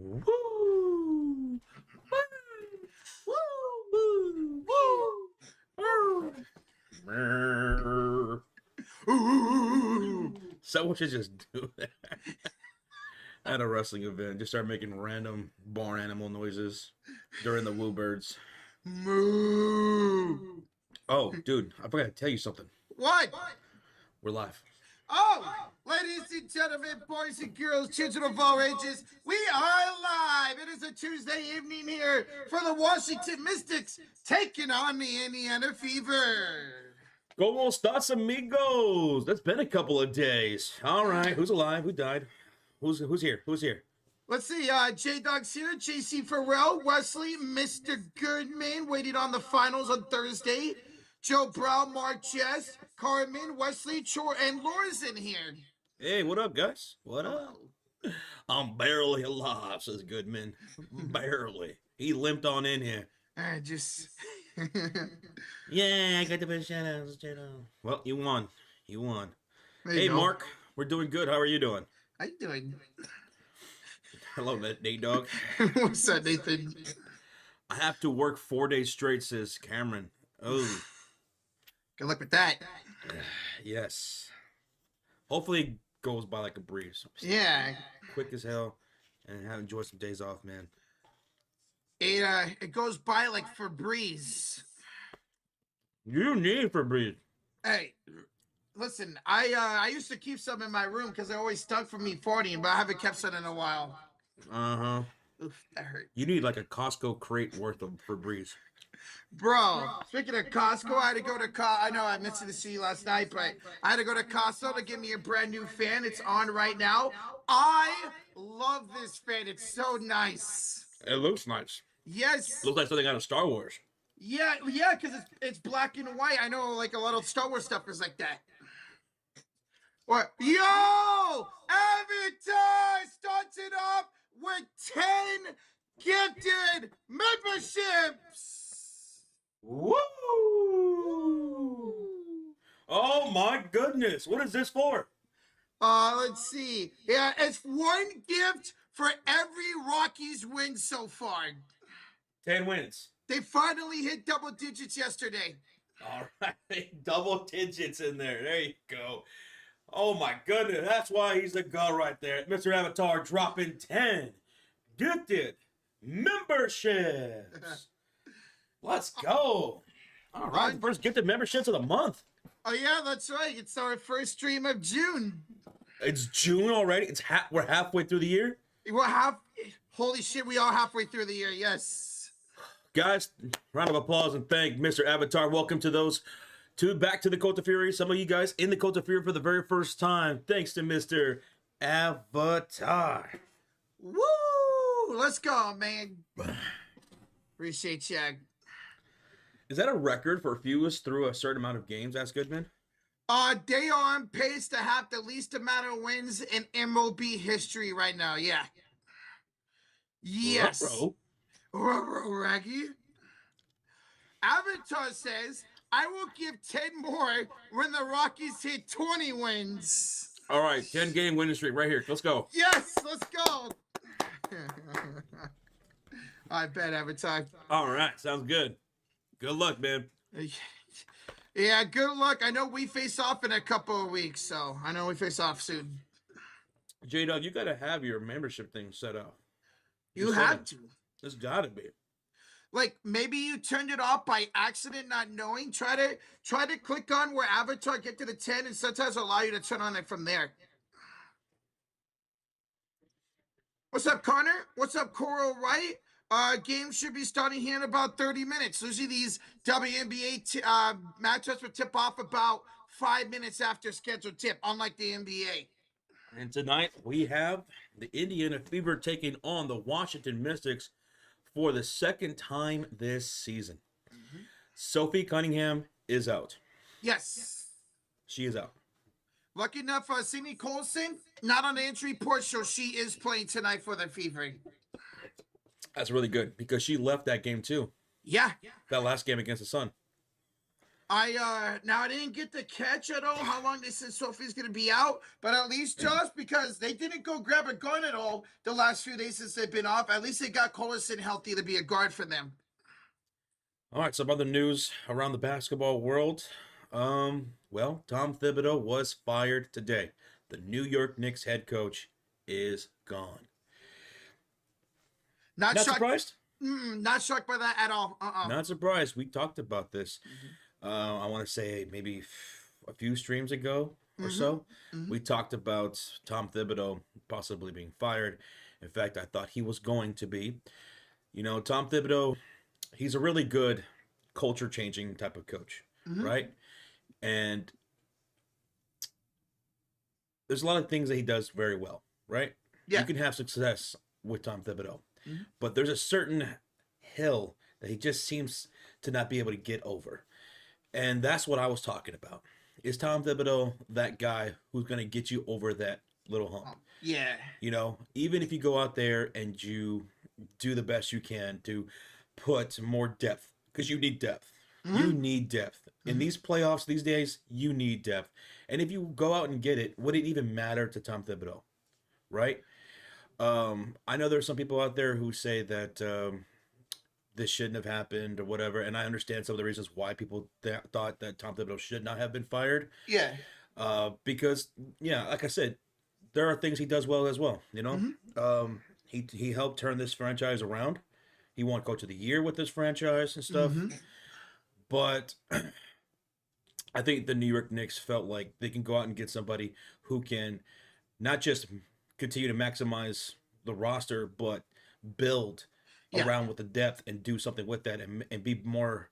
Woo! Woo! Woo! Woo! Woo! Someone should just do that at a wrestling event. Just start making random barn animal noises during the woo birds. Moo. Oh, dude, I forgot to tell you something. What? We're live. Oh, ladies and gentlemen, boys and girls, children of all ages, we are live. It is a Tuesday evening here for the Washington Mystics taking on the Indiana Fever. ¿Cómo estás, amigos? That's been a couple of days. All right, who's alive? Who died? Who's here? Who's here? Let's see, J-Dog's here, JC Farrell, Wesley, Mr. Goodman, waiting on the finals on Thursday. Joe Brown, Mark Jess, Carmen, Wesley, Chor, and Laura's in here. Hey, what up, guys? What up? I'm barely alive, says Goodman. Barely. He limped on in here. Yeah, I got the best shout-outs. Well, you won. You won. Hey, Mark, we're doing good. How are you doing? How you doing? Hello, Nate Dog. What's that, Nathan? I have to work 4 days straight, says Cameron. Oh. Good luck with that. Yes. Hopefully it goes by like a breeze. Yeah. Quick as hell. And enjoy some days off, man. It goes by like Febreze. You need Febreze. Hey, listen, I used to keep some in my room because they always stuck for me farting, but I haven't kept some in a while. Uh-huh. Oof, that hurt. You need like a Costco crate worth of Febreze. Bro, speaking of Costco, I had to go to I know I mentioned this to you last night, but I had to go to Costco to get me a brand new fan. It's on right now. I love this fan. It's so nice. It looks nice. Yes. Looks like something out of Star Wars. Yeah, because it's black and white. I know, like, a lot of Star Wars stuff is like that. What? Yo! Avatar starts it off with 10 gifted memberships! Woo! Oh my goodness. What is this for? Let's see. Yeah, it's one gift for every Rockies win so far. 10 wins. They finally hit double digits yesterday. All right. Double digits in there. There you go. Oh my goodness. That's why he's the guy right there. Mr. Avatar dropping 10 gifted memberships. Let's go. All right. First gifted memberships of the month. Oh, yeah, that's right. It's our first stream of June. It's June already? We're halfway through the year? Holy shit, we are halfway through the year, yes. Guys, round of applause and thank Mr. Avatar. Welcome to those back to the Cult of Fury. Some of you guys in the Cult of Fury for the very first time. Thanks to Mr. Avatar. Woo! Let's go, man. Appreciate you. Is that a record for fewest through a certain amount of games? That's Goodman. They are on pace to have the least amount of wins in MLB history right now. Yeah. Yes. Raggy. Avatar says, I will give 10 more when the Rockies hit 20 wins. All right, 10-game winning streak right here. Let's go. Yes, let's go. I bet, Avatar. All right, sounds good. Good luck, man. Yeah, good luck. I know we face off in a couple of weeks, so I know we face off soon. J-Dog, you got to have your membership thing set up. You have to. It's got to be. Like, maybe you turned it off by accident, not knowing. Try to click on where Avatar get to the 10, and sometimes it'll allow you to turn on it from there. What's up, Connor? What's up, Coral Wright? Game should be starting here in about 30 minutes. Usually these WNBA matchups would tip off about 5 minutes after scheduled tip, unlike the NBA. And tonight we have the Indiana Fever taking on the Washington Mystics for the second time this season. Mm-hmm. Sophie Cunningham is out. Yes. She is out. Lucky enough, Sydney Colson, not on the injury report, so she is playing tonight for the Fever. That's really good because she left that game too. Yeah. That last game against the Sun. Now I didn't get the catch at all how long they said Sophie's gonna be out, but at least just because they didn't go grab a gun at all the last few days since they've been off, at least they got Collison healthy to be a guard for them. All right, some other news around the basketball world. Well, Tom Thibodeau was fired today. The New York Knicks head coach is gone. Not shocked, surprised? Not shocked by that at all. Not surprised. We talked about this. I want to say maybe a few streams ago or so. We talked about Tom Thibodeau possibly being fired. In fact, I thought he was going to be. You know, Tom Thibodeau, he's a really good culture-changing type of coach, right? And there's a lot of things that he does very well, right? Yeah. You can have success with Tom Thibodeau, but there's a certain hill that he just seems to not be able to get over. And that's what I was talking about. Is Tom Thibodeau that guy who's going to get you over that little hump? Yeah. You know, even if you go out there and you do the best you can to put more depth, because you need depth. You need depth. In these playoffs these days, you need depth. And if you go out and get it, would it even matter to Tom Thibodeau? Right? I know there's some people out there who say that this shouldn't have happened or whatever, and I understand some of the reasons why people thought that Tom Thibodeau should not have been fired. Yeah. Because, yeah, like I said, there are things he does well as well, you know? He helped turn this franchise around. He won Coach of the Year with this franchise and stuff. But I think the New York Knicks felt like they can go out and get somebody who can not just continue to maximize the roster, but build around with the depth and do something with that and be more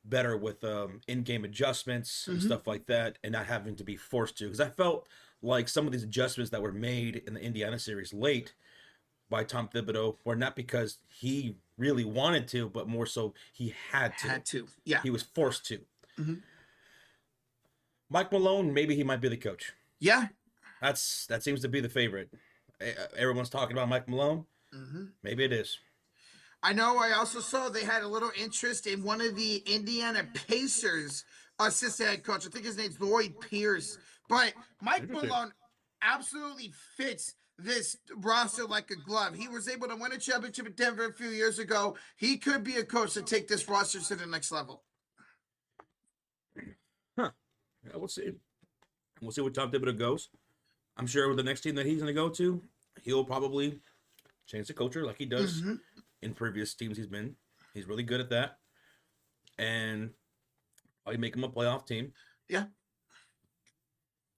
better with in-game adjustments and stuff like that, and not having to be forced to. Because I felt like some of these adjustments that were made in the Indiana series late by Tom Thibodeau were not because he really wanted to, but more so he had to. Yeah. He was forced to. Mike Malone, maybe he might be the coach. Yeah. That seems to be the favorite. Everyone's talking about Mike Malone. Maybe it is. I know. I also saw they had a little interest in one of the Indiana Pacers assistant head coach. I think his name's Lloyd Pierce. But Mike Malone absolutely fits this roster like a glove. He was able to win a championship in Denver a few years ago. He could be a coach to take this roster to the next level. Yeah, we'll see. We'll see where Tom Thibodeau goes. I'm sure with the next team that he's going to go to, he'll probably change the culture like he does in previous teams he's been. He's really good at that. And probably make him a playoff team. Yeah.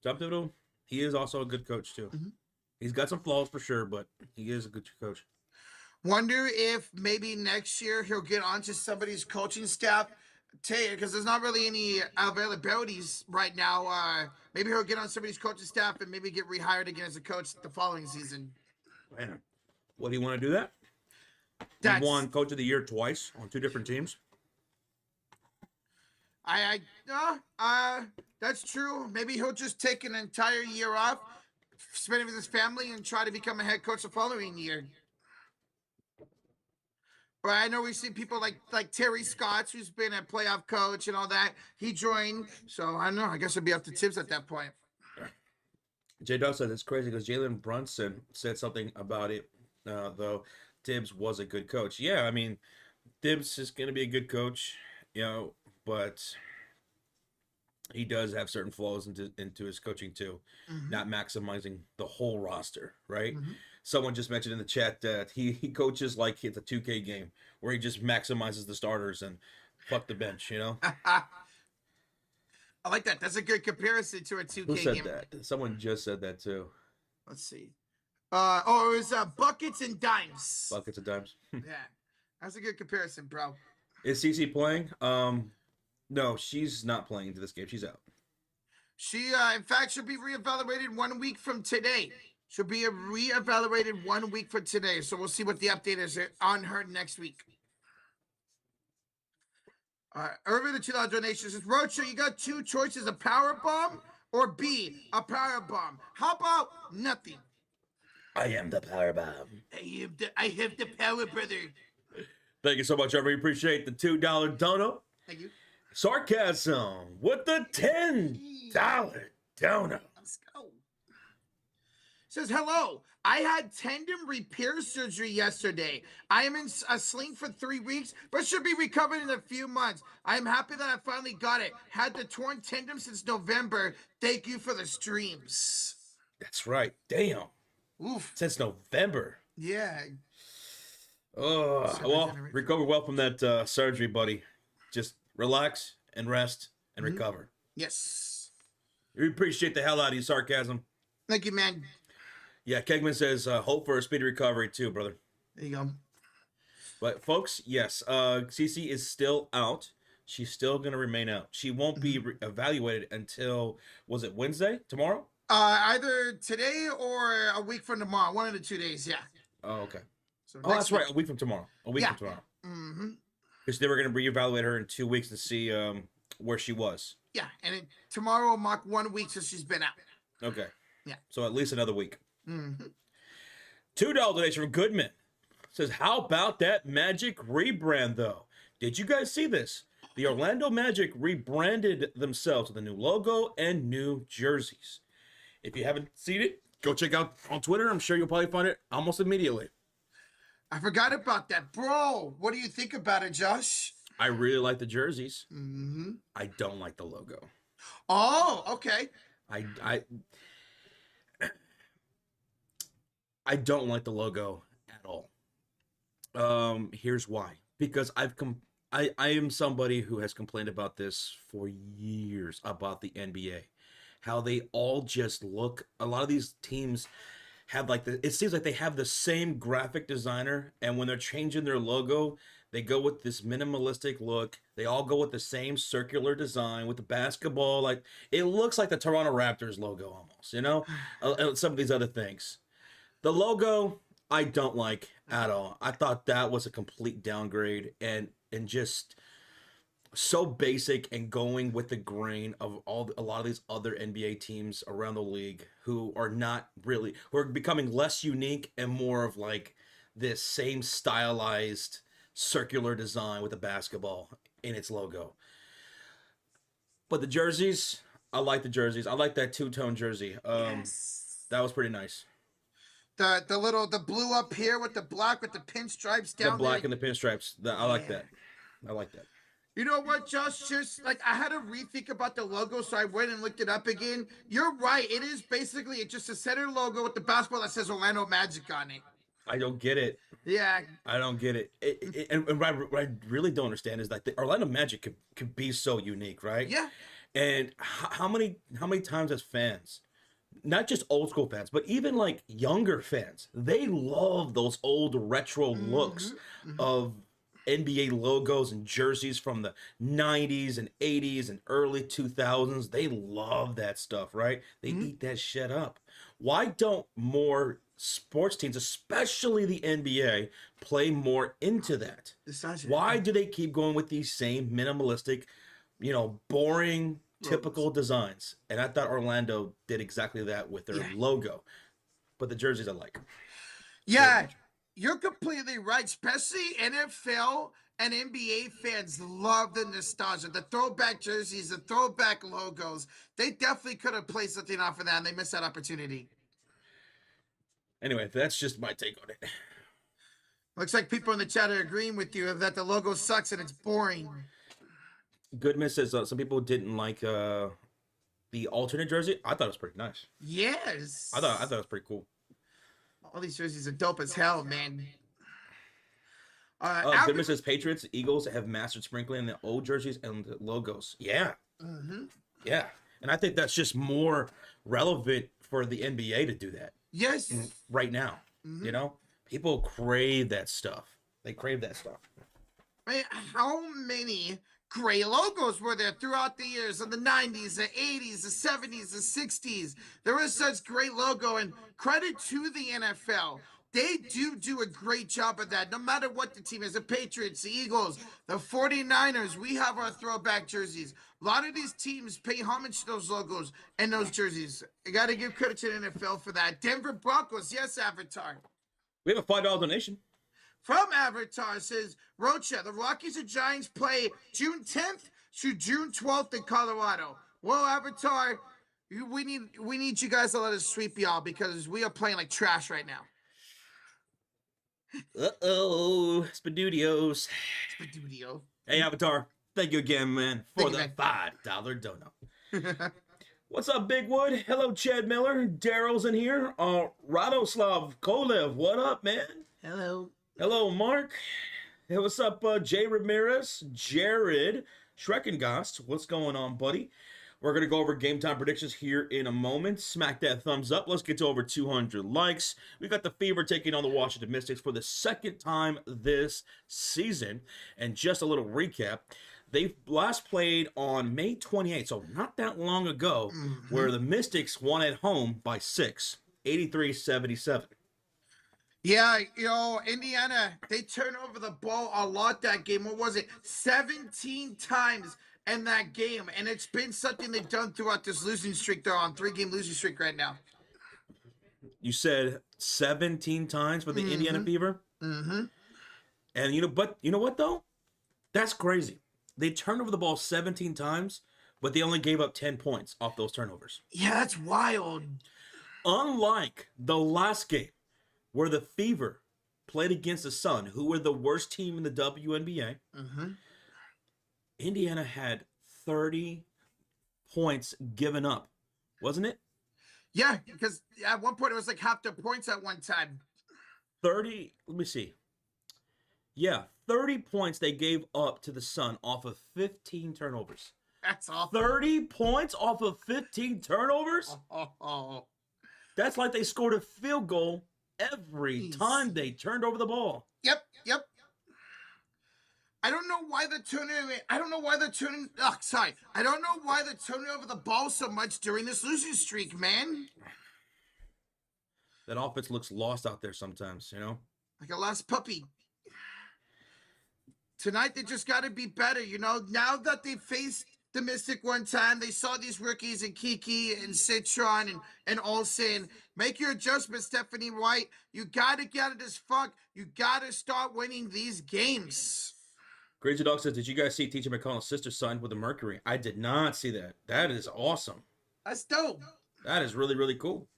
Tom Thibodeau, he is also a good coach too. He's got some flaws for sure, but he is a good coach. Wonder if maybe next year he'll get onto somebody's coaching staff, because there's not really any availabilities right now. Maybe he'll get on somebody's coaching staff and maybe get rehired again as a coach the following season. Man, would he want to do that? He won Coach of the Year twice on two different teams. That's true. Maybe he'll just take an entire year off, spend it with his family, and try to become a head coach the following year. But I know we've seen people like Terry Scott, who's been a playoff coach and all that. He joined, so I don't know. I guess it'll be up to Tibbs at that point. J-Dog said it's crazy because Jalen Brunson said something about it, though. Tibbs was a good coach. Yeah, I mean, Tibbs is going to be a good coach, you know, but he does have certain flaws into his coaching too, not maximizing the whole roster, right? Someone just mentioned in the chat that he coaches like it's a 2K game where he just maximizes the starters and fuck the bench, you know? I like that. That's a good comparison to a 2K game. Who said that? Someone just said that too. Let's see. It was buckets and dimes. Buckets and dimes. Yeah, that's a good comparison, bro. Is Cece playing? No, she's not playing into this game. She's out. She, in fact, should be reevaluated 1 week from today. She'll be reevaluated 1 week from today. So we'll see what the update is on her next week. Irvin, the $2 donation says, Roadshow, you got two choices, a power bomb or B, a power bomb. How about nothing? I am the power bomb. I have the power, brother. Thank you so much, everybody. Appreciate the $2 dono. Thank you. Sarcasm with the $10 donut. Let's go. Says, hello. I had tendon repair surgery yesterday. I am in a sling for 3 weeks, but should be recovered in a few months. I am happy that I finally got it. Had the torn tendon since November. Thank you for the streams. That's right. Damn. Oof. Since November. Yeah. Oh, well, recover well from that surgery, buddy. Just relax and rest and recover. Yes. We appreciate the hell out of you, sarcasm. Thank you, man. Yeah, Kegman says hope for a speedy recovery too, brother. There you go. But folks, yes, Cece is still out. She's still going to remain out. She won't be evaluated until, was it Wednesday? Tomorrow? Either today or a week from tomorrow. 1 of the 2 days, yeah. Oh, okay. So that's right. A week from tomorrow. From tomorrow. Mm-hmm. Because they were going to reevaluate her in 2 weeks to see where she was. Yeah, and tomorrow will mark 1 week since she's been out. Okay. Yeah. So at least another week. Mm-hmm. $2 donation from Goodman. Says, how about that Magic rebrand, though? Did you guys see this? The Orlando Magic rebranded themselves with a new logo and new jerseys. If you haven't seen it, go check out on Twitter. I'm sure you'll probably find it almost immediately. I forgot about that. Bro, what do you think about it, Josh? I really like the jerseys. Mm-hmm. I don't like the logo. Oh, okay. I don't like the logo at all. Here's why. Because I am somebody who has complained about this for years about the NBA. How they all just look, a lot of these teams have it seems like they have the same graphic designer, and when they're changing their logo, they go with this minimalistic look. They all go with the same circular design with the basketball. Like, it looks like the Toronto Raptors logo almost, some of these other things. The logo, I don't like at all. I thought that was a complete downgrade and just so basic and going with the grain of a lot of these other NBA teams around the league who are becoming less unique and more of like this same stylized circular design with the basketball in its logo. But the jerseys, I like the jerseys. I like that two-tone jersey. Yes. That was pretty nice. The blue up here with the black with the pinstripes down there. The black and the pinstripes. I like that. I like that. You know what, Josh? Just like I had to rethink about the logo, so I went and looked it up again. You're right. It is basically just a center logo with the basketball that says Orlando Magic on it. I don't get it. Yeah. I don't get it. And what I really don't understand is like the Orlando Magic could be so unique, right? Yeah. And how many times as fans, not just old school fans, but even like younger fans, they love those old retro looks of NBA logos and jerseys from the 90s and 80s and early 2000s. They love that stuff, right? They eat that shit up. Why don't more sports teams, especially the NBA, play more into that? Why do they keep going with these same minimalistic, boring, typical designs? And I thought Orlando did exactly that with their logo. But the jerseys I like. Yeah. You're completely right. Especially NFL and NBA fans love the nostalgia, the throwback jerseys, the throwback logos. They definitely could have played something off of that, and they missed that opportunity. Anyway, that's just my take on it. Looks like people in the chat are agreeing with you that the logo sucks and it's boring. Goodman says some people didn't like the alternate jersey. I thought it was pretty nice. Yes. I thought it was pretty cool. All these jerseys are dope as hell, man. Goodman says Patriots, Eagles have mastered sprinkling the old jerseys and the logos. Yeah. Yeah. And I think that's just more relevant for the NBA to do that. Yes. Right now. People crave that stuff. They crave that stuff. Right? How many great logos were there throughout the years of the 90s, the 80s, the 70s, the 60s? There was such great logo, and credit to the NFL. They do a great job of that. No matter what the team is, the Patriots, the Eagles, the 49ers, we have our throwback jerseys. A lot of these teams pay homage to those logos and those jerseys. I got to give credit to the NFL for that. Denver Broncos, yes, Avatar. We have a $5 donation. From Avatar says, Rocha, the Rockies and Giants play June 10th through June 12th in Colorado. Well, Avatar, we need you guys to let us sweep y'all because we are playing like trash right now. Uh-oh, Spadudios. Thibodeau. Hey, Avatar. Thank you again, man, for Thank you, the $5 donut. man. What's up, Big Wood? Hello, Chad Miller. Daryl's in here. Radoslav Kolev, what up, man? Hello. Hello, Mark. Hey, what's up, Jay Ramirez? Jared Schreckengast, what's going on, buddy? We're going to go over game time predictions here in a moment. Smack that thumbs up. Let's get to over 200 likes. We got the Fever taking on the Washington Mystics for the second time this season. And just a little recap. They last played on May 28th, so not that long ago, where the Mystics won at home by 6, 83-77. Yeah, Indiana, they turned over the ball a lot that game. What was it? 17 times in that game. And it's been something they've done throughout this losing streak. They're on 3-game losing streak right now. You said 17 times for the Indiana Fever? And you know what, though? That's crazy. They turned over the ball 17 times, but they only gave up 10 points off those turnovers. Yeah, that's wild. Unlike the last game, where the Fever played against the Sun, who were the worst team in the WNBA, Indiana had 30 points given up, wasn't it? Yeah, because at one point it was like half their points at one time. 30, let me see. Yeah, 30 points they gave up to the Sun off of 15 turnovers. That's awful. 30 points off of 15 turnovers? That's like they scored a field goal every time they turned over the ball. Yep. I don't know why they're turning over the ball so much during this losing streak, man. That offense looks lost out there sometimes, Like a lost puppy. Tonight they just got to be better, Now that they faced the Mystic one time, they saw these rookies in Kiki and Citron and Olsen. Make your adjustments, Stephanie White. You got to get out of this funk. You got to start winning these games. Crazy Dog says, did you guys see Teacher McConnell's sister signed with the Mercury? I did not see that. That is awesome. That's dope. That is really, really cool.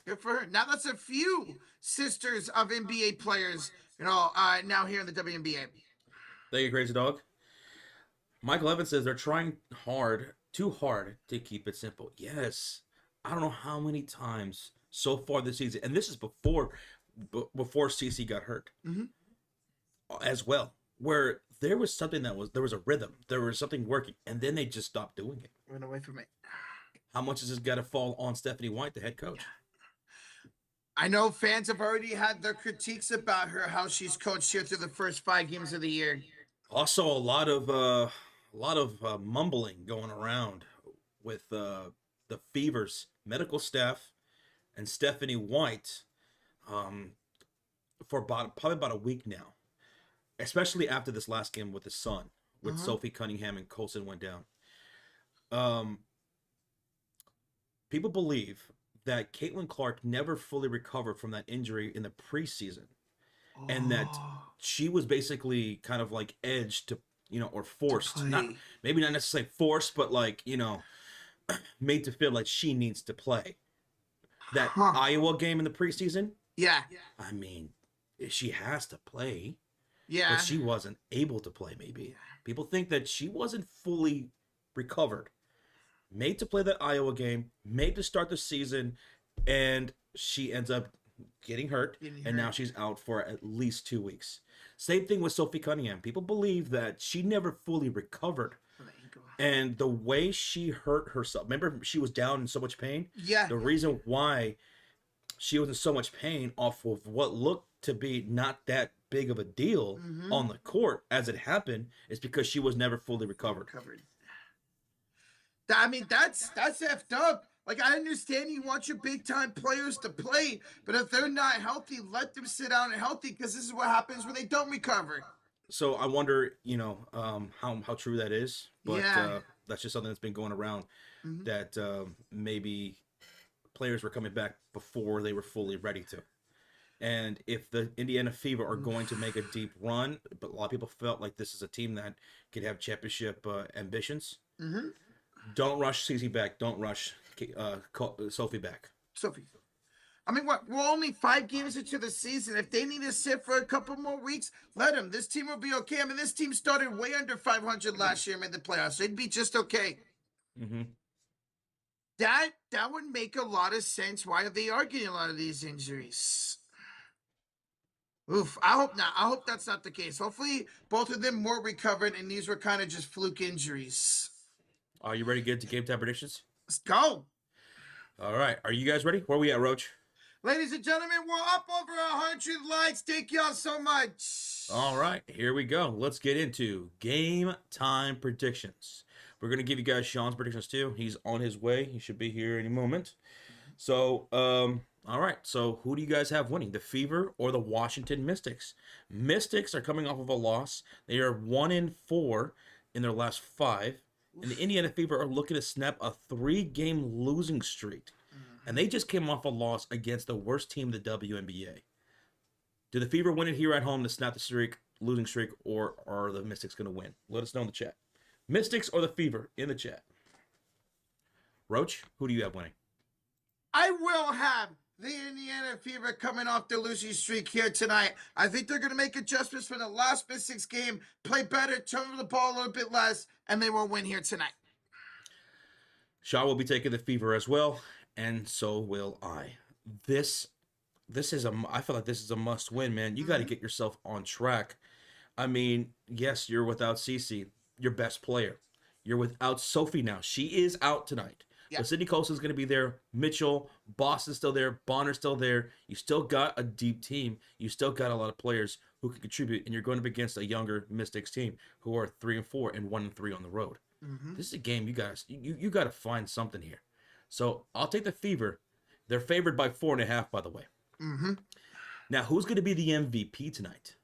Good for her. Now that's a few sisters of NBA players, now here in the WNBA. Thank you, Crazy Dog. Michael Evans says they're trying too hard to keep it simple. Yes. I don't know how many times so far this season, and this is before CeCe got hurt as well, where there was something there was a rhythm, there was something working, and then they just stopped doing it. Run away from it. How much has this got to fall on Stephanie White, the head coach? I know fans have already had their critiques about her, how she's coached here through the first 5 games of the year. Also, a lot of mumbling going around with the Fever's medical staff and Stephanie White for probably about a week now, especially after this last game with the Sun, with Sophie Cunningham and Colson went down. People believe that Caitlin Clark never fully recovered from that injury in the preseason. And that she was basically kind of like edged to, or forced, maybe not necessarily forced, but like, made to feel like she needs to play. That Iowa game in the preseason? Yeah. I mean, she has to play. Yeah. But she wasn't able to play, maybe. People think that she wasn't fully recovered. Made to play that Iowa game, made to start the season, and she ends up getting hurt, and now she's out for at least 2 weeks. Same thing with Sophie Cunningham. People believe that she never fully recovered. And the way she hurt herself, remember she was down in so much pain? Yeah. The reason why she was in so much pain off of what looked to be not that big of a deal on the court as it happened is because she was never fully recovered. I mean, that's effed up. Like, I understand you want your big-time players to play, but if they're not healthy, let them sit down and healthy, because this is what happens when they don't recover. So I wonder, how true that is. But that's just something that's been going around, that maybe players were coming back before they were fully ready to. And if the Indiana Fever are going to make a deep run, but a lot of people felt like this is a team that could have championship ambitions. Mm-hmm. Don't rush CC back. Don't rush Sophie back. Sophie. I mean, what? We're only 5 games into the season. If they need to sit for a couple more weeks, let them. This team will be okay. I mean, this team started way under 500 last year and made the playoffs. They'd be just okay. Mm-hmm. That would make a lot of sense. Why are they getting a lot of these injuries? Oof, I hope not. I hope that's not the case. Hopefully, both of them more recovered, and these were kind of just fluke injuries. Are you ready to get to game time predictions? Let's go. All right. Are you guys ready? Where are we at, Roach? Ladies and gentlemen, we're up over 100 likes. Thank y'all so much. All right. Here we go. Let's get into game time predictions. We're going to give you guys Sean's predictions too. He's on his way. He should be here any moment. So, all right. So, who do you guys have winning, the Fever or the Washington Mystics? Mystics are coming off of a loss. They are 1-4 in their last 5. And the Indiana Fever are looking to snap a 3-game losing streak. And they just came off a loss against the worst team in the WNBA. Do the Fever win it here at home to snap the losing streak, or are the Mystics going to win? Let us know in the chat. Mystics or the Fever in the chat. Roach, who do you have winning? I will have the Indiana Fever coming off the losing streak here tonight. I think they're going to make adjustments from the last Mystics game, play better, turn the ball a little bit less, and they will win here tonight. Shaw will be taking the Fever as well, and so will I. I feel like this is a must win, man. You got to get yourself on track. I mean, yes, you're without Cece, your best player. You're without Sophie now. She is out tonight. Yeah. But Sydney Colson's going to be there. Mitchell, Boston's still there. Bonner's still there. You still got a deep team. You still got a lot of players who can contribute, and you're going up against a younger Mystics team who are 3-4 and 1-3 on the road. Mm-hmm. This is a game you got to find something here. So I'll take the Fever. They're favored by 4.5, by the way. Mm-hmm. Now, who's going to be the MVP tonight?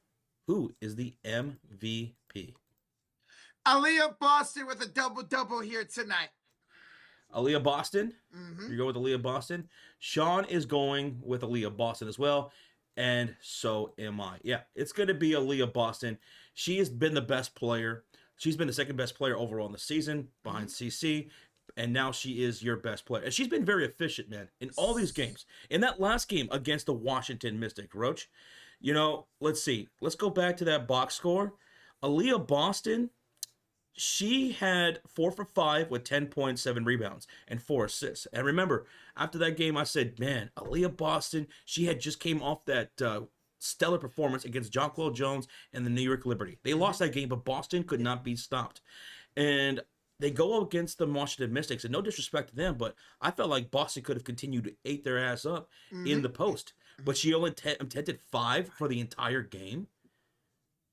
Who is the MVP? Aaliyah Boston with a double-double here tonight. Aaliyah Boston? Mm-hmm. You're going with Aaliyah Boston? Sean is going with Aaliyah Boston as well, and so am I. Yeah, it's going to be Aaliyah Boston. She has been the best player. She's been the second best player overall in the season behind CC, and now she is your best player. And she's been very efficient, man, in all these games. In that last game against the Washington Mystics, Roach, let's see. Let's go back to that box score. Aaliyah Boston, she had 4 for 5 with 10.7 rebounds and 4 assists. And remember, after that game, I said, man, Aaliyah Boston, she had just came off that stellar performance against Jonquil Jones and the New York Liberty. They lost that game, but Boston could not be stopped. And they go up against the Washington Mystics, and no disrespect to them, but I felt like Boston could have continued to eat their ass up in the post. But she only attempted 5 for the entire game.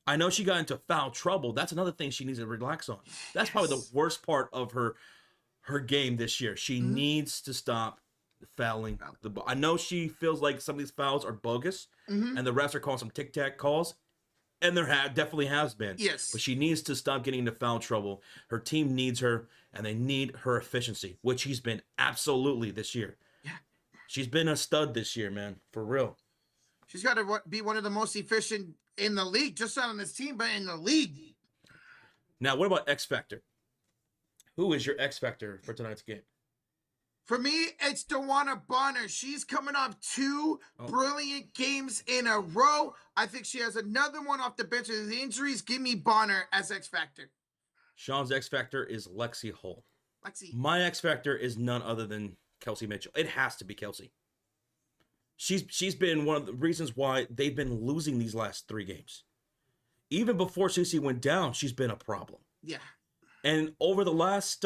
I know she got into foul trouble. That's another thing she needs to relax on. That's probably the worst part of her game this year. She needs to stop fouling the ball. I know she feels like some of these fouls are bogus, and the refs are calling some tic-tac calls, and there definitely has been. Yes. But she needs to stop getting into foul trouble. Her team needs her, and they need her efficiency, which she's been absolutely this year. Yeah. She's been a stud this year, man, for real. She's got to be one of the most efficient in the league, just not on this team, but in the league. Now, what about X Factor? Who is your X Factor for tonight's game? For me, it's DeWanna Bonner. She's coming off 2 brilliant games in a row. I think she has another one off the bench with the injuries. Give me Bonner as X Factor. Sean's X Factor is Lexi Hull. Lexi. My X Factor is none other than Kelsey Mitchell. It has to be Kelsey. She's been one of the reasons why they've been losing these last 3 games. Even before Susie went down, she's been a problem. Yeah. And over the last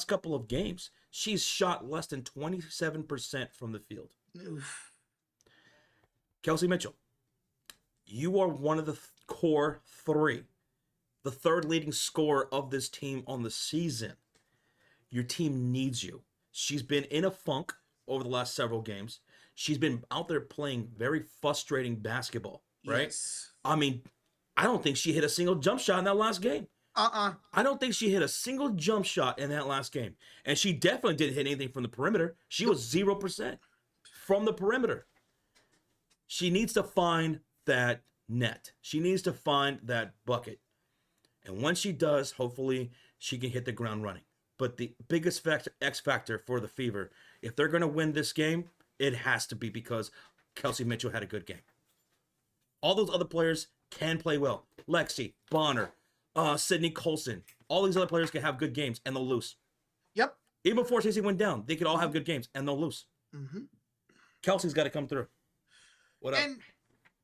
couple of games, she's shot less than 27% from the field. Oof. Kelsey Mitchell, you are one of the core 3, the 3rd leading scorer of this team on the season. Your team needs you. She's been in a funk over the last several games. She's been out there playing very frustrating basketball, right? Yes. I mean, I don't think she hit a single jump shot in that last game. I don't think she hit a single jump shot in that last game. And she definitely didn't hit anything from the perimeter. She was 0% from the perimeter. She needs to find that net. She needs to find that bucket. And when she does, hopefully she can hit the ground running. But the biggest X factor for the Fever, if they're going to win this game, it has to be because Kelsey Mitchell had a good game. All those other players can play well. Lexi, Bonner, Sydney Colson. All these other players can have good games, and they'll lose. Yep. Even before Stacey went down, they could all have good games, and they'll lose. Mm-hmm. Kelsey's got to come through. What up? And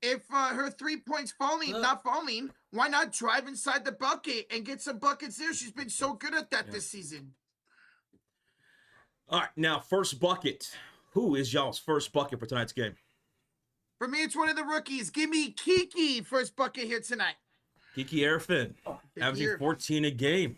if her 3 points not falling, why not drive inside the bucket and get some buckets there? She's been so good at that this season. All right, now first bucket. Who is y'all's first bucket for tonight's game? For me, it's one of the rookies. Give me Kiki first bucket here tonight. Kiki Arafin, averaging 14 a game.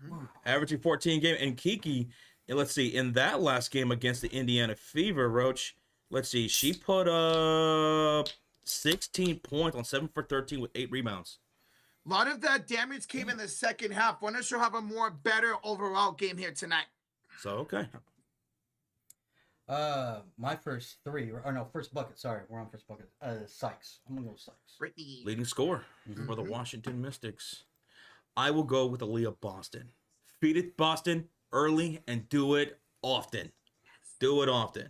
Mm-hmm. Averaging 14 a game. And Kiki, let's see, in that last game against the Indiana Fever, Roach, let's see, she put up 16 points on 7 for 13 with 8 rebounds. A lot of that damage came in the second half. Wonder she'll have a better overall game here tonight. So, okay. My first first bucket. Sorry, we're on first bucket. Sykes. I'm gonna go with Sykes. Brittany. Leading scorer for the Washington Mystics. I will go with Aaliyah Boston. Feed it Boston early and do it often. Do it often.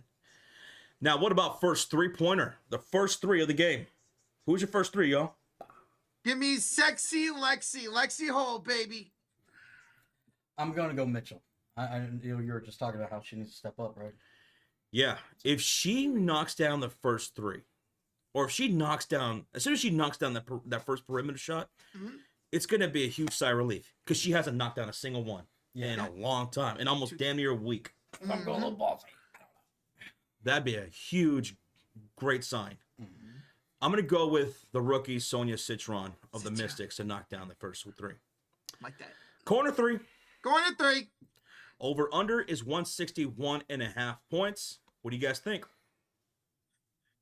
Now, what about first three-pointer? The first three of the game. Who's your first three, y'all? Give me sexy Lexi. Lexi Hole, baby. I'm gonna go Mitchell. You were just talking about how she needs to step up, right? Yeah, if she knocks down the first three, or if she knocks down, as soon as she knocks down that first perimeter shot, it's going to be a huge sigh of relief because she hasn't knocked down a single one in a long time, in almost damn near a week. I'm going a little ballsy. That'd be a huge, great sign. I'm going to go with the rookie Sonia Citron of the Mystics to knock down the first three. Like that. Corner three. Going to three. Over under is 161.5 points. What do you guys think?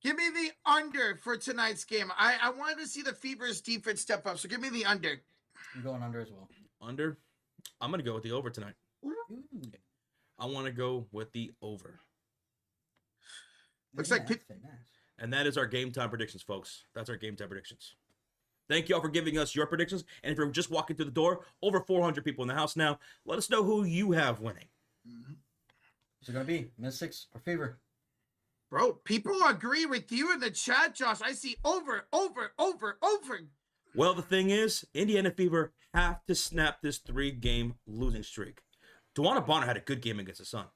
Give me the under for tonight's game. I wanted to see the Fever's defense step up, so give me the under. I'm going under as well. Under? I'm going to go with the over tonight. I want to go with the over. Looks like... Nice. And that is our game time predictions, folks. That's our game time predictions. Thank you all for giving us your predictions. And if you're just walking through the door, over 400 people in the house now. Let us know who you have winning. Is it going to be Mystics or Fever? Bro, people agree with you in the chat, Josh. I see over. Well, the thing is, Indiana Fever have to snap this 3-game losing streak. Dewana Bonner had a good game against the Sun.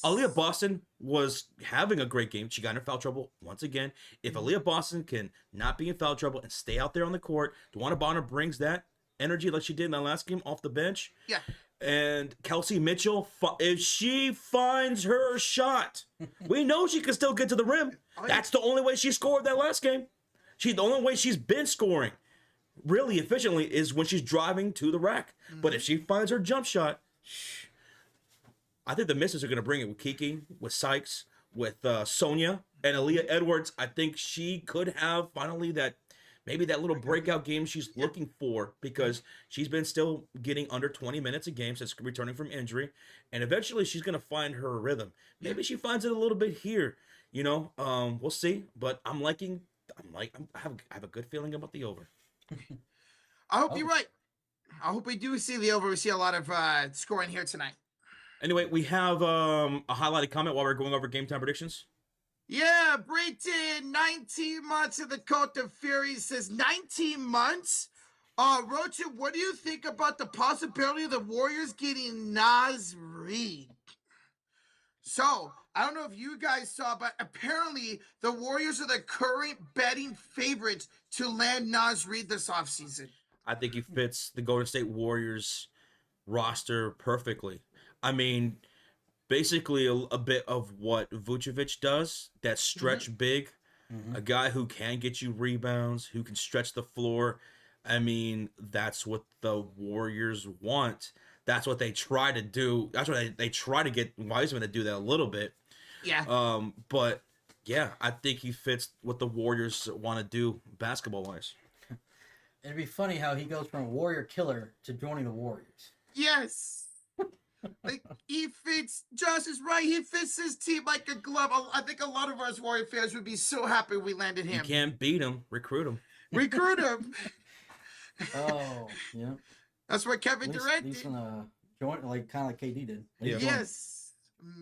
Aaliyah Boston was having a great game. She got in foul trouble once again. If Aaliyah Boston can not be in foul trouble and stay out there on the court, Dewana Bonner brings that energy like she did in that last game off the bench. Yeah. And Kelsey Mitchell, if she finds her shot, we know she can still get to the rim. That's the only way she scored that last game. The only way she's been scoring really efficiently is when she's driving to the rack. But if she finds her jump shot, I think the Mystics are going to bring it with Kiki, with Sykes, with Sonia, and Aaliyah Edwards. I think she could have finally maybe that little breakout game she's looking for, because she's been still getting under 20 minutes a game since returning from injury. And eventually she's going to find her rhythm. Maybe she finds it a little bit here, we'll see. But I have a good feeling about the over. I hope you're right. I hope we do see the over. We see a lot of scoring here tonight. Anyway, we have a highlighted comment while we're going over game time predictions. Yeah, Brayton, 19 months in the Cote of Fury says 19 months. Rocha, what do you think about the possibility of the Warriors getting Naz Reid? So, I don't know if you guys saw, but apparently the Warriors are the current betting favorites to land Naz Reid this offseason. I think he fits the Golden State Warriors roster perfectly. I mean, basically a bit of what Vucevic does, that stretch big, a guy who can get you rebounds, who can stretch the floor. I mean, that's what the Warriors want. That's what they try to do. That's what they try to get Wiseman to do that a little bit. Yeah. But yeah, I think he fits what the Warriors want to do basketball-wise. It'd be funny how he goes from a Warrior killer to joining the Warriors. Yes. Like, he fits, Josh is right, he fits his team like a glove. I think a lot of us Warrior fans would be so happy we landed You him. can't beat him. Recruit him. Recruit him. Oh, yeah. That's what Kevin At Durant least did. joint, like kind of like KD did. Yeah. Yes.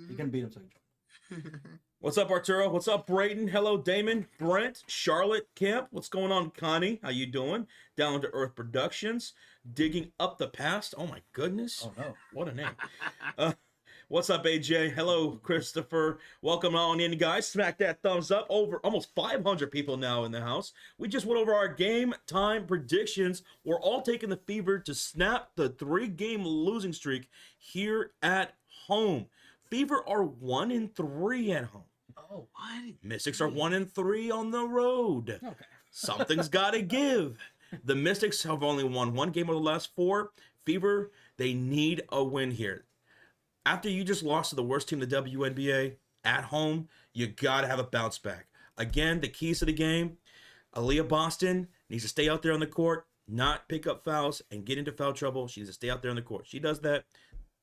You can beat him, so he joined. What's up, Arturo? What's up, Brayden? Hello, Damon, Brent, Charlotte, Camp. What's going on, Connie? How you doing? Down to Earth Productions, digging up the past. Oh my goodness! Oh no, what a name. What's up, AJ? Hello, Christopher. Welcome on in, guys. Smack that thumbs up. Over almost 500 people now in the house. We just went over our game time predictions. We're all taking the Fever to snap the 3-game losing streak here at home. Fever are 1-3 at home. oh what? Mystics are 1-3 on the road. Okay. Something's got to give. The Mystics have only won 1 game of the last 4. Fever, they need a win here. After you just lost to the worst team in the WNBA at home, you got to have a bounce back. Again, the keys to the game, Aaliyah Boston needs to stay out there on the court, not pick up fouls and get into foul trouble. She needs to stay out there on the court. She does that,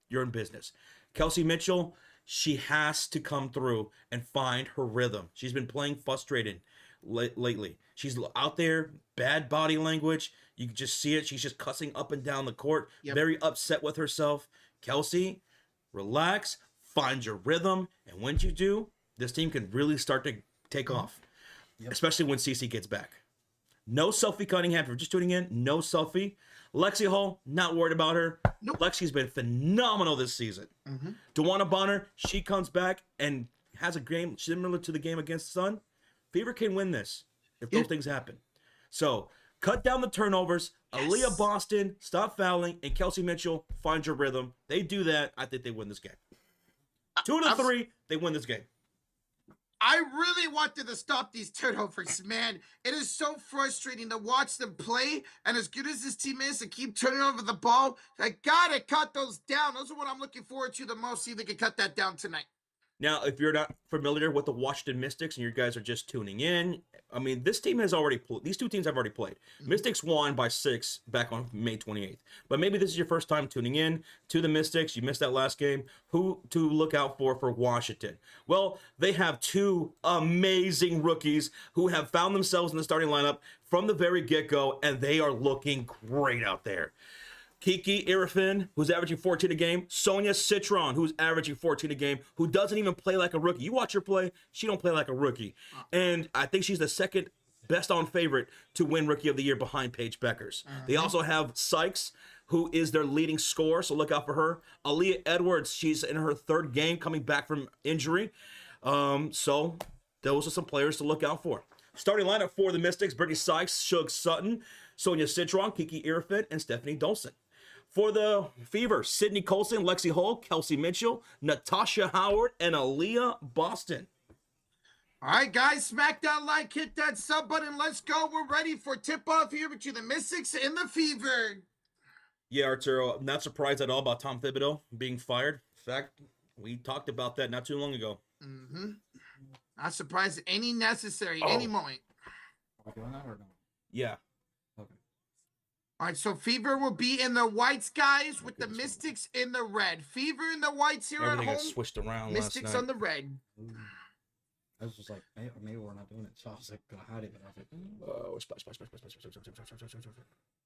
you're in business. Kelsey Mitchell, she has to come through and find her rhythm. She's been playing frustrated lately. She's out there, bad body language. You can just see it. She's just cussing up and down the court, very upset with herself. Kelsey, relax, find your rhythm, and when you do, this team can really start to take off, especially when CeCe gets back. No Selfie Cunningham. If you're just tuning in, no Selfie. Lexi Hall, not worried about her. Nope. Lexi's been phenomenal this season. DeWanna Bonner, she comes back and has a game similar to the game against the Sun. Fever can win this if those things happen. So, cut down the turnovers. Aaliyah Boston, stop fouling, and Kelsey Mitchell, find your rhythm. They do that, I think they win this game. 2-3, they win this game. I really wanted to stop these turnovers, man. It is so frustrating to watch them play, and as good as this team is to keep turning over the ball, I gotta cut those down. Those are what I'm looking forward to the most. See if they can cut that down tonight. Now, if you're not familiar with the Washington Mystics and you guys are just tuning in, I mean, this team has already these two teams have already played. Mystics won by 6 back on May 28th. But maybe this is your first time tuning in to the Mystics. You missed that last game. Who to look out for Washington? Well, they have 2 amazing rookies who have found themselves in the starting lineup from the very get-go, and they are looking great out there. Kiki Irifin, who's averaging 14 a game. Sonia Citron, who's averaging 14 a game, who doesn't even play like a rookie. You watch her play, she don't play like a rookie. And I think she's the second best on favorite to win Rookie of the Year behind Paige Beckers. They also have Sykes, who is their leading scorer, so look out for her. Aaliyah Edwards, she's in her 3rd game coming back from injury. So those are some players to look out for. Starting lineup for the Mystics, Brittany Sykes, Shug Sutton, Sonia Citron, Kiki Irifin, and Stephanie Dolson. For the Fever, Sydney Colson, Lexi Hull, Kelsey Mitchell, Natasha Howard, and Aaliyah Boston. All right, guys, smack that like, hit that sub button. Let's go. We're ready for tip-off here between the Mystics and the Fever. Yeah, Arturo, I'm not surprised at all about Tom Thibodeau being fired. In fact, we talked about that not too long ago. Not surprised at any necessary, any moment. Are we doing that or no? Yeah. Okay. All right, so Fever will be in the whites, guys, with the Mystics in the red. Fever in the whites here Everything at got home. switched around Mystics last night. on the red. I was just like, maybe we're not doing it. So I was like, gonna hide it. But I was like,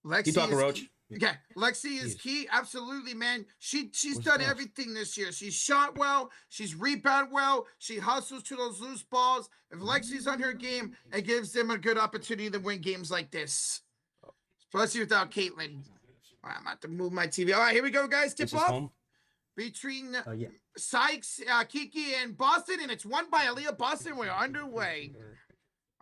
Lexi Keep talking, is Roach. key. Okay, Lexi is key. Absolutely, man. She's done everything this year. She's shot well. She's rebounded well. She hustles to those loose balls. If Lexi's on her game, it gives them a good opportunity to win games like this. Especially without Caitlin. All right, I'm about to move my TV. All right, here we go, guys. Tip off between Sykes, Kiki, and Boston, and it's won by Aaliyah Boston. We're underway.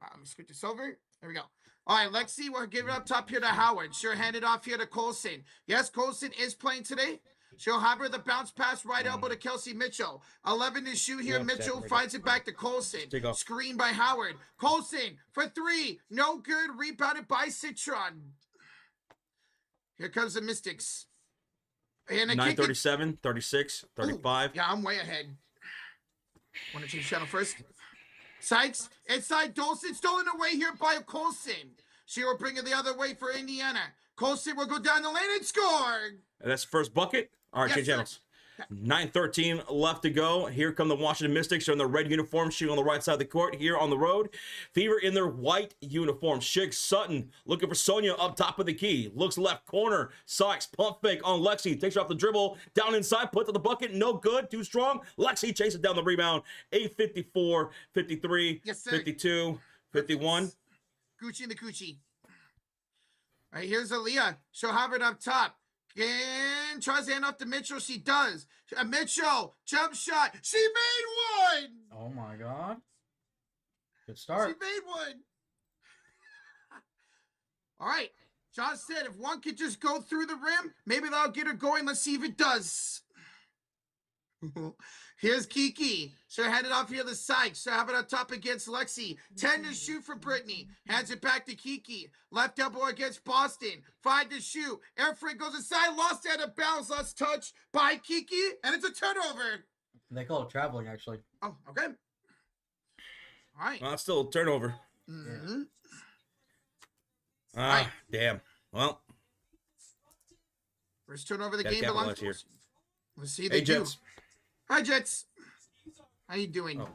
Let me scoot this over. There we go. All right, Lexi, we'll give it up top here to Howard. She'll hand it off here to Colson. Yes, Colson is playing today. She'll have her the bounce pass right elbow to Kelsey Mitchell. 11 to shoot here. Mitchell finds it back to Colson. Screen by Howard. Colson for 3. No good. Rebounded by Citron. Here comes the Mystics. And 9:37, 36, 35. Yeah, I'm way ahead. Want to change channel first? Sykes, inside Dolson, stolen away here by Colson. She will bring it the other way for Indiana. Colson will go down the lane and score. And that's the first bucket. All right, Yes, change sir. channels. 9:13 left to go. Here come the Washington Mystics. They're in the red uniform, shooting on the right side of the court. Here on the road, Fever in their white uniform. Shig Sutton looking for Sonia up top of the key. Looks left corner. Sykes pump fake on Lexi. Takes her off the dribble. Down inside. Puts to the bucket. No good. Too strong. Lexi chases down the rebound. 8:54, 53, Yes, sir. 52, 51. Gucci in the coochie. All right, here's Aaliyah. She'll have it up top. And tries to hand off to Mitchell. She does. Mitchell, jump shot. She made one. Oh my God. Good She start. made one. All right. John said if one could just go through the rim, maybe that'll get her going. Let's see if it does. Here's Kiki. She'll hand it off here to Sykes. She'll have it up top against Lexi. 10 to shoot for Brittany. Hands it back to Kiki. Left elbow against Boston. 5 to shoot. Air freight goes inside. Lost out of bounds. Last touch by Kiki. And it's a turnover. They call it traveling, actually. Oh, okay. All right. Well, it's still a turnover. Mm-hmm. Ah, damn. Well, First turnover of the Gotta game belongs capitalize to us. Let's see hey, they do. Jets. Hi, Jets. How you doing? Oh.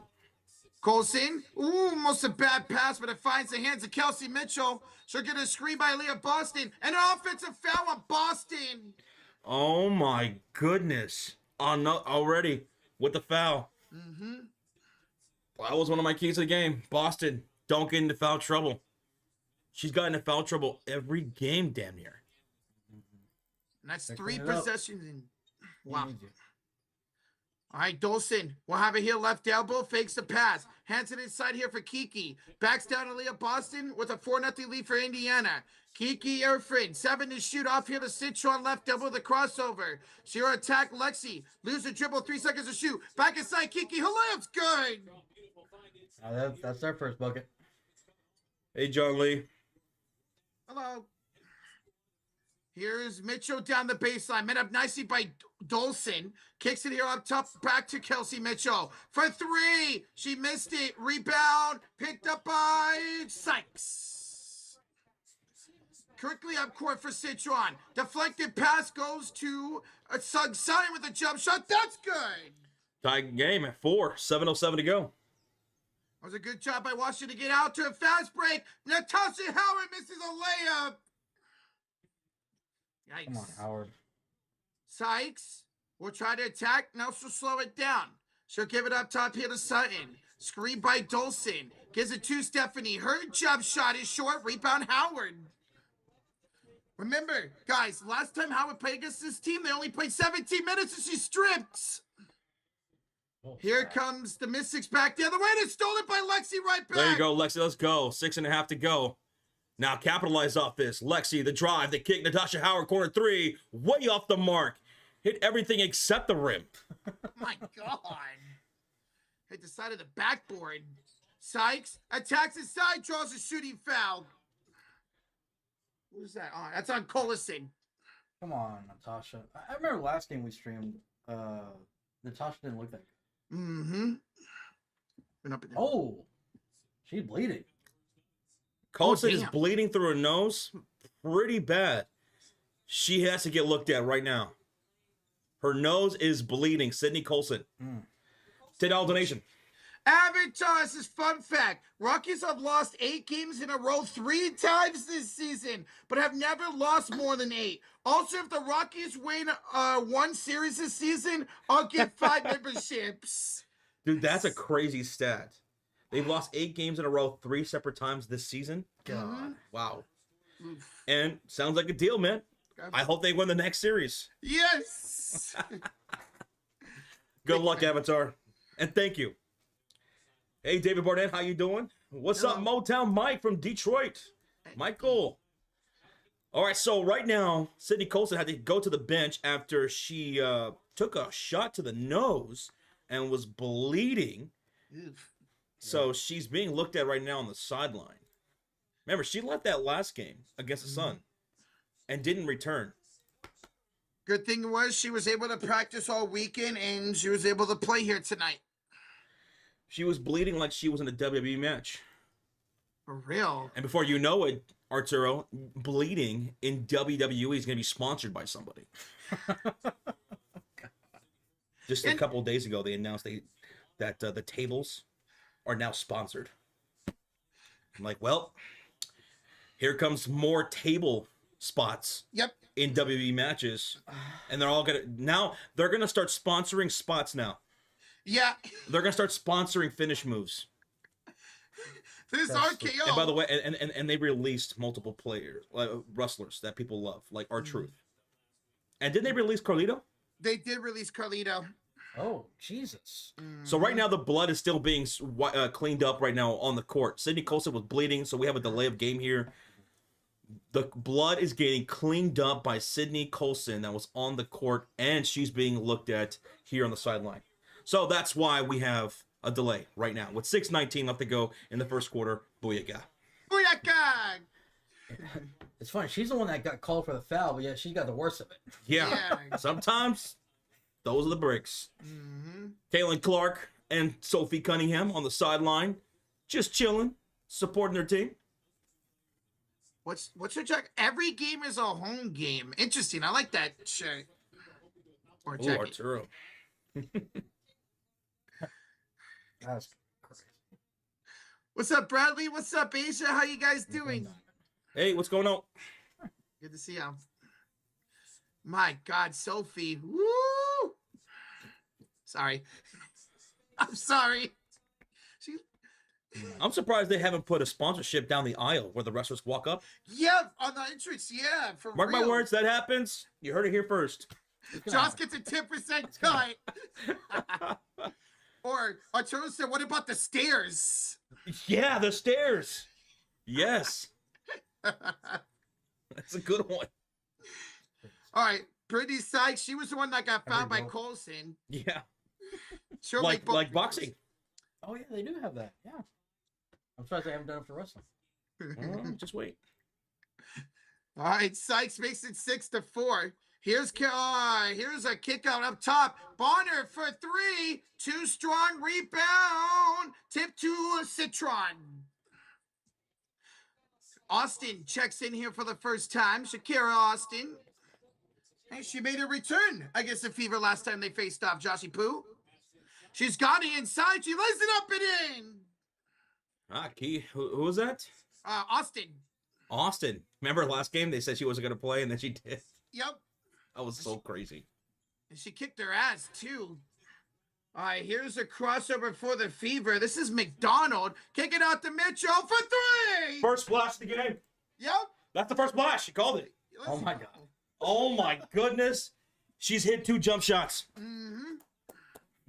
Colson. Ooh, almost a bad pass, but it finds the hands of Kelsey Mitchell. She'll get a screen by Leah Boston. And an offensive foul on Boston. Oh my goodness. Already with the foul. Mm-hmm. That was one of my keys to the game. Boston, don't get into foul trouble. She's gotten into foul trouble every game, damn near. And that's Picking 3 it up. possessions. In... Wow. Easy. All right, Dolson. We'll have it here. Left elbow. Fakes the pass. Hands it inside here for Kiki. Backs down to Leah Boston with a 4-0 lead for Indiana. Kiki Erfrin. 7 to shoot off here to Citron. Left elbow. The crossover. She'll attack Lexi. Lose the dribble. 3 seconds to shoot. Back inside Kiki. Her layup's good. That's their first bucket. Hey, John Lee. Hello. Here's Mitchell down the baseline. Met up nicely by Dolson. Kicks it here up top. Back to Kelsey Mitchell. For 3. She missed it. Rebound. Picked up by Sykes. Quickly up court for Citron. Deflected pass goes to Sugg Sutton with a jump shot. That's good. Tie game at 4. 7:07 to go. That was a good job by Washington to get out to a fast break. Natasha Howard misses a layup. Yikes. Come on, Howard. Sykes will try to attack. Now she'll slow it down. She'll give it up top here to Sutton. Screen by Dolson. Gives it to Stephanie. Her jump shot is short. Rebound Howard. Remember, guys, last time Howard played against this team, they only played 17 minutes and she stripped. Oh, Here comes the Mystics back the other way. And it's stolen by Lexi right back. There you go, Lexi. Let's go. 6.5 to go. Now capitalize off this. Lexi, the drive, the kick. Natasha Howard, corner 3. Way off the mark. Hit everything except the rim. My God. Hit the side of the backboard. Sykes attacks inside, draws a shooting foul. Who's that on? That's on Collison. Come on, Natasha. I remember last game we streamed. Natasha didn't look that good. Mm-hmm. Been up and down. Oh, she's bleeding. Colson is damn. bleeding through her nose pretty bad. She has to get looked at right now. Her nose is bleeding. Sydney Colson. $10 donation. Avatar says, fun fact. Rockies have lost 8 games in a row 3 times this season, but have never lost more than 8. Also, if the Rockies win 1 series this season, I'll get 5 memberships. Dude, that's a crazy stat. They've lost 8 games in a row 3 separate times this season. God. Wow. Oof. And sounds like a deal, man. I hope they win the next series. Yes. Good luck, Avatar. And thank you. Hey, David Barnett, how you doing? What's up, Motown Mike from Detroit? Michael. All right, so right now, Sydney Colson had to go to the bench after she took a shot to the nose and was bleeding. Oof. So she's being looked at right now on the sideline. Remember, she left that last game against the Sun and didn't return. Good thing was she was able to practice all weekend and she was able to play here tonight. She was bleeding like she was in a WWE match. For real. And before you know it, Arturo, bleeding in WWE is going to be sponsored by somebody. Just a couple of days ago, they announced that the tables are now sponsored. I'm like, well, here comes more table spots. Yep. In WWE matches, and they're gonna start sponsoring spots now. Yeah. They're gonna start sponsoring finish moves. This RKO. And by the way, and they released multiple players, like wrestlers that people love, like R-Truth. And didn't they release Carlito? They did release Carlito. Oh, Jesus. So right now the blood is still being cleaned up right now on the court. Sydney Colson was bleeding, so we have a delay of game here. The blood is getting cleaned up by Sydney Colson that was on the court, and she's being looked at here on the sideline. So that's why we have a delay right now. With 6:19 left to go in the first quarter, booyaka. Booyaka! It's funny. She's the one that got called for the foul, but yet she got the worst of it. Yeah. Sometimes those are the breaks. Kaylin Clark and Sophie Cunningham on the sideline, just chilling, supporting their team. What's your check? Every game is a home game. Interesting. I like that shirt. Or Ooh, jacket. Arturo. That's crazy. What's up, Bradley? What's up, Asia? How you guys doing? Hey, what's going on? Good to see you. My God, Sophie. Woo! Sorry. I'm sorry. I'm surprised they haven't put a sponsorship down the aisle where the wrestlers walk up. Yeah, on the entrance. Yeah, for Mark real. my words, that happens. You heard it here first. Josh gets a 10% cut. Or Arturo said, what about the stairs? Yeah, the stairs. Yes. That's a good one. All right, Brittany Sykes, she was the one that got found by Colson. Yeah. She'll Like make both boxing. Oh, yeah, they do have that. Yeah. I'm surprised they haven't done it for wrestling. Just wait. All right, Sykes makes it 6-4. Here's a kick out up top. Bonner for 3. Too strong rebound. Tip to Citron. Austin checks in here for the first time. Shakira Austin. Hey, she made a return against the Fever last time they faced off. Joshy Poo. She's got it inside. She lays it up and in. Key. Who was that? Austin. Austin. Remember last game they said she wasn't going to play and then she did? Yep. That was so crazy. And she kicked her ass, too. All right, here's a crossover for the Fever. This is McDonald kicking out to Mitchell for 3. First splash of the game. Yep. That's the first splash. She called it. Oh, my God. Oh, my goodness. She's hit 2 jump shots.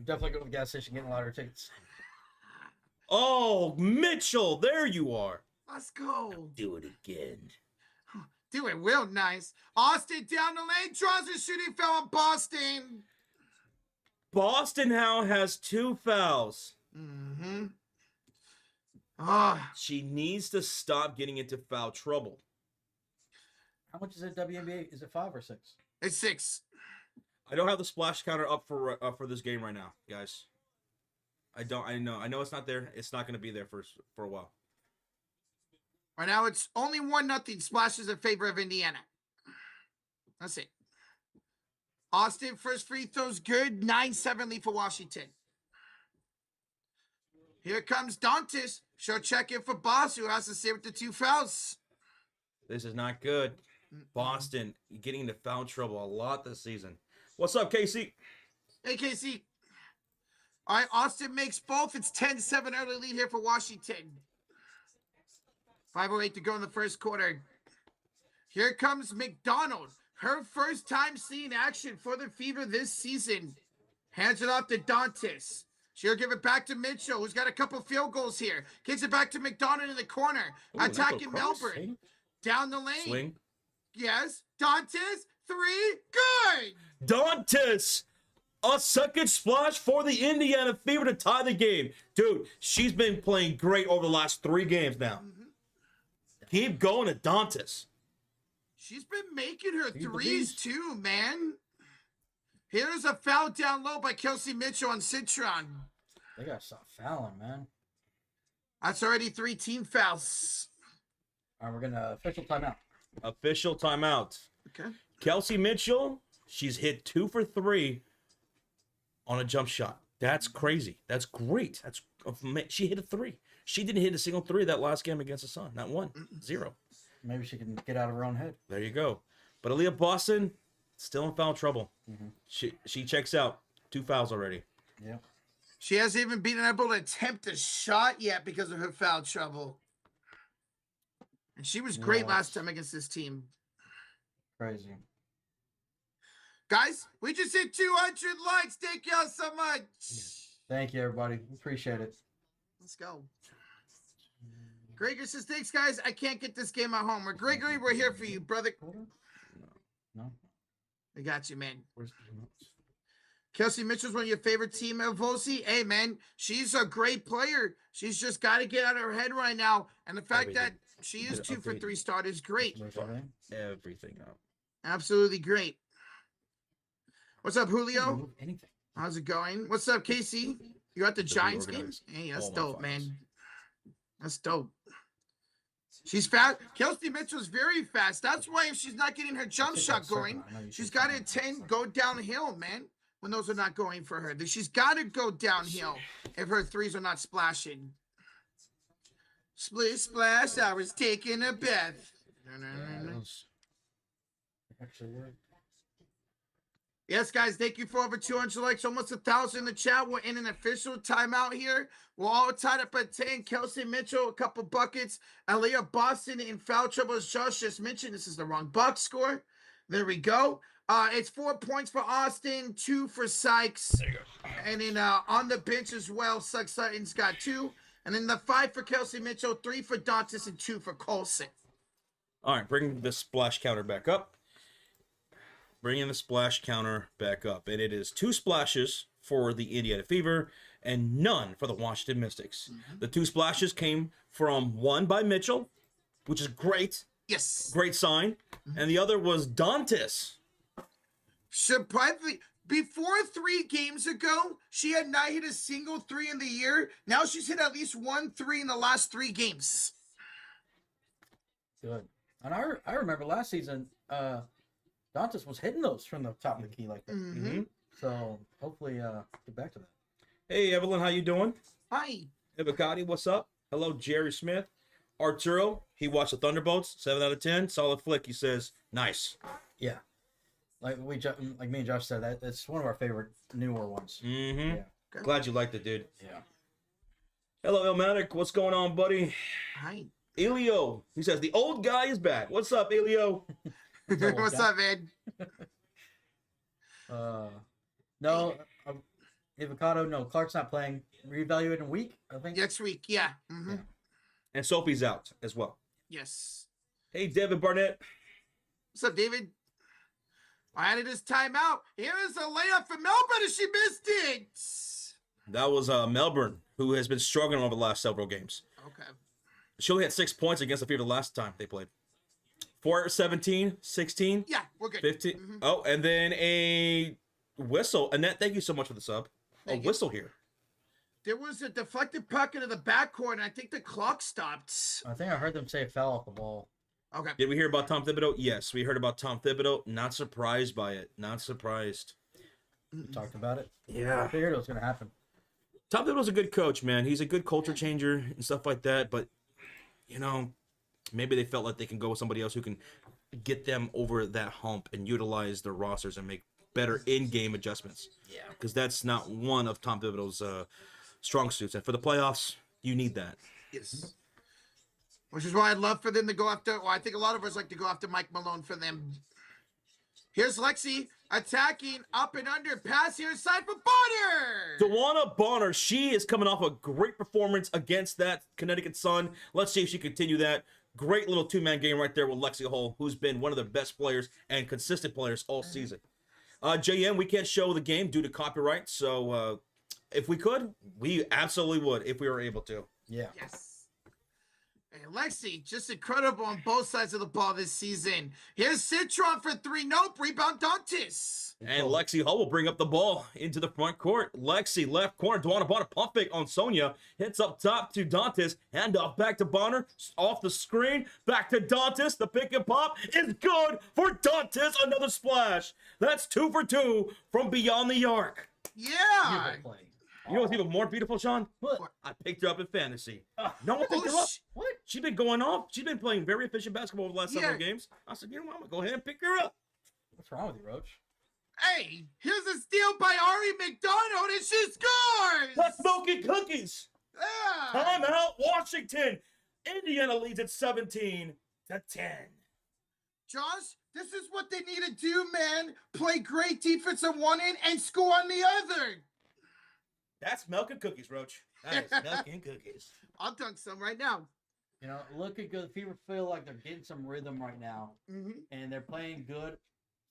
Definitely go to the gas station getting a lot of tickets. Oh, Mitchell. There you are. Let's go. Do it again. Do it real nice. Austin down the lane, draws a shooting foul on Boston. Boston now has 2 fouls. She needs to stop getting into foul trouble. How much is it WNBA? Is it 5 or 6? It's 6. I don't have the splash counter up for this game right now, guys. I know it's not there. It's not going to be there for a while. Right now, it's only 1-0 splashes in favor of Indiana. That's it. Austin, first free throw's good. 9-7 lead for Washington. Here comes Dantas. She'll check in for Boss, who has to stay with the 2 fouls. This is not good. Boston getting into foul trouble a lot this season. What's up, Casey? Hey, Casey. All right, Austin makes both. It's 10-7 early lead here for Washington. 5:08 to go in the first quarter. Here comes McDonald. Her first time seeing action for the Fever this season. Hands it off to Dantas. She'll give it back to Mitchell, who's got a couple field goals here. Kicks it back to McDonald in the corner. Ooh, attacking cross. Melbourne. Hey. Down the lane. Swing. Yes. Dantas. 3. Good. Dantas. A second splash for the Indiana Fever to tie the game. Dude, she's been playing great over the last 3 games now. Keep going at Dantas. She's been making her threes too, man. Here's a foul down low by Kelsey Mitchell on Citron. They gotta stop fouling, man. That's already 3 team fouls. All right, we're gonna official timeout. Official timeout. Okay. Kelsey Mitchell, she's hit 2 for 3 on a jump shot. That's crazy. That's great. She hit a 3. She didn't hit a single 3 that last game against the Sun. Not one. 0. Maybe she can get out of her own head. There you go. But Aaliyah Boston still in foul trouble. She checks out. 2 fouls already. Yeah. She hasn't even been able to attempt a shot yet because of her foul trouble. And she was great last time against this team. Crazy. Guys, we just hit 200 likes. Thank y'all so much. Thank you, everybody. Appreciate it. Let's go. Gregory says, thanks, guys. I can't get this game at home. Gregory, we're here for you, brother. No. We got you, man. Where's the notes? Kelsey Mitchell's one of your favorite team, Vosi. Hey, man, she's a great player. She's just got to get out of her head right now. And the fact that she is 2 for 3 start is great. Everything up. Absolutely great. What's up, Julio? Anything. How's it going? What's up, Casey? You at the Giants game? Hey, that's dope, man. That's dope. She's fast. Kelsey Mitchell's very fast. That's why if she's not getting her jump shot going, she's got to go downhill, man, when those are not going for her. She's got to go downhill if her threes are not splashing. Split splash, I was taking a bath. Yes, guys, thank you for over 200 likes, almost 1,000 in the chat. We're in an official timeout here. We're all tied up at 10. Kelsey Mitchell, a couple buckets. Aaliyah Boston in foul trouble, as Josh just mentioned. This is the wrong box score. There we go. It's 4 points for Austin, 2 for Sykes. There you go. And then on the bench as well, Sutton's got 2. And then the 5 for Kelsey Mitchell, 3 for Dantas, and 2 for Colson. All right, bring the splash counter back up. Bringing the splash counter back up. And it is 2 splashes for the Indiana Fever and none for the Washington Mystics. The 2 splashes came from one by Mitchell, which is great. Yes. Great sign. And the other was Dantas. Surprisingly, before 3 games ago, she had not hit a single 3 in the year. Now she's hit at least 1 3 in the last 3 games. Good. And I remember last season, Dantas was hitting those from the top of the key like that. So hopefully get back to that. Hey, Evelyn, how you doing? Hi. Evacati, what's up? Hello, Jerry Smith. Arturo, he watched the Thunderbolts, 7 out of 10. Solid flick, he says. Nice. Yeah. Like me and Josh said, that's one of our favorite newer ones. Yeah. Glad you liked it, dude. Yeah. Hello, Ilmatic. What's going on, buddy? Hi. Elio, he says, the old guy is back. What's up, Elio? What's up, Ed? No, Avocado, no. Clark's not playing. Reevaluate in a week, I think. Next week, yeah. Yeah. And Sophie's out as well. Yes. Hey, David Barnett. What's up, David? I added his timeout. Here's a layup for Melbourne, and she missed it. That was Melbourne, who has been struggling over the last several games. Okay. She only had 6 points against the Fever the last time they played. 4, 17, 16. Yeah, we're good. 15. Oh, and then a whistle. Annette, thank you so much for the sub. Thank whistle here. There was a deflected puck into the backcourt, and I think the clock stopped. I think I heard them say it fell off the ball. Okay. Did we hear about Tom Thibodeau? Yes, we heard about Tom Thibodeau. Not surprised by it. Not surprised. We talked about it. Yeah. I figured it was going to happen. Tom Thibodeau's a good coach, man. He's a good culture changer and stuff like that. But, maybe they felt like they can go with somebody else who can get them over that hump and utilize their rosters and make better in-game adjustments. Yeah. Because that's not one of Tom Thibodeau's strong suits. And for the playoffs, you need that. Yes. Which is why I'd love for them to go after, well, I think a lot of us like to go after Mike Malone for them. Here's Lexi attacking up and under. Pass here side for Bonner. Dewana Bonner, she is coming off a great performance against that Connecticut Sun. Let's see if she can continue that. Great little 2-man game right there with Lexi Hull, who's been one of the best players and consistent players all season. JM, we can't show the game due to copyright, so if we could, we absolutely would if we were able to. Yeah. Yes. And Lexi, just incredible on both sides of the ball this season. Here's Citron for 3. Nope. Rebound Dantes. And Lexi Hull will bring up the ball into the front court. Lexi, left corner. Duana Bonner pump fake on Sonia. Hits up top to Dantes. Hand off back to Bonner. Off the screen. Back to Dantes. The pick and pop is good for Dantes. Another splash. That's 2 for 2 from beyond the arc. Yeah. Beautiful play. You know what's even more beautiful, Sean? What? I picked her up in fantasy. No one picked her up. What? She's been going off. She's been playing very efficient basketball over the last several games. I said, you know what? I'm going to go ahead and pick her up. What's wrong with you, Roach? Hey, here's a steal by Ari McDonald, and she scores! That's milky cookies. Yeah. Timeout, Washington. Indiana leads at 17-10. Josh, this is what they need to do, man. Play great defense on one end and score on the other. That's milk and cookies, Roach. That is milk and cookies. I'll dunk some right now. You know, looking good. The Fever feel like they're getting some rhythm right now, and they're playing good,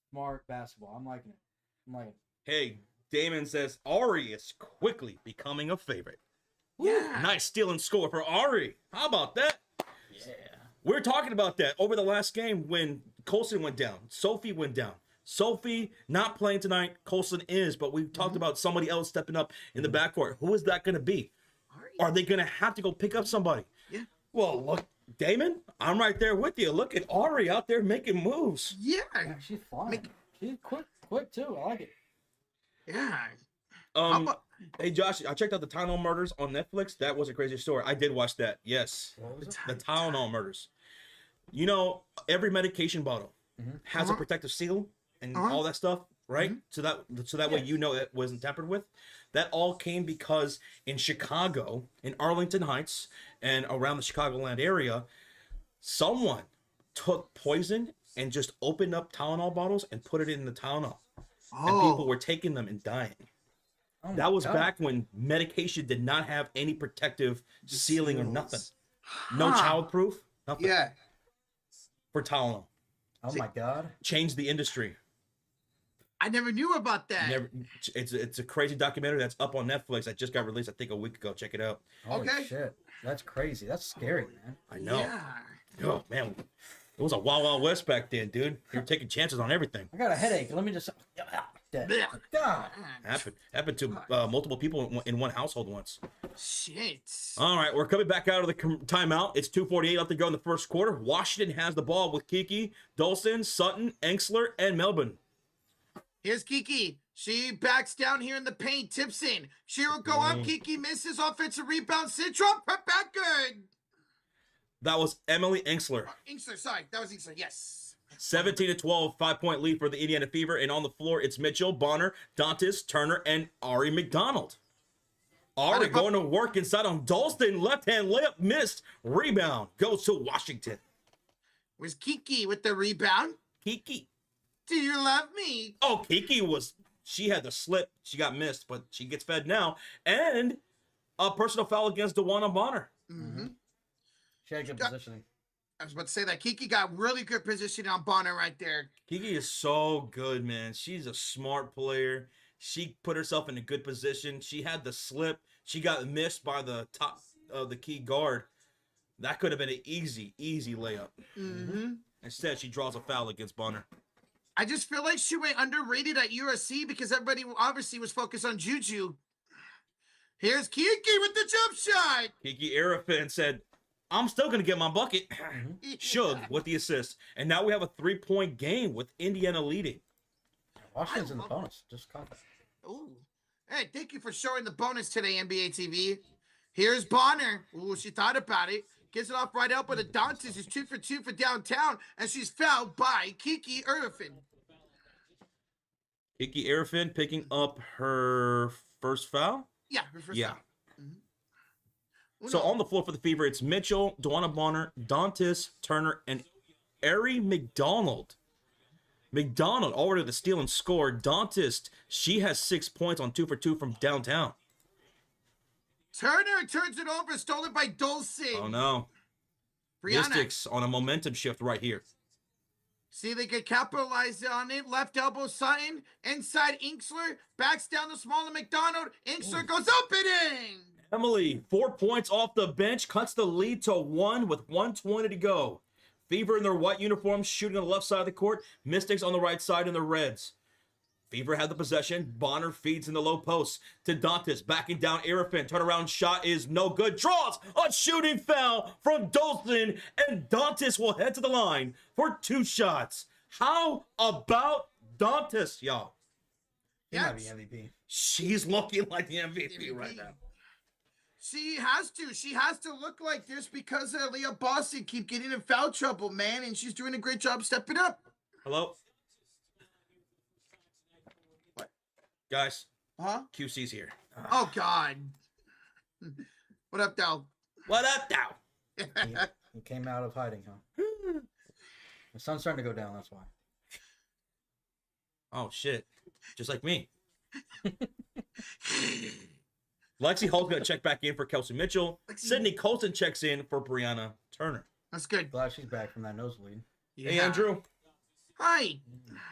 smart basketball. I'm liking it. Hey, Damon says Ari is quickly becoming a favorite. Yeah. Nice steal and score for Ari. How about that? Yeah. We're talking about that over the last game when Colson went down. Sophie went down. Sophie not playing tonight. Colson is, but we talked about somebody else stepping up in the backcourt. Who is that going to be? Are they going to have to go pick up somebody? Yeah. Well, look, Damon, I'm right there with you. Look at Ari out there making moves. Yeah. She's flying. She's quick too. I like it. Yeah. Hey, Josh, I checked out the Tylenol murders on Netflix. That was a crazy story. I did watch that. Yes. What was it? The Tylenol murders. You know, every medication bottle has a protective seal and all that stuff, right? So that way you know it wasn't tampered with. That all came because in Chicago, in Arlington Heights, and around the Chicagoland area, someone took poison and just opened up Tylenol bottles and put it in the Tylenol. And people were taking them and dying. Oh That was God. back when medication did not have any protective sealing or nothing. No childproof, nothing. Yeah. For Tylenol. Oh my God. Changed the industry. I never knew about that. It's a crazy documentary that's up on Netflix that just got released, I think, a week ago. Check it out. Holy Okay. shit. That's crazy. That's scary, man. I know. Yeah. Oh, man. It was a Wild Wild West back then, dude. You were taking chances on everything. I got a headache. Let me just. God. Happened to multiple people in one household once. Shit. All right, we're coming back out of the timeout. It's 2:48 left to go in the first quarter. Washington has the ball with Kiki, Dolson, Sutton, Enxler, and Melbourne. Here's Kiki. She backs down here in the paint, tips in. She will go up. Kiki misses. Offensive rebound. Citron, put back good. That was Emily Enxler. Inkster, sorry. That was Inkster. Yes. 17-12, 5-point lead for the Indiana Fever. And on the floor, it's Mitchell, Bonner, Dantes, Turner, and Ari McDonald. Ari going to work inside on Dalston. Left-hand layup missed. Rebound goes to Washington. Where's Kiki with the rebound? Kiki. Do you love me? Oh, Kiki she had the slip. She got missed, but she gets fed now. And a personal foul against DeWanna Bonner. She had good positioning. I was about to say that Kiki got really good position on Bonner right there. Kiki is so good, man. She's a smart player. She put herself in a good position. She had the slip. She got missed by the top of the key guard. That could have been an easy layup. Instead, she draws a foul against Bonner. I just feel like she went underrated at USC because everybody obviously was focused on Juju. Here's Kiki with the jump shot. Kiki Arafin said, I'm still going to get my bucket. Shug with the assist. And now we have a 3-point game with Indiana leading. Washington's in the bonus. Just caught that. Ooh. Hey, thank you for showing the bonus today, NBA TV. Here's Bonner. Ooh, she thought about it. Gets it off right up with a Dantes. She's 2 for 2 for downtown. And she's fouled by Kiki Irvin. Kiki Arafin picking up her first foul? Yeah, her first foul. So on the floor for the Fever, it's Mitchell, DeWanna Bonner, Dantes, Turner, and Ari McDonald. McDonald already the steal and score. Dantes, she has 6 points on 2 for 2 from downtown. Turner turns it over, stolen by Dolce. Oh no. Brianna. Mystics on a momentum shift right here. See, they could capitalize on it. Left elbow Sutton. Inside Inksler. Backs down the smaller McDonald. Inksler goes up and in. Emily, 4 points off the bench, cuts the lead to 1 with 1:20 to go. Fever in their white uniforms, shooting on the left side of the court. Mystics on the right side in the reds. Fever had the possession. Bonner feeds in the low post to Dantas. Backing down Arafin. Turnaround shot is no good. Draws a shooting foul from Dolson. And Dantas will head to the line for 2 shots. How about Dantas, y'all? He might be MVP. She's looking like the MVP right now. She has to. She has to look like this because Leah Boston keep getting in foul trouble, man. And she's doing a great job stepping up. Hello? What? Guys, Huh? QC's here. Oh, God. What up, Dal? What up, now? He came out of hiding, huh? The sun's starting to go down, that's why. Oh, shit. Just like me. Lexi Hall's going to check back in for Kelsey Mitchell. Sydney Colson checks in for Brianna Turner. That's good. Glad she's back from that nosebleed. Yeah. Hey, Andrew. Hi.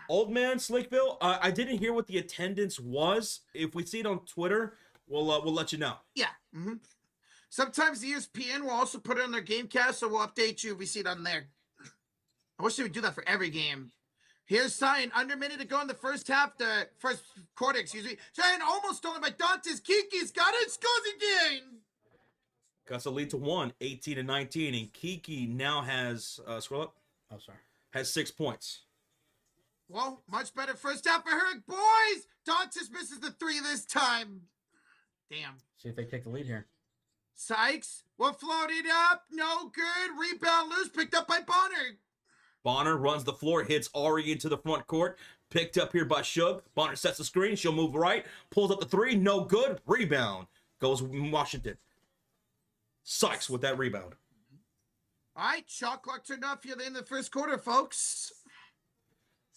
Old man Slickville, I didn't hear what the attendance was. If we see it on Twitter, we'll let you know. Yeah. Mm-hmm. Sometimes the ESPN will also put it on their Gamecast, so we'll update you if we see it on there. I wish they would do that for every game. Here's Zion, under a minute to go in the first half, the first quarter, excuse me. Zion almost stolen by Dantas. Kiki's got it, scores again. Got the lead to 1, 18-19, and Kiki now has, scroll up, Oh, sorry. has 6 points. Well, much better first half for her. Boys, Dantas misses the 3 this time. Damn. See if they take the lead here. Sykes will float it up. No good. Rebound loose, picked up by Bonner. Bonner runs the floor, hits Ari into the front court. Picked up here by Shug. Bonner sets the screen. She'll move right. Pulls up the 3. No good. Rebound. Goes Washington. Sykes with that rebound. All right, shot clock turned off here in the first quarter, folks.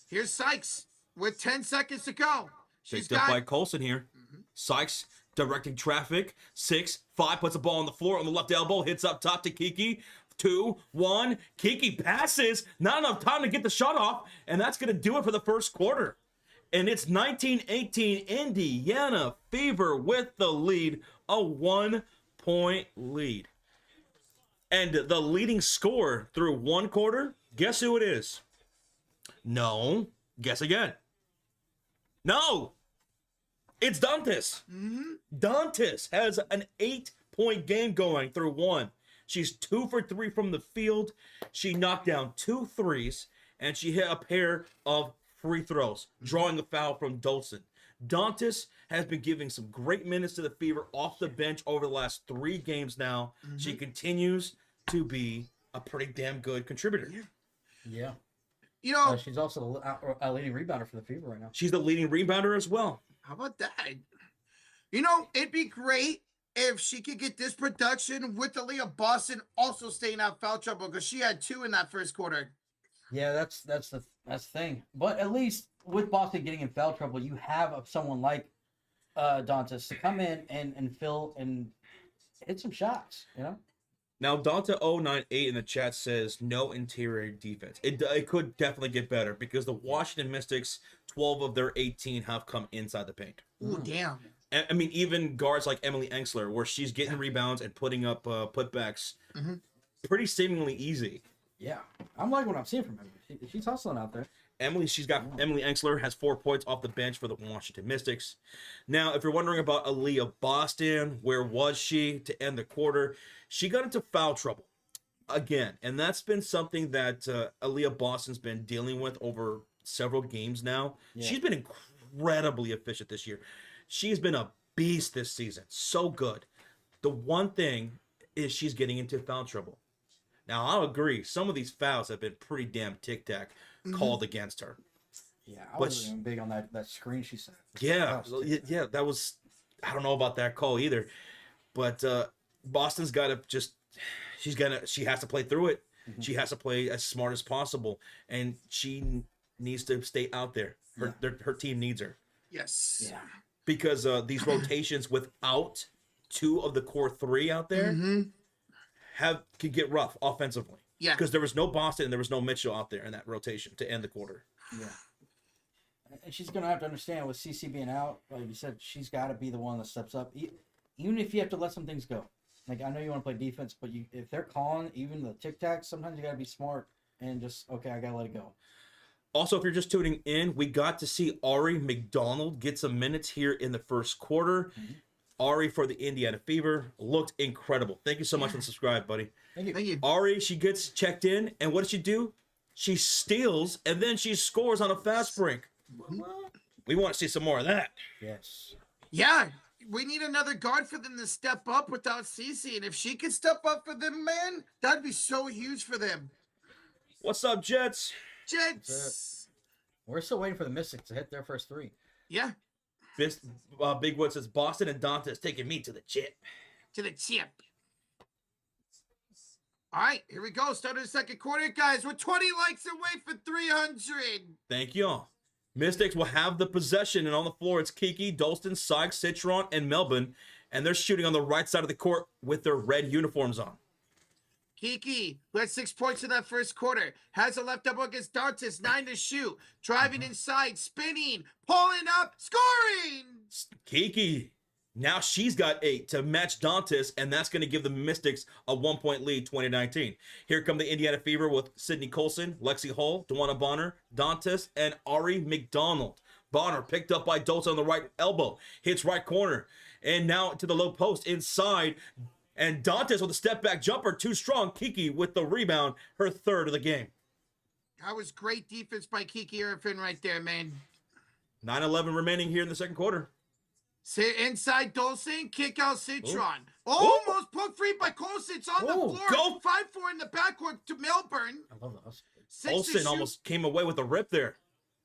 Here's Sykes with 10 seconds to go. Picked up by Colson here. Sykes directing traffic. 6-5 puts the ball on the floor on the left elbow. Hits up top to Kiki. 2-1. Kiki passes. Not enough time to get the shot off. And that's going to do it for the first quarter. And it's 19-18 Indiana Fever with the lead. A 1-point lead. And the leading scorer through 1 quarter, guess who it is? No. Guess again. No. It's Dantas. Dantas has an 8-point game going through 1. She's 2 for 3 from the field. She knocked down 2 threes, and she hit a pair of free throws, drawing a foul from Dolson. Dantas has been giving some great minutes to the Fever off the bench over the last 3 games now. She continues to be a pretty damn good contributor. Yeah. You know, She's also a leading rebounder for the Fever right now. She's the leading rebounder as well. how about that? You know, it'd be great if she could get this production with Aaliyah Boston also staying out foul trouble because she had 2 in that first quarter. Yeah, that's the thing. But at least with Boston getting in foul trouble, you have someone like Dantas to come in and fill and hit some shots, you know? Now, Danta098 in the chat says no interior defense. It could definitely get better because the Washington Mystics, 12 of their 18 have come inside the paint. Ooh, damn. I mean, even guards like Emily Ensler, where she's getting rebounds and putting up putbacks pretty seemingly easy. Yeah. I'm liking what I'm seeing from him. She's hustling out there. Emily Ensler has 4 points off the bench for the Washington Mystics. Now, if you're wondering about Aaliyah Boston, where was she to end the quarter? She got into foul trouble again, and that's been something that Aaliyah Boston's been dealing with over several games now. Yeah. She's been incredibly efficient this year. She's been a beast this season. So good. The one thing is she's getting into foul trouble. Now, I'll agree. Some of these fouls have been pretty damn tic-tac called against her. Yeah, I wasn't even big on that screen she sent. Yeah, that was... I don't know about that call either. But Boston's got to just... She has to play through it. She has to play as smart as possible. And she needs to stay out there. Her team needs her. Yes. Yeah. Because these rotations without 2 of the core 3 out there could get rough offensively. Yeah. Because there was no Boston and there was no Mitchell out there in that rotation to end the quarter. Yeah. And she's going to have to understand with CC being out, like you said, she's got to be the one that steps up. even if you have to let some things go. Like, I know you want to play defense, but if they're calling even the tic tacs, sometimes you got to be smart and just, okay, I got to let it go. Also, if you're just tuning in, we got to see Ari McDonald get some minutes here in the first quarter. Mm-hmm. Ari for the Indiana Fever looked incredible. Thank you so much for subscribing, buddy. Thank you. Thank you. Ari, she gets checked in, and what does she do? She steals, and then she scores on a fast break. Mm-hmm. We want to see some more of that. Yes. Yeah, we need another guard for them to step up without Cece, and if she could step up for them, man, that'd be so huge for them. What's up, Jets? Jets. We're still waiting for the Mystics to hit their first 3. Yeah. Big Wood says, Boston and Dantas taking me to the chip. To the chip. All right, here we go. Start of the second quarter, guys. We're 20 likes away for 300. Thank y'all. Mystics will have the possession, and on the floor, it's Kiki, Dolston, Sykes, Citron, and Melbourne, and they're shooting on the right side of the court with their red uniforms on. Kiki, who had 6 points in that first quarter, has a left elbow against Dantas, 9 to shoot, driving inside, spinning, pulling up, scoring! Kiki, now she's got 8 to match Dantas, and that's going to give the Mystics a 1-point lead, 2019. Here come the Indiana Fever with Sydney Colson, Lexi Hull, Dewana Bonner, Dantas, and Ari McDonald. Bonner picked up by Dolce on the right elbow, hits right corner, and now to the low post inside. And Dantas with a step-back jumper, too strong. Kiki with the rebound, her 3rd of the game. That was great defense by Kiki Irvin right there, man. 9:11 remaining here in the second quarter. Inside Dolson, kick out Citron. Almost put free by Colson. It's on the floor. Go. 5-4 in the backcourt to Melbourne. I love those. Olsen almost came away with a rip there.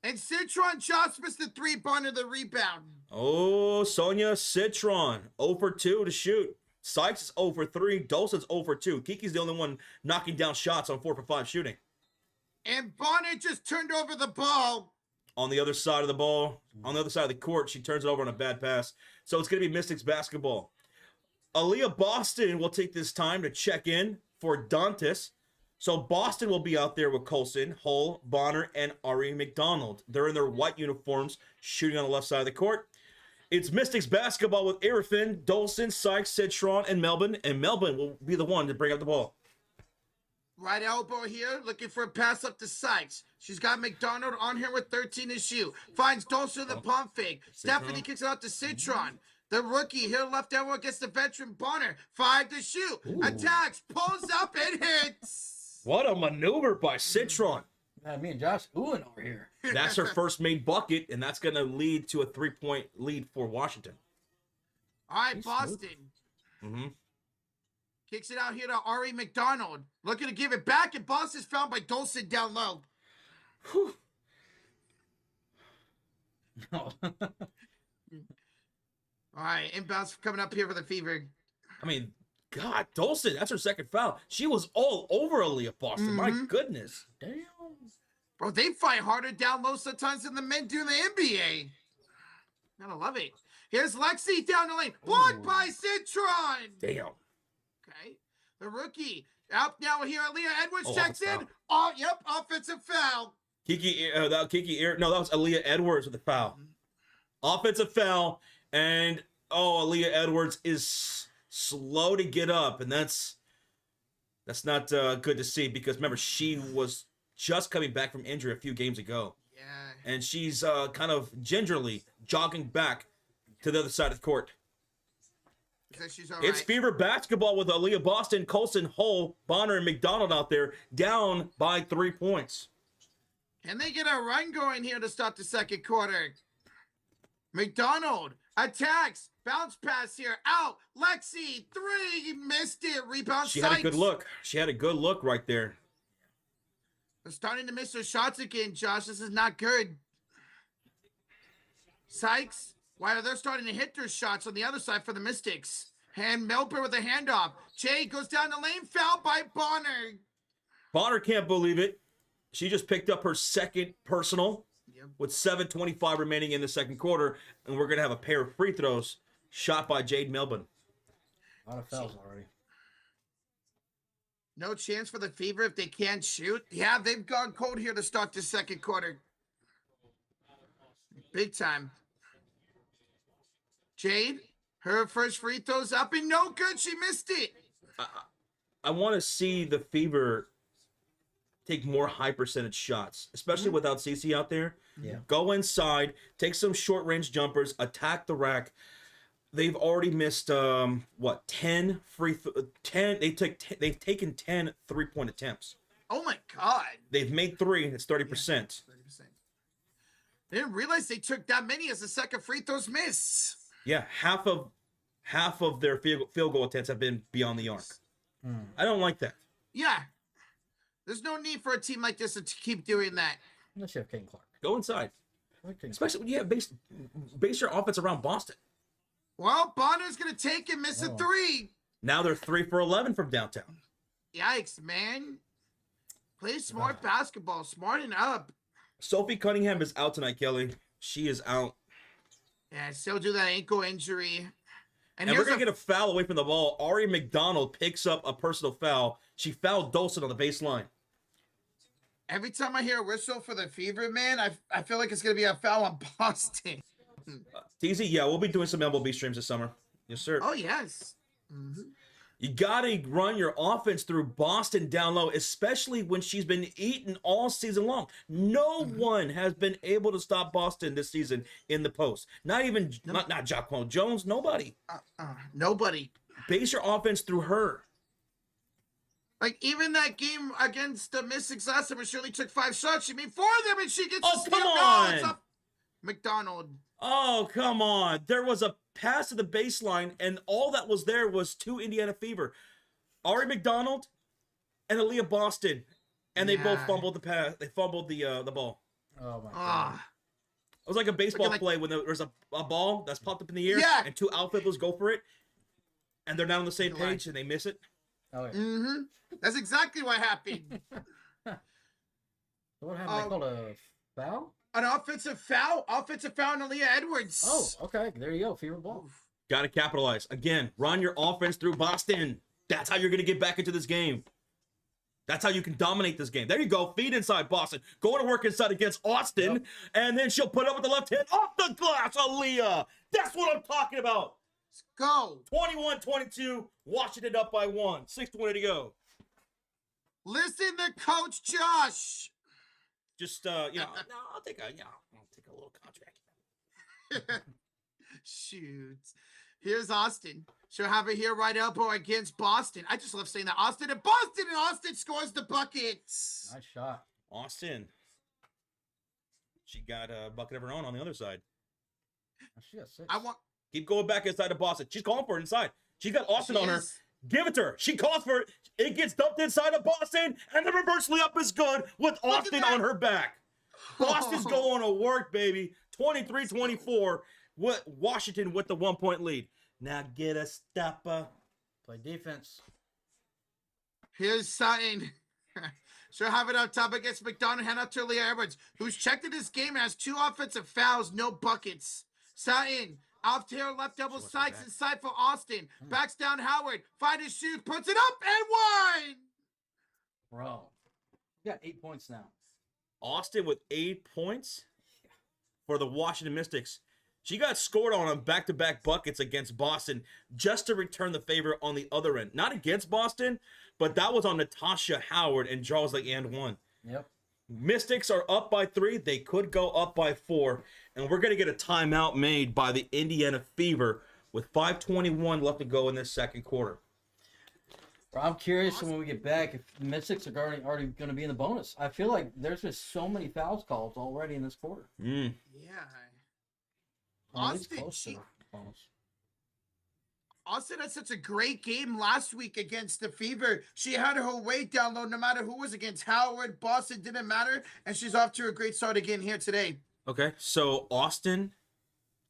And Citron just missed the 3, Bonner the rebound. Oh, Sonia Citron, 0 for 2 to shoot. Sykes is 0 for 3. Dolson's 0 for 2. Kiki's the only one knocking down shots on 4 for 5 shooting. And Bonner just turned over the ball. On the other side of the ball, on the other side of the court, she turns it over on a bad pass. So it's going to be Mystics basketball. Aaliyah Boston will take this time to check in for Dantas. So Boston will be out there with Colson, Hull, Bonner, and Ari McDonald. They're in their white uniforms, shooting on the left side of the court. It's Mystics basketball with Irfin, Dolson, Sykes, Citron, and Melbourne will be the one to bring up the ball. Right elbow here, looking for a pass up to Sykes. She's got McDonald on here with 13 to shoot. Finds Dolson the pump fake. Stephanie kicks it out to Citron. The rookie here, left elbow against the veteran Bonner. 5 to shoot. Ooh. Attacks, pulls up, and hits. What a maneuver by Citron. Me and Josh oohing over here. That's her first made bucket, and that's going to lead to a 3-point lead for Washington. All right, Boston. Mm-hmm. Kicks it out here to Ari McDonald. Looking to give it back, and Boston's found by Dolson down low. Whew. No. All right, inbounds coming up here for the Fever. I mean, God, Dolson, that's her second foul. She was all over Aaliyah Boston. My goodness. Damn. Bro, they fight harder down low sometimes than the men do in the NBA. Gotta love it. Here's Lexi down the lane. Blocked by Citron. Damn. Okay. The rookie. Out now here. Aaliyah Edwards checks in. Foul. Oh, yep. Offensive foul. No, that was Aaliyah Edwards with the foul. Offensive foul. And, Aaliyah Edwards is slow to get up. And that's not good to see because, remember, she was just coming back from injury a few games ago. Yeah. And she's kind of gingerly jogging back to the other side of the court. So she's all It's right. Fever basketball with Aaliyah Boston, Colson, Hull, Bonner, and McDonald out there down by 3 points. Can they get a run going here to start the second quarter? McDonald attacks. Bounce pass here. Out. Lexi. 3. Missed it. Rebound. She Sykes. had a good look. She had a good look right there. They're starting to miss their shots again, Josh. This is not good. Sykes. While they're starting to hit their shots on the other side for the Mystics. And Melper with a handoff. Jay goes down the lane. Fouled by Bonner. Bonner can't believe it. She just picked up her second personal with 7:25 remaining in the second quarter. And we're going to have a pair of free throws shot by Jade Melbourne. A lot of fouls already. No chance for the Fever if they can't shoot. Yeah, they've gone cold here to start the second quarter. Big time. Jade, Her first free throw's up and no good. She missed it. I want to see the Fever take more high percentage shots, especially without CC out there. Yeah. Go inside, take some short range jumpers, attack the rack. They've already missed 10 10. They've taken 10 3-point attempts. Oh my God. They've made 3. It's 30%. 30%. They didn't realize they took that many as the second free throws miss. Yeah, half of their field goal attempts have been beyond the arc. I don't like that. Yeah. There's no need for a team like this to keep doing that. Unless you have Kane Clark. Go inside, especially when you have base your offense around Boston. Well, Bonner's going to take and miss a 3. Now they're 3 for 11 from downtown. Yikes, man. Play smart basketball. Smarten up. Sophie Cunningham is out tonight, Kelly. She is out. Yeah, still do that ankle injury. And we're going to get a foul away from the ball. Ari McDonald picks up a personal foul. She fouled Dolson on the baseline. Every time I hear a whistle for the Fever, man, I feel like it's going to be a foul on Boston. TZ, yeah, we'll be doing some MLB streams this summer. Yes, sir. Oh, yes. Mm-hmm. You got to run your offense through Boston down low, especially when she's been eaten all season long. No one has been able to stop Boston this season in the post. Not even, not Jacqueline Jones, nobody. Nobody. Base your offense through her. Like, even that game against the Mystics last time, she only took 5 shots. She made 4 of them, and she gets Oh, a come steal. on. No, it's up. McDonald. Oh, come on. There was a pass to the baseline, and all that was there was 2 Indiana Fever. Ari McDonald and Aaliyah Boston. And they both fumbled the pass. They fumbled the ball. Oh, my God. It was like a baseball play when there's a ball that's popped up in the air, and 2 outfielders go for it, and they're not on the same page, and they miss it. Oh, yeah. Mm-hmm. That's exactly what happened. What happened? They called a foul? An offensive foul on Aaliyah Edwards. Oh, okay. There you go. Fever ball. Got to capitalize. Again, run your offense through Boston. That's how you're going to get back into this game. That's how you can dominate this game. There you go. Feed inside Boston. Going to work inside against Austin. And then she'll put up with the left hand off the glass. Aaliyah. That's what I'm talking about. Let's go. 21-22. Washington up by 1. 6:20 to go. Listen to Coach Josh. Just, no, I'll take a little contract. Shoot. Here's Austin. She'll have it here right elbow against Boston. I just love saying that. Austin and Austin scores the buckets. Nice shot. Austin. She got a bucket of her own on the other side. She got 6. Keep going back inside of Boston. She's calling for it inside. She's got Austin on her. Give it to her. She calls for it. It gets dumped inside of Boston, and the reverse layup is good with Austin on her back. Boston's going to work, baby. 23-24. Washington with the 1-point lead. Now get a stopper. Play defense. Here's Sutton. She'll have it up top against McDonald. Hand out to Aaliyah Edwards, who's checked in this game and has 2 offensive fouls, no buckets. Sutton. Off to her left double Sykes inside for Austin. Backs down Howard. Find his shoes. Puts it up and 1. Bro. You got 8 points now. Austin with 8 points for the Washington Mystics. She got scored on back-to-back buckets against Boston just to return the favor on the other end. Not against Boston, but that was on Natasha Howard and Charles Lake and 1. Yep. Mystics are up by 3. They could go up by 4. And we're going to get a timeout made by the Indiana Fever with 5:21 left to go in this second quarter. Bro, I'm curious when we get back if the Mystics are already going to be in the bonus. I feel like there's just so many fouls calls already in this quarter. Yeah. Austin had such a great game last week against the Fever. She had her weight down low no matter who was against. Howard, Boston, didn't matter. And she's off to a great start again here today. Okay, so Austin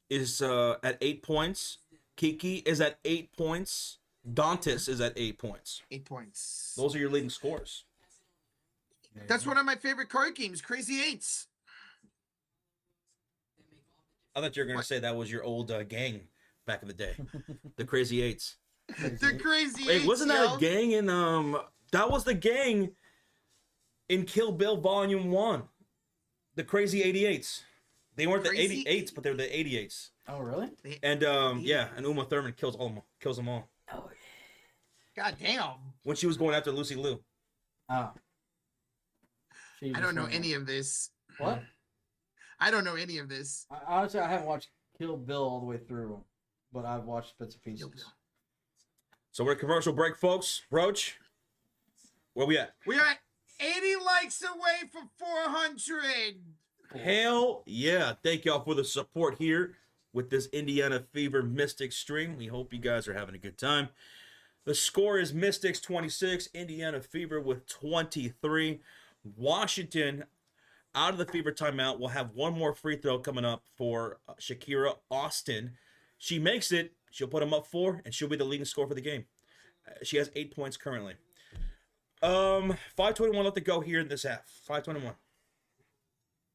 is at 8 points. Kiki is at 8 points. Dantas is at 8 points. 8 points. Those are your leading scores. That's one of my favorite card games, Crazy Eights. I thought you were going to say that was your old gang back in the day. The Crazy Eights. The Crazy Eights. Wait, wasn't that a gang in that was the gang in Kill Bill Volume 1. The Crazy 88s. They weren't the 88s, but they're the 88s. Oh, really? And and Uma Thurman kills them all Oh, God damn. when she was going after Lucy Liu. oh. I don't know any of this. What? I don't know any of this. Honestly, I haven't watched Kill Bill all the way through, but I've watched bits and pieces. So we're at commercial break, folks. Roach, where we at? We are 80 likes away from 400. Hell yeah. Thank y'all for the support here with this Indiana Fever Mystics stream. We hope you guys are having a good time. The score is Mystics 26, Indiana Fever with 23. Washington out of the Fever timeout. We'll have one more free throw coming up for Shakira Austin. She makes it. She'll put them up 4, and she'll be the leading scorer for the game. She has 8 points currently. 5:21 left to go here in this half. 5:21.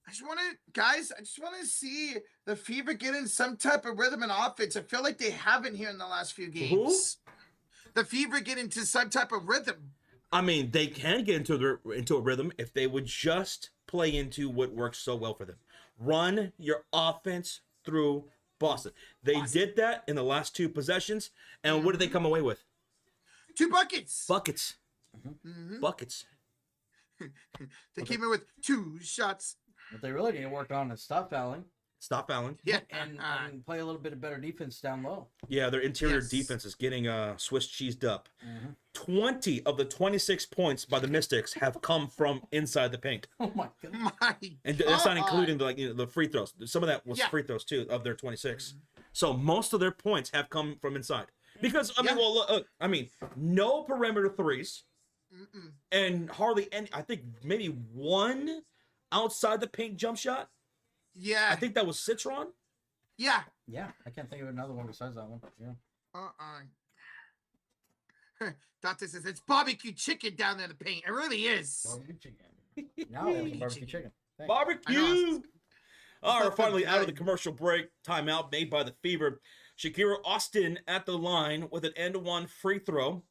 I just want to see the Fever get in some type of rhythm and offense. I feel like they haven't here in the last few games. The Fever get into some type of rhythm. I mean, they can get into a rhythm if they would just play into what works so well for them. Run your offense through Boston. They did that in the last 2 possessions, and what did they come away with? 2 buckets. Buckets. Buckets. They came in with 2 shots. What they really need to work on is stop fouling. Stop fouling. Yeah. And play a little bit of better defense down low. Yeah, their interior defense is getting Swiss cheesed up. 20 of the 26 points by the Mystics have come from inside the paint. Oh my god! And that's not including the free throws. Some of that was free throws too of their 26. So most of their points have come from inside. Because I mean, no perimeter threes, and hardly any. I think maybe one outside the paint jump shot. Yeah. I think that was Citron. Yeah. Yeah, I can't think of another one besides that one. Yeah. Dante says it's barbecue chicken down there in the paint. It really is. Barbecue chicken. Now it's barbecue chicken. Thanks. Barbecue. All right, finally out of the commercial break. Timeout made by the Fever. Shakira Austin at the line with an end-one free throw.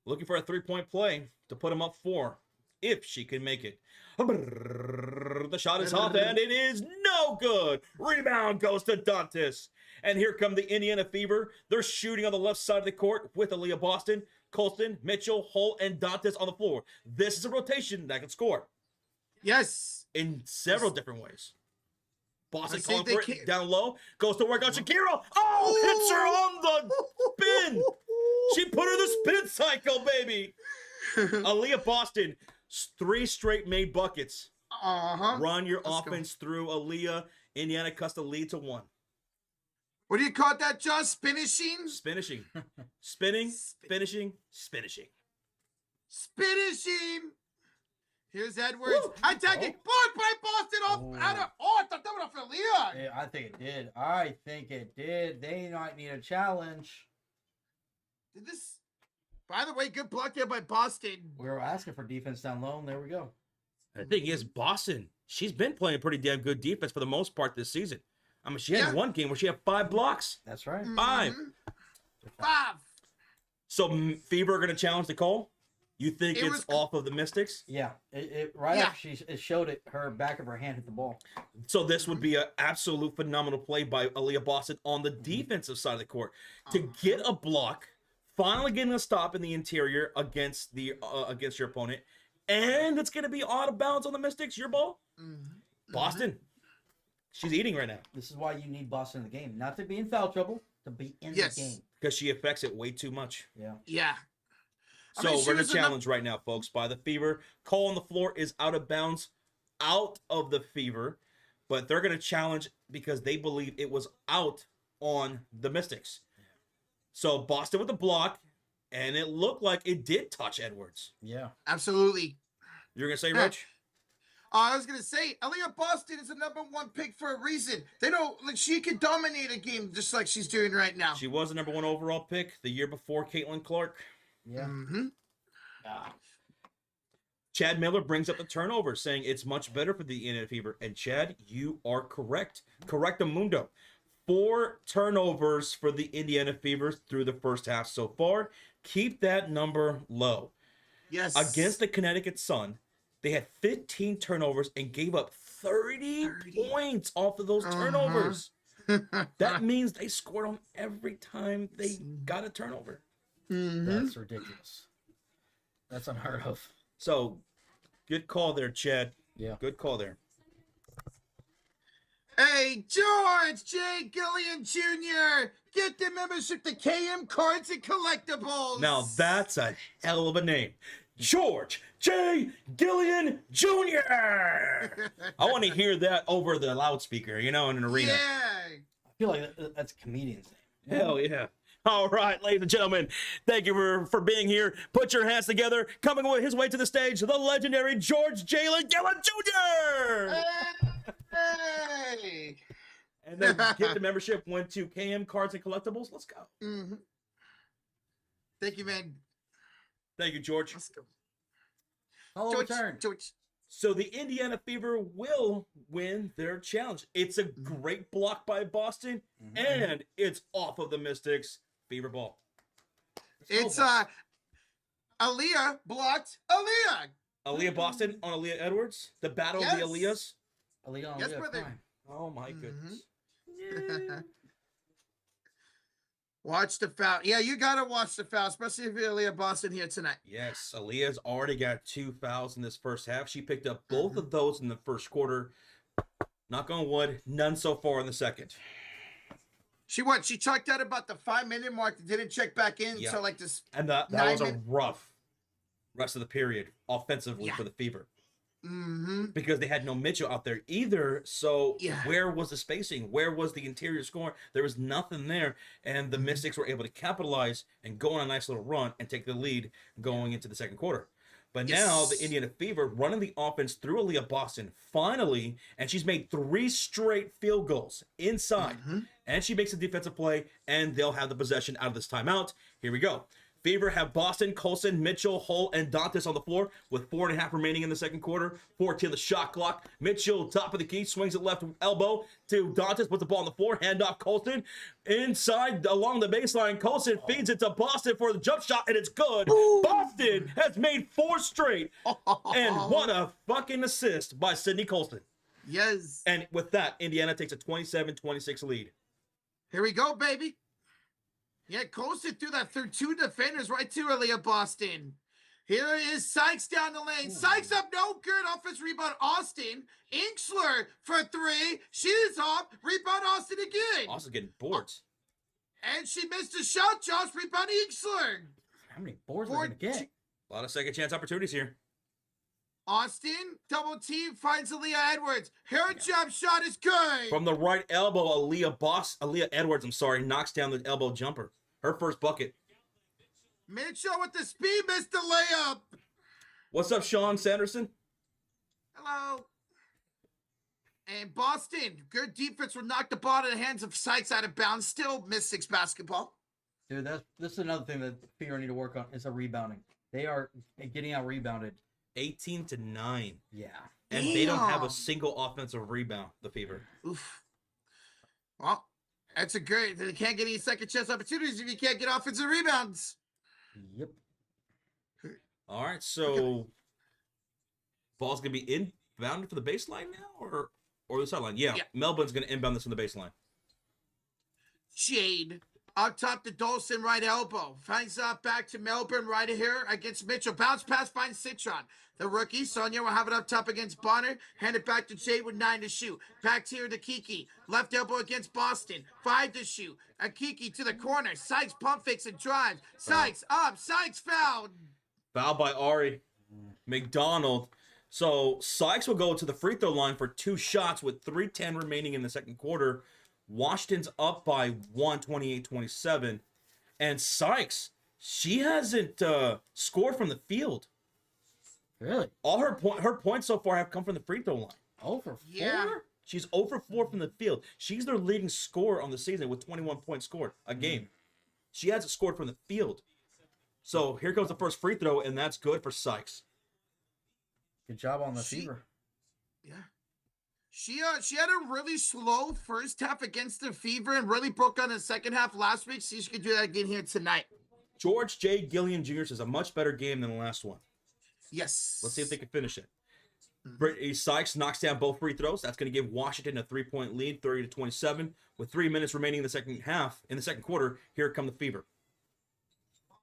Looking for a 3-point play to put him up 4, if she can make it. The shot is off, and it is no good. Rebound goes to Dantas. And here come the Indiana Fever. They're shooting on the left side of the court with Aaliyah Boston, Colston, Mitchell, Holt, and Dantas on the floor. This is a rotation that can score. Yes. In several different ways. Boston calling for it down low. Goes to work on Shakira. Oh, hits her on the spin. She put her in the spin cycle, baby. Aaliyah Boston, 3 straight made buckets. Run your offense through Aaliyah. Indiana cuts the lead to 1. What do you call that, John? Spinishing? Spinishing. Spinning, finishing, spinishing. Spinishing. Here's Edwards. Attacking. Blocked by Boston off. I thought that was for Aaliyah. Yeah, I think it did. They might need a challenge. Did this? By the way, good block there by Boston. We were asking for defense down low, and there we go. The thing is, Boston, she's been playing pretty damn good defense for the most part this season. I mean, she had one game where she had 5 blocks. That's right. 5. 5. So Fever are going to challenge Nicole? You think it's off of the Mystics? Yeah. After it showed it, her back of her hand hit the ball. So this would be an absolute phenomenal play by Aaliyah Boston on the defensive side of the court to get a block, finally getting a stop in the interior against against your opponent, and it's going to be out of bounds on the Mystics. Your ball, Boston. She's eating right now. This is why you need Boston in the game, not to be in foul trouble, to be in the game. Because she affects it way too much. Yeah. So we're in a challenge right now, folks, by the Fever. Cole on the floor is out of bounds, out of the Fever, but they're going to challenge because they believe it was out on the Mystics. So Boston with the block, and it looked like it did touch Edwards. Yeah. Absolutely. You're going to say, Rich? I was going to say, Aaliyah Boston is the #1 pick for a reason. They don't, she can dominate a game just like she's doing right now. She was the #1 overall pick the year before Caitlin Clark. Yeah. Chad Miller brings up the turnover, saying it's much better for the Indiana Fever. And Chad, you are correct. Correctamundo. 4 turnovers for the Indiana Fever through the first half so far. Keep that number low. Yes. Against the Connecticut Sun, they had 15 turnovers and gave up 30 points off of those turnovers. That means they scored on every time they got a turnover. That's ridiculous. That's unheard of. So, good call there, Chad. Yeah. Good call there. Hey, George J. Gillian Jr., get the membership to KM Cards and Collectibles. Now, that's a hell of a name. George J. Gillian Jr. I want to hear that over the loudspeaker, in an arena. Yeah. I feel like that's a comedian's name. Hell yeah. All right, ladies and gentlemen, thank you for being here. Put your hands together. Coming his way to the stage, the legendary George Jalen Gillian Jr. Hey. And then get the membership went to KM Cards and Collectibles. Let's go. Mm-hmm. Thank you, man. Thank you, George. Let's go. Hello, return. George. So the Indiana Fever will win their challenge. It's a great block by Boston, and it's off of the Mystics. Fever ball. It's Aaliyah blocked Aaliyah. Aaliyah Boston on Aaliyah Edwards. The battle of the Aaliyahs. Aaliyah, Yes, Aaliyah, brother. fine. Oh my goodness. Watch the foul. Yeah, you gotta watch the foul, especially if you're Aaliyah Boston here tonight. Yes, Aaliyah's already got 2 fouls in this first half. She picked up both of those in the first quarter. Knock on wood, none so far in the second. She checked out about the 5-minute mark. Didn't check back in. Yeah. So like this. And that was a rough rest of the period offensively for the Fever. Because they had no Mitchell out there either. So where was the spacing? Where was the interior scoring? There was nothing there. And the Mystics were able to capitalize and go on a nice little run and take the lead going into the second quarter. But now the Indiana Fever running the offense through Aaliyah Boston finally, and she's made 3 straight field goals inside. And she makes a defensive play, and they'll have the possession out of this timeout. Here we go. Fever have Boston, Colson, Mitchell, Hull, and Dantas on the floor with 4.5 remaining in the second quarter. 14 the shot clock. Mitchell, top of the key, swings it left elbow to Dantas, puts the ball on the floor, handoff Colson. Inside along the baseline, Colson feeds it to Boston for the jump shot, and it's good. Ooh. Boston has made 4 straight. And what a fucking assist by Sydney Colson. Yes. And with that, Indiana takes a 27-26 lead. Here we go, baby. Yeah, Colson threw that through 2 defenders right to Aaliyah Boston. Here is Sykes down the lane. Sykes up, no good. Offense rebound, Austin. Inksler for 3. She's off. Rebound, Austin again. Austin's getting boards. And she missed a shot, Josh. Rebound, Inksler. How many boards are we going to get? A lot of second chance opportunities here. Austin, double team, finds Aaliyah Edwards. Her jump shot is good. From the right elbow, Aaliyah Edwards, knocks down the elbow jumper. Her first bucket. Mitchell with the speed, missed the layup. What's up, Sean Sanderson? Hello. And Boston, good defense will knock the ball out of the hands of Sykes out of bounds. Still Mystics basketball. Dude, this is another thing that the Fever need to work on is a rebounding. They are getting out rebounded. 18-9. Yeah. And they don't have a single offensive rebound, the Fever. Oof. Well, that's a great. They can't get any second chance opportunities if you can't get offensive rebounds. Yep. All right, so ball's going to be inbounded for the baseline now or the sideline? Yeah, Melbourne's going to inbound this on the baseline. Jade. Up top to Dolson, right elbow. Finds back to Melbourne right here against Mitchell. Bounce pass, finds Citron. The rookie, Sonia, will have it up top against Bonner. Hand it back to Jade with 9 to shoot. Back here to Kiki. Left elbow against Boston. 5 to shoot. A Kiki to the corner. Sykes pump fakes and drives. Sykes up. Sykes fouled. Foul by Ari McDonald. So Sykes will go to the free throw line for 2 shots with 3:10 remaining in the second quarter. Washington's up by 1, 28-27. And Sykes, she hasn't scored from the field. Really? All her points so far have come from the free throw line. 0 for 4? Yeah. She's 0 for 4 from the field. She's their leading scorer on the season with 21 points scored a game. She hasn't scored from the field. So here comes the first free throw, and that's good for Sykes. Good job on the Fever. Yeah. She had a really slow first half against the Fever and really broke on the second half last week. See if she could do that again here tonight. George J. Gillian Jr. says a much better game than the last one. Yes. Let's see if they can finish it. Brittany Sykes knocks down both free throws. That's going to give Washington a 3-point lead, 30-27. With 3 minutes remaining in the second half, in the second quarter, here come the Fever.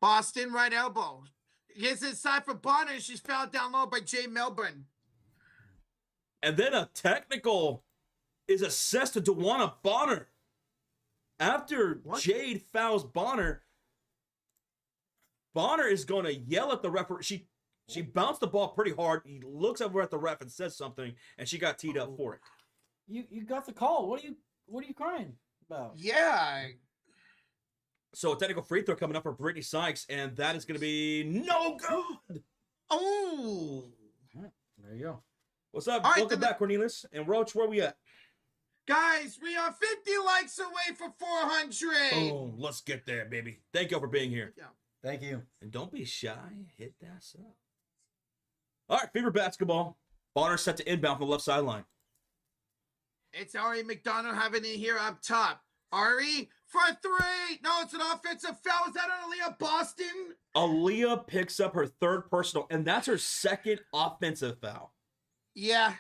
Boston, right elbow. Gets inside for Bonner. She's fouled down low by Jay Melbourne. And then a technical is assessed to DeWanna Bonner. After Jade fouls Bonner, Bonner is going to yell at the referee. She bounced the ball pretty hard. He looks over at the ref and says something, and she got teed up for it. You got the call. What are you crying about? Yeah. So a technical free throw coming up for Brittany Sykes, and that is going to be no good. Oh. There you go. What's up? All right, Welcome back, Cornelius. And Roach, where we at? Guys, we are 50 likes away for 400. Oh, let's get there, baby. Thank you for being here. Yeah. Thank you. And don't be shy. Hit that up. All right, Fever basketball. Bonner set to inbound from the left sideline. It's Ari McDonald having it here up top. Ari for 3. No, it's an offensive foul. Is that on Aaliyah Boston? Aaliyah picks up her third personal, and that's her second offensive foul. Yeah.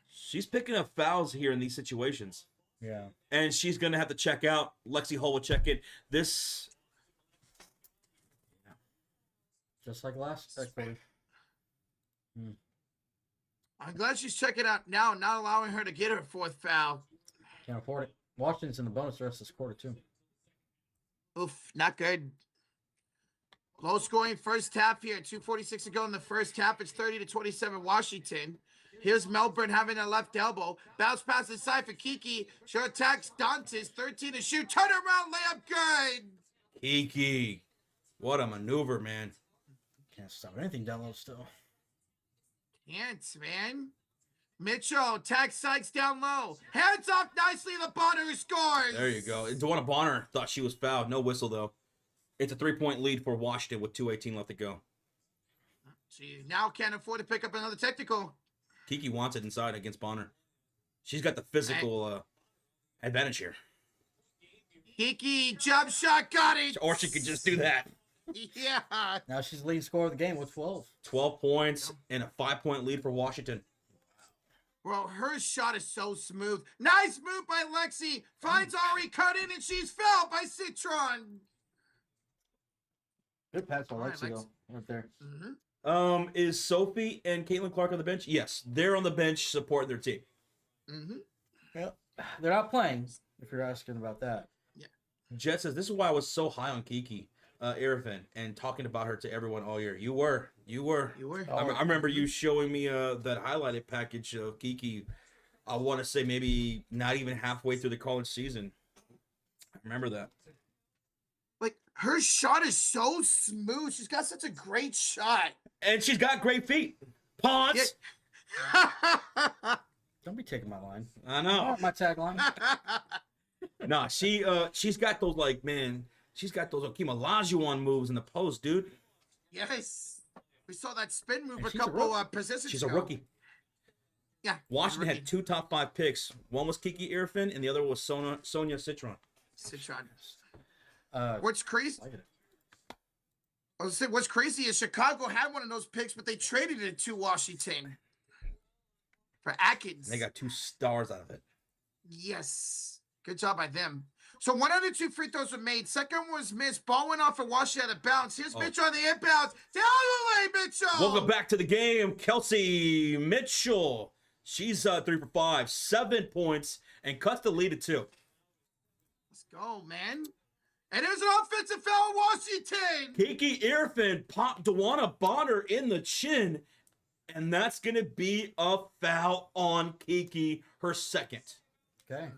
She's picking up fouls here in these situations. Yeah. And she's going to have to check out. Lexi Hull will check in. This. Just like last quarter. I'm glad she's checking out now, not allowing her to get her 4th foul. Can't afford it. Washington's in the bonus the rest of this quarter, too. Oof, not good. Low scoring first half here. 2:46 to go in the first half. It's 30-27 Washington. Here's Melbourne having a left elbow. Bounce pass inside for Kiki. She attacks Dantes. 13 to shoot. Turn around, layup good. Kiki. What a maneuver, man. Can't stop anything down low still. Can't, man. Mitchell attacks Sykes down low. Hands off nicely. The Bonner scores. There you go. DeWanna Bonner thought she was fouled. No whistle, though. It's a 3-point lead for Washington with 2:18 left to go. She now can't afford to pick up another technical. Kiki wants it inside against Bonner. She's got the physical advantage here. Kiki, jump shot, got it. Or she could just do that. Yeah. Now she's leading scorer of the game with 12. 12 points and a 5-point lead for Washington. Bro, her shot is so smooth. Nice move by Lexi. Finds Ari, cut in, and she's fouled by Citron. Good pass by All right, Lexi, though. Right there. Mm-hmm. Is Sophie and Caitlin Clark on the bench? Yes, they're on the bench supporting their team. Mm-hmm. Yep. They're not playing, if you're asking about that. Jet says, this is why I was so high on Kiki Irvin and talking about her to everyone all year. You were. I remember you showing me that highlighted package of Kiki. I want to say maybe not even halfway through the college season. I remember that. Like, her shot is so smooth. She's got such a great shot. And she's got great feet. Pause. Yeah. Don't be taking my line. I know. My tagline. Nah, she's got those, like, man, she's got those Akeem Olajuwon moves in the post, dude. Yes. We saw that spin move And a she's a couple rookie. possessions She's ago. a rookie. Yeah. Washington had 2 top 5 picks. One was Kiki Irfin, and the other was Sonia Citron. Citron. Uh, What's crazy? I get it. I was saying, what's crazy is Chicago had one of those picks, but they traded it to Washington for Atkins. And they got 2 stars out of it. Yes. Good job by them. So one of the 2 free throws were made. Second was missed. Ball went off for Washington out of bounds. Here's Mitchell on the inbounds. The other way, Mitchell. Welcome back to the game. Kelsey Mitchell. She's 3 for 5, 7 points, and cuts the lead to 2. Let's go, man. And there's an offensive foul, Washington. Kiki Irfin popped DeWanna Bonner in the chin, and that's going to be a foul on Kiki, her second. Okay.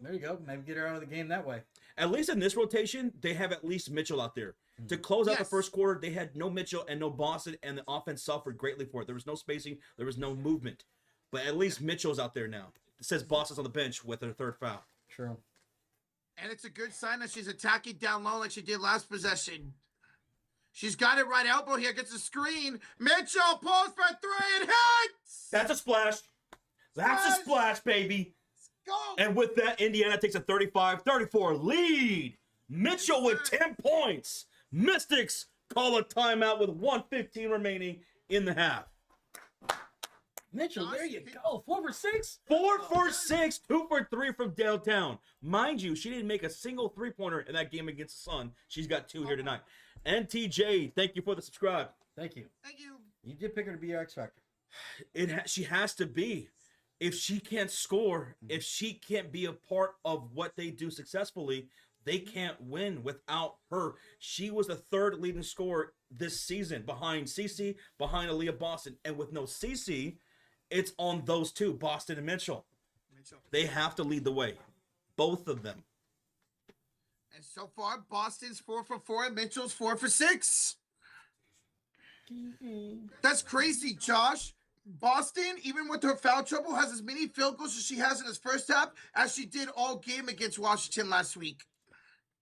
There you go. Maybe get her out of the game that way. At least in this rotation, they have at least Mitchell out there. To close out the Yes. first quarter, they had no Mitchell and no Boston, and the offense suffered greatly for it. There was no spacing. There was no movement. But at least Mitchell's out there now. It says Boston's on the bench with her third foul. True. And it's a good sign that she's attacking down low like she did last possession. She's got it right elbow here. Gets a screen. Mitchell pulls for 3 and hits. That's a splash. That's a splash, baby. Go. And with that, Indiana takes a 35-34 lead. Mitchell with 10 points. Mystics call a timeout with 1:15 remaining in the half. Mitchell, there you go. 4 for 6. 4 for 6, 2 for 3 from downtown. Mind you, she didn't make a single three-pointer in that game against the Sun. She's got 2 here tonight. NTJ, thank you for the subscribe. Thank you. Thank you. You did pick her to be your X Factor. She has to be. If she can't score, if she can't be a part of what they do successfully, they can't win without her. She was the 3rd leading scorer this season behind Cece, behind Aaliyah Boston. And with no Cece, it's on those two, Boston and Mitchell. They have to lead the way. Both of them. And so far, Boston's 4 for 4 and Mitchell's 4 for 6. That's crazy, Josh. Boston, even with her foul trouble, has as many field goals as she has in this first half as she did all game against Washington last week.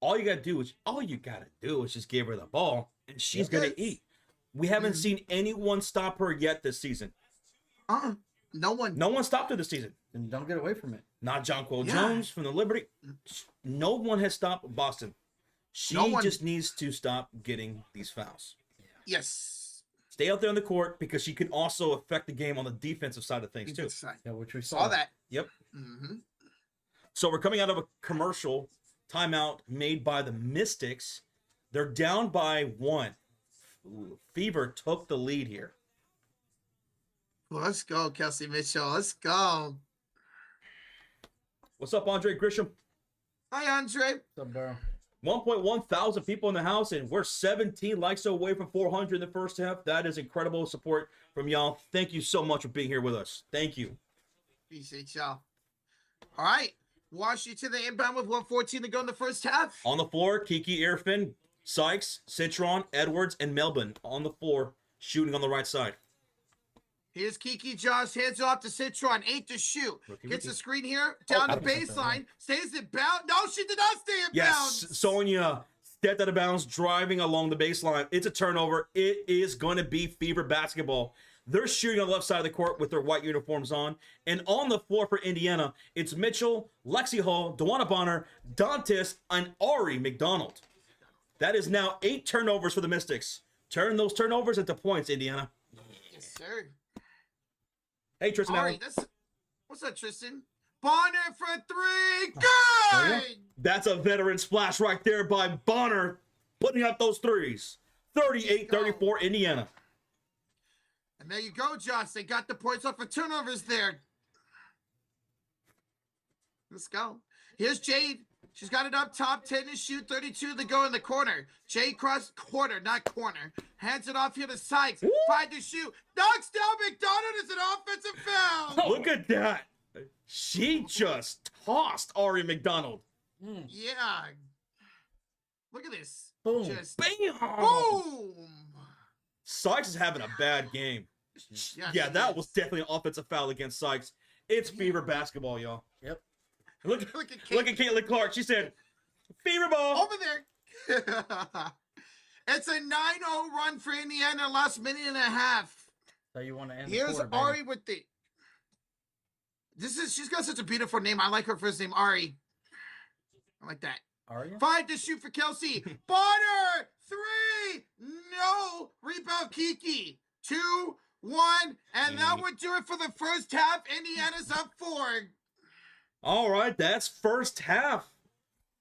All you gotta do is just give her the ball, and she's gonna eat. We haven't seen anyone stop her yet this season. No one. No one stopped her this season. And don't get away from it. Not Jonquil Jones from the Liberty. No one has stopped Boston. She just needs to stop getting these fouls. Yes. Stay out there on the court because she can also affect the game on the defensive side of things too. Yeah, which we saw that. Yep. So we're coming out of a commercial timeout made by the Mystics. They're down by 1. Fever took the lead here. Let's go, Kelsey Mitchell. Let's go. What's up, Andre Grisham? Hi, Andre. What's up, bro? 1.1 thousand people in the house, and we're 17 likes away from 400 in the first half. That is incredible support from y'all. Thank you so much for being here with us. Thank you. Appreciate y'all. All right. Washington, the inbound with 1:14 to go in the first half. On the floor, Kiki Irfin, Sykes, Citron, Edwards, and Melbourne on the floor, shooting on the right side. Here's Kiki, Josh, hands off to Citron, 8 to shoot. Gets a screen here, down the baseline, stays in bounds. No, she did not stay in bounds. Yes, Sonia stepped out of bounds, driving along the baseline. It's a turnover. It is going to be Fever basketball. They're shooting on the left side of the court with their white uniforms on. And on the floor for Indiana, it's Mitchell, Lexi Hall, Dewana Bonner, Dantis, and Ari McDonald. That is now 8 turnovers for the Mystics. Turn those turnovers into points, Indiana. Yes, sir. Hey, Tristan. Ari, what's that, Tristan? Bonner for 3. Good! That's a veteran splash right there by Bonner, putting up those threes. 38-34, Indiana. And there you go, Josh. They got the points off for turnovers there. Let's go. Here's Jade. She's got it up top, 10 to shoot, 32 to go in the corner. Jade cross quarter, not corner. Hands it off here to Sykes. 5 to shoot. Knocks down McDonald as an offensive foul. Look at that. She just tossed Ari McDonald. Yeah. Look at this. Boom. Just Bam. boom. Sykes is having a bad game. Yeah, that was definitely an offensive foul against Sykes. It's Fever basketball, y'all. Yep. Look at Caitlin Clark. She said, Fever ball. Over there. It's a 9-0 run for Indiana last minute and a half. So you want to end Here's the quarter, Ari with the... She's got such a beautiful name. I like her first name, Ari. I like that. Are you? 5 to shoot for Kelsey. Bonner, 3. No. Rebound Kiki. 2, 1. And that would do it for the first half. Indiana's up 4. All right, that's first half.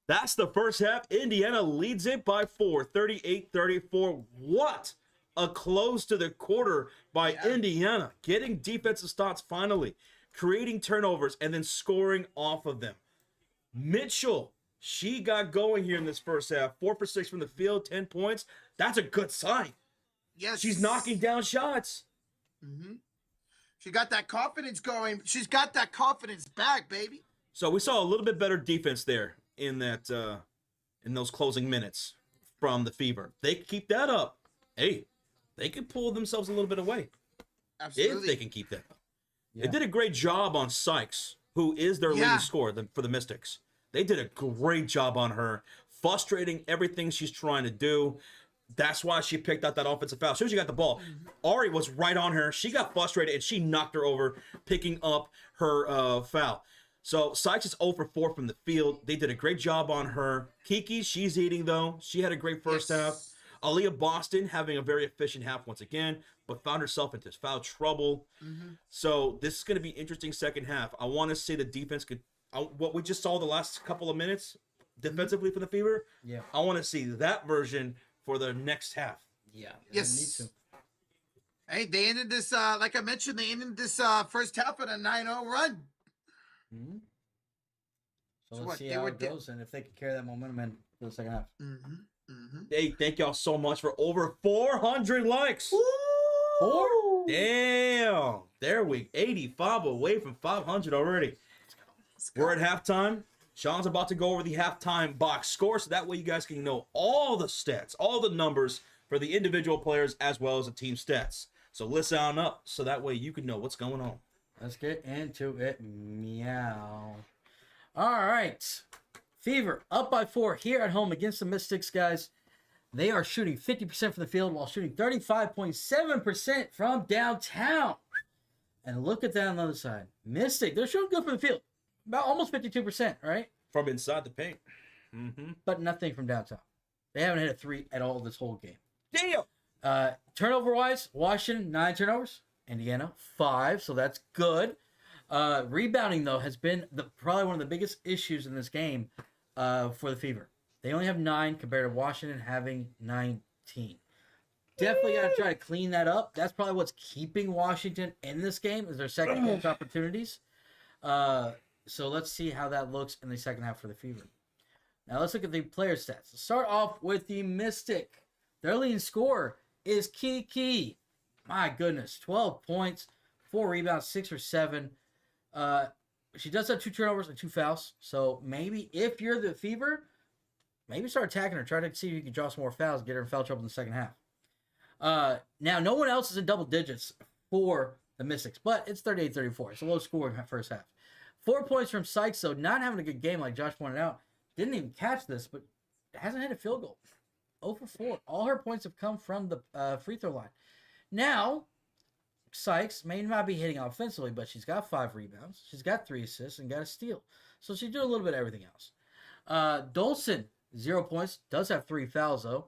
That's the first half. Indiana leads it by 4, 38-34. What a close to the quarter by Indiana. Getting defensive stops finally, creating turnovers, and then scoring off of them. Mitchell, she got going here in this first half. 4 for 6 from the field, 10 points. That's a good sign. Yes. She's knocking down shots. Mm-hmm. She got that confidence going. She's got that confidence back, baby. So we saw a little bit better defense there in that in those closing minutes from the Fever. They keep that up. Hey, they could pull themselves a little bit away. Absolutely. If they can keep that up. Yeah. They did a great job on Sykes, who is their leading scorer for the Mystics. They did a great job on her, frustrating everything she's trying to do. That's why she picked out that offensive foul. As soon as she got the ball, Ari was right on her. She got frustrated, and she knocked her over, picking up her foul. So Sykes is 0 for 4 from the field. They did a great job on her. Kiki, she's eating, though. She had a great first half. Aaliyah Boston having a very efficient half once again, but found herself into foul trouble. So this is going to be interesting second half. I want to say the defense could, what we just saw the last couple of minutes defensively for the Fever. Yeah. I want to see that version for the next half. Yeah. Yes. Need to. Hey, they ended this, like I mentioned, they ended this first half at a 9-0 run. Mm-hmm. So So let's what, see they how were it goes and if they can carry that momentum in for the second half. Hey, thank y'all so much for over 400 likes. Four? Damn. There we 85 away from 500 already. We're at halftime. Sean's about to go over the halftime box score so that way you guys can know all the stats, all the numbers for the individual players as well as the team stats. So listen on up so that way you can know what's going on. Let's get into it. Meow. All right. Fever up by 4 here at home against the Mystics, guys. They are shooting 50% from the field while shooting 35.7% from downtown. And look at that on the other side. Mystic, they're shooting good from the field. About almost 52%, right? From inside the paint. But nothing from downtown. They haven't hit a 3 at all this whole game. Damn. Turnover-wise, Washington, 9 turnovers. Indiana, 5, so that's good. Rebounding, though, has been probably one of the biggest issues in this game for the Fever. They only have 9 compared to Washington having 19. Definitely got to try to clean that up. That's probably what's keeping Washington in this game is their second chance opportunities. So let's see how that looks in the second half for the Fever. Now let's look at the player stats. Let's start off with the Mystic. Their leading scorer is Kiki. My goodness, 12 points, 4 rebounds, 6 or 7. She does have 2 turnovers and 2 fouls. So maybe if you're the Fever, maybe start attacking her. Try to see if you can draw some more fouls and get her in foul trouble in the second half. Now, no one else is in double digits for the Mystics, but it's 38-34. It's a low score in that first half. 4 points from Sykes, though, not having a good game like Josh pointed out. Didn't even catch this, but hasn't hit a field goal. 0 for 4. All her points have come from the free throw line. Now, Sykes may not be hitting offensively, but she's got 5 rebounds. She's got 3 assists and got a steal. So she's doing a little bit of everything else. Dolson, 0 points. Does have 3 fouls, though.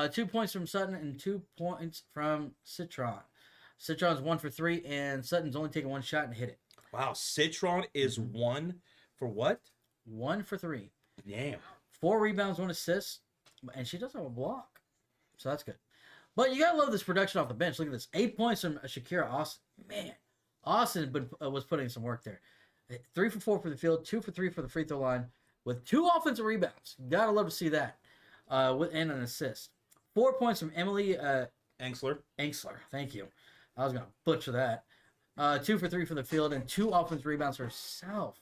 2 points from Sutton and 2 points from Citron. Citron's 1 for 3, and Sutton's only taken 1 shot and hit it. Wow, Citron is 1 for what? 1 for 3. Damn. 4 rebounds, 1 assist, and she does have a block. So that's good. But you got to love this production off the bench. Look at this. 8 points from Shakira Austin. Man, Austin was putting some work there. 3 for 4 for the field, 2 for 3 for the free throw line, with 2 offensive rebounds. Got to love to see that. And an assist. 4 points from Emily Engsler. Thank you. I was going to butcher that. 2 for 3 from the field and 2 offensive rebounds herself.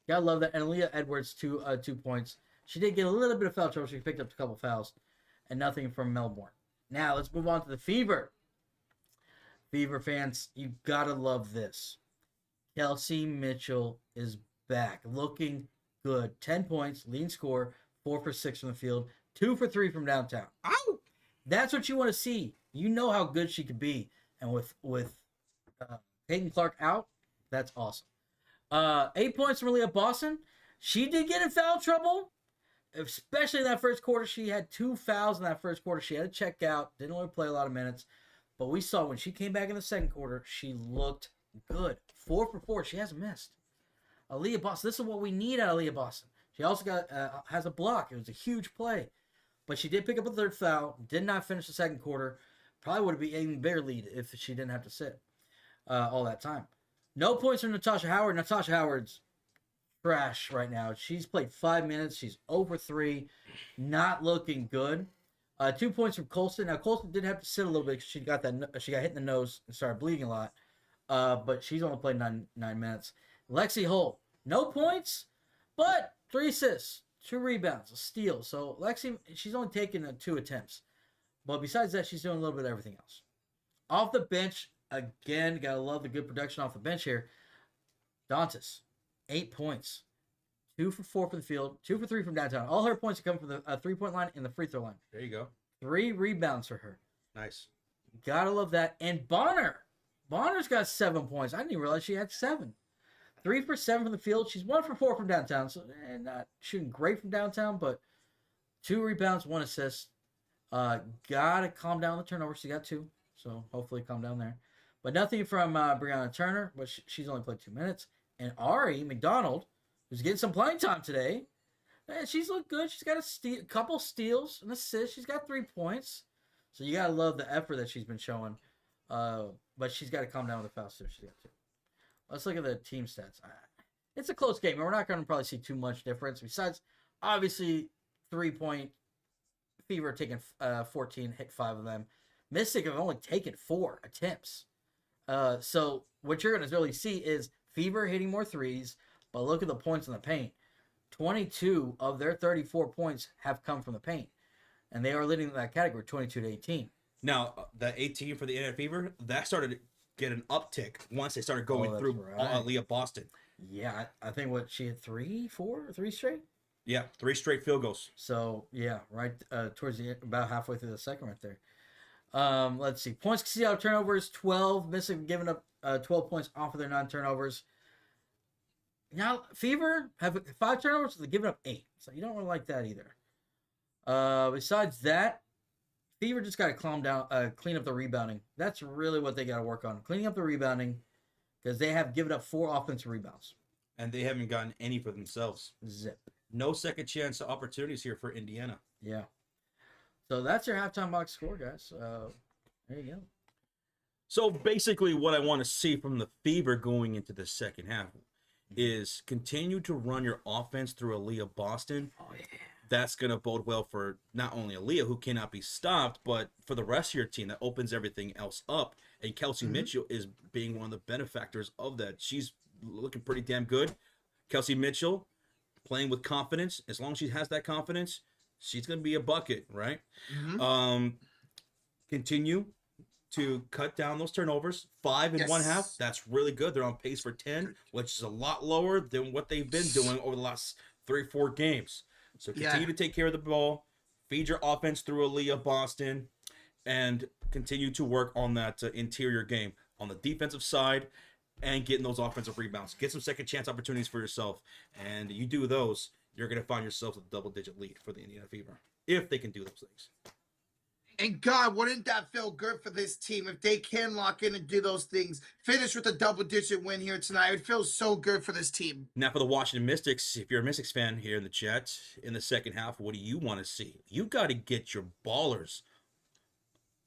Gotta love that. And Aaliyah Edwards, 2 points. She did get a little bit of foul trouble. She picked up a couple fouls. And nothing from Melbourne. Now, let's move on to the Fever. Fever fans, you gotta love this. Kelsey Mitchell is back. Looking good. 10 points, leading score, 4 for 6 from the field, 2 for 3 from downtown. Ow! That's what you want to see. You know how good she could be. And with Peyton Clark out, that's awesome. 8 points from Aaliyah Boston. She did get in foul trouble, especially in that first quarter. She had 2 fouls in that first quarter. She had to check out. Didn't really play a lot of minutes. But we saw when she came back in the second quarter, she looked good. 4 for 4. She hasn't missed. Aaliyah Boston. This is what we need out of Aaliyah Boston. She also has a block. It was a huge play. But she did pick up a 3rd foul. Did not finish the second quarter. Probably would have been an even bigger lead if she didn't have to sit all that time. No points from Natasha Howard. Natasha Howard's trash right now. She's played 5 minutes. She's over 3. Not looking good. 2 points from Colston. Now, Colston did have to sit a little bit because she got hit in the nose and started bleeding a lot. But she's only played 9 minutes. Lexi Hull, no points, but 3 assists, 2 rebounds, a steal. So Lexi, she's only taken 2 attempts. But besides that, she's doing a little bit of everything else. Off the bench, again, gotta love the good production off the bench here. Dantas, 8 points. 2 for 4 from the field, 2 for 3 from downtown. All her points come from the 3-point line and the free throw line. There you go. 3 rebounds for her. Nice. Gotta love that. And Bonner. Bonner's got 7 points. I didn't even realize she had 7. 3 for 7 from the field. She's 1 for 4 from downtown. So not shooting great from downtown, but 2 rebounds, 1 assist. Gotta calm down the turnover. She got 2, so hopefully calm down there. But nothing from Brianna Turner, but she's only played 2 minutes. And Ari McDonald, who's getting some playing time today, she's looked good. She's got a couple steals, an assist. She's got 3 points. So you gotta love the effort that she's been showing. But she's got to calm down with the foul too. She's got 2. Let's look at the team stats. It's a close game. We're not going to probably see too much difference. Besides, obviously, 3-point Fever taking 14, hit 5 of them. Mystic have only taken 4 attempts. So what you're going to really see is Fever hitting more threes, but look at the points in the paint. 22 of their 34 points have come from the paint, and they are leading that category 22-18. Now, the 18 for the Indiana Fever, that started to get an uptick once they started going through Leah Boston. Yeah, I think she had 3 straight? Yeah, 3 straight field goals. So, yeah, right towards about halfway through the second right there. Let's see. Points conceded out of turnovers, 12. Mystic giving up 12 points off of their non-turnovers. Now, Fever have 5 turnovers, so they're giving up 8. So you don't really like that either. Besides that, Fever just got to clean up the rebounding. That's really what they got to work on. Cleaning up the rebounding because they have given up 4 offensive rebounds. And they haven't gotten any for themselves. Zip. No second chance opportunities here for Indiana. Yeah. So that's your halftime box score, guys. There you go. So basically what I want to see from the Fever going into the second half is continue to run your offense through Aaliyah Boston. Oh, yeah. That's going to bode well for not only Aaliyah, who cannot be stopped, but for the rest of your team that opens everything else up. And Kelsey Mitchell is being one of the benefactors of that. She's looking pretty damn good. Kelsey Mitchell playing with confidence. As long as she has that confidence, she's going to be a bucket, right? Continue to cut down those turnovers. 5 in one half. That's really good. They're on pace for 10, which is a lot lower than what they've been doing over the last 3 or 4 games. So continue to take care of the ball, feed your offense through Aaliyah Boston, and continue to work on that interior game on the defensive side and getting those offensive rebounds. Get some second chance opportunities for yourself. And you do those, you're going to find yourself with a double-digit lead for the Indiana Fever, if they can do those things. And God, wouldn't that feel good for this team if they can lock in and do those things? Finish with a double-digit win here tonight. It feels so good for this team. Now for the Washington Mystics, if you're a Mystics fan here in the chat, in the second half, what do you want to see? You got to get your ballers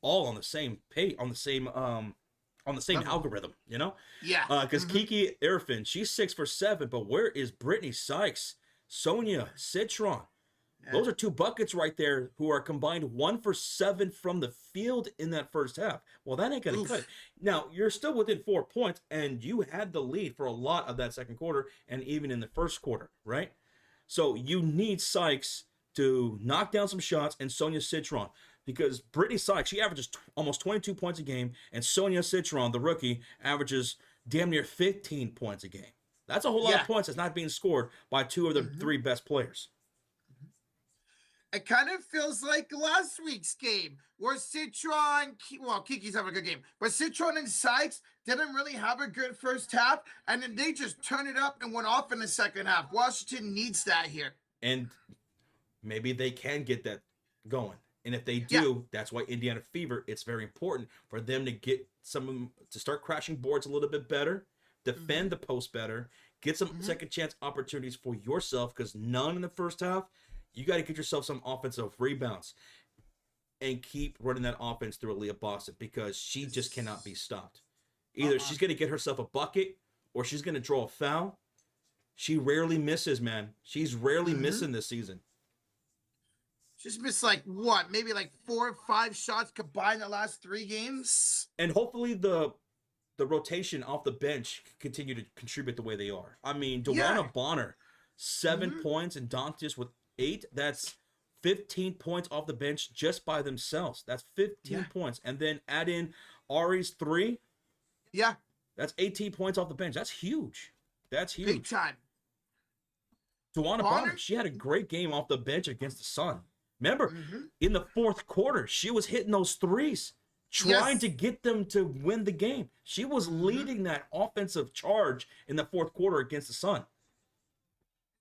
all on the same page, on the same algorithm, you know? Yeah. Because Kiki Irfin, she's 6 for 7, but where is Brittany Sykes, Sonia Citron? Those are 2 buckets right there who are combined 1 for 7 from the field in that first half. Well, that ain't going to cut it. Now, you're still within 4 points, and you had the lead for a lot of that second quarter and even in the first quarter, right? So you need Sykes to knock down some shots and Sonia Citron. Because Brittany Sykes, she averages almost 22 points a game, and Sonia Citron, the rookie, averages damn near 15 points a game. That's a whole lot of points that's not being scored by 2 of the 3 best players. It kind of feels like last week's game where Citron, well, Kiki's having a good game, but Citron and Sykes didn't really have a good first half, and then they just turned it up and went off in the second half. Washington needs that here. And maybe they can get that going. And if they do, that's why Indiana Fever, it's very important for them to get to start crashing boards a little bit better, defend the post better, get some second chance opportunities for yourself, because none in the first half. You got to get yourself some offensive rebounds and keep running that offense through Aaliyah Boston, because she just cannot be stopped. Either she's going to get herself a bucket or she's going to draw a foul. She rarely misses, man. She's rarely missing this season. She's missed maybe 4 or 5 shots combined the last 3 games. And hopefully the rotation off the bench continue to contribute the way they are. I mean, Dewana Bonner, 7 points, and Dantas with 8. That's 15 points off the bench just by themselves. That's 15 points. And then add in Ari's 3. Yeah. That's 18 points off the bench. That's huge. That's huge. Big time. Dewana Bonner, she had a great game off the bench against the Sun. Remember, in the fourth quarter, she was hitting those threes, trying to get them to win the game. She was leading that offensive charge in the fourth quarter against the Sun.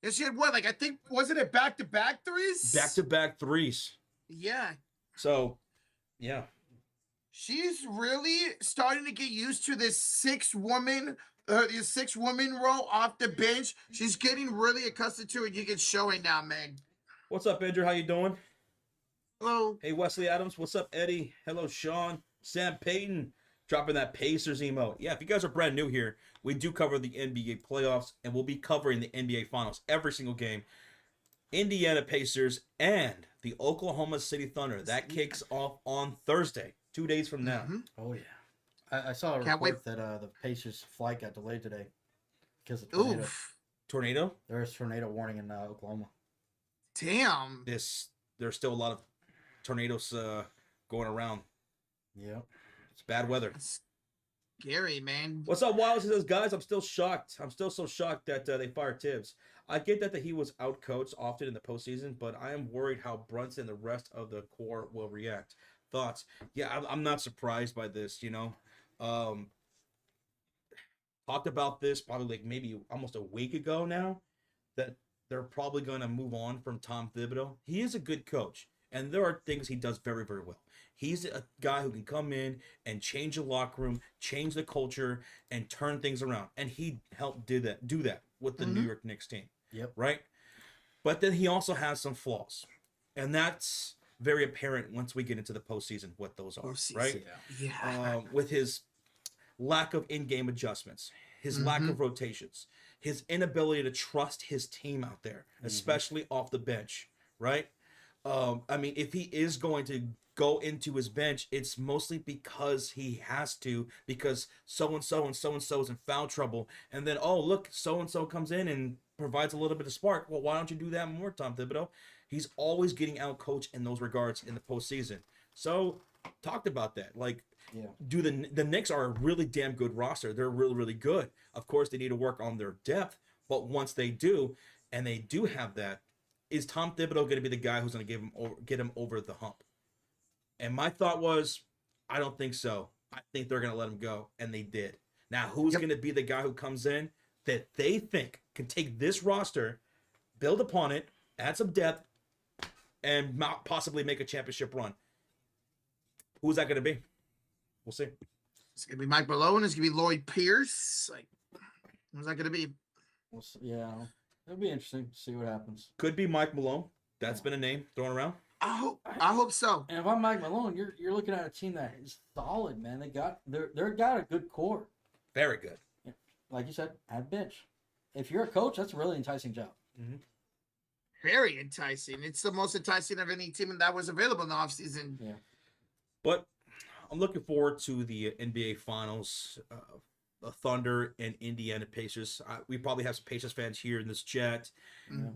And she had I think, wasn't it back-to-back threes? Back-to-back threes. Yeah. So, yeah. She's really starting to get used to this six-woman role off the bench. She's getting really accustomed to it. You can show it now, man. What's up, Andrew? How you doing? Hello. Hey, Wesley Adams. What's up, Eddie? Hello, Sean. Sam Payton. Dropping that Pacers emote. Yeah, if you guys are brand new here, we do cover the NBA playoffs, and we'll be covering the NBA Finals every single game. Indiana Pacers and the Oklahoma City Thunder. That kicks off on Thursday, 2 days from now. Oh, yeah. I saw a Can't report that the Pacers flight got delayed today because of tornado. Oof. Tornado? There is tornado warning in Oklahoma. Damn. There's still a lot of tornadoes going around. Yep. It's bad weather. Scary, man. What's up, Wiles? He says, guys, I'm still shocked. I'm still so shocked that they fired Tibbs. I get that he was outcoached often in the postseason, but I am worried how Brunson and the rest of the core will react. Thoughts? Yeah, I'm not surprised by this, you know. Talked about this probably like maybe almost a week ago now, that they're probably going to move on from Tom Thibodeau. He is a good coach, and there are things he does very, very well. He's a guy who can come in and change the locker room, change the culture, and turn things around. And he helped do that with the New York Knicks team. Yep. Right? But then he also has some flaws. And that's very apparent once we get into the postseason, what those are. Right? Yeah. With his lack of in-game adjustments, his lack of rotations, his inability to trust his team out there, especially off the bench. Right? I mean, if he is going to go into his bench, it's mostly because he has to, because so-and-so and so-and-so is in foul trouble. And then, oh, look, so-and-so comes in and provides a little bit of spark. Well, why don't you do that more, Tom Thibodeau? He's always getting out-coached in those regards in the postseason. So, talked about that. Like, the Knicks are a really damn good roster. They're really, really good. Of course, they need to work on their depth. But once they do, and they do have that, is Tom Thibodeau going to be the guy who's going to get him over the hump? And my thought was, I don't think so. I think they're going to let him go, and they did. Now, who's going to be the guy who comes in that they think can take this roster, build upon it, add some depth, and possibly make a championship run? Who's that going to be? We'll see. It's going to be Mike Malone. It's going to be Lloyd Pierce. Like, who's that going to be? We'll see. Yeah. It'll be interesting to see what happens. Could be Mike Malone. That's been a name thrown around. I hope so. And if I'm Mike Malone, you're looking at a team that is solid, man. They got a good core. Very good. Like you said, add bench. If you're a coach, that's a really enticing job. Very enticing. It's the most enticing of any team that was available in the offseason. Yeah. But I'm looking forward to the NBA Finals. The Thunder and Indiana Pacers. We probably have some Pacers fans here in this chat,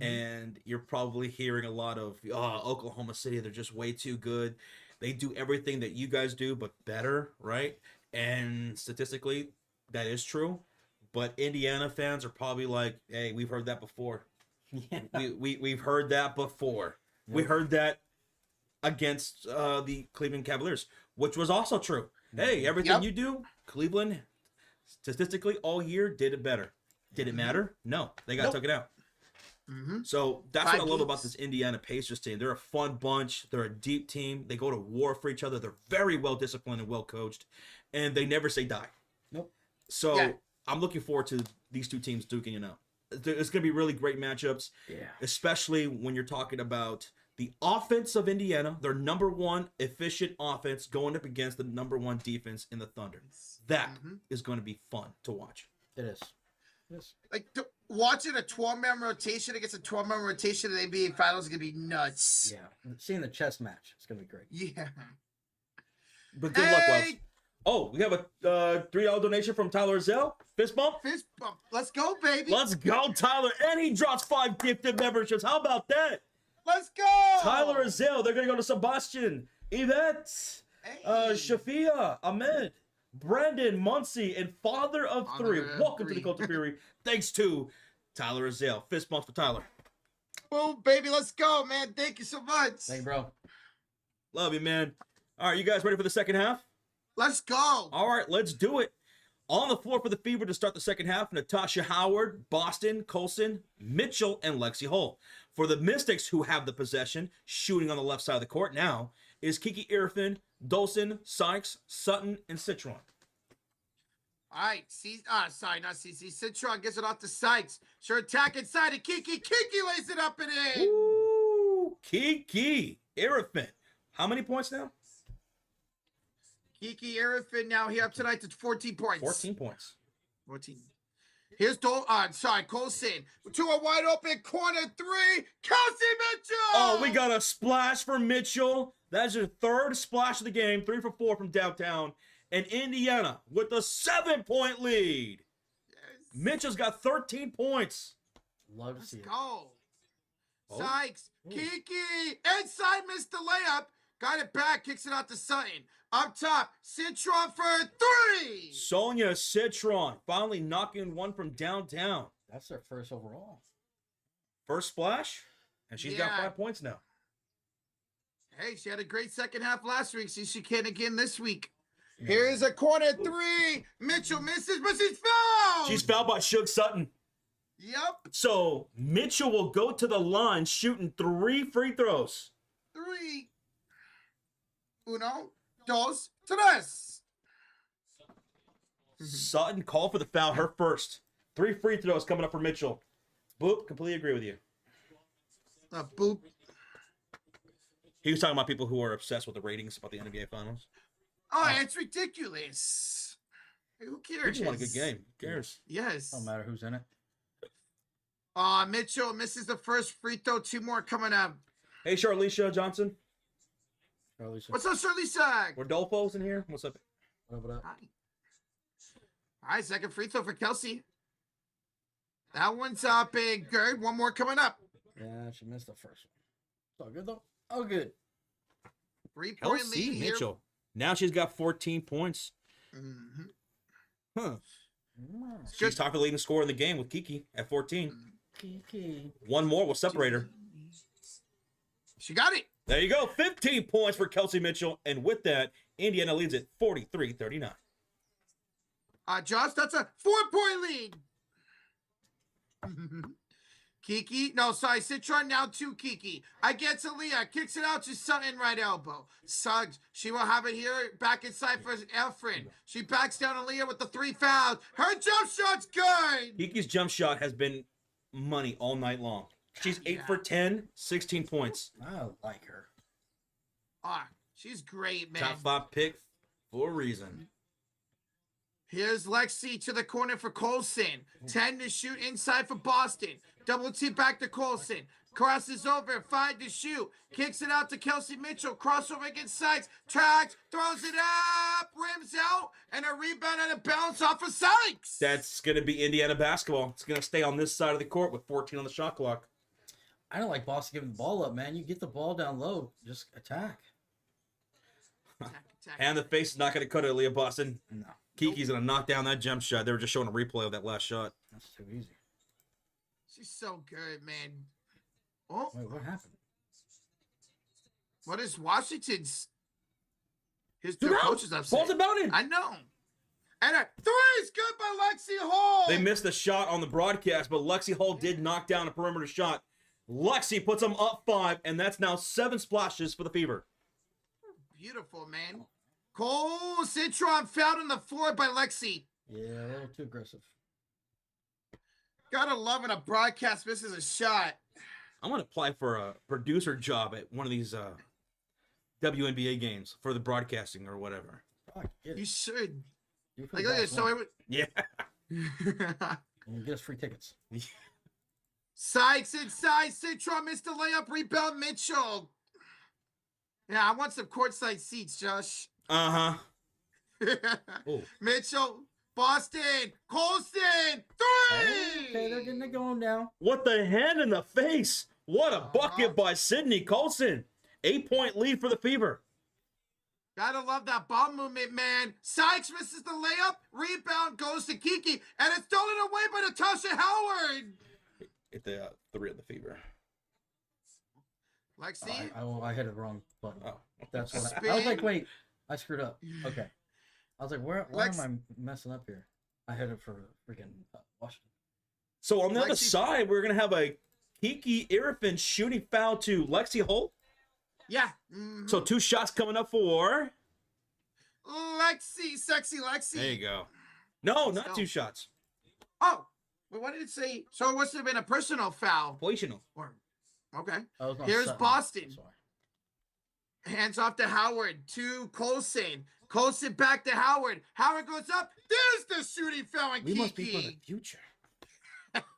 and you're probably hearing a lot of Oklahoma City. They're just way too good. They do everything that you guys do, but better, right? And statistically, that is true. But Indiana fans are probably like, "Hey, we've heard that before. Yeah. We've heard that before. We heard that against the Cleveland Cavaliers, which was also true. Hey, everything you do, Cleveland." Statistically, all year did it better. Did it matter? No, they got taken out. So that's what I love about this Indiana Pacers team. They're a fun bunch. They're a deep team. They go to war for each other. They're very well disciplined and well coached, and they never say die. Nope. So I'm looking forward to these two teams duking it out. It's going to be really great matchups, especially when you're talking about the offense of Indiana, their number one efficient offense going up against the number one defense in the Thunder. That is going to be fun to watch. It is. Yes. Like watching a 12-man rotation against a 12-man rotation in the NBA Finals is going to be nuts. Yeah. Seeing the chess match, it's going to be great. Yeah. But good luck, Wells. Oh, we have a $3 donation from Tyler Zell. Fist bump. Fist bump. Let's go, baby. Let's go, Tyler. And he drops 5 gifted memberships. How about that? Let's go. Tyler Azell. They're going to go to Sebastian, Yvette, Shafia, Ahmed, Brandon, Muncie, and Father of Three. Welcome to the Cult of Fury. Thanks to Tyler Azell. Fist bumps for Tyler. Boom, baby. Let's go, man. Thank you so much. Thank you, bro. Love you, man. All right, you guys ready for the second half? Let's go. All right, let's do it. On the floor for the Fever to start the second half, Natasha Howard, Boston, Colson, Mitchell, and Lexi Hull. For the Mystics, who have the possession, shooting on the left side of the court now, is Kiki Irfin, Dolson, Sykes, Sutton, and Citron. All right, sorry, not CC. Citron gets it off to Sykes. Sure, attack inside of Kiki. Kiki lays it up and in. Ooh, Kiki Irfin. How many points now? Kiki Irfin now here up tonight to 14 points. 14 points. 14. Here's Colson to a wide open corner three. Kelsey Mitchell. Oh, we got a splash for Mitchell. That's your third splash of the game. 3 for 4 from downtown. And Indiana with a 7-point lead. Yes. Mitchell's got 13 points. Love to see Let's it. go. Oh. Sykes. Kiki. Inside missed the layup. Got it back. Kicks it out to Sutton. Up top. Citron for 3. Sonia Citron finally knocking one from downtown. That's their first overall. First splash. And she's got 5 points now. Hey, she had a great second half last week. See, she can again this week. Here's a corner 3. Mitchell misses, but she's fouled. She's fouled by Suge Sutton. Yep. So Mitchell will go to the line shooting 3 free throws. 3. 1, 2, 3. Sutton called for the foul, her first. 3 free throws coming up for Mitchell. Boop, completely agree with you. Boop. He was talking about people who are obsessed with the ratings about the NBA Finals. Oh, it's ridiculous. Who He cares? just won a good game. Who cares? Yes. Don't matter who's in it. Mitchell misses the first free throw. 2 more coming up. Hey, Charlicia Johnson. What's up, Shirley Sack? Rodolfo's in here. What's up? What up? Hi. All right, second free throw for Kelsey. That one's big. Good. 1 more coming up. Yeah, she missed the first one. It's all good though. All good. 3-point Kelsey lead here. Mitchell. Now she's got 14 points. Mhm. Huh. Mm, She's top of the leading scorer in the game with Kiki at 14. Kiki. 1 more will separate her. She got it. There you go. 15 points for Kelsey Mitchell. And with that, Indiana leads it 43-39. Josh, that's a 4-point lead. Kiki, no, sorry, Citron now to Kiki. I get to Leah, kicks it out to Sutton, right elbow. Suggs, she will have it here, back inside for Efren. She backs down on Leah with the 3 fouls. Her jump shot's good. Kiki's jump shot has been money all night long. She's 8 for 10, 16 points. I like her. She's great, man. Top 5 pick for a reason. Here's Lexi to the corner for Colson. 10 to shoot inside for Boston. Double team back to Colson. Crosses over, 5 to shoot. Kicks it out to Kelsey Mitchell. Crossover against Sykes. Tracks, throws it up, rims out, and a rebound and a bounce off of Sykes. That's going to be Indiana basketball. It's going to stay on this side of the court with 14 on the shot clock. I don't like Boston giving the ball up, man. You get the ball down low, just attack. Attack. And the face is not going to cut it, Leah Boston. No, Kiki's going to knock down that jump shot. They were just showing a replay of that last shot. that's too easy. She's so good, man. Oh, Wait, what happened? what is Washington's? His They're two out. coaches upset. Ball's about in. I know. And a 3 is good by Lexi Hall. They missed the shot on the broadcast, but Lexi Hall did knock down a perimeter shot. Lexi puts them up 5, and that's now 7 splashes for the Fever. Beautiful, man. Cole Citron fouled on the floor by Lexi. Yeah, a little too aggressive. Gotta love when a broadcast misses a shot. I'm going to apply for a producer job at one of these WNBA games for the broadcasting or whatever. Oh, get You it. should. You Like, look at this. So it Yeah. would... you get us free tickets. Sykes inside. Citron missed the layup. Rebound Mitchell. Yeah, I want some courtside seats, Josh. Uh-huh. Oh. Mitchell. Boston. Colson. 3. Okay, they're getting it going now. What the hand in the face? What a bucket by Sydney Colson. 8-point lead for the Fever. Gotta love that ball movement, man. Sykes misses the layup. Rebound goes to Kiki. And it's stolen away by Natasha Howard. Hit the 3 of the Fever. Lexi. I hit it wrong button. Oh. That's what Spin. I was like, wait, I screwed up. Okay. I was like, why Lex- am I messing up here? I hit it for freaking Washington. So on the other Lexi- side, we're going to have a Kiki Irfin shooting foul to Lexi Holt. Yeah. So 2 shots coming up for Lexi, sexy Lexi. There you go. No, not go. 2 shots. Oh, well, what did it say? So it must have been a personal foul. Positional. Okay. I was on Here's Sutton. Boston. Sorry. Hands off to Howard. To Colson. Colson back to Howard. Howard goes up. There's the shooting foul on We Kiki. must be for the future.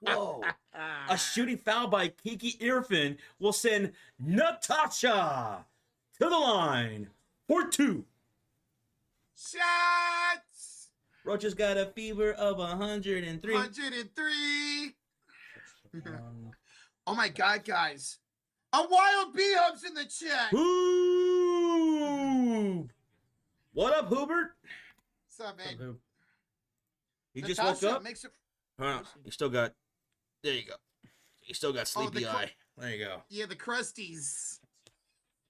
Whoa. A shooting foul by Kiki Irfin will send Natasha to the line for 2. Shots. Roach got a fever of 103. 103. Oh my God, guys. A wild B-Hub's in the chat. Hoob! What up, Hubert? What's up, man? He just woke up? Makes it... You still got... There you go. You still got sleepy the eye. There you go. Yeah, the crusties.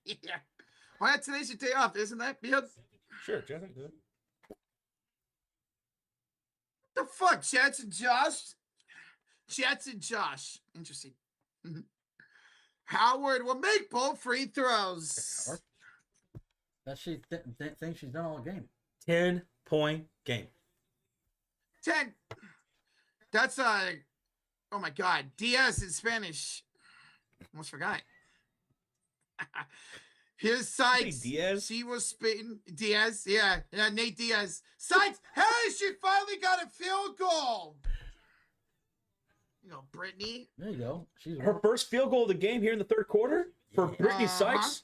Yeah. Why well, today's your day off, isn't that, B-Hub? Sure, Jeff, I'm good. The fuck, Jets and Josh? Jets and Josh. Interesting. Mm-hmm. Howard will make both free throws. That she thinks she's done all game. 10-point game. 10. That's oh my God, Diaz in Spanish. Almost forgot. Here's Sykes. Diaz? She was spitting. Diaz, yeah, Nate Diaz. Sykes, hey, she finally got a field goal. You know, Brittany. There you go. She's Her first field goal of the game here in the 3rd quarter for Brittany Sykes.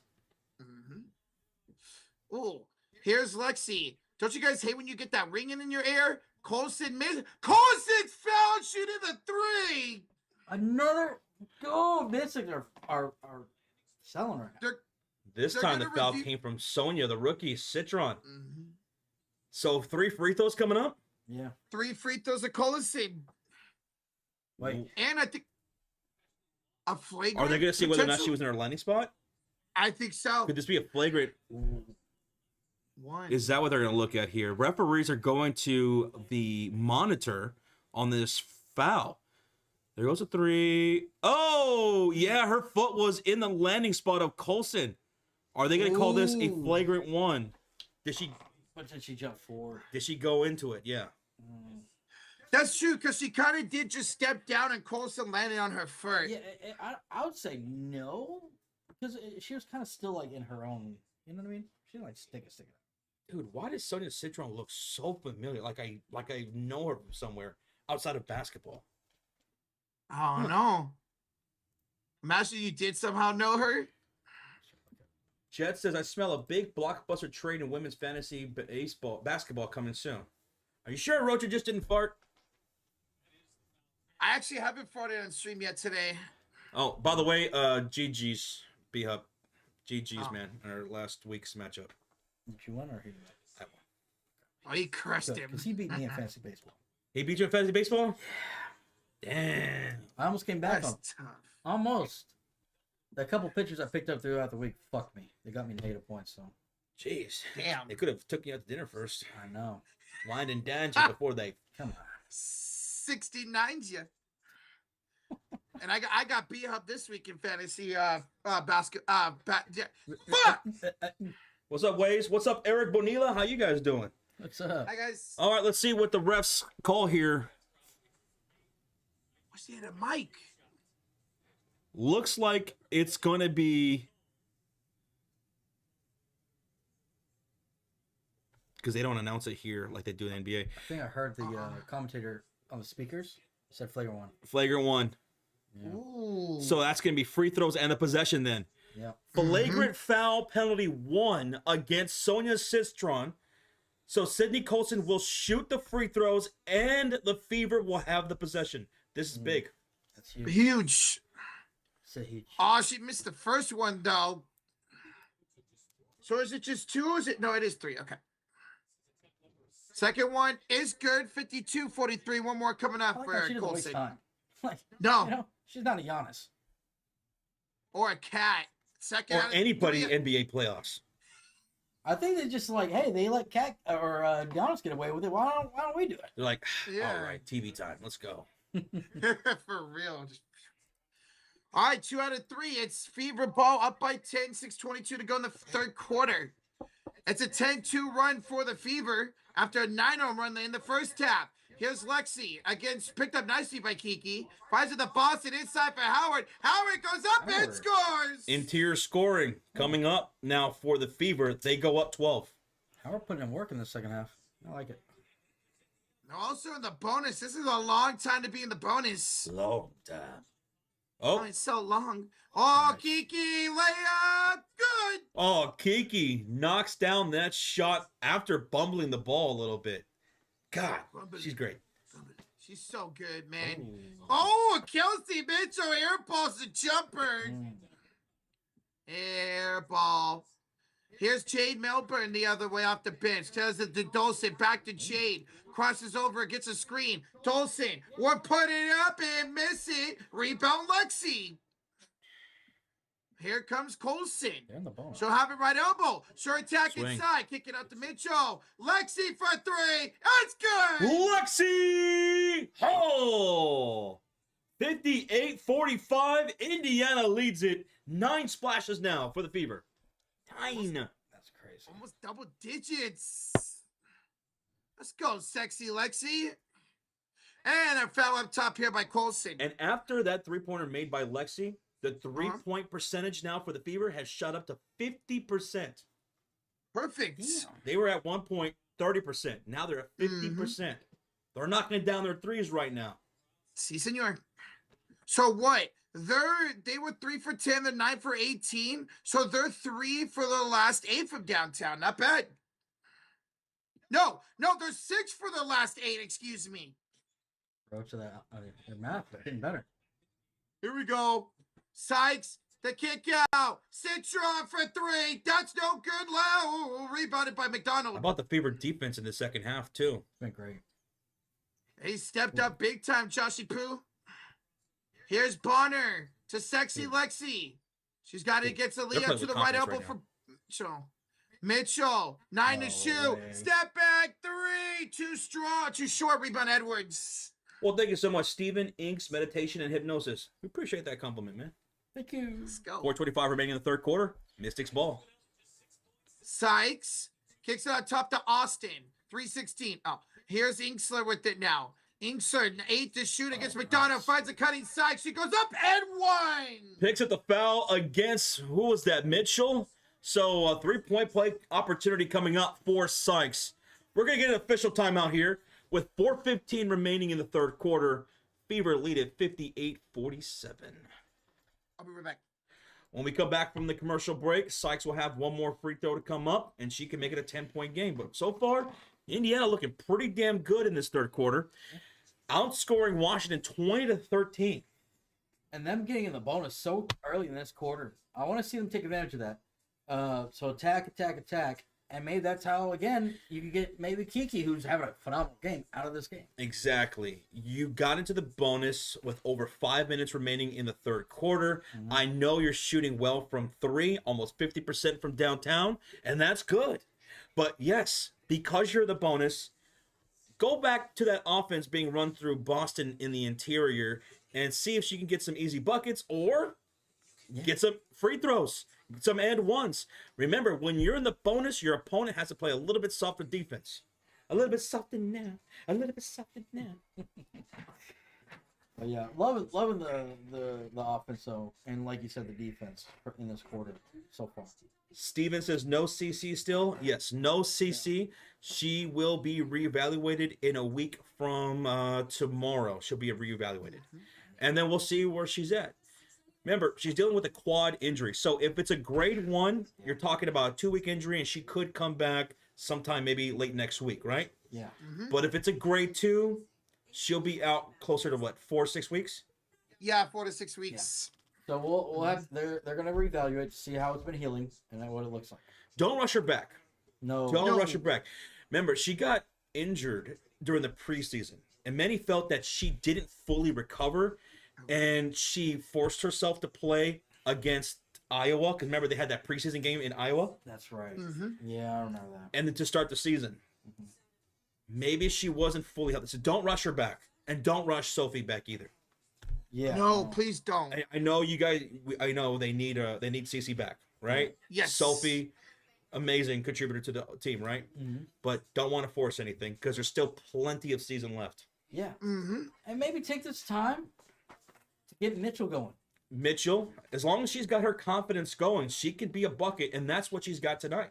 Mm-hmm. Ooh, here's Lexi. Don't you guys hate when you get that ringing in your ear? Colson missed. Colson's foul shooting the 3. Another go. Mystics are selling right now. This time the foul came from Sonia, the rookie, Citron. Mm-hmm. So 3 free throws coming up? Yeah. 3 free throws of Colson. Wait. And I think a flagrant. Are they going to see whether or not she was in her landing spot? I think so. Could this be a flagrant? One. Is that what they're going to look at here? Referees are going to the monitor on this foul. There goes a 3. Oh, yeah, her foot was in the landing spot of Colson. Are they going to call this a flagrant 1? Did she? But did she jump forward? Did she go into it? Yeah. That's true, because she kind of did just step down and Colson landed on her foot. Yeah, I would say no, because she was kind of still like in her own. You know what I mean? She didn't like stick it. Dude, why does Sonia Citron look so familiar? Like I know her from somewhere outside of basketball. Oh no! Imagine you did somehow know her. Jet says, I smell a big blockbuster trade in women's fantasy basketball coming soon. Are you sure Rocha just didn't fart? I actually haven't farted on stream yet today. Oh, by the way, GG's, B-Hub. GG's, man, in our last week's matchup. Did you win or he won? I won. Oh, he crushed him. Because he beat me in fantasy baseball. He beat you in fantasy baseball? Damn. I almost came back That's on tough. Almost. The couple pitchers I picked up throughout the week fucked me. They got me negative points, so. Jeez. Damn. They could have took you out to dinner first. I know. Wined and dined you before they... Come on. 69's you. And I got B-Hub this week in fantasy basket. Fuck! What's up, Waze? What's up, Eric Bonilla? How you guys doing? What's up? Hi, guys. All right, let's see what the refs call here. What's the other mic? Looks like it's going to be... Because they don't announce it here like they do in the NBA. I think I heard the commentator on the speakers said flagrant 1. Flagrant 1. Yeah. Ooh. So that's going to be free throws and a possession then. Yeah. Flagrant foul penalty 1 against Sonia Sistron. So Sydney Colson will shoot the free throws and the Fever will have the possession. This is big. That's huge. Huge. It's huge. Oh, she missed the first one, though. So is it just 2 or is it? No, it is 3. Okay. Second one is good. 52-43. One more coming up I like for how she doesn't waste Colson. time. Like, No. you know, she's not a Giannis. Or a cat. Second. Or anybody in NBA playoffs. I think they just like, hey, they let Cat or Giannis get away with it. Why don't we do it? They're like, Yeah. all right, TV time. Let's go. For real. All right, 2 out of 3. It's Fever Ball up by 10, 6:22 to go in the third quarter. It's a 10-2 run for the Fever after a 9-0 run in the first half. Here's Lexi, again, picked up nicely by Kiki. Finds it the Boston inside for Howard. Howard goes up and scores! Interior scoring coming up now for the Fever. They go up 12. Howard putting in work in the second half. I like it. Also in the bonus. This is a long time to be in the bonus. Long time. Oh, Oh, it's so long. Oh, Nice. Kiki, layup, good. oh, Kiki knocks down that shot after bumbling the ball a little bit. God, she's great. She's so good, man. Oh, Kelsey Mitchell airballs the jumper. Airball. Here's Jade Melbourne the other way off the bench. Tells it to Dolson. Back to Jade. Crosses over. Gets a screen. Dolson. We're putting it up and miss it. Rebound Lexi. Here comes Colson. They're in the bonus. She'll have it right elbow. She'll attack Swing. inside. Kick it out to Mitchell. Lexi for 3. That's good. Lexi Hall. 58-45. Indiana leads it. 9 splashes now for the Fever. 9. That's crazy. Almost double digits. Let's go, sexy Lexi. And a foul up top here by Colson. And after that three-pointer made by Lexi, the three-point percentage now for the Fever has shot up to 50%. Perfect. Damn. They were at one point 30%. Now they're at 50%. They're knocking down their threes right now. Si, senor. So what? They were 3 for 10. They're 9 for 18. So they're 3 for the last 8 from downtown. Not bad. No, they're 6 for the last 8. Excuse me. Go to that. Their math. They're getting better. Here we go. Sykes, the kick out. Citron for 3. That's no good. Low. Rebounded by How McDonald. about the Fever defense in the second half, too? It's been great. He stepped up big time, Joshy Poo. Here's Bonner to sexy Lexi. She's got it. Gets a They're layup playing to with the right confidence elbow right for Mitchell. Mitchell, 9 to No shoot. way. Step back 3. Too strong. Too short. Rebound Edwards. Well, thank you so much, Steven, Inks, Meditation, and Hypnosis. We appreciate that compliment, man. Thank you. Let's go. 4:25 remaining in the third quarter. Mystics ball. Sykes kicks it out top to Austin. 3:16. Oh, here's Inksler with it now. Inkster, 8 to shoot against McDonough. nice. Finds a cutting Sykes. She goes up and 1. Picks up the foul against, who was that, Mitchell? So a three-point play opportunity coming up for Sykes. We're going to get an official timeout here with 4:15 remaining in the third quarter. Fever lead at 58-47. I'll be right back. When we come back from the commercial break, Sykes will have one more free throw to come up, and she can make it a 10-point game. But so far, Indiana looking pretty damn good in this third quarter, outscoring Washington 20-13. And them getting in the bonus so early in this quarter. I want to see them take advantage of that. So attack. And maybe that's how, again, you can get maybe Kiki, who's having a phenomenal game, out of this game. Exactly. You got into the bonus with over 5 minutes remaining in the third quarter. I know you're shooting well from 3, almost 50% from downtown, and that's good. But yes, because you're the bonus, go back to that offense being run through Boston in the interior and see if she can get some easy buckets or get some free throws, some and ones. Remember, when you're in the bonus, your opponent has to play a little bit softer defense. A little bit softer now. A little bit softer now. But yeah, loving the offense, though, and like you said, the defense in this quarter so far. Steven says no CC still. Yes, no CC. She will be reevaluated in a week from tomorrow. She'll be reevaluated. And then we'll see where she's at. Remember, she's dealing with a quad injury. So if it's a grade 1, you're talking about a 2-week injury, and she could come back sometime maybe late next week, right? Yeah. But if it's a grade 2, she'll be out closer to what, 4-6 weeks? Yeah, 4 to 6 weeks. So we'll have they're gonna reevaluate to see how it's been healing and then what it looks like. Don't rush her back. No. Don't rush her back. Remember, she got injured during the preseason, and many felt that she didn't fully recover, and she forced herself to play against Iowa. Because remember, they had that preseason game in Iowa, That's right. Yeah, I remember that. and then to start the season. Maybe she wasn't fully healthy. So don't rush her back, and don't rush Sophie back either. Yeah. No, please don't. I know you guys. I know they need CC back, right? Yes. Sophie, amazing contributor to the team, right? Mm-hmm. But don't want to force anything because there's still plenty of season left. Yeah. Mm-hmm. And maybe take this time to get Mitchell going. Mitchell, as long as she's got her confidence going, she can be a bucket, and that's what she's got tonight.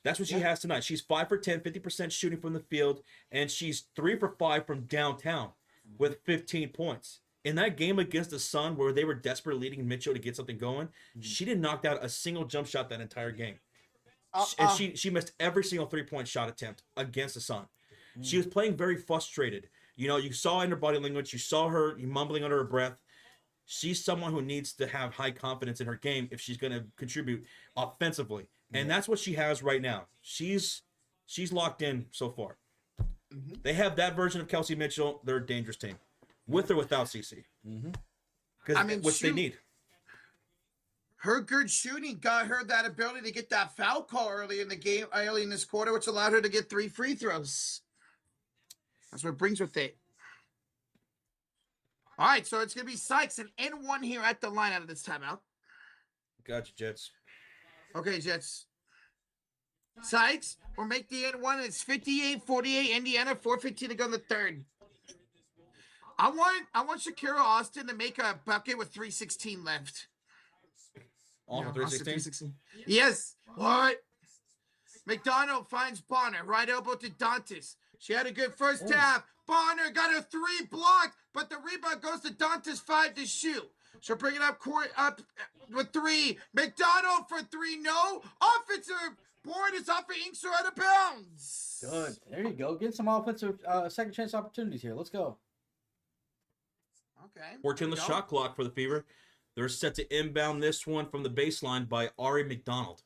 That's what she has tonight. She's 5 for 10, 50% shooting from the field, and she's 3 for 5 from downtown with 15 points. In that game against the Sun, where they were desperately leading Mitchell to get something going, she didn't knock down a single jump shot that entire game. And she missed every single 3-point shot attempt against the Sun. She was playing very frustrated. You know, you saw in her body language, you saw her mumbling under her breath. She's someone who needs to have high confidence in her game if she's going to contribute offensively. And that's what she has right now. She's locked in so far. Mm-hmm. They have that version of Kelsey Mitchell. They're a dangerous team. With or without CC. Mm-hmm. Which they need. Her good shooting got her that ability to get that foul call early in the game, early in this quarter, which allowed her to get 3 free throws. That's what it brings with it. All right, so it's going to be Sykes and N1 here at the line out of this timeout. Gotcha, Jets. Okay, Jets. Sykes will make the N1. It's 58-48, Indiana, 4:15 to go in the third. I want Shakira Austin to make a bucket with 3:16 left. On for 3:16? Yes. What? McDonald finds Bonner. Right elbow to Dantas. She had a good first half. Bonner got her 3 blocked, but the rebound goes to Dantas, 5 to shoot. She'll bring it up with 3. McDonald for 3. No. Offensive board is off for Inkster out of bounds. Good. There you go. Get some offensive second chance opportunities here. Let's go. Okay. 14 the shot clock for the Fever. They're set to inbound this one from the baseline by Ari McDonald.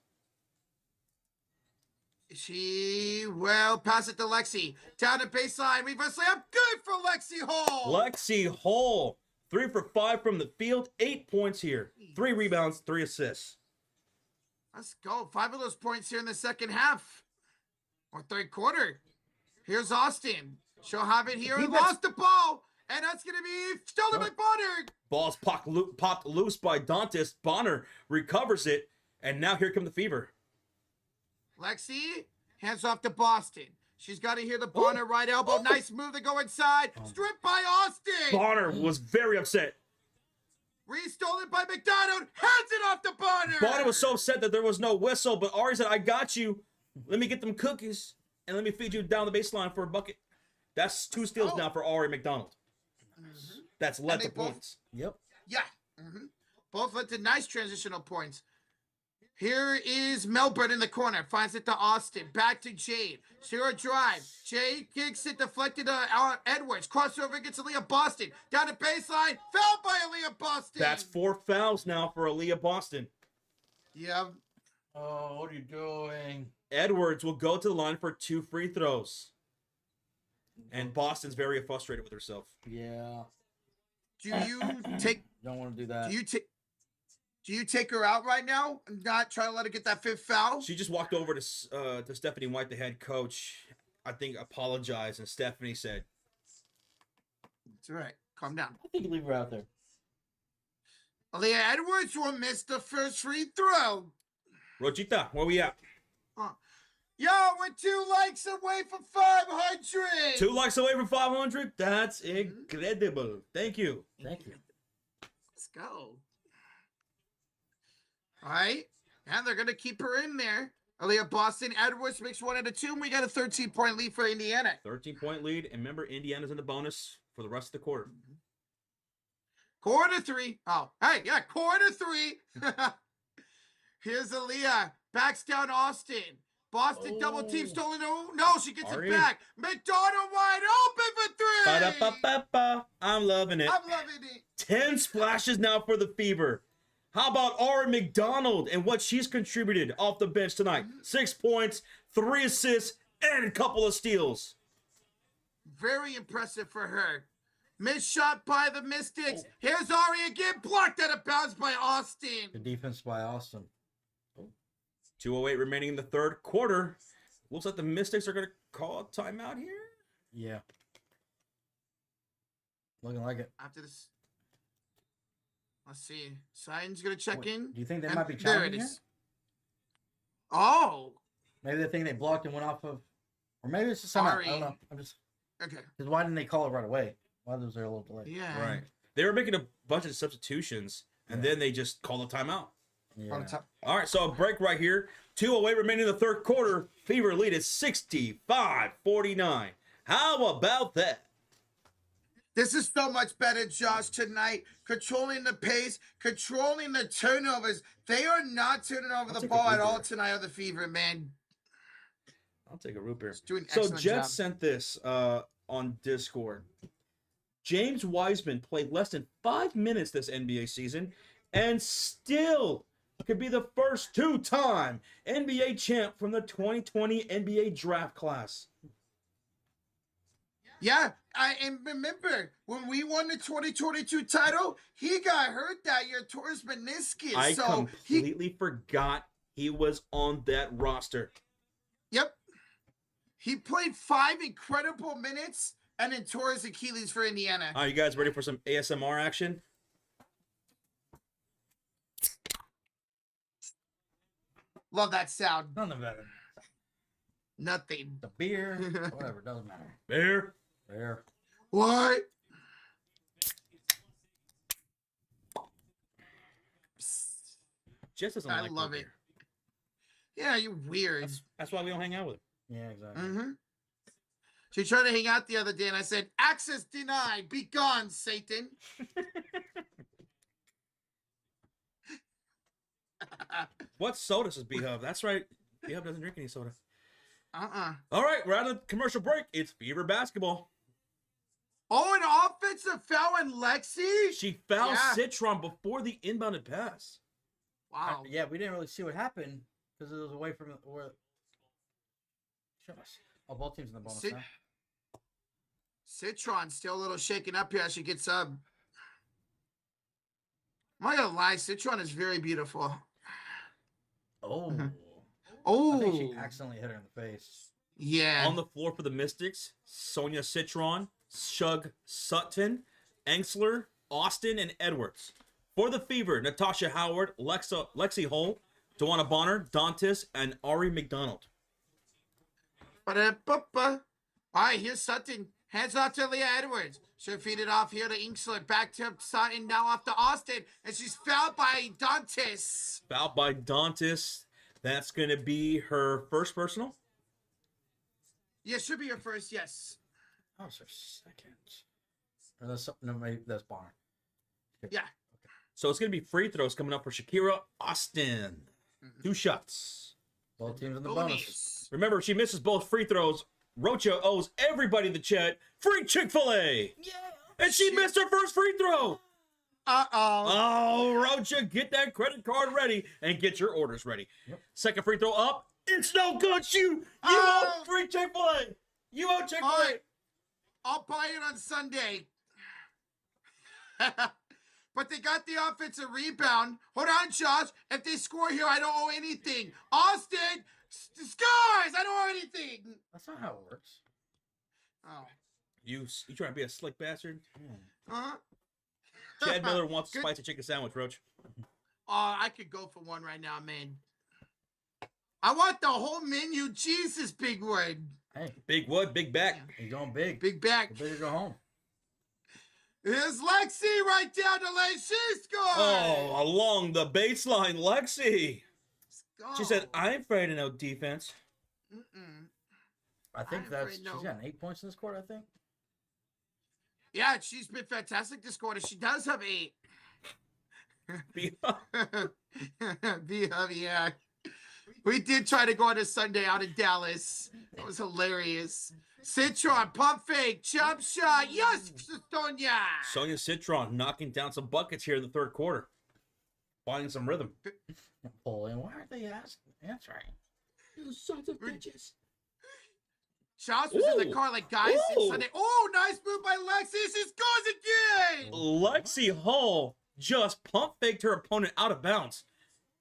She will pass it to Lexi. Down the baseline. Reverse layup. Good for Lexi Hall. Lexi Hall. 3 for 5 from the field. 8 points here. 3 rebounds, 3 assists. Let's go. 5 of those points here in the second half. Or third quarter. Here's Austin. She'll have it here and lost the ball. And that's going to be stolen by Bonner. Ball's popped loose by Dantas. Bonner recovers it. And now here come the Fever. Lexi hands off to Boston. She's got to hear the Bonner right elbow. Nice move to go inside. Stripped by Austin. Bonner was very upset. Re-stolen by McDonald. Hands it off to Bonner. Bonner was so upset that there was no whistle. But Ari said, I got you. Let me get them cookies. And let me feed you down the baseline for a bucket. That's 2 steals now for Ari McDonald. Mm-hmm. That's led to points. Yep. Yeah. Mm-hmm. Both led to nice transitional points. Here is Melbourne in the corner. Finds it to Austin. Back to Jade. Zero drive. Jade kicks it deflected to Edwards. Crossover gets Aaliyah Boston. Down the baseline. Fouled by Aaliyah Boston. That's 4 fouls now for Aaliyah Boston. Yeah. Oh, what are you doing? Edwards will go to the line for 2 free throws. And Boston's very frustrated with herself. Yeah. Do you take... Don't want to do that. Do you take her out right now and not try to let her get that 5th foul? She just walked over to Stephanie White, the head coach, I think apologized, and Stephanie said, "It's all right. Calm down." I think you leave her out there. Aaliyah Edwards will miss the first free throw. Rojita, where we at? Yo, we're 2 likes away from 500. 2 likes away from 500? That's incredible. Thank you. Thank you. Let's go. All right. And they're going to keep her in there. Aaliyah Boston, Edwards makes 1 out of 2. And we got a 13-point lead for Indiana. 13-point lead. And remember, Indiana's in the bonus for the rest of the quarter. Quarter 3. Oh, hey, yeah, quarter 3. Here's Aaliyah. Backs down Austin. Boston double team stolen. No, she gets it back. McDonald wide open for 3. Ba-da-ba-ba-ba. I'm loving it. I'm loving it. 10 splashes now for the Fever. How about Ari McDonald and what she's contributed off the bench tonight? 6 points, 3 assists, and a couple of steals. Very impressive for her. Missed shot by the Mystics. Here's Ari again. Blocked out of bounds by Austin. Good defense by Austin. 2:08 remaining in the third quarter. Looks like the Mystics are going to call a timeout here. Yeah. Looking like it. After this. Let's see. Sign's gonna check in. Do you think they And might be there challenging it here? is. Oh, Maybe they think they blocked and went off of, or maybe it's just something. I don't know. I'm just okay. because why didn't they call it right away? Why was there a little delay? Yeah. Right. They were making a bunch of substitutions, and then they just called a timeout. Yeah. On the top. All right, so a break right here. 2:08 remaining in the third quarter. Fever lead is 65-49. How about that? This is so much better, Josh, tonight. Controlling the pace, controlling the turnovers. They are not turning over the take ball a at all Uber. tonight on the Fever, man. I'll take a root beer. Doing an So excellent Jets job. sent this on Discord. James Wiseman played less than 5 minutes this NBA season and still could be the first two-time NBA champ from the 2020 NBA draft class. Yeah, and remember, when we won the 2022 title, he got hurt that year towards meniscus. I so completely forgot he was on that roster. Yep. He played 5 incredible minutes and then tore his Achilles for Indiana. All right, you guys ready for some ASMR action? Love that sound. Nothing better. Nothing. The beer, whatever, doesn't matter. Bear. Beer. What? Jess doesn't I like love root it. beer. Yeah, you're weird. That's why we don't hang out with him. Yeah, exactly. Mm-hmm. She tried to hang out the other day, and I said, "Access denied. Be gone, Satan." What soda does B-Hub? That's right. B-Hub doesn't drink any soda. Uh-uh. All right, we're out of commercial break. It's Fever basketball. Oh, an offensive foul on Lexi? She fouled Yeah. Citron before the inbounded pass. Wow. Yeah, we didn't really see what happened because it was away from where. Show us. Oh, both teams in the bonus Cit- now. Citron's still a little shaken up here as she gets up. I'm not gonna lie, Citron is very beautiful. Oh. Mhm. I think she Oh, accidentally hit her in the face. yeah. On the floor for the Mystics, Sonia Citron, Shug Sutton, Engsler, Austin, and Edwards. For the Fever, Natasha Howard, Lexi Hull, Dewana Bonner, Dantas, and Ari McDonald. Ba-da-ba-ba. All right, here's Sutton. Hands off to Leah Edwards. She'll feed it off here to Inksler. Back to Sutton. Now off to Austin. And she's fouled by Dantas. Fouled by Dantas. That's going to be her first personal. Yeah, should be your first, yes. Oh, it's her second. Or that's no, maybe that's Bonner. Yeah. So it's going to be free throws coming up for Shakira Austin. 2 shots. Both teams in the bonus. Bonus. Remember, if she misses both free throws, Rocha owes everybody in the chat free Chick-fil-A. Yeah. And she missed her first free throw. Uh-oh. Oh, Rocha, get that credit card ready and get your orders ready. Yep. Second free throw up. It's no good. You Oh. owe free Chick-fil-A. You owe Chick-fil-A. All right. I'll buy it on Sunday. But they got the offensive rebound. Hold on, Josh. If they score here, I don't owe anything. Austin scores. I don't owe anything. That's not how it works. Oh. You trying to be a slick bastard? Huh? Chad Miller wants a Good. spicy chicken sandwich, Roach. I could go for one right now, man. I want the whole menu. Jesus, Big Wood. Hey, Big wood, big back. he's going big. Big back. You better go home. Here's Lexi right down the lane. She scores. Oh, along the baseline, Lexi. Go. She said, I ain't afraid of no defense. Mm-mm. I think I'm that's afraid no. she's gotten 8 points in this quarter. I think. Yeah, she's been fantastic this quarter. She does have 8. Yeah. We did try to go on a Sunday out in Dallas. That was hilarious. Citron, pump fake, jump shot. Yes, Sonia. Sonia Citron knocking down some buckets here in the third quarter. Finding some rhythm. Napoleon, why aren't they answering? You sons of bitches. Charles was in the Ooh. car like, guys, Ooh. it's Sunday. Oh, nice move by Lexi. She scores again. Lexi Hull just pump faked her opponent out of bounds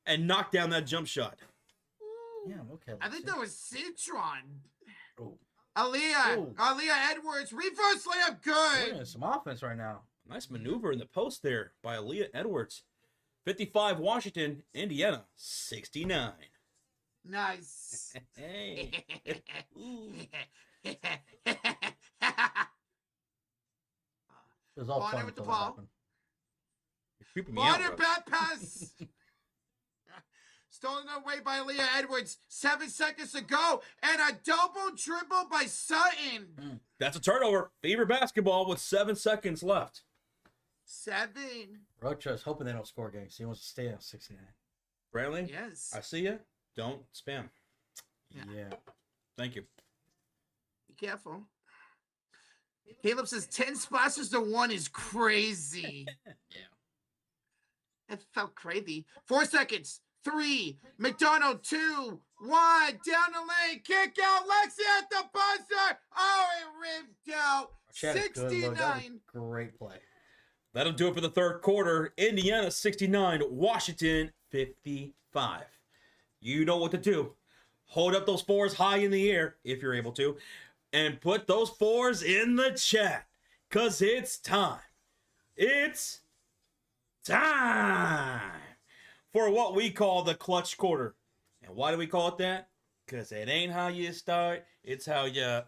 and knocked down that jump shot. Yeah, okay. I think that was Citron. Oh, Aaliyah. Ooh. Aaliyah Edwards. Reverse layup. we're Good. getting some offense right now. Nice maneuver in the post there by Aaliyah Edwards. 55 Washington, Indiana 69. Nice. Hey. It was all Bonner fun with the until that ball. happened. You're creeping me out, Bonner Rose. bad pass. Stolen away by Leah Edwards. 7 seconds to go. And a double dribble by Sutton. That's a turnover. Fever basketball with 7 seconds left. 7. Rocha is hoping they don't score again because he wants to stay on 69. Brantley, Yes. I see you. Don't spam. Yeah. Thank you. Be careful. Caleb says 10 splashes to 1 is crazy. That felt crazy. 4 seconds. 3. McDonald 2. 1. Down the lane. Kick out. Lexi at the buzzer. Oh, it ripped out. She had a good look. That was 69. a great play. That'll do it for the third quarter. Indiana 69, Washington 55. You know what to do. Hold up those fours high in the air, if you're able to, and put those fours in the chat, because it's time. It's time for what we call the clutch quarter. And why do we call it that? Because it ain't how you start, it's how you...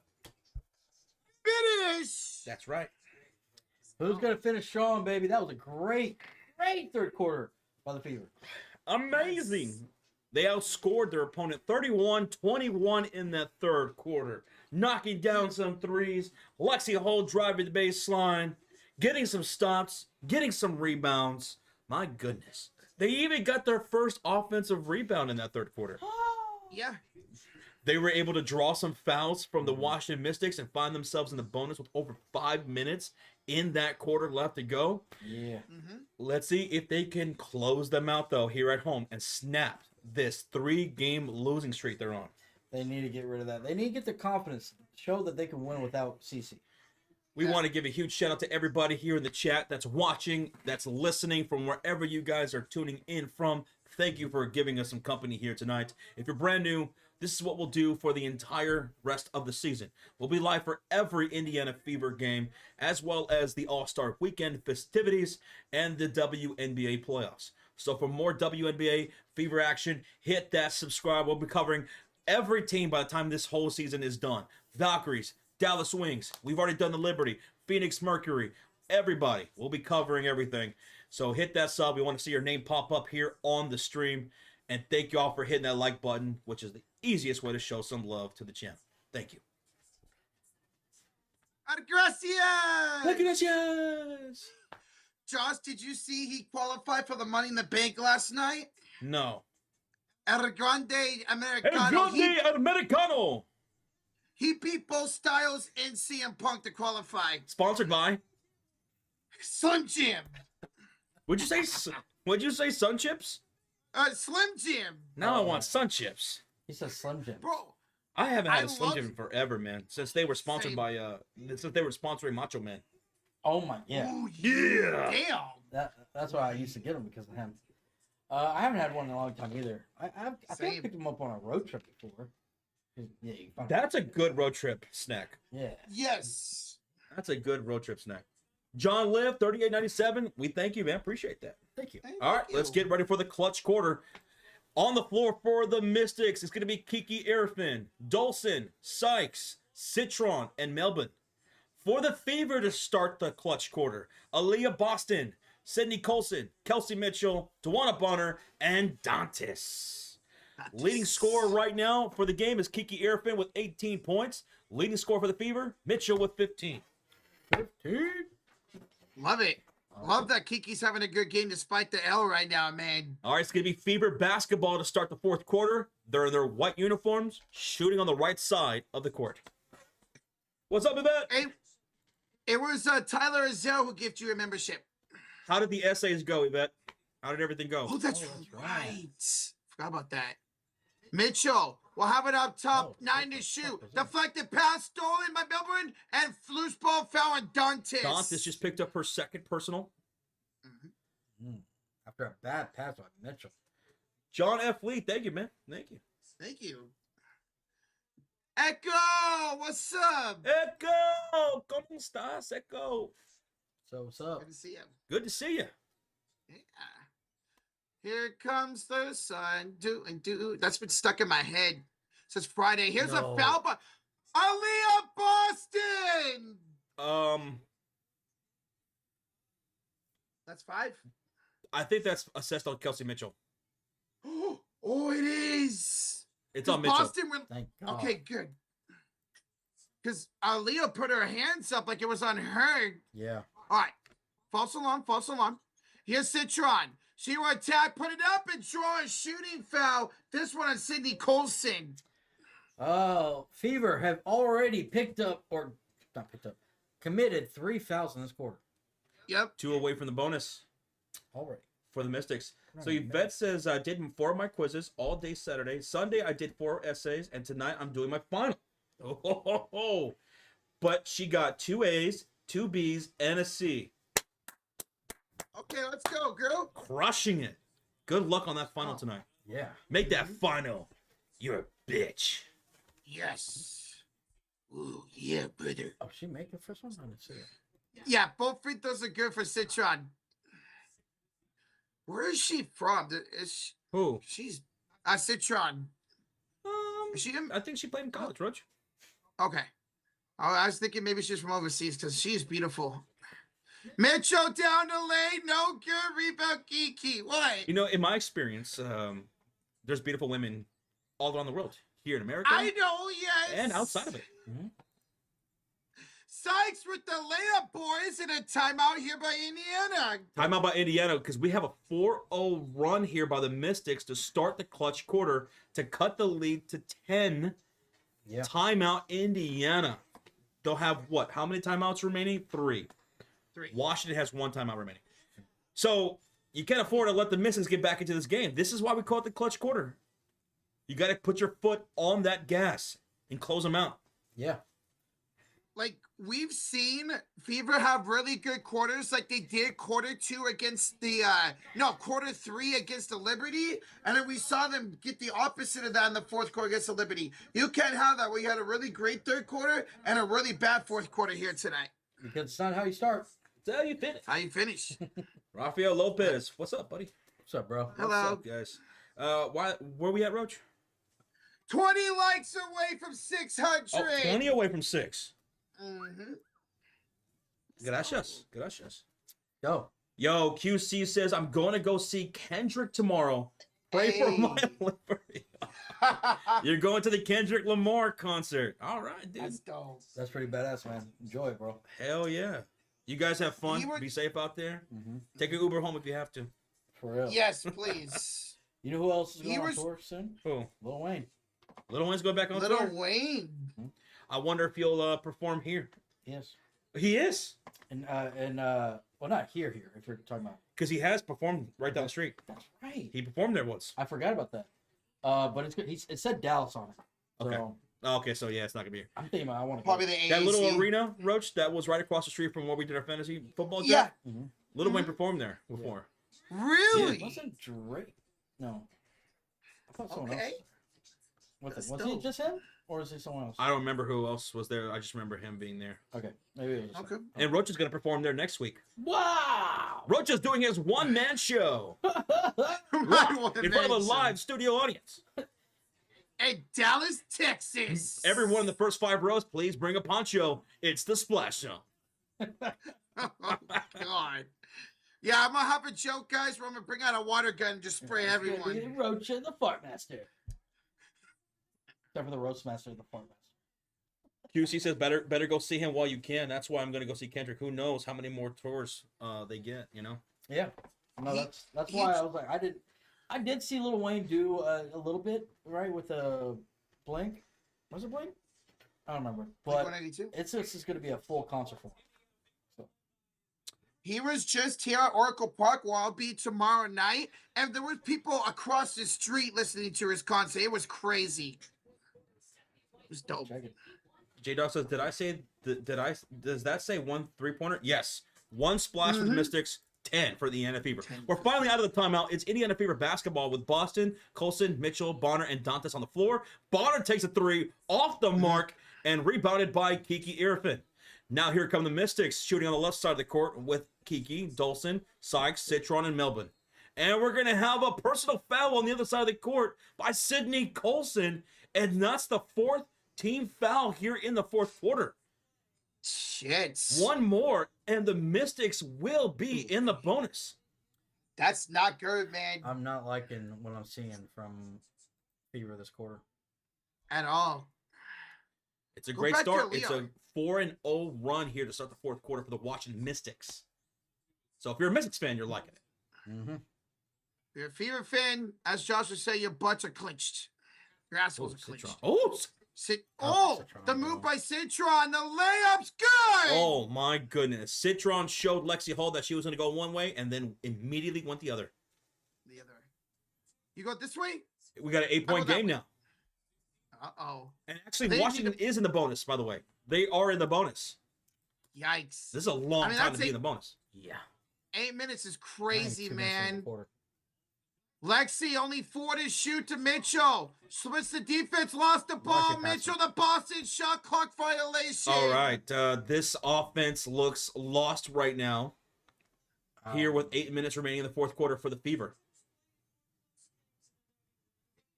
Finish. That's right. Who's going to finish strong, baby? That was a great third quarter by the Fever. Amazing. They outscored their opponent 31-21 in that third quarter, knocking down some threes. Lexi Hull driving the baseline, getting some stops, getting some rebounds. My goodness. They even got their first offensive rebound in that third quarter. Yeah. They were able to draw some fouls from the Washington Mystics and find themselves in the bonus with over 5 minutes in that quarter left to go. Yeah. Let's see if they can close them out, though, here at home and snap this 3-game losing streak they're on. They need to get rid of that. They need to get their confidence, show that they can win without CC. We want to give a huge shout out to everybody here in the chat that's watching, that's listening from wherever you guys are tuning in from. Thank you for giving us some company here tonight. If you're brand new, this is what we'll do for the entire rest of the season. We'll be live for every Indiana Fever game, as well as the All-Star Weekend festivities and the WNBA playoffs. So for more WNBA Fever action, hit that subscribe. We'll be covering every team by the time this whole season is done. Valkyries, Dallas Wings, we've already done the Liberty, Phoenix Mercury, everybody. We'll be covering everything. So hit that sub. We want to see your name pop up here on the stream. And thank you all for hitting that like button, which is the easiest way to show some love to the channel. Thank you. Gracias. Gracias. Josh, did you see he qualified for the Money in the Bank last night? No. El Grande El Americano. Grande Americano. He beat both Styles and CM Punk to qualify. Sponsored by. Slim Jim. Would you say Sun Chips? Slim Jim. Now I want Sun Chips. He says Slim Jim. Bro, I haven't had I a Slim love- Jim in forever, man. Since they were sponsored Same. by since they were sponsoring Macho Man. Oh my, yeah. ooh, Yeah. damn. That's why I used to get them because of him. I haven't had one in a long time either. I think I Same. picked them up on a road trip before. Yeah, you find That's a good road trip snack. yeah. Yes. That's a good road trip snack. John Liv, 3897. We thank you, man. Appreciate that. Thank you. Thank All right, you. let's get ready for the clutch quarter. On the floor for the Mystics, it's going to be Kiki Arifin, Dolson, Sykes, Citron, and Melbourne. For the Fever to start the clutch quarter, Aaliyah Boston, Sydney Colson, Kelsey Mitchell, Tawana Bonner, and Dantis. Leading scorer right now for the game is Kiki Arifin with 18 points. Leading scorer for the Fever, Mitchell with 15. 15? Love it. Love that Kiki's having a good game despite the L right now, man. All right, it's going to be Fever basketball to start the fourth quarter. They're in their white uniforms, shooting on the right side of the court. What's up, Yvette? Hey, it was Tyler Azell who gifted you a membership. How did the essays go, Yvette? How did everything go? Oh, that's that's right. right. Forgot about that. Mitchell, we'll have it up top. Oh, 9 to shoot. Deflected pass, stolen by Melbourne, and loose ball foul on Dantis. Dantis just picked up her second personal. After a bad pass by Mitchell. John F. Lee, thank you, man. Thank you. Thank you. Echo, what's up? Echo, ¿cómo estás, Echo? So what's up? Good to see you. Good to see you. Yeah. Here comes the sun. Do. That's been stuck in my head. It says Friday. Here's a foul by Aaliyah Boston. That's 5. I think that's assessed on Kelsey Mitchell. Oh, it is. It's on Mitchell. Boston went. Thank God. Okay, good. Because Aaliyah put her hands up like it was on her. Yeah. All right. False alarm. Here's Citron. She will attack, put it up, and draw a shooting foul. This one on Sydney Colson. Oh, Fever have already committed 3 fouls in this quarter. Yep. 2 away from the bonus Already. for the Mystics. So Yvette says, I did 4 of my quizzes all day Saturday. Sunday, I did 4 essays, and tonight I'm doing my final. Oh. But she got 2 A's, 2 B's, and a C. Okay, let's go, girl. Crushing it. Good luck on that final tonight. Yeah. Make that final. You're a bitch. Yes. Ooh, yeah, brother. Oh, she make the first one? I didn't see it. Yeah, both free throws are good for Citron. Where is she from? Who? She's Citron. Is she in? I think she played in college, Roach. Okay. Oh, I was thinking maybe she's from overseas because she's beautiful. Mitchell down the lane, no good rebound, Kiki. What? You know, in my experience, there's beautiful women all around the world. Here in America. I know, yes. And outside of it. Mm-hmm. Sykes with the layup, boys, and a timeout here by Indiana. Timeout by Indiana because we have a 4-0 run here by the Mystics to start the clutch quarter to cut the lead to 10. Yeah. Timeout Indiana. They'll have what? How many timeouts remaining? 3. 3. Washington has 1 timeout remaining. So you can't afford to let the Mystics get back into this game. This is why we call it the clutch quarter. You got to put your foot on that gas and close them out. Yeah. Like, we've seen Fever have really good quarters like they did quarter 2 against the, quarter 3 against the Liberty. And then we saw them get the opposite of that in the 4th quarter against the Liberty. You can't have that. We had a really great 3rd quarter and a really bad 4th quarter here tonight. Because it's not how you start. It's how you finish. How you finish. Rafael Lopez. What's up, buddy? What's up, bro? Hello. What's up, guys? Where we at, Roach? 20 likes away from 600. Oh, 20 away from 6. Mm-hmm. Gracias. Go. Yo, QC says, I'm going to go see Kendrick tomorrow. Pray for my liberty. You're going to the Kendrick Lamar concert. All right, dude. That's dope. That's pretty badass, man. Enjoy it, bro. Hell yeah. You guys have fun. Be safe out there. Mm-hmm. Take an Uber home if you have to. For real. Yes, please. You know who else is going on tour soon? Who? Lil Wayne. Lil Wayne's going back on tour? Little Wayne. Mm-hmm. I wonder if he'll perform here. Yes. He is? Well, not here, if you're talking about. Because he has performed right down the street. That's right. He performed there once. I forgot about that. But it's good. It said Dallas on it. So Okay. Okay, so yeah, it's not going to be here. I'm thinking I want to Probably the AAC. That little arena, Roach, that was right across the street from where we did our fantasy football game. Yeah. Mm-hmm. Lil Wayne performed there before. Really? Wasn't Drake? No. I thought someone Okay. else. Was it just him? Or is it someone else? I don't remember who else was there. I just remember him being there. Okay. Maybe it was just Okay. him. And Roach is going to perform there next week. Wow! Roach is doing his one-man show in front of a live studio audience. In Dallas, Texas. Everyone in the first 5 rows, please bring a poncho. It's the Splash Zone. Oh my God. Yeah, I'm gonna have a joke, guys. Where I'm gonna bring out a water gun and just spray everyone. Roach and the Fart Master. Except for the Roast Master and the Fart Master. QC says better go see him while you can. That's why I'm going to go see Kendrick. Who knows how many more tours they get, you know? Yeah. No, that's why I was like, I did see Lil Wayne do a little bit, right, with a Blink. Was it Blink? I don't remember. But 182. it's just going to be a full concert for him. So. He was just here at Oracle Park, where I'll be tomorrow night, and there was people across the street listening to his concert. It was crazy. It was dope. Check it. J-Dog says, does that say 1 3-pointer? Yes. 1 splash for the Mystics, 10 for the Indiana Fever. We're finally out of the timeout. It's Indiana Fever basketball with Boston, Colson, Mitchell, Bonner, and Dantes on the floor. Bonner takes a 3 off the mark and rebounded by Kiki Irfin. Now here come the Mystics shooting on the left side of the court with Kiki, Dawson, Sykes, Citron, and Melbourne. And we're going to have a personal foul on the other side of the court by Sydney Colson. And that's the 4th team foul here in the 4th quarter. Shit. One more, and the Mystics will be in the bonus. That's not good, man. I'm not liking what I'm seeing from Fever this quarter. At all. It's a great start. It's a 4-0 run here to start the 4th quarter for the Washington Mystics. So if you're a Mystics fan, you're liking it. Mm-hmm. If you're a Fever fan, as Josh would say, your butts are clenched. Your assholes are clenched. The move by Citron. The layup's good. Oh, my goodness. Citron showed Lexi Hall that she was going to go one way and then immediately went the other. The other. You go this way? We got an 8-point game now. Uh-oh. And actually, Washington is in the bonus, by the way. They are in the bonus. Yikes. This is a long time to be in the bonus. Yeah. 8 minutes is crazy, man. Lexi only 4 to shoot to Mitchell. Switch the defense, lost the ball. Mitchell, the Boston shot clock violation. All right. This offense looks lost right now. Here with 8 minutes remaining in the 4th quarter for the Fever.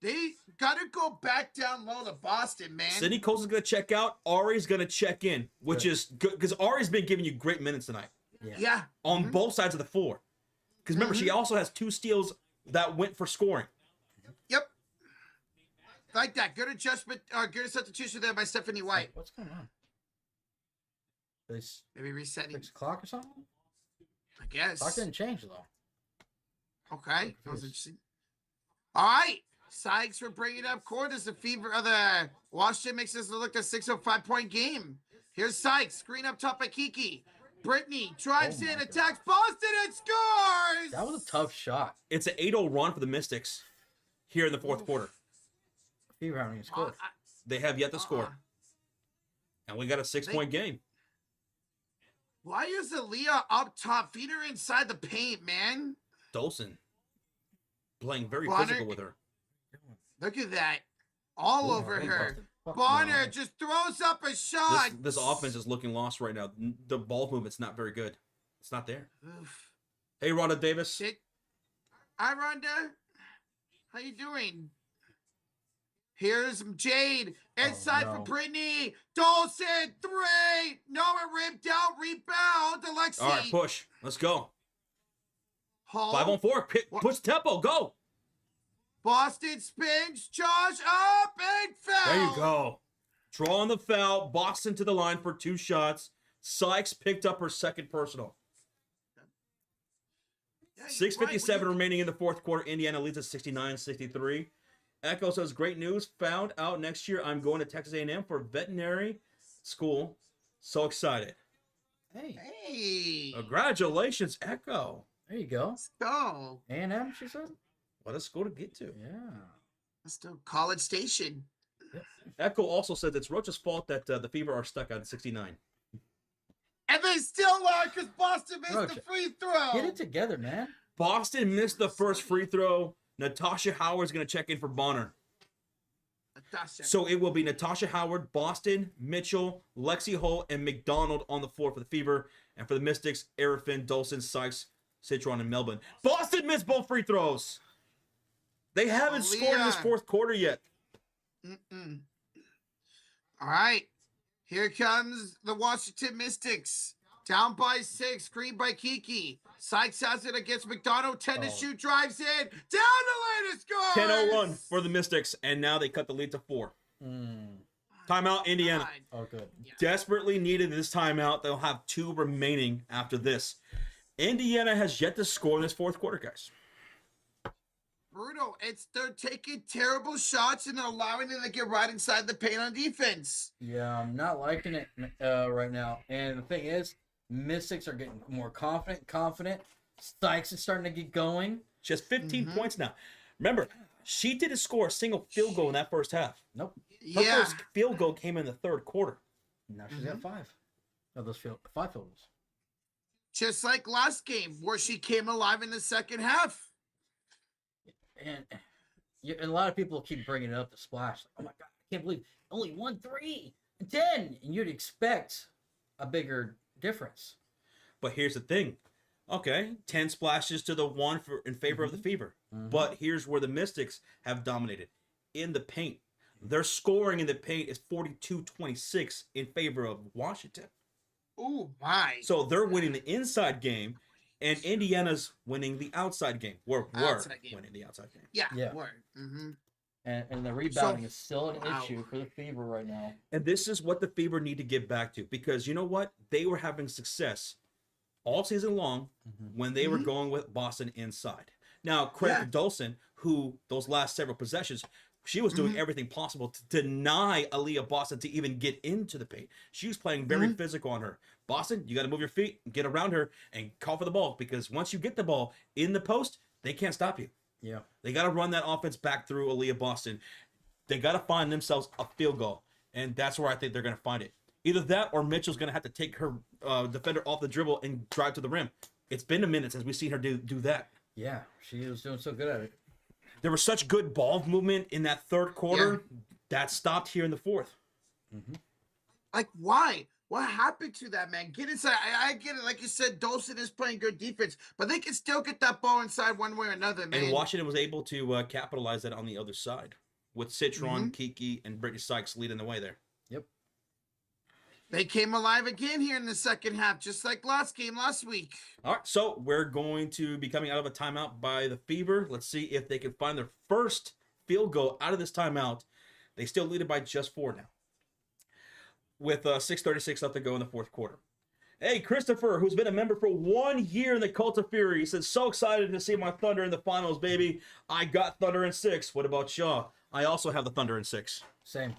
They got to go back down low to Boston, man. Sydney Colson's going to check out. Ari's going to check in, which is good because Ari's been giving you great minutes tonight. Yeah. On both sides of the floor. Because remember, she also has 2 steals that went for scoring. Yep. Like that. Good adjustment, good substitution there by Stephanie White. What's going on? Maybe resetting. 6 o'clock or something? I guess. Clock didn't change, though. Okay. That was interesting. All right. Sykes for bringing up court as the Fever of the Washington makes this look a 6-5-point game. Here's Sykes. Screen up top by Kiki. Brittany drives in, attacks Boston, and scores! That was a tough shot. It's an 8-0 run for the Mystics here in the 4th quarter. Fever haven't even scored. They have yet to score. And we got a 6-point game. Why is Aaliyah up top? Feed her inside the paint, man. Dawson playing very physical with her. Look at that. All over her. Bonner just throws up a shot. This offense is looking lost right now. The ball movement's not very good. It's not there. Oof. Hey, Rhonda Davis. Hi, Rhonda. How you doing? Here's Jade. Inside for Brittany. Dawson, 3. Noah ripped out. Rebound to Lexi. All right, push. Let's go. Hall. 5-on-4. Push tempo. Go. Boston spins. Josh up and foul. There you go. Drawing the foul. Boston to the line for 2 shots. Sykes picked up her 2nd personal. 6:57 remaining in the 4th quarter. Indiana leads at 69-63. Echo says, great news. Found out next year I'm going to Texas A&M for veterinary school. So excited. Hey. Congratulations, Echo. There you go. Let's go. A&M, she said? What a school to get to. Yeah. Let's do College Station. Echo also says it's Roach's fault that the Fever are stuck on 69. And they still are because Boston missed the free throw. Get it together, man. Boston missed the first free throw. Natasha Howard's going to check in for Bonner. So it will be Natasha Howard, Boston, Mitchell, Lexi Hull, and McDonald on the floor for the Fever. And for the Mystics, Arifin, Dawson, Sykes, Citron, and Melbourne. Boston missed both free throws. They haven't scored in this 4th quarter yet. All right. Here comes the Washington Mystics. Down by 6. Screen by Kiki. Sykes has it against McDonald. 10 to shoot. Drives in. Down the lane to score. 10-0 run for the Mystics. And now they cut the lead to 4. Timeout, Indiana. Oh, good. Yeah. Desperately needed this timeout. They'll have 2 remaining after this. Indiana has yet to score in this 4th quarter, guys. Brutal. They're taking terrible shots and they're allowing them to get right inside the paint on defense. Yeah, I'm not liking it right now. And the thing is, Mystics are getting more confident. Sykes is starting to get going. She has 15 points now. Remember, she didn't score a single field goal in that first half. Nope. Her first field goal came in the 3rd quarter. Now she's got 5. Of those 5 field goals. Just like last game where she came alive in the 2nd half. And a lot of people keep bringing it up, the splash. Like, oh my God, I can't believe only 1 3 and 10. And you'd expect a bigger difference. But here's the thing. Okay, 10 splashes to the 1 in favor of the Fever. But here's where the Mystics have dominated. In the paint. Their scoring in the paint is 42-26 in favor of Washington. Oh, my. So they're winning the inside game, and Indiana's winning the outside game. We're winning the outside game. Yeah. Word. Mm-hmm. And the rebounding is still an issue for the Fever right now. And this is what the Fever need to get back to, because you know what? They were having success all season long when they were going with Boston inside. Now, credit to Dawson, who those last several possessions, she was doing everything possible to deny Aaliyah Boston to even get into the paint. She was playing very physical on her. Boston, you got to move your feet, get around her, and call for the ball, because once you get the ball in the post, they can't stop you. Yeah. They got to run that offense back through Aaliyah Boston. They got to find themselves a field goal, and that's where I think they're going to find it. Either that or Mitchell's going to have to take her defender off the dribble and drive to the rim. It's been a minute since we've seen her do that. Yeah, she was doing so good at it. There was such good ball movement in that third quarter that stopped here in the fourth. Like, why? What happened to that, man? Get inside. I get it. Like you said, Dawson is playing good defense, but they can still get that ball inside one way or another, man. And Washington was able to capitalize that on the other side with Citron, Kiki, and Brittany Sykes leading the way there. Yep. They came alive again here in the second half, just like last week. All right, so we're going to be coming out of a timeout by the Fever. Let's see if they can find their first field goal out of this timeout. They still lead it by just 4 now, with 6:36 left to go in the fourth quarter. Hey, Christopher, who's been a member for 1 year in the Cult of Fury, says, so excited to see my Thunder in the finals, baby. I got Thunder in 6. What about Shaw? I also have the Thunder in 6. Same.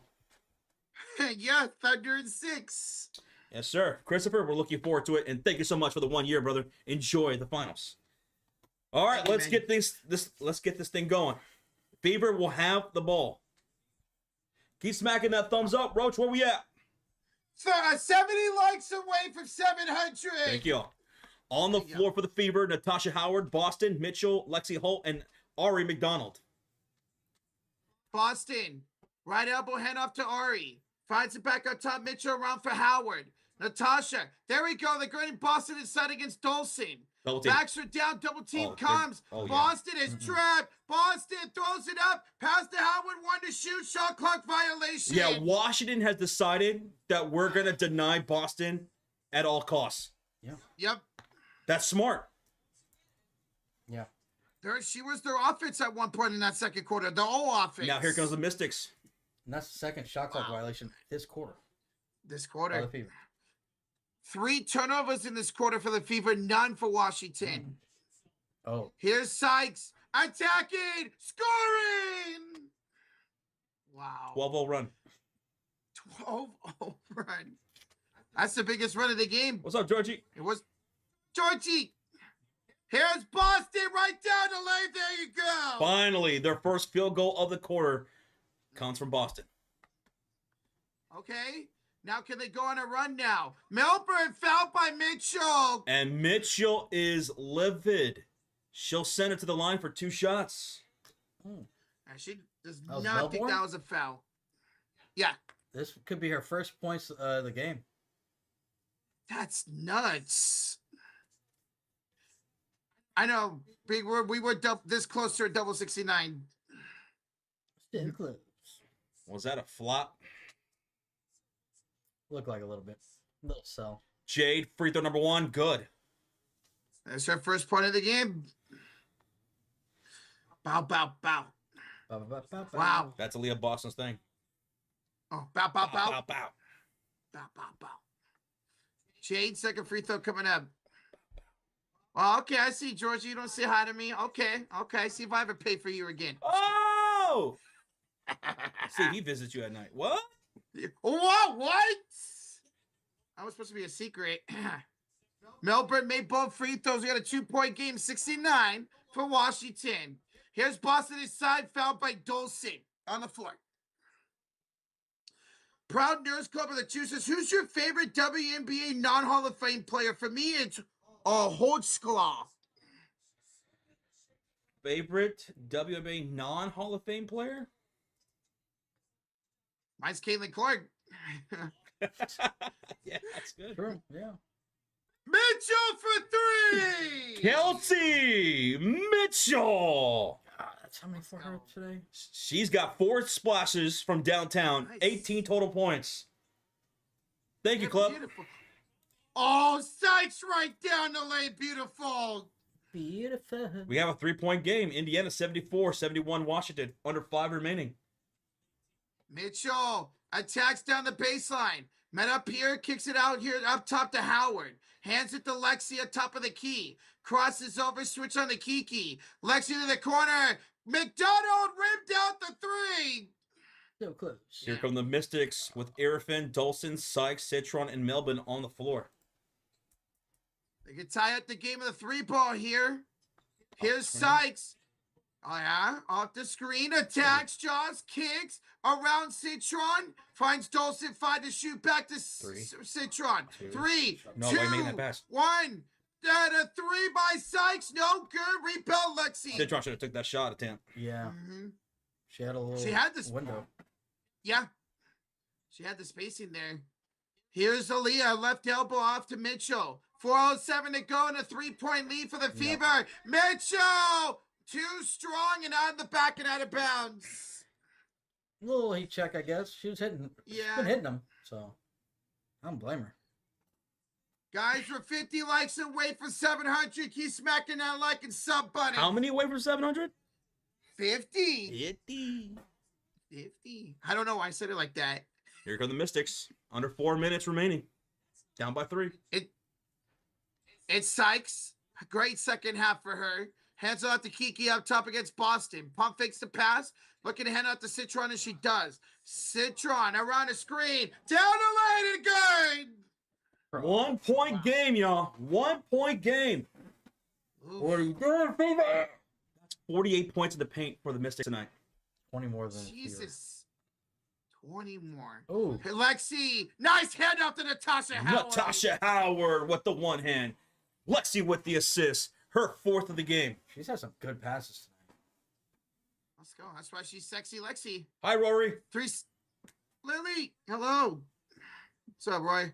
Yeah, Thunder in 6. Yes, sir. Christopher, we're looking forward to it, and thank you so much for the 1 year, brother. Enjoy the finals. All right, let's get let's get this thing going. Fever will have the ball. Keep smacking that thumbs up, Roach. Where we at? 70 likes away from 700. Thank you. On the floor for the Fever, Natasha Howard, Boston, Mitchell, Lexi Holt, and Ari McDonald. Boston, right elbow hand off to Ari. Finds it back on top. Mitchell around for Howard. Natasha, there we go. They're going Boston inside against Dolson. Backs her down, double team comes. Boston is trapped. Boston throws it up. Pass to Howard, 1 to shoot. Shot clock violation. Yeah, Washington has decided that we're going to deny Boston at all costs. Yeah. Yep. That's smart. Yeah. She was their offense at one point in that second quarter. The whole offense. Now here comes the Mystics. And that's the second shot clock violation this quarter. This quarter. By the Fever. 3 turnovers in this quarter for the Fever, none for Washington. Oh. Here's Sykes attacking, scoring. Wow. 12-0 run. 12-0 run. That's the biggest run of the game. What's up, Georgie? It was Georgie. Here's Boston right down the lane. There you go. Finally, their first field goal of the quarter comes from Boston. Okay. Now can they go on a run now? Melbourne fouled by Mitchell. And Mitchell is livid. She'll send it to the line for 2 shots. She does not think that was a foul. Yeah. This could be her first points of the game. That's nuts. I know. We were this close to a double 69. Still close. Was that a flop? Look like a little bit. A little sell. Jade, free throw number 1, good. That's her first point of the game. Bow, bow, bow. Bow, bow, bow, bow. Wow. That's Aaliyah Boston's thing. Oh, bow, bow, bow. Bow, bow. Bow, bow, bow. Jade, second free throw coming up. Well, okay, I see, Georgie. You don't say hi to me. Okay. See if I ever pay for you again. Oh! See if he visits you at night. What? What? That was supposed to be a secret. Melbourne made both free throws. We got a 2-point game, 69 for Washington. Here's Boston inside, fouled by Dolson on the floor. Proud Nurse Club of the Choosers. Who's your favorite WNBA non-Hall of Fame player? For me, it's Holtzclaw. Favorite WNBA non-Hall of Fame player? Mine's Caitlin Clark. Yeah, that's good. True. Yeah. Mitchell for 3. Kelsey Mitchell. That's how many for her today? She's got 4 splashes from downtown, Nice. 18 total points. Thank you, club. Beautiful. Oh, Sykes right down the lane. Beautiful. Beautiful. We have a 3-point game. Indiana 74-71 Washington. Under 5 remaining. Mitchell attacks down the baseline. Met up here, kicks it out here up top to Howard. Hands it to Lexi at top of the key. Crosses over, switch on the Kiki. Lexi to the corner. McDonald ripped out the 3. So close. Here come the Mystics with Arifin, Dawson, Sykes, Citron, and Melbourne on the floor. They can tie up the game of the 3-ball here. Here's Sykes. Oh, yeah. Off the screen. Attacks, Jaws, kicks. Around Citron. Finds Dawson 5 to shoot back to Citron. 3, No, 2, why making that pass? 1. That a 3 by Sykes. No good. Rebound, Lexi. Citron should have took that shot attempt. Yeah. Mhm. She had a little She had this window. Yeah. She had the spacing there. Here's Aaliyah. Left elbow off to Mitchell. 4:07 to go and a 3-point lead for the Fever. Mitchell! Too strong and out of the back and out of bounds. Little heat check, I guess. She was hitting. She's Yeah. been hitting them, so I don't blame her. Guys, we're 50 likes away for 700. Keep smacking that like and sub button. How many away from 700? 50. 50. 50. I don't know why I said it like that. Here come the Mystics. Under 4 minutes remaining. Down by 3. It's Sykes. A great second half for her. Hands it out to Kiki up top against Boston. Pump fakes the pass. Looking to hand out to Citron as she does. Citron around the screen. Down the lane and good. 1-point game, y'all. 1-point game. Oof. What are you doing, Fever? That's 48 points in the paint for the Mystics tonight. 20 more than Jesus. 20 more. Oh, Lexi. Nice hand up to Natasha Howard. Natasha Howard with the 1 hand. Lexi with the assist. Her 4th of the game. she's had some good passes tonight. Let's go. That's why she's sexy Lexi. Hi, Rory. 3. Lily. Hello. What's up, Roy?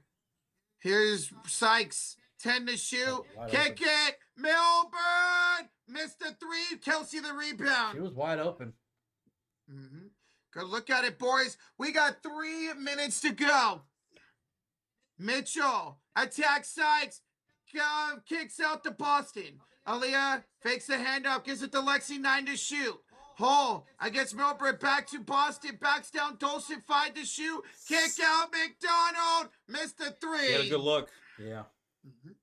Here's Sykes. 10 to shoot. wide Kick open. it. Melbourne. Missed the 3. Kelsey the rebound. She was wide open. Mm-hmm. Good look at it, boys. We got 3 minutes to go. Mitchell attacks Sykes. Kicks out to Boston. Aaliyah fakes the handoff. Gives it to Lexi. 9 to shoot. Hole against Milbury. Back to Boston. Backs down Dawson. 5 to shoot. Kick out McDonald. Missed the 3. He had a good look. Yeah. Mhm.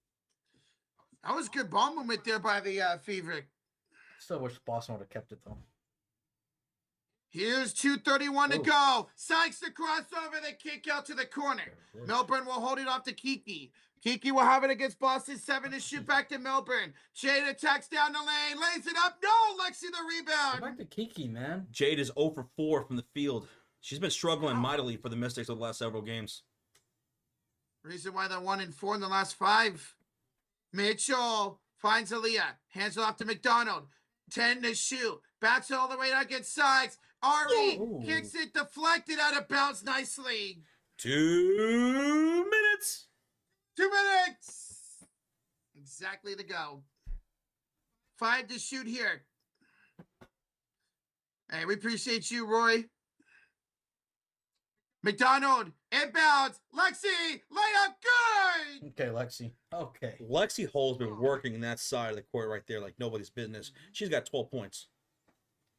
That was good ball movement there by the Fever. Still wish Boston would have kept it though. Here's 2:31 to Ooh. go. Sykes the crossover, the kick out to the corner. Good. Melbourne will hold it off to Kiki. Kiki will have it against Boston. 7 to shoot back to Melbourne. Jade attacks down the lane, lays it up. No, Lexi the Go rebound. back to Kiki, man. Jade is 0 for 4 from the field. She's been struggling mightily for the Mystics over the last several games. Reason why they're 1-4 in the last 5. Mitchell finds Aaliyah. Hands it off to McDonald. 10 to shoot. Backs it all the way out against Sykes. Ari Ooh. kicks it deflected out of bounds nicely. 2 minutes. 2 minutes. Exactly to go. 5 to shoot here. Hey, we appreciate you, Roy. McDonald, inbounds. Lexi, layup, good. Okay, Lexi. Okay. Lexi Hull's been working that side of the court right there like nobody's business. She's got 12 points.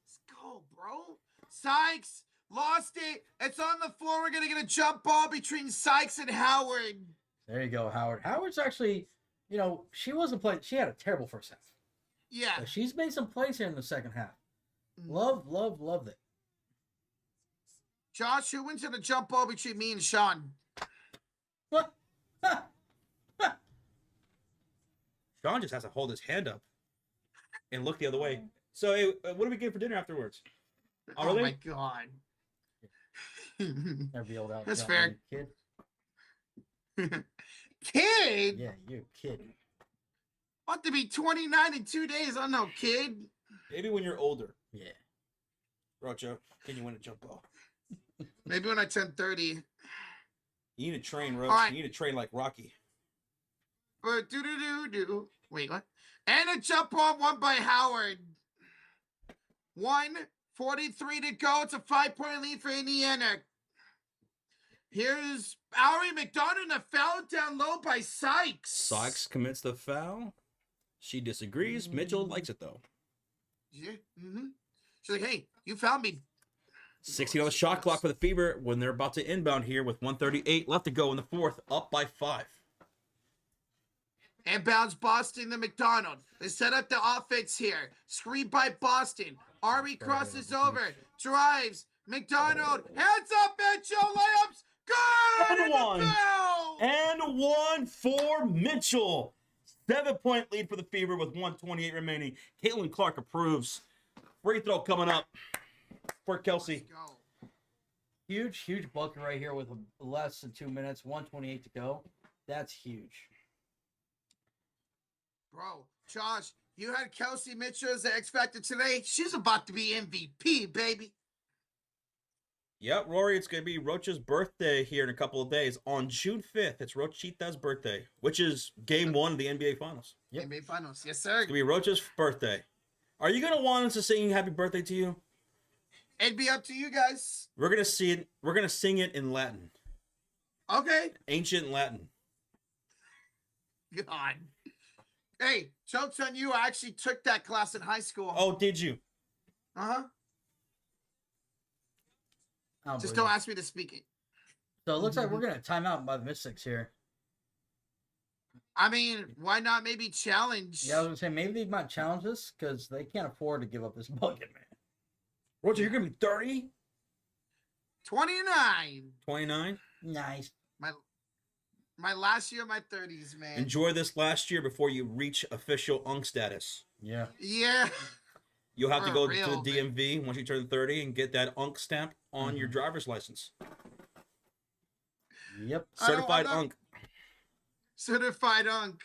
Let's go, bro. Sykes lost it. It's on the floor. We're going to get a jump ball between Sykes and Howard. There you go, Howard. Howard's actually, she wasn't playing. She had a terrible first half. Yeah. But she's made some plays here in the second half. Mm. Loved it. Josh, who wins in a jump ball between me and Sean? What? Sean just has to hold his hand up and look the other way. So, hey, what do we get for dinner afterwards? Oh, Oh, really? my God. Never be able out. That's John, fair. you Kid. Kid? Yeah, you're a kid. About to be 29 in 2 days. I'm no kid. Maybe when you're older. Yeah. Rocho, can you win a jump ball? Maybe when I turn 30. You need to train, Roach. All right. You need to train like Rocky. Wait, what? And a jump on one by Howard. 1:43 to go. It's a 5-point lead for Indiana. Here's Ari McDonald, a foul down low by Sykes. Sykes commits the foul. She disagrees. Mitchell likes it though. Yeah. She's like, hey, you found me. 16 on the shot clock for the Fever when they're about to inbound here with 1:38 left to go in the fourth, up by 5. Inbounds Boston to McDonald. They set up the offense here. Screen by Boston. Ari crosses over. Drives. McDonald. Hands up, Mitchell. Layups. Good. And one. Foul. And 1 for Mitchell. 7-point lead for the Fever with 1:28 remaining. Caitlin Clark approves. Free throw coming up for Kelsey. Let's go. Huge bucket right here with less than 2 minutes, 1:28 to go. That's huge. Bro, Josh, you had Kelsey Mitchell as the X Factor today. She's about to be MVP, baby. Yep, Rory, it's going to be Rocha's birthday here in a couple of days. On June 5th, it's Rochita's birthday, which is game 1 of the NBA Finals. Yep. NBA Finals. Yes, sir. It's going to be Rocha's birthday. Are you going to want us to sing happy birthday to you? It'd be up to you guys. We're going to see it. We're going to sing it in Latin. Okay. Ancient Latin. God. Hey, joke's on you. I actually took that class in high school. Oh, did you? Uh-huh. I Just believe don't it. ask me to speak it. So it looks like we're gonna time out by the Mystics here. I mean, why not maybe challenge? Yeah, I was gonna say maybe they might challenge us because they can't afford to give up this bucket, man. Rocha, you're going to be 30? 29. 29? Nice. My last year of my 30s, man. Enjoy this last year before you reach official UNC status. Yeah. Yeah. You'll have to For go real, to the DMV once you turn 30 and get that UNC stamp on your driver's license. Yep. Certified I'm not- UNC. Certified UNC.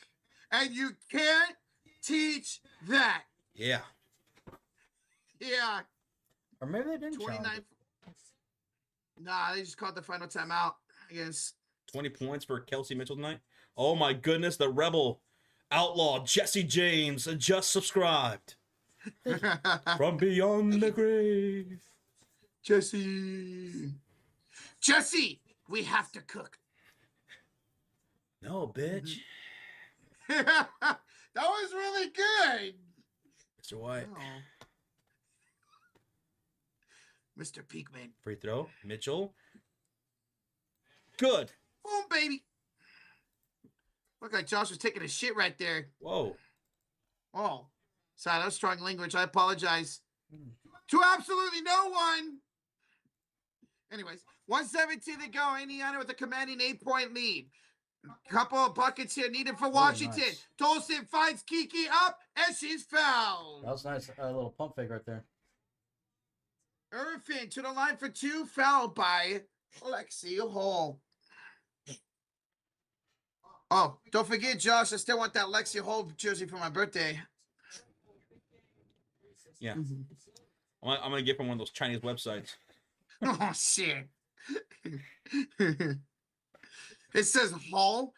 And you can't teach that. Yeah. Yeah. Or maybe they didn't. 29. Challenge it. Nah, they just called the final timeout, I guess. 20 points for Kelsey Mitchell tonight. Oh my goodness, the rebel outlaw Jesse James just subscribed. From beyond the grave. Jesse, we have to cook. No, bitch. That was really good. Mr. White. Oh. Mr. Peakman. Free throw. Mitchell. Good. Boom, baby. Looked like Josh was taking a shit right there. Whoa. Oh, sorry, that was strong language. I apologize. To absolutely no one. Anyways, 1:17 to go. Indiana with a commanding 8-point lead. Couple of buckets here needed for Washington. nice. Tolson finds Kiki up, and she's fouled. That was nice. A little pump fake right there. Irvin to the line for 2, fouled by Lexi Hall. Oh, don't forget, Josh, I still want that Lexi Hall jersey for my birthday. Yeah. I'm going to get from one of those Chinese websites. Oh, shit. It says Hall,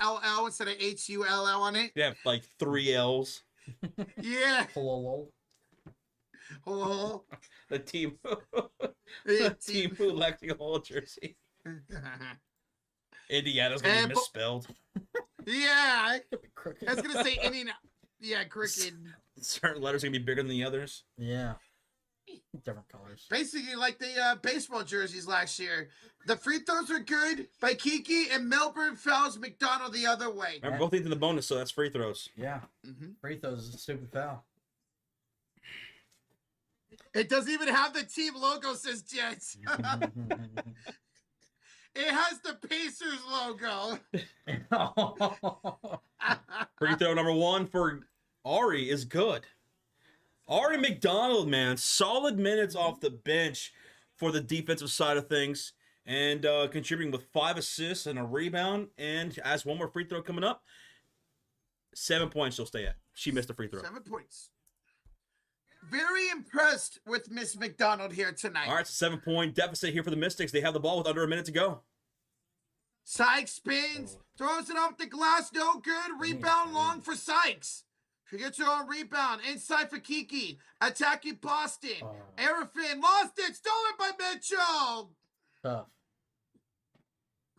Hall, instead of Hull on it. They have like 3 L's. Yeah. Hello. Hall. The team. Yeah, Team who Lexi Hall jersey. Indiana's going to be misspelled. Yeah. Crooked. I was going to say Indiana. Yeah, cricket. Certain letters are going to be bigger than the others. Yeah. Different colors. Basically like the baseball jerseys last year. The free throws were good by Kiki, and Melbourne fouls McDonald the other way. Remember, both these in the bonus, so that's free throws. Yeah. Mm-hmm. Free throws is a stupid foul. It doesn't even have the team logo, says Jets. It has the Pacers logo. Free throw number 1 for Ari is good. Ari McDonald, man, solid minutes off the bench for the defensive side of things, and contributing with 5 assists and a rebound, and has one more free throw coming up. 7 points she'll stay at. She missed a free throw. 7 points. Very impressed with Miss McDonald here tonight. All right, it's a 7-point deficit here for the Mystics. They have the ball with under a minute to go. Sykes spins, throws it off the glass, no good. Rebound long for Sykes. She gets her own rebound. Inside for Kiki. Attacking Boston. Arafin lost it. Stolen by Mitchell. Tough.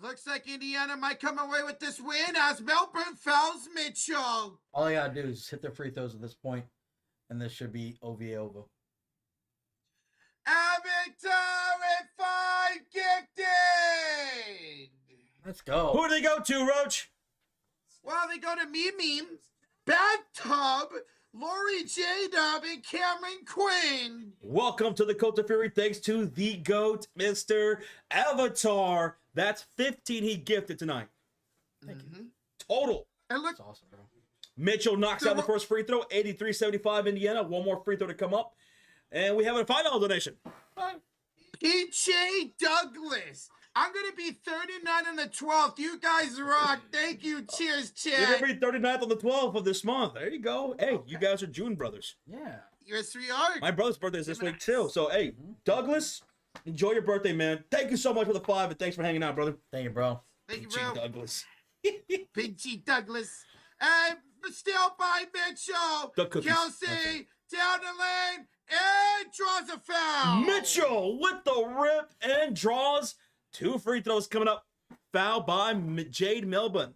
Looks like Indiana might come away with this win as Melbourne fouls Mitchell. All I gotta do is hit their free throws at this point, and this should be OVA over. Avatar with 5 gifted. Let's go. Who do they go to, Roach? Well, they go to Meme, Bathtub, Lori J-Dub, and Cameron Quinn. Welcome to the Cult of Fury. Thanks to the GOAT, Mr. Avatar. That's 15 he gifted tonight. Thank you. Total. And look, That's awesome, bro. Mitchell knocks out the first free throw. 83-75 Indiana. One more free throw to come up. And we have a final donation. PJ Douglas. I'm going to be 39 on the 12th. You guys rock. Thank you. Cheers, You're Chad. going to be 39th on the 12th of this month. There you go. Hey, you guys are June brothers. Yeah. Yes, we are. My brother's birthday is this week, too. So, hey, Douglas, enjoy your birthday, man. Thank you so much for the 5, and thanks for hanging out, brother. Thank you, bro. Thank you, G. bro. Douglas. Big G Douglas. And still by Mitchell. The cookies. Kelsey down the lane and draws a foul. Mitchell with the rip and draws 2 free throws coming up. Foul by Jade Melbourne.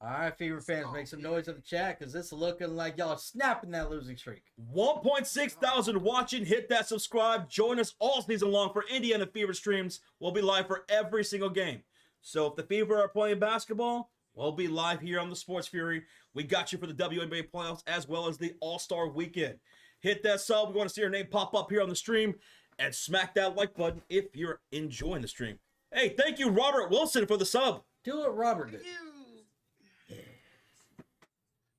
All right, Fever fans, make some noise in the chat because this is looking like y'all are snapping that losing streak. 1.6 thousand watching. Hit that subscribe. Join us all season long for Indiana Fever streams. We'll be live for every single game. So if the Fever are playing basketball, we'll be live here on the Sports Fury. We got you for the WNBA playoffs as well as the All-Star weekend. Hit that sub. We want to see your name pop up here on the stream. And smack that like button if you're enjoying the stream. Hey, thank you, Robert Wilson, for the sub. Do what Robert did.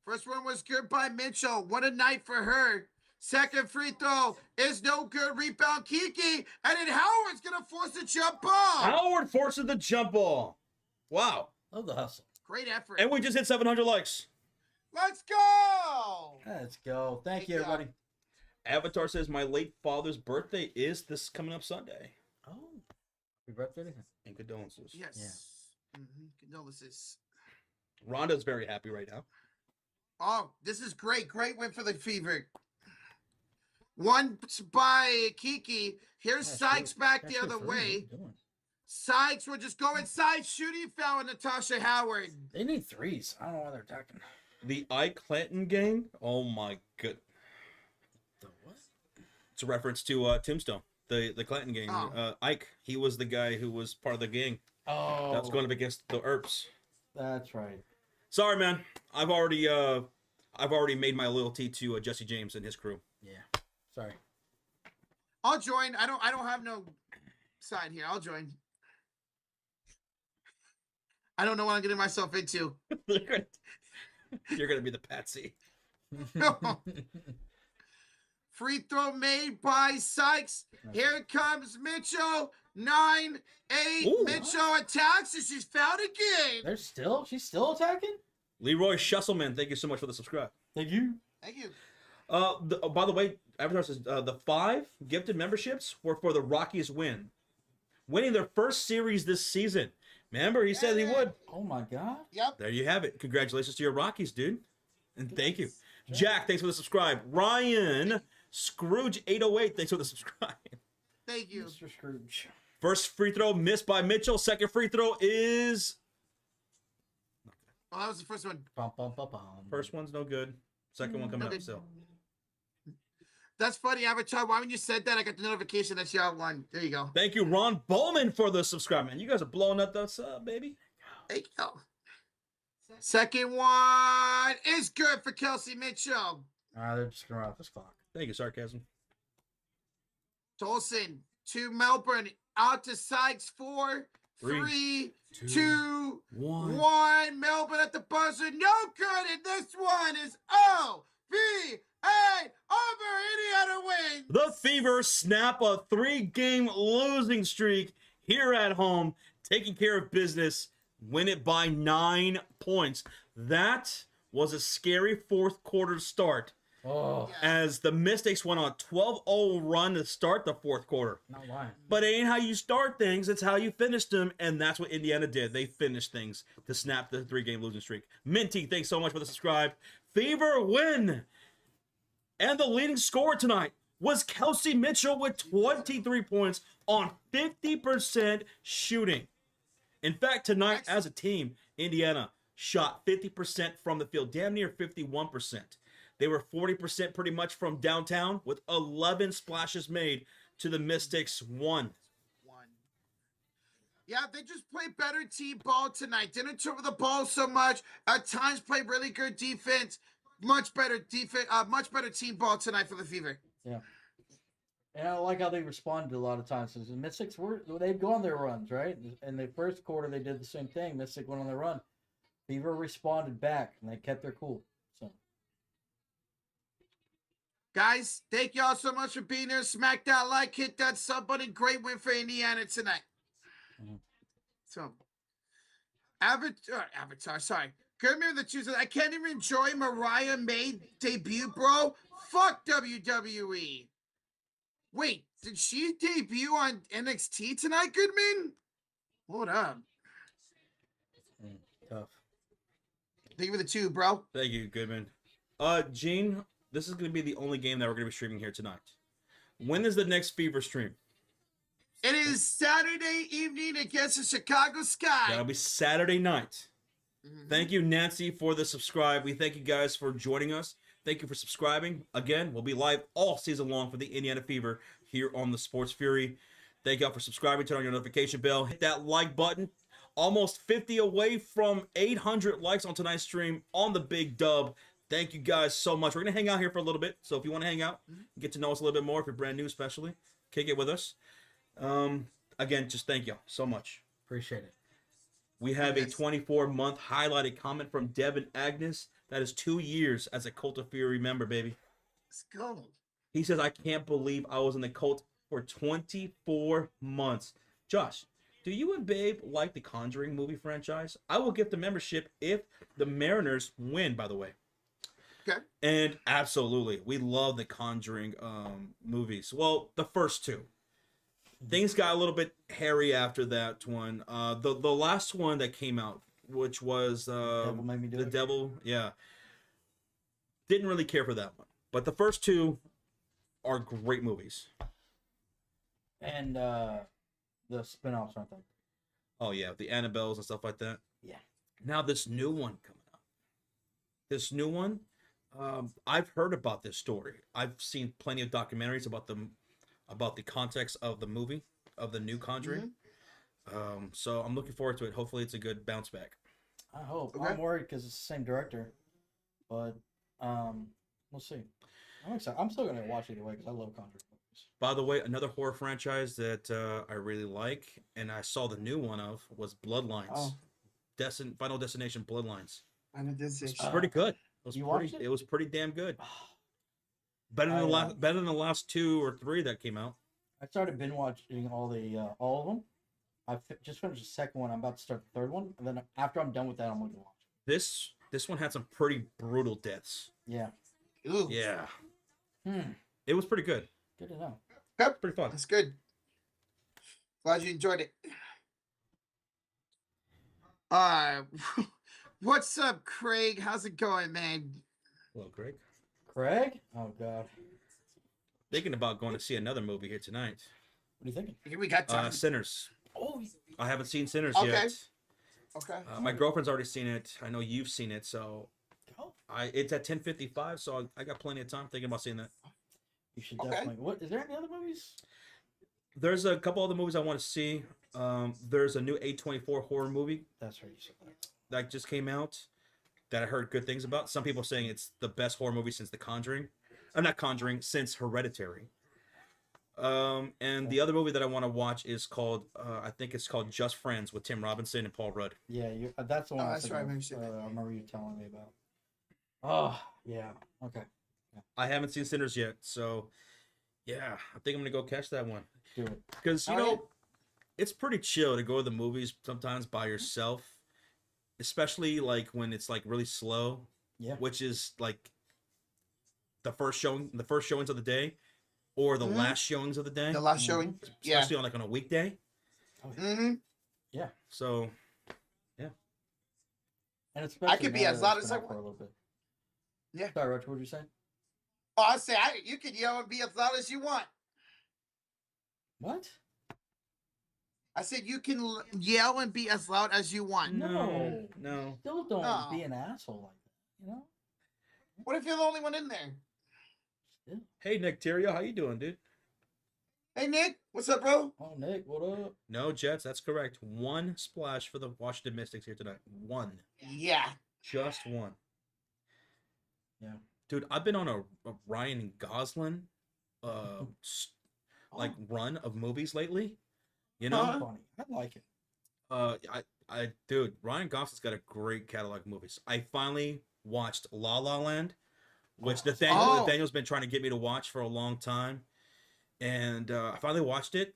First one was good by Mitchell. What a night for her. Second free throw is no good. Rebound Kiki. And then Howard's going to force a jump ball. Howard forces the jump ball. Wow. Love the hustle. Great effort. And we just hit 700 likes. Let's go. Let's go. Thank you, everybody. Avatar says my late father's birthday is this coming up Sunday. Oh, happy birthday to him. And condolences. Yes. Condolences. Rhonda's very happy right now. Oh, this is great. Great win for the Fever. One by Kiki. Here's Sykes back the other way. Sykes will just go inside. Shooting foul on Natasha Howard. They need threes. I don't know why they're attacking. The Ike Clanton gang. Oh my good. The what? It's a reference to Tombstone, the Clanton gang. Oh. Ike, he was the guy who was part of the gang Oh. that was going up against the Earps. That's right. Sorry, man. I've already made my loyalty to Jesse James and his crew. Yeah. Sorry. I'll join. I don't have no side here. I'll join. I don't know what I'm getting myself into. You're gonna be the patsy. Free throw made by Sykes. Here comes Mitchell. 9-8. Ooh. Mitchell attacks and she's fouled again. She's still attacking? Leroy Schusselman, thank you so much for the subscribe. Thank you. Thank you. By the way, Avatar says the 5 gifted memberships were for the Rockies winning their first series this season. Remember, he said he would. Oh my God. Yep. There you have it. Congratulations to your Rockies, dude. And thank you. Jack, thanks for the subscribe. Ryan Scrooge 808, thanks for the subscribe. Thank you. Mr. Scrooge. First free throw missed by Mitchell. Second free throw is Oh, that was the first one. Bum, bum, bum, bum. first one's no good. Second one coming Okay. up still. That's funny, Avatar. Why when you said that, I got the notification that you outlined. There you go. Thank you, Ron Bowman, for the subscribe, man. You guys are blowing up that baby. There you go. Second one is good for Kelsey Mitchell. All right, they're just going to run off this clock. Thank you, sarcasm. Tolson to Melbourne. Out to Sykes. 4, 3, 2, 1. Melbourne at the buzzer. No good. And this one is OVA over. Indiana wins. The Fever snap a 3-game losing streak here at home, taking care of business, win it by 9 points. That was a scary fourth quarter start Oh, as the Mystics went on a 12-0 run to start the fourth quarter. not lying. But it ain't how you start things, it's how you finish them, and that's what Indiana did. They finished things to snap the 3-game losing streak. Minty, thanks so much for the subscribe. Fever win! And the leading scorer tonight was Kelsey Mitchell with 23 points on 50% shooting. In fact, tonight, as a team, Indiana shot 50% from the field, damn near 51%. They were 40% pretty much from downtown, with 11 splashes made to the Mystics 1. Yeah, they just played better team ball tonight. Didn't turn over the ball so much. At times played really good defense. Much better defense. Much better team ball tonight for the Fever. Yeah. And I like how they responded a lot of times. The Mystics they'd go on their runs, right? In the first quarter, they did the same thing. Mystic went on their run. Fever responded back, and they kept their cool. So, guys, thank y'all so much for being there. Smack that like, hit that sub button. Great win for Indiana tonight. So, Avatar, sorry. Good man that chooses. I can't even enjoy Mariah May debut, bro. Fuck WWE. Wait, did she debut on NXT tonight, Goodman? Hold up. tough. Thank you for the 2, bro. Thank you, Goodman. Gene, this is going to be the only game that we're going to be streaming here tonight. When is the next Fever stream? It is Saturday evening against the Chicago Sky. That'll be Saturday night. Thank you, Nancy, for the subscribe. We thank you guys for joining us. Thank you for subscribing. Again, we'll be live all season long for the Indiana Fever here on the Sports Fury. Thank y'all for subscribing. Turn on your notification bell. Hit that like button. Almost 50 away from 800 likes on tonight's stream on the Big Dub. Thank you guys so much. We're going to hang out here for a little bit. So if you want to hang out, get to know us a little bit more, if you're brand new especially, kick it with us. Again, just thank y'all so much. Appreciate it. We have a 24-month highlighted comment from Devin Agnes. That is 2 years as a Cult of Fury member, baby. Let's go. He says, I can't believe I was in the cult for 24 months. Josh, do you and Babe like the Conjuring movie franchise? I will get the membership if the Mariners win, by the way. Okay. And absolutely, we love the Conjuring movies. Well, the first 2. Things got a little bit hairy after that one. The last one that came out, which was Devil Made Me Do the It. Devil, yeah. Didn't really care for that one. But the first 2 are great movies. And the spin-offs, aren't they? Oh yeah, the Annabelles and stuff like that. Yeah. Now this new one coming up. This new one, I've heard about this story. I've seen plenty of documentaries about the context of the movie, of the new Conjuring. So I'm looking forward to it. Hopefully it's a good bounce back. I hope. Okay. I'm worried because it's the same director. But we'll see. I'm excited. I'm still going to watch it either way because I love Conjuring movies. By the way, another horror franchise that I really like, and I saw the new one of, was Bloodlines. Oh. Final Destination Bloodlines. I know this is. It's pretty good. You watched it? It was pretty damn good. Better than the last 2 or 3 that came out. I started binge watching all of them. I just finished the second one. I'm about to start the third one, and then after I'm done with that, I'm going to watch it. This one had some pretty brutal deaths. Yeah. Ooh. Yeah, Hmm. it was pretty good. Good to know. Yep. Pretty fun. That's good. Glad you enjoyed it. What's up, Craig? How's it going, man? Hello, Greg. Craig? Oh God. Thinking about going to see another movie here tonight. What are you thinking? Here we got time. Sinners. Oh. I haven't seen Sinners Okay. yet. Okay. My girlfriend's already seen it. I know you've seen it, so Oh. it's at 10:55, so I got plenty of time thinking about seeing that. You should Okay. definitely. What is there any other movies? There's a couple other movies I want to see. There's a new A24 horror movie That's right. You said that. that just came out that I heard good things about. Some people are saying it's the best horror movie since The Conjuring. Not Conjuring, since Hereditary. And the other movie that I want to watch is called, I think it's called Just Friends with Tim Robinson and Paul Rudd. Yeah, that's the one. Oh, I was that's right, I thinking remember you of, said I remember you telling me about. Oh yeah. Okay. I haven't seen Sinners yet, so yeah, I think I'm gonna go catch that one. Do it. Because, you Oh, know, yeah. it's pretty chill to go to the movies sometimes by yourself, especially like when it's like really slow, Yeah. which is like the first showings of the day, or the last showings of the day. The last showing. Yeah. Especially on a weekday. Mm-hmm. Yeah. So, And especially I could be now as that loud it's as been I out for a want. little bit. Yeah. Sorry, Roach, what did you say? Oh, I say you could yell and be as loud as you want. What? I said you can yell and be as loud as you want. No. no. Still don't No. be an asshole like that, you know? What if you're the only one in there? Still. Hey, Nick Terrio, how you doing, dude? Hey, Nick. What's up, bro? Oh, Nick, what up? No, Jets, that's correct. 1 splash for the Washington Mystics here tonight. 1. Yeah. Just 1. Yeah. Dude, I've been on a Ryan Gosling run of movies lately. You know? Funny. I like it. Dude, Ryan Gosling's got a great catalog of movies. I finally watched La La Land, which Nathaniel's been trying to get me to watch for a long time. And I finally watched it.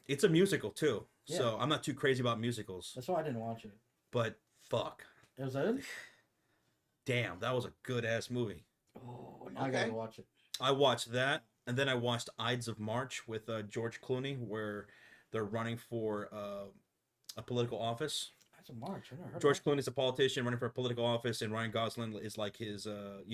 It's a musical too, so I'm not too crazy about musicals. That's why I didn't watch it. But fuck, It was good? damn, that was a good ass movie. Oh, now I gotta watch it. I watched that, and then I watched Ides of March with George Clooney, where they're running for a political office. That's a March. I never heard George of that. Clooney's a politician running for a political office, and Ryan Gosling is like his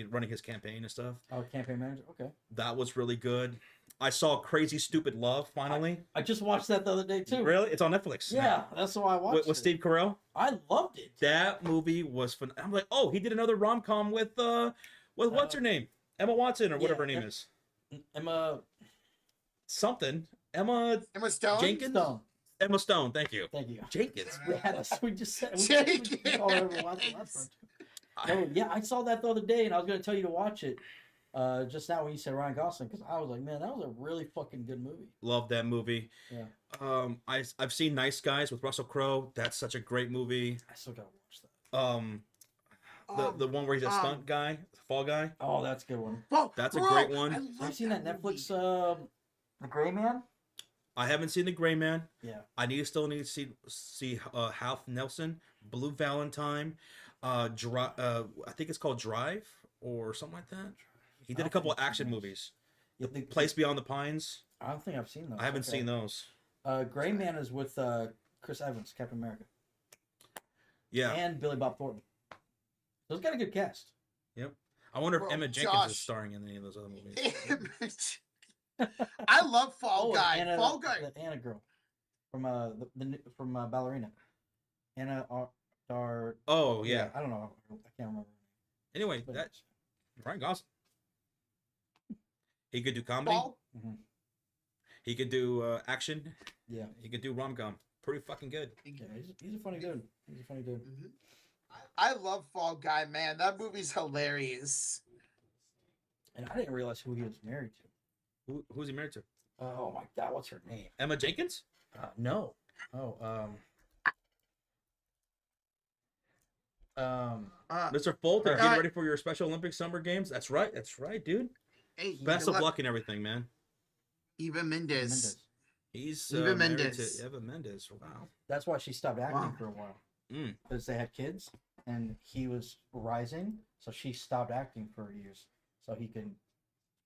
running his campaign and stuff. Oh, campaign manager? Okay. That was really good. I saw Crazy Stupid Love finally. I just watched that the other day, too. Really? It's on Netflix. Yeah, that's why I watched With it. Steve Carell. I loved it. That movie was fun. I'm like, oh, he did another rom com with what's her name, Emma Watson or whatever her name is, Emma something. Emma Stone. Jenkins. Stone. Emma Stone. Thank you. Thank you. Jenkins. We just said Jenkins. No, yeah, I saw that the other day, and I was going to tell you to watch it just now when you said Ryan Gosling, because I was like, man, that was a really fucking good movie. Love that movie. Yeah. I've seen Nice Guys with Russell Crowe. That's such a great movie. I still got to watch that. The one where he's a stunt guy, fall guy. Oh, that's a good one. That's a great one. Have you seen that Netflix, The Gray Man? I haven't seen The Gray Man. Yeah. I still need to see Half Nelson, Blue Valentine, I think it's called Drive or something like that. He did a couple of action movies. Yeah, The Place Beyond the Pines. I don't think I've seen those. I haven't seen those. Gray Man is with Chris Evans, Captain America. Yeah. And Billy Bob Thornton. So it's got a good cast. Yep. I wonder if Emma Jenkins is starring in any of those other movies. I love Fall Guy. Anna, Fall Guy. The Anna girl from Ballerina. Anna Oh yeah. I don't know. I can't remember. Anyway, But- that's Ryan Gosling. He could do comedy. Mhm. He could do action. Yeah. He could do rom-com. Pretty fucking good. Yeah, he's a funny dude. He's a funny dude. I love Fall Guy, man. That movie's hilarious. And I didn't realize who he was married to. Who's he married to? Oh my god, what's her name? Emma Jenkins? No. Oh, Mr. Folter, getting ready for your Special Olympics Summer Games? That's right, dude. Hey, Best of luck and everything, man. Eva Mendes. He's Eva married Mendes. to Eva Mendes. Wow. That's why she stopped acting Wow. for a while. Mm. Because they had kids, and he was rising, so she stopped acting for years, so he could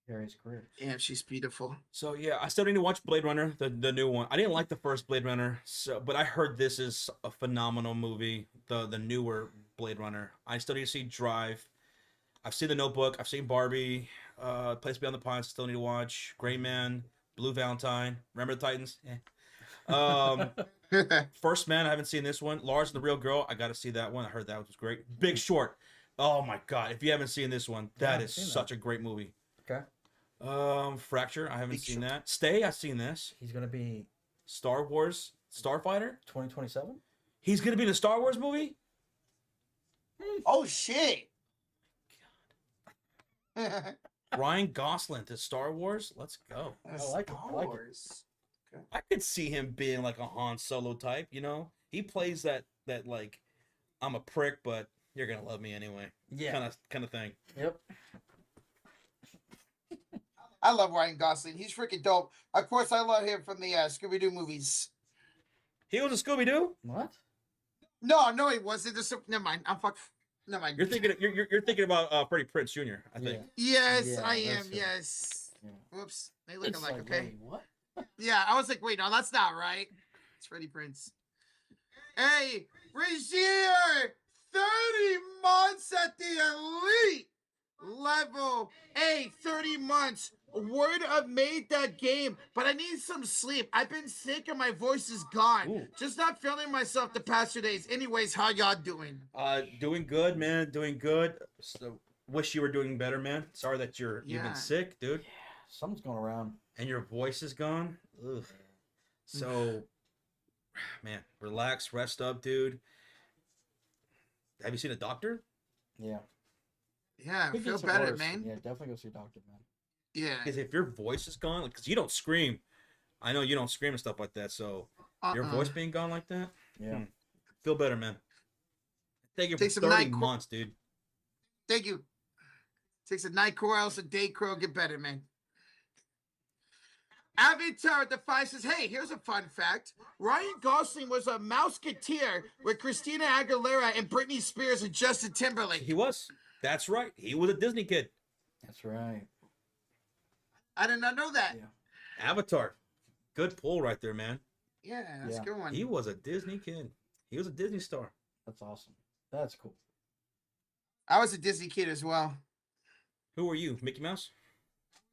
carry his career. Yeah, she's beautiful. So yeah, I still need to watch Blade Runner, the new one. I didn't like the first Blade Runner, but I heard this is a phenomenal movie. The newer Blade Runner. I still need to see Drive. I've seen The Notebook. I've seen Barbie. Place Beyond the Pines. Still need to watch Gray Man, Blue Valentine. Remember the Titans? First Man. I haven't seen this one. Lars and the Real Girl. I got to see that one. I heard that was great. Big Short. Oh my god! If you haven't seen this one, that is such a great movie. Okay. Fracture. I haven't Big seen Short. that. Stay. I've seen this. He's gonna be Star Wars Starfighter. 2027. He's gonna be in a Star Wars movie. Oh shit! Ryan Gosling to Star Wars. Let's go. I like it. I like it. Wars. I could see him being like a Han Solo type. You know, he plays that like I'm a prick, but you're gonna love me anyway. Yeah. Kind of thing. Yep. I love Ryan Gosling. He's freaking dope. Of course, I love him from the Scooby Doo movies. He was a Scooby Doo. What? No, he wasn't. Never mind. I'm fuck. No, my. You're thinking about Freddie Prinze Jr. I think. Yes, Yeah, I am. that's it. Yes. Yeah. Whoops. They look It's alike. like, Okay. wait, what? Yeah, I was like, wait, no, that's not right. It's Freddie Prinze. Hey, Regier, 30 months at the elite level. Hey, 30 months. Word of made that game, but I need some sleep. I've been sick and my voice is gone. Ooh. Just not feeling myself the past 2 days. Anyways, how y'all doing? Doing good, man. Doing good. So, wish you were doing better, man. Sorry that you've Yeah. been sick, dude, Something's going around. and your voice is gone. Ugh. So, man, relax, rest up, dude. Have you seen a doctor? Yeah. Yeah, Could get feel some better, worse. man. Yeah, definitely go see a doctor, man. Yeah. Because if your voice is gone, because you don't scream, I know you don't scream and stuff like that. So your voice being gone like that, Yeah. feel better, man. Thank you for Take some 30 Nyquil. months, dude. Thank you. Takes a NyQuil, else a Dayquil, get better, man. Avatar Defy says, hey, here's a fun fact. Ryan Gosling was a Mouseketeer with Christina Aguilera and Britney Spears and Justin Timberlake. He was. That's right. He was a Disney kid. That's right. I did not know that. Yeah. Avatar. Good pull right there, man. Yeah, that's Yeah. a good one. He was a Disney kid. He was a Disney star. That's awesome. That's cool. I was a Disney kid as well. Who were you? Mickey Mouse?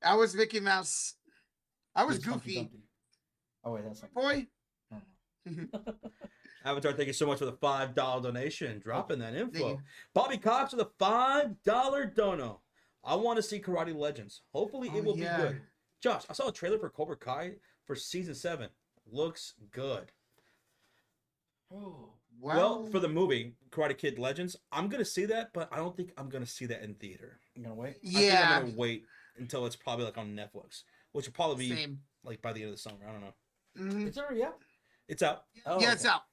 I was Mickey Mouse. I was Here's Humpty Goofy. Dumpty. Oh, wait, that's not. Boy. Avatar, thank you so much for the $5 donation. Dropping that Thank info. you. Bobby Cox with a $5 dono. I want to see Karate Legends. Hopefully it Oh, will yeah. be good. Josh, I saw a trailer for Cobra Kai for season 7. Looks good. Oh. Well, for the movie Karate Kid Legends, I'm gonna see that, but I don't think I'm gonna see that in theater. You gonna wait? I think Yeah. I'm gonna wait until it's probably like on Netflix, which will probably be Same. like by the end of the summer. I don't know. Mhm. It's already out. It's out. Oh, Yeah, it's out.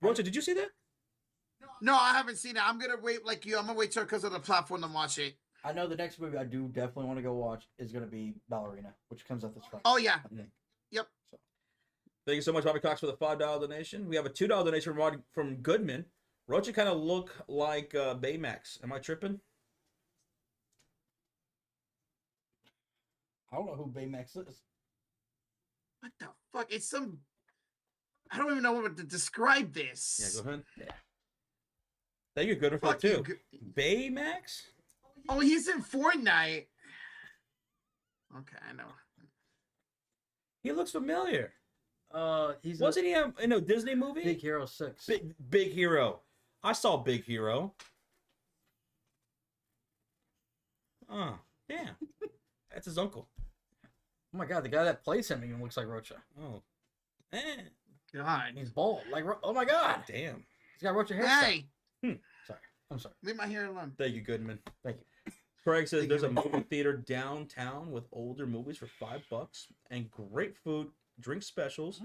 Rocha, did you see that? No, I haven't seen it. I'm going to wait like you. I'm going to wait till because of the platform to watch it. I know the next movie I do definitely want to go watch is gonna be Ballerina, which comes out this Friday. Oh, yeah. I think. Yep. So, Thank you so much, Bobby Cox, for the $5 donation. We have a $2 donation from Goodman. Rocha kind of look like Baymax. Am I tripping? I don't know who Baymax is. What the fuck? It's some. I don't even know what to describe this. Yeah, go ahead. Yeah. Thank you, Goodman, for Fuck that you. too. Baymax? Oh, he's in Fortnite. Okay, I know. He looks familiar. He's Wasn't he in a Disney movie? Big Hero 6. Big Hero. I saw Big Hero. Oh, damn. That's his uncle. Oh my god, the guy that plays him even looks like Rocha. Oh. God. He's bald. Like, oh my god. Damn. He's got Rocha hairstyle. Hey, Sorry. I'm sorry. leave my hair alone. Thank you, Goodman. Thank you. Craig says Thank there's you. a movie theater downtown with older movies for $5 and great food, drink specials.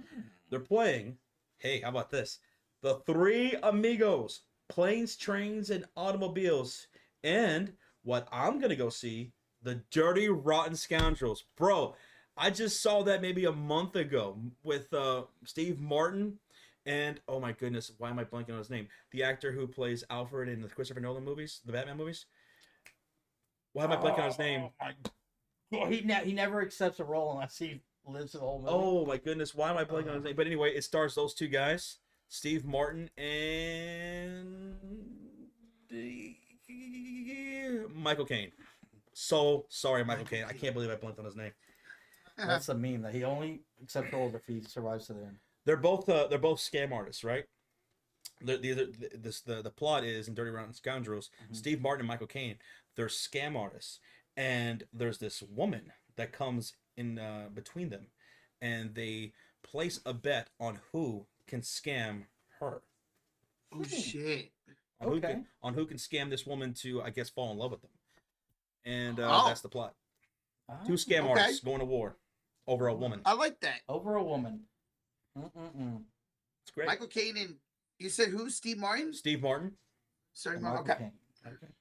They're playing, hey, how about this? The Three Amigos, Planes, Trains, and Automobiles. And what I'm going to go see, The Dirty Rotten Scoundrels. Bro, I just saw that maybe a month ago with Steve Martin and, oh my goodness, why am I blanking on his name? The actor who plays Alfred in the Christopher Nolan movies, the Batman movies. Why am I blanking on his name? He never accepts a role unless he lives the whole movie. Oh my goodness, why am I blanking on his name? But anyway, it stars those two guys, Steve Martin and Michael Caine. So sorry, Michael Caine. I can't believe I blanked on his name. That's the meme that he only accepts roles if he survives to the end. They're both scam artists, right? The plot is in Dirty Rotten Scoundrels. Steve Martin and Michael Caine, they're scam artists, and there's this woman that comes in between them, and they place a bet on who can scam her. Oh shit. On who can scam this woman to, I guess, fall in love with them, and Oh. that's the plot. Two scam Okay. artists going to war over a woman. I like that. Over a woman. Mm-mm-mm. It's great. Michael Caine and you said who? Steve Martin? Steve Martin. Sorry, And Martin. Michael Okay. Caine. Okay.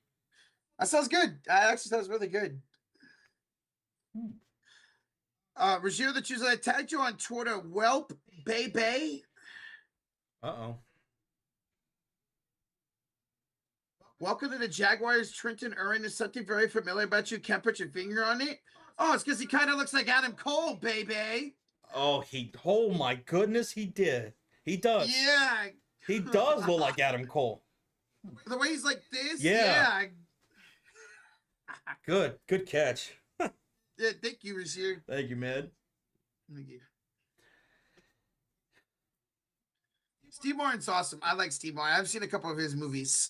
That sounds good. I actually thought it was really good. Rashir the Choose, I tagged you on Twitter, Welp Bay. Uh-oh. Welcome to the Jaguars. Trenton Irwin is something very familiar about you. Can't put your finger on it. Oh, it's because he kind of looks like Adam Cole, baby. Oh, oh my goodness, he did. He does. Yeah. He does look like Adam Cole. The way he's like this. Yeah. Good catch. Yeah, thank you, Rasir. Thank you, man. Thank you. Steve Martin's awesome. I like Steve Martin. I've seen a couple of his movies.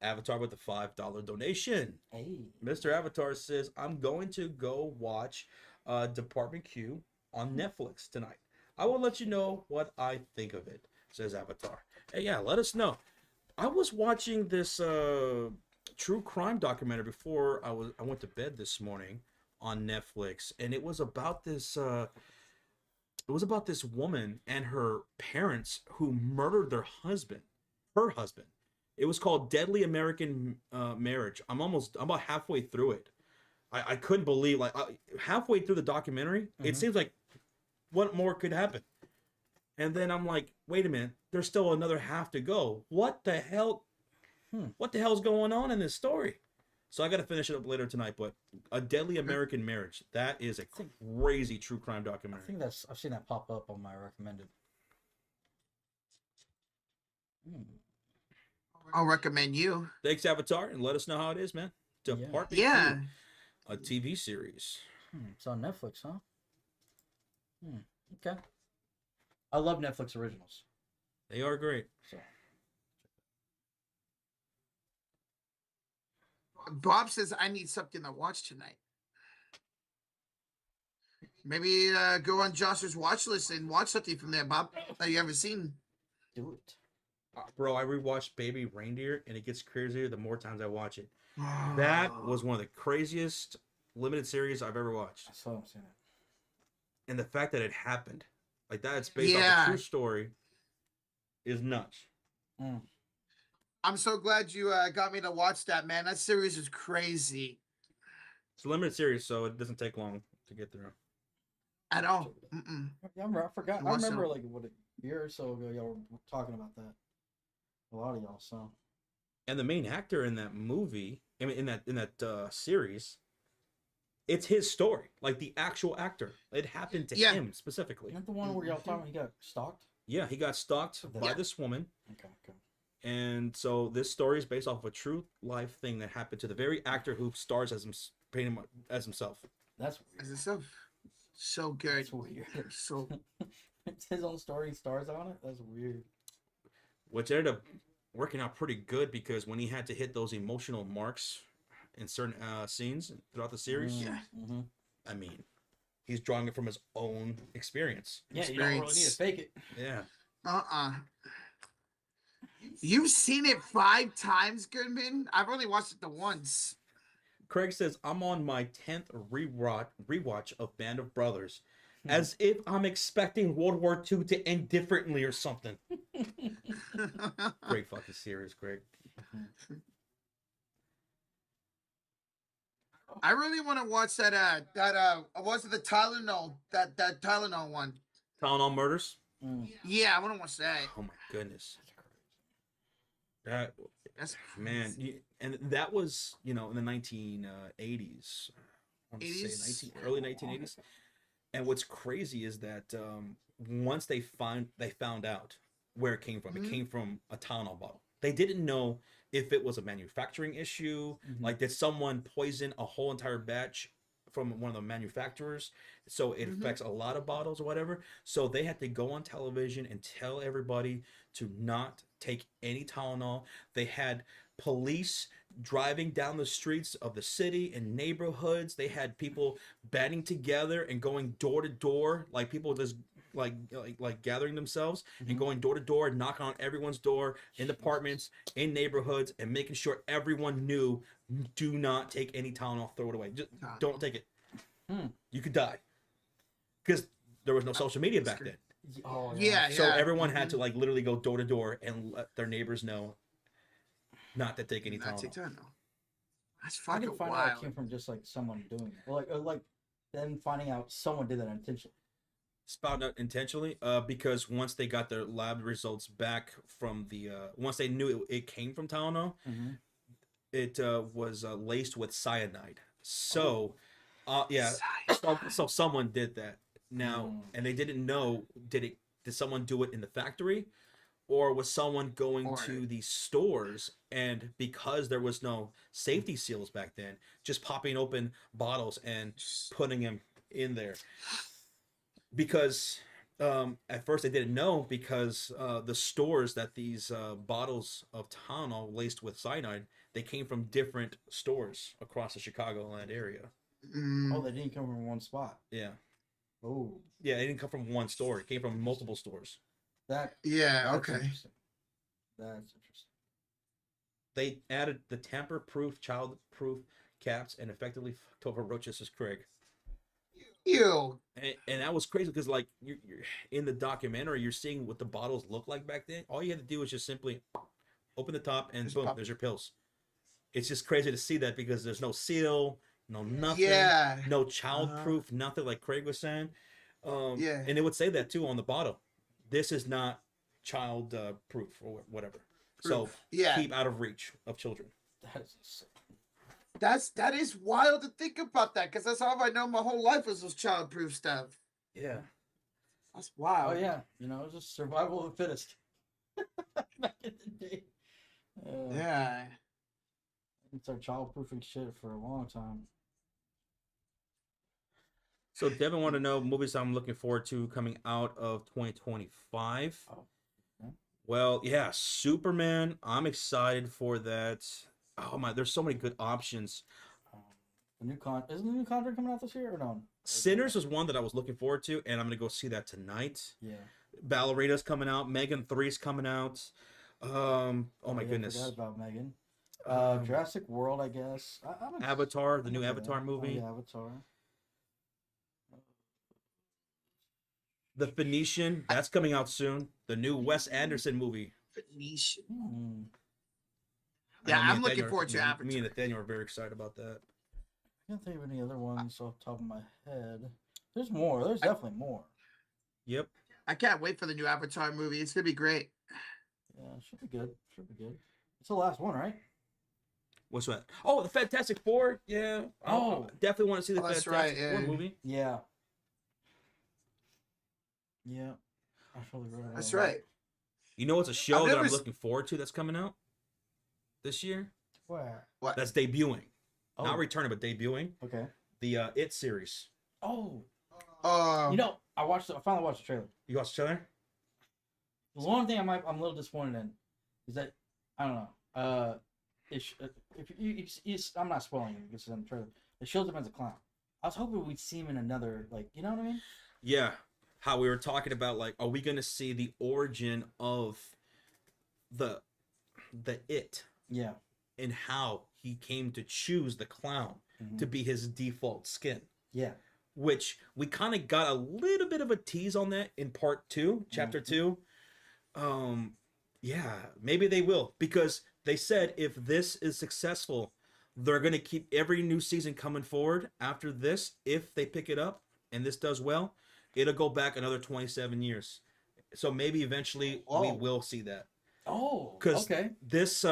Avatar with the $5 donation. Hey. Mr. Avatar says, I'm going to go watch Department Q on Netflix tonight. I will let you know what I think of it, says Avatar. Hey, yeah, let us know. I was watching this true crime documentary before I went to bed this morning on Netflix, and it was about this woman and her parents who murdered her husband. It was called Deadly American Marriage. I'm about halfway through it. I couldn't believe, halfway through the documentary, it seems like what more could happen? And then I'm like, wait a minute, there's still another half to go. What the hell? What the hell's going on in this story? So I got to finish it up later tonight. But A Deadly American Marriage, that is a crazy true crime documentary. I think I've seen that pop up on my recommended. I'll recommend you. Thanks, Avatar, and let us know how it is, man. Department Yeah. Q, a TV series. It's on Netflix, huh? Okay. I love Netflix originals. They are great. So. Bob says I need something to watch tonight. Maybe go on Josh's watch list and watch something from there, Bob, that you haven't seen. Do it. Bro, I rewatched Baby Reindeer, and it gets crazier the more times I watch it. That was one of the craziest limited series I've ever watched. I still haven't seen it. And the fact that it happened, like that, it's based off a true story, is nuts. I'm so glad you got me to watch that, man. That series is crazy. It's a limited series, so it doesn't take long to get through. At all. Yeah, I forgot. I remember like a year or so ago, y'all were talking about that. A lot of y'all, so. And the main actor in that movie, I mean, in that series, it's his story, like the actual actor. It happened to him specifically. Isn't that the one where y'all talking about he got stalked? Yeah, he got stalked by this woman. Okay. And so this story is based off of a true life thing that happened to the very actor who stars as himself. That's weird. As himself. So good. That's weird. So it's his own story, stars on it. That's weird. Which ended up working out pretty good because when he had to hit those emotional marks in certain scenes throughout the series, I mean, he's drawing it from his own experience. Yeah, you don't really need to fake it. Yeah. You've seen it 5 times, Goodman? I've only watched it the once. Craig says, I'm on my 10th rewatch of Band of Brothers. As if I'm expecting World War II to end differently or something. Great fucking series, Greg. I really want to watch that was it the Tylenol, that Tylenol one. Tylenol Murders? Yeah, I want to watch that. Oh my goodness. That's man, and that was, in the 1980s. I want to say early 1980s. And what's crazy is that once they found out where it came from, it came from a Tylenol bottle. They didn't know if it was a manufacturing issue, like did someone poison a whole entire batch from one of the manufacturers, so it affects a lot of bottles or whatever. So they had to go on television and tell everybody to not take any Tylenol. They had police driving down the streets of the city and neighborhoods. They had people banding together and going door to door, like people just like gathering themselves and going door to door and knocking on everyone's door in apartments, in neighborhoods, and making sure everyone knew, do not take any Tylenol, throw it away. Just don't take it. You could die. Because there was no social media back then. Oh, So everyone had to literally go door to door and let their neighbors know not to take any Tylenol. That's I fucking didn't find wild. out it came from just someone doing it, or like them finding out someone did that intentionally. It's found out intentionally because once they got their lab results back from the once they knew it came from Tylenol, it was laced with cyanide. So, yeah, so someone did that now, and they didn't know did someone do it in the factory, or was someone going to the stores, and because there was no safety seals back then, just popping open bottles and putting them in there. Because at first they didn't know, because the stores that these bottles of Tylenol laced with cyanide, they came from different stores across the Chicagoland area. Oh, they didn't come from one spot. Yeah. Oh. Yeah, it didn't come from one store. It came from multiple stores. That's okay. Interesting. That's interesting. They added the tamper-proof, child-proof caps and effectively fucked over Rochester's Craig. Ew. And that was crazy, because like you're in the documentary, you're seeing what the bottles look like back then. All you had to do was just simply open the top and boom, there's your pills. It's just crazy to see that, because there's no seal, no nothing, no child-proof, nothing, like Craig was saying. And it would say that too on the bottle. This is not child proof or whatever. So keep out of reach of children. That is wild to think about that, because that's all I know my whole life was those childproof stuff. Yeah. That's wild. Oh yeah, you know, it was just survival of the fittest. Back in the day. Yeah. It's our childproofing shit for a long time. So Devin wanted to know movies I'm looking forward to coming out of 2025. Oh, okay. Well, yeah, Superman. I'm excited for that. Oh my, there's so many good options. Isn't the new Conjuring coming out this year or no? Sinners was one that I was looking forward to, and I'm gonna go see that tonight. Yeah. Ballerina's coming out. Megan 3's coming out. Oh my goodness. I forgot about Megan. Jurassic World, I guess. Avatar, the new Avatar movie. Oh, yeah, Avatar. The Phoenician, that's coming out soon. The new Wes Anderson movie. Phoenician. Hmm. Yeah, I'm looking forward to Avatar. Me and Nathaniel are very excited about that. I can't think of any other ones off the top of my head. There's more. There's definitely more. Yep. I can't wait for the new Avatar movie. It's gonna be great. Yeah, should be good. Should be good. It's the last one, right? What's that? Oh, the Fantastic Four. Yeah. Oh, definitely want to see the that's Fantastic right, Four yeah. movie. Yeah. Yeah. I totally forgot about That's that. right. You know what's a show that I'm never looking forward to that's coming out this year? Where? What? That's debuting. Oh. Not returning, but debuting. Okay. The It series. Oh. You know, I finally watched the trailer. You watched the trailer? The one thing I'm a little disappointed in is that I don't know. I'm not spoiling it because it's in the trailer. It shows him as a clown. I was hoping we'd see him in another, like, you know what I mean? Yeah. How we were talking about, like, are we going to see the origin of the It? Yeah. And how he came to choose the clown to be his default skin. Yeah. Which we kind of got a little bit of a tease on that in part 2, chapter 2. Yeah, maybe they will, because they said if this is successful, they're going to keep every new season coming forward after this. If they pick it up and this does well, it'll go back another 27 years. So maybe eventually we will see that. Oh, because okay. This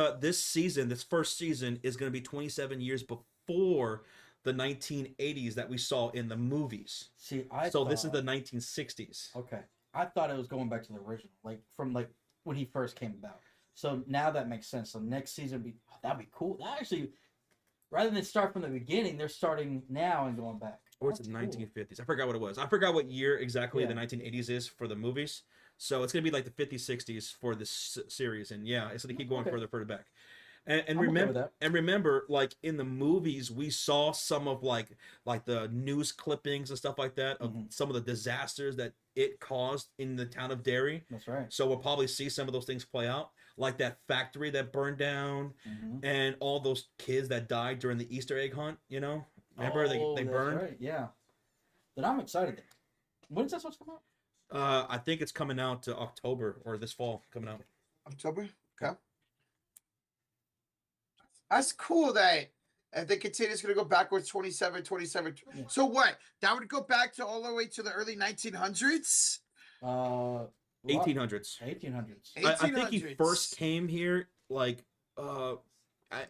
season, this first season, is going to be 27 years before the 1980s that we saw in the movies. See, this is the 1960s. Okay, I thought it was going back to the original, like from like when he first came about. So now that makes sense. So next season that'd be cool. That actually, rather than start from the beginning, they're starting now and going back. Or it's the 1950s. I forgot what it was. I forgot what year exactly the 1980s is for the movies. So it's going to be like the 50s, 60s for this series. And yeah, it's going to keep going further back. And remember, like in the movies, we saw some of like the news clippings and stuff like that of some of the disasters that it caused in the town of Derry. That's right. So we'll probably see some of those things play out, like that factory that burned down and all those kids that died during the Easter egg hunt, you know? Remember they burned? Right. Yeah. Then I'm excited. When is that supposed to come out? I think it's coming out October or this fall coming out. October? Okay. That's cool that if they continue, it's going to go backwards 27. Yeah. So what? That would go back to all the way to the early 1900s? 1800s. 1800s. I think he first came here like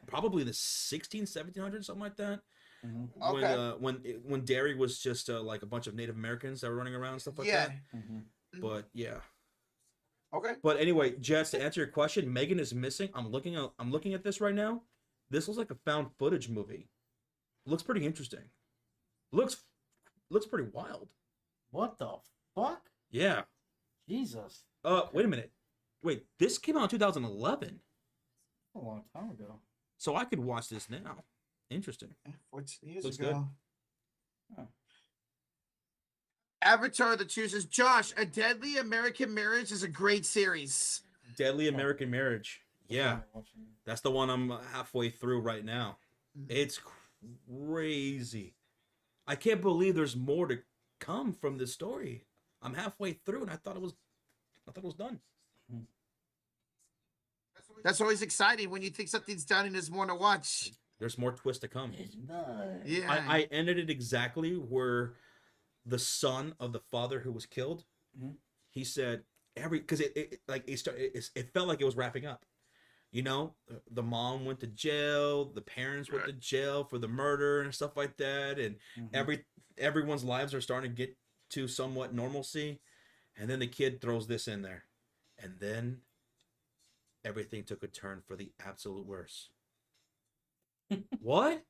probably the 1700s, something like that. Mm-hmm. Okay. When Derry was just like a bunch of Native Americans that were running around and stuff like Yeah. that. Mm-hmm. But yeah. Okay. But anyway, Jess, to answer your question, Megan is missing. I'm looking at this right now. This looks like a found footage movie. Looks pretty interesting. Looks pretty wild. What the fuck? Yeah. Jesus. Wait a minute. Wait, this came out in 2011. A long time ago. So I could watch this now. Interesting. 14 years Looks ago. good. Huh. Avatar the chooses Josh. A Deadly American Marriage is a great series. Deadly American Marriage. Yeah. That's the one I'm halfway through right now. It's crazy. I can't believe there's more to come from this story. I'm halfway through and I thought it was done. That's always exciting when you think something's done and there's more to watch. There's more twists to come. It's nice. Yeah. I ended it exactly where the son of the father who was killed, he said because it felt like it was wrapping up. You know, the mom went to jail, the parents went to jail for the murder and stuff like that, and everyone's lives are starting to get to somewhat normalcy, and then the kid throws this in there, and then everything took a turn for the absolute worst. What?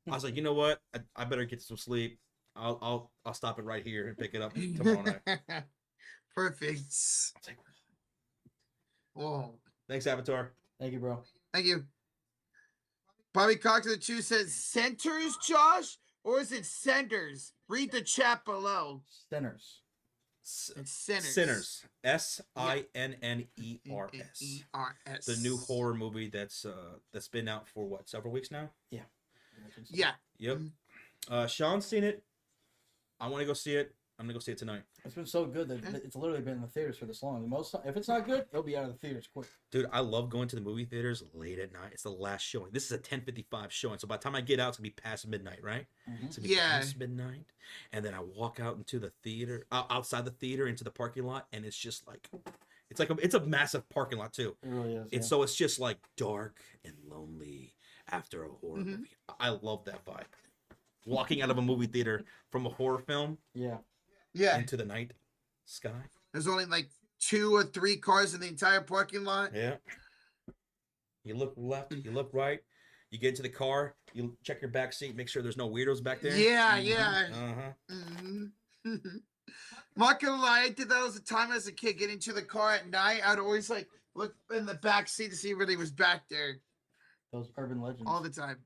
I was like, you know what? I better get some sleep. I'll stop it right here and pick it up tomorrow night. Perfect. Whoa. Thanks, Avatar. Thank you, bro. Thank you. Bobby Cox of the Chew says centers, Josh, or is it senders? Read the chat below. Sinners. It's sinners. Sinners. Sinners. E-R-S. The new horror movie that's been out for what, several weeks now? Yeah. Yeah. Yep. Sean's seen it. I want to go see it. I'm gonna go see it tonight. It's been so good that it's literally been in the theaters for this long. If it's not good, it'll be out of the theaters quick. Dude, I love going to the movie theaters late at night. It's the last showing. This is a 10:55 showing, so by the time I get out, it's gonna be past midnight, right? It's gonna be past midnight, and then I walk out into the theater, outside the theater, into the parking lot, and it's just like, it's a massive parking lot too. It really is. So it's just like dark and lonely after a horror movie. I love that vibe. Walking out of a movie theater from a horror film, into the night sky. There's only like 2 or 3 cars in the entire parking lot. Yeah. You look left, you look right, you get into the car, you check your back seat, make sure there's no weirdos back there. Yeah. Not gonna lie, I did that all the time as a kid. Get into the car at night, I'd always like look in the back seat to see if anybody was back there. Those urban legends. All the time.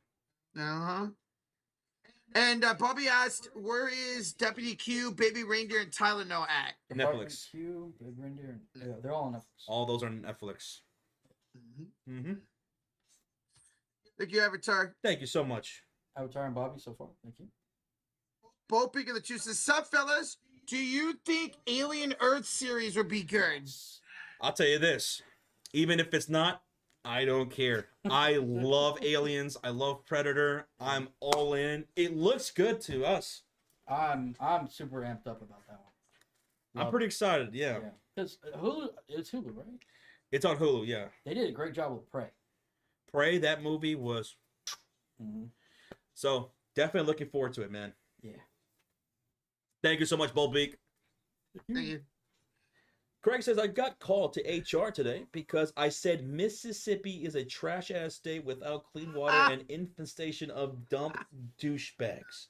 And Bobby asked, where is Deputy Q, Baby Reindeer, and Tylenol at? Netflix. Q, Big Reindeer. Yeah, they're all on Netflix. All those are on Netflix. Thank you, Avatar. Thank you so much. Avatar and Bobby so far. Thank you. Bo Pig of the Juice says, sup, fellas? Do you think Alien Earth series would be good? I'll tell you this. Even if it's not, I don't care. I love Aliens. I love Predator. I'm all in. It looks good to us. I'm super amped up about that one. I'm pretty excited. Yeah. Because Hulu, it's Hulu, right? It's on Hulu. Yeah. They did a great job with Prey. Prey, that movie was. So definitely looking forward to it, man. Yeah. Thank you so much, Bullbeak. Thank you. Craig says, I got called to HR today because I said Mississippi is a trash-ass state without clean water and infestation of dumb douchebags.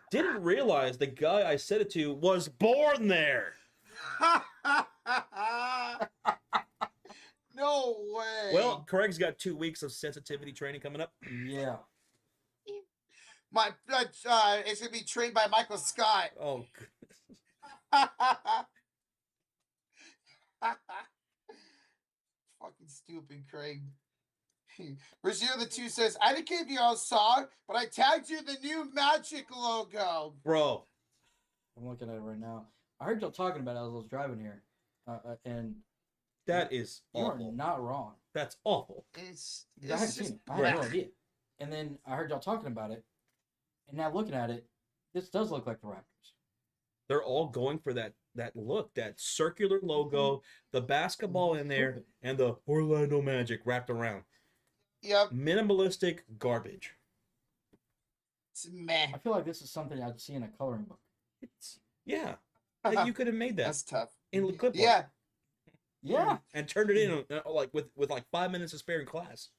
Didn't realize the guy I said it to was born there. No way. Well, Craig's got 2 weeks of sensitivity training coming up. Yeah. It's going to be trained by Michael Scott. Oh, Fucking stupid, Craig. Brazil the 2 says, I didn't care if you all saw, but I tagged you in the new Magic logo. Bro. I'm looking at it right now. I heard y'all talking about it as I was driving here. And that is awful. You are not wrong. That's awful. I haven't seen it. I had no idea. And then I heard y'all talking about it. And now looking at it, this does look like the Raptors. They're all going for that look, that circular logo, the basketball in there, and the Orlando Magic wrapped around. Yep. Minimalistic garbage. It's meh. I feel like this is something I'd see in a coloring book. Yeah. Like you could have made that That's tough. in clip art Yeah. Yeah. and turned it in like with like 5 minutes to spare in class.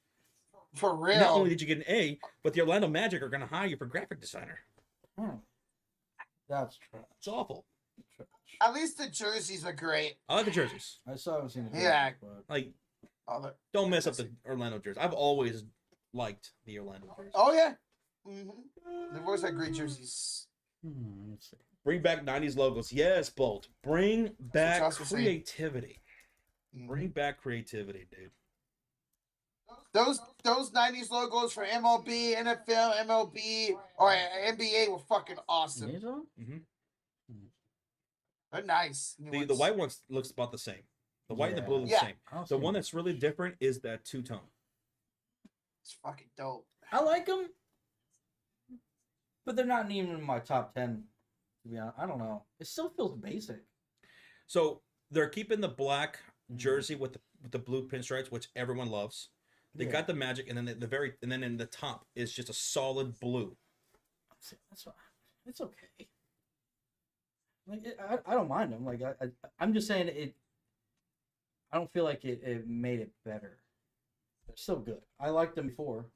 For real. And not only did you get an A, but the Orlando Magic are going to hire you for graphic designer. That's trash. It's awful. At least the jerseys are great. I like the jerseys. I still haven't seen the Yeah. but Like, Oh, don't mess up the Orlando jersey. I've always liked the Orlando jersey. oh yeah. They've always had great jerseys. let's see. Bring back 90s logos. Yes, Bolt. Bring back Josh was saying. creativity. Bring back creativity, dude. Those 90s logos for MLB, NFL, MLB, or NBA were fucking awesome. These are? They're nice. The white one looks about the same. The white and the blue look Yeah. the same. The one that's really different is that two-tone. It's fucking dope. I like them, but they're not even in my top 10. To be honest, I don't know. It still feels basic. So they're keeping the black jersey with the blue pinstripes, which everyone loves. They got the Magic, and then and then in the top is just a solid blue. It's okay. Like I don't mind them. Like I'm just saying it. I don't feel like it made it better. They're still good. I liked them before.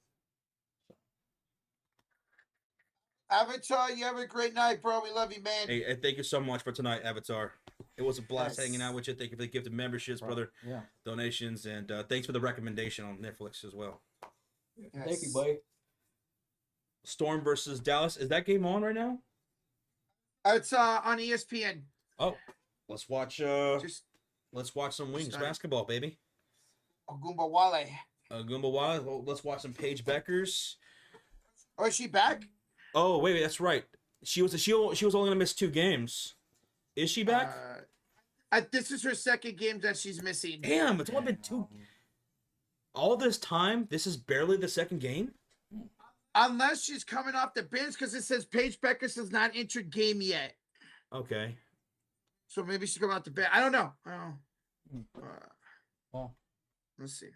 Avatar, you have a great night, bro. We love you, man. Hey, thank you so much for tonight, Avatar. It was a blast Yes. hanging out with you. Thank you for the gift of memberships, brother. Yeah. Donations, and thanks for the recommendation on Netflix as well. Yes. Thank you, buddy. Storm versus Dallas. Is that game on right now? It's on ESPN. Oh, let's watch. Just Let's watch some Wings Start. basketball, baby. Ogumba Wale. Goomba Wild. Well, let's watch some Paige Beckers. Oh, is she back? Oh, wait, that's right. She was only gonna miss 2 games. Is she back? This is her second game that she's missing. Damn, it's only been 2. All this time, this is barely the second game. Unless she's coming off the bench, because it says Paige Beckers has not entered game yet. Okay. So maybe she's coming off the bench. I don't know. Well, Let's see.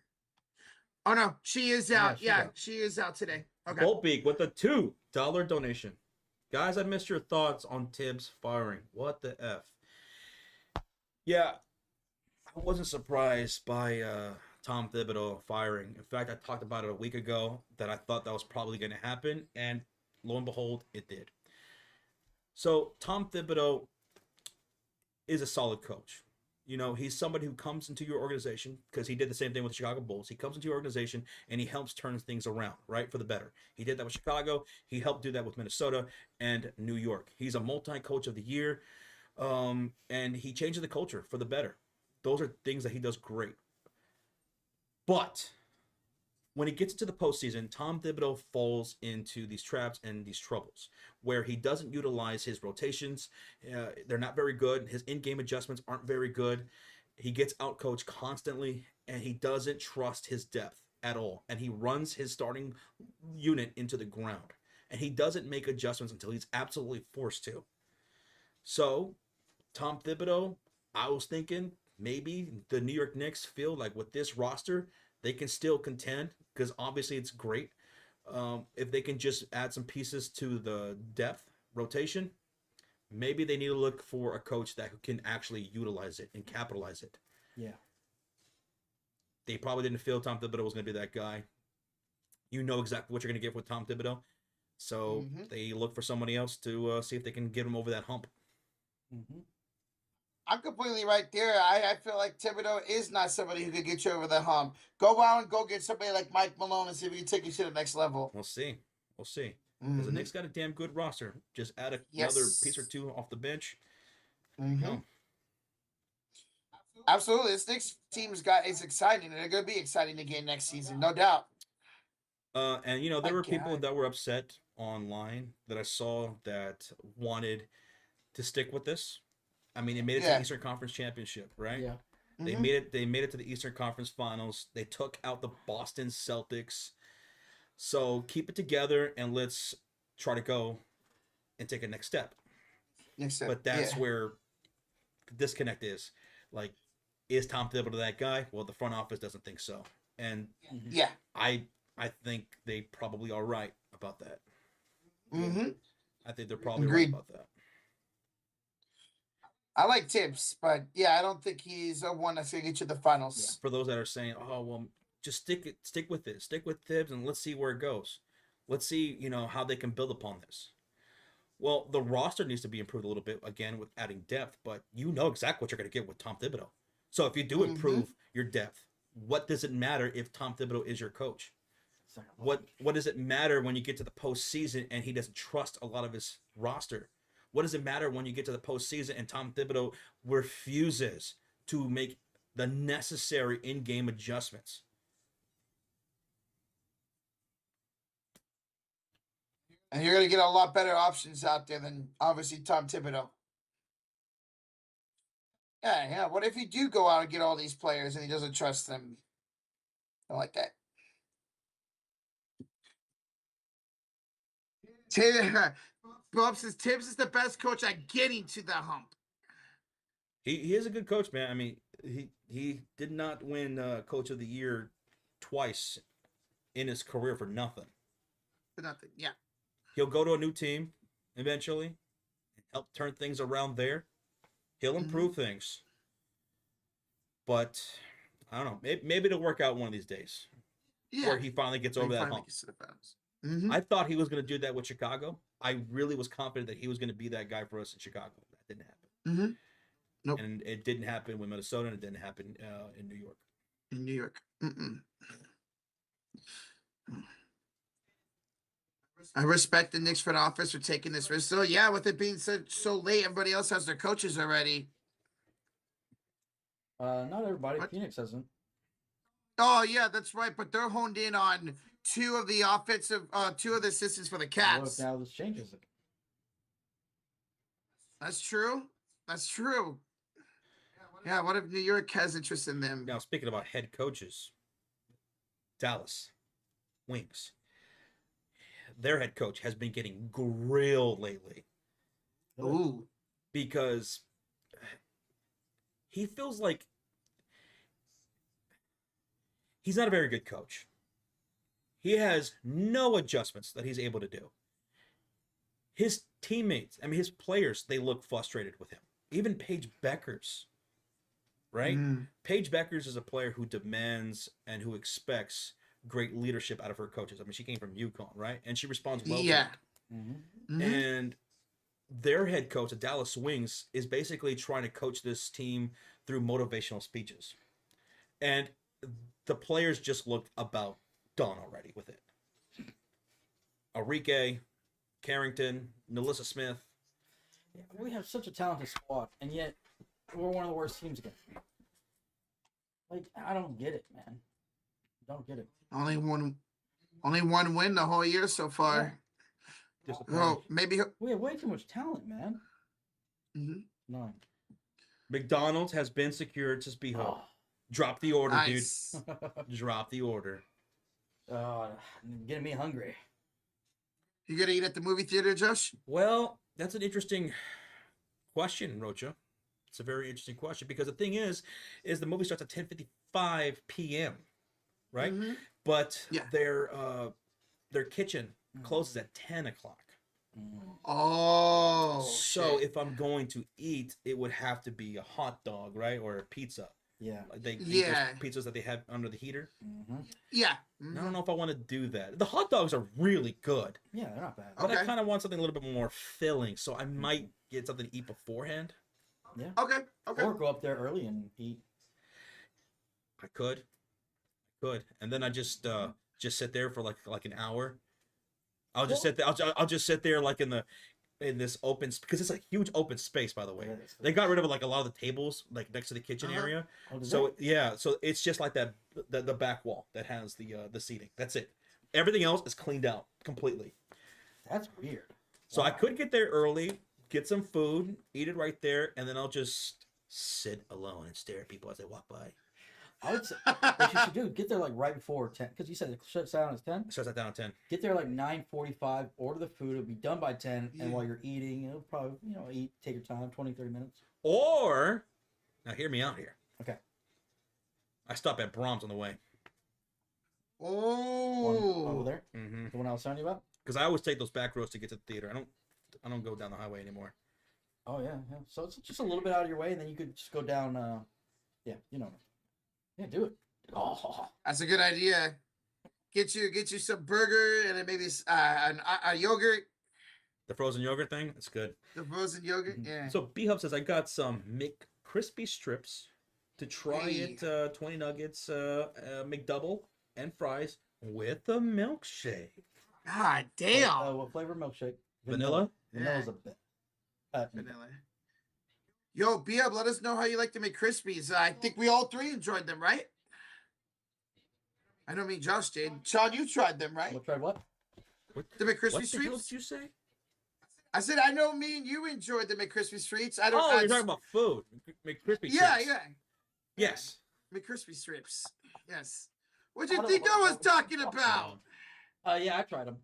Oh no, she is out. she's Yeah, out. she is out today. Okay. Boltbeak with a $2 donation. Guys, I missed your thoughts on Tibbs firing. What the F? Yeah, I wasn't surprised by Tom Thibodeau firing. In fact, I talked about it a week ago that I thought that was probably going to happen, and lo and behold, it did. So Tom Thibodeau is a solid coach. You know, he's somebody who comes into your organization, because he did the same thing with the Chicago Bulls. He comes into your organization and he helps turn things around, right, for the better. He did that with Chicago. He helped do that with Minnesota and New York. He's a multi-coach of the year, and he changes the culture for the better. Those are things that he does great. But when he gets into the postseason, Tom Thibodeau falls into these traps and these troubles where he doesn't utilize his rotations. They're not very good. His in-game adjustments aren't very good. He gets outcoached constantly, and he doesn't trust his depth at all. And he runs his starting unit into the ground. And he doesn't make adjustments until he's absolutely forced to. So, Tom Thibodeau, I was thinking maybe the New York Knicks feel like with this roster, they can still contend, because obviously it's great. If they can just add some pieces to the depth rotation, maybe they need to look for a coach that can actually utilize it and capitalize it. yeah. They probably didn't feel Tom Thibodeau was going to be that guy. You know exactly what you're going to get with Tom Thibodeau. So they look for somebody else to see if they can get him over that hump. Mm-hmm. I'm completely right there. I feel like Thibodeau is not somebody who could get you over the hump. Go out and go get somebody like Mike Malone and see if he can take you to the next level. We'll see. We'll see. Because the Knicks got a damn good roster. Just add another piece or two off the bench. No. Absolutely. This Knicks team is exciting, and they're going to be exciting again next season, no doubt. And, you know, there My were people God. that were upset online that I saw that wanted to stick with this. I mean, they made it to Yeah. the Eastern Conference Championship, right? Yeah. They made it to the Eastern Conference Finals. They took out the Boston Celtics. So keep it together and let's try to go and take a next step. But that's where the disconnect is. Like, is Tom Thibodeau that guy? Well, the front office doesn't think so. And Yeah. I I think they probably are right about that. Mm-hmm. I think they're probably right Agreed. about that. I like Tibbs, but yeah, I don't think he's a one that's gonna get you the finals. For those that are saying, "Oh, well, just stick with it, stick with Tibbs, and let's see where it goes. Let's see, how they can build upon this." Well, the roster needs to be improved a little bit again with adding depth, but you know exactly what you're going to get with Tom Thibodeau. So if you do improve your depth, what does it matter if Tom Thibodeau is your coach? What does it matter when you get to the postseason and he doesn't trust a lot of his roster? What does it matter when you get to the postseason and Tom Thibodeau refuses to make the necessary in-game adjustments? And you're going to get a lot better options out there than obviously Tom Thibodeau. Yeah. What if you do go out and get all these players and he doesn't trust them? I like that. Bob says Tibbs is the best coach at getting to the hump. He is a good coach, man. I mean, he did not win Coach of the Year twice in his career for nothing. For nothing, yeah. He'll go to a new team eventually and help turn things around there. He'll improve things. But I don't know. Maybe it'll work out one of these days. Yeah. Where he finally gets over that hump. I thought he was going to do that with Chicago. I really was confident that he was going to be that guy for us in Chicago. That didn't happen. Nope. And it didn't happen with Minnesota, and it didn't happen in New York. In New York. I respect the Knicks front office for taking this risk. So, yeah, with it being so late, everybody else has their coaches already. Not everybody. What? Phoenix hasn't. Oh, yeah, that's right. But they're honed in on two of the assistants for the Cats. What if now this changes it? That's true. That's true. Yeah, what if New York has interest in them? Now, speaking about head coaches, Dallas Wings. Their head coach has been getting grilled lately. Ooh. Because he feels like he's not a very good coach. He has no adjustments that he's able to do. His teammates, his players, they look frustrated with him. Even Paige Beckers, right? Paige Beckers is a player who demands and who expects great leadership out of her coaches. She came from UConn, right? And she responds well to it. And their head coach, the Dallas Wings, is basically trying to coach this team through motivational speeches. And the players just looked about done already with it. Enrique, Carrington, Nalissa Smith. Yeah, we have such a talented squad, and yet we're one of the worst teams again. Like, I don't get it, man. Don't get it. Only one win the whole year so far. Yeah. Oh, maybe we have way too much talent, man. No. McDonald's has been secured to Spiho. Oh. Drop the order, nice. Dude. Drop the order. Getting me hungry. You gonna eat at the movie theater, Josh? Well, that's an interesting question, Rocha. It's a very interesting question because the thing is the movie starts at 10:55 p.m. Right? But their kitchen closes at 10 o'clock. Oh. So if I'm going to eat, it would have to be a hot dog, right? Or a pizza. Yeah. They eat those pizzas that they have under the heater. Yeah. I don't know if I want to do that. The hot dogs are really good. Yeah, they're not bad. But I kind of want something a little bit more filling, so I might get something to eat beforehand. Yeah. Okay. Or go up there early and eat. I could, and then I just sit there for like an hour. I'll just sit there. I'll just sit there like in this open, because it's a huge open space, by the way. Yeah, they got rid of like a lot of the tables like next to the kitchen area. So so it's just like that the back wall that has the seating. That's it. Everything else is cleaned out completely. That's weird. So I could get there early, get some food, eat it right there, and then I'll just sit alone and stare at people as they walk by. I would say what you should do, get there like right before 10, because you said it shuts down at 10. It shuts down at 10. Get there like 9:45, order the food, it'll be done by 10, and while you're eating, it'll probably, take your time, 20, 30 minutes. Or, now hear me out here. Okay. I stop at Brahms on the way. One over Oh. there. Mm-hmm. The one I was telling you about. Because I always take those back roads to get to the theater. I don't go down the highway anymore. Oh yeah, yeah. So it's just a little bit out of your way, and then you could just go down. Yeah, you know. Yeah, do it. Oh, That's a good idea. Get you some burger and then maybe a yogurt, The frozen yogurt thing, it's good. the frozen yogurt. Mhm. Yeah. So B Hub says I got some McCrispy strips to try Hey. it. 20 nuggets, McDouble, and fries with a milkshake. God damn. what flavor milkshake? Vanilla? Vanilla's Yeah. a bit. Vanilla. Yo, B-Up, let us know how you like to make Krispies. I think we all three enjoyed them, right? I know me and Josh did. Sean, you tried them, right? We'll try what? The McCrispy What the hell Streets? did you say? I said I know me and you enjoyed the McCrispy Streets. I don't. Oh, you're talking about food. McCrispy Yeah, strips. yeah. Yes. McCrispy Strips. Yes. What do you I don't- think I was what- talking about? Yeah, I tried them.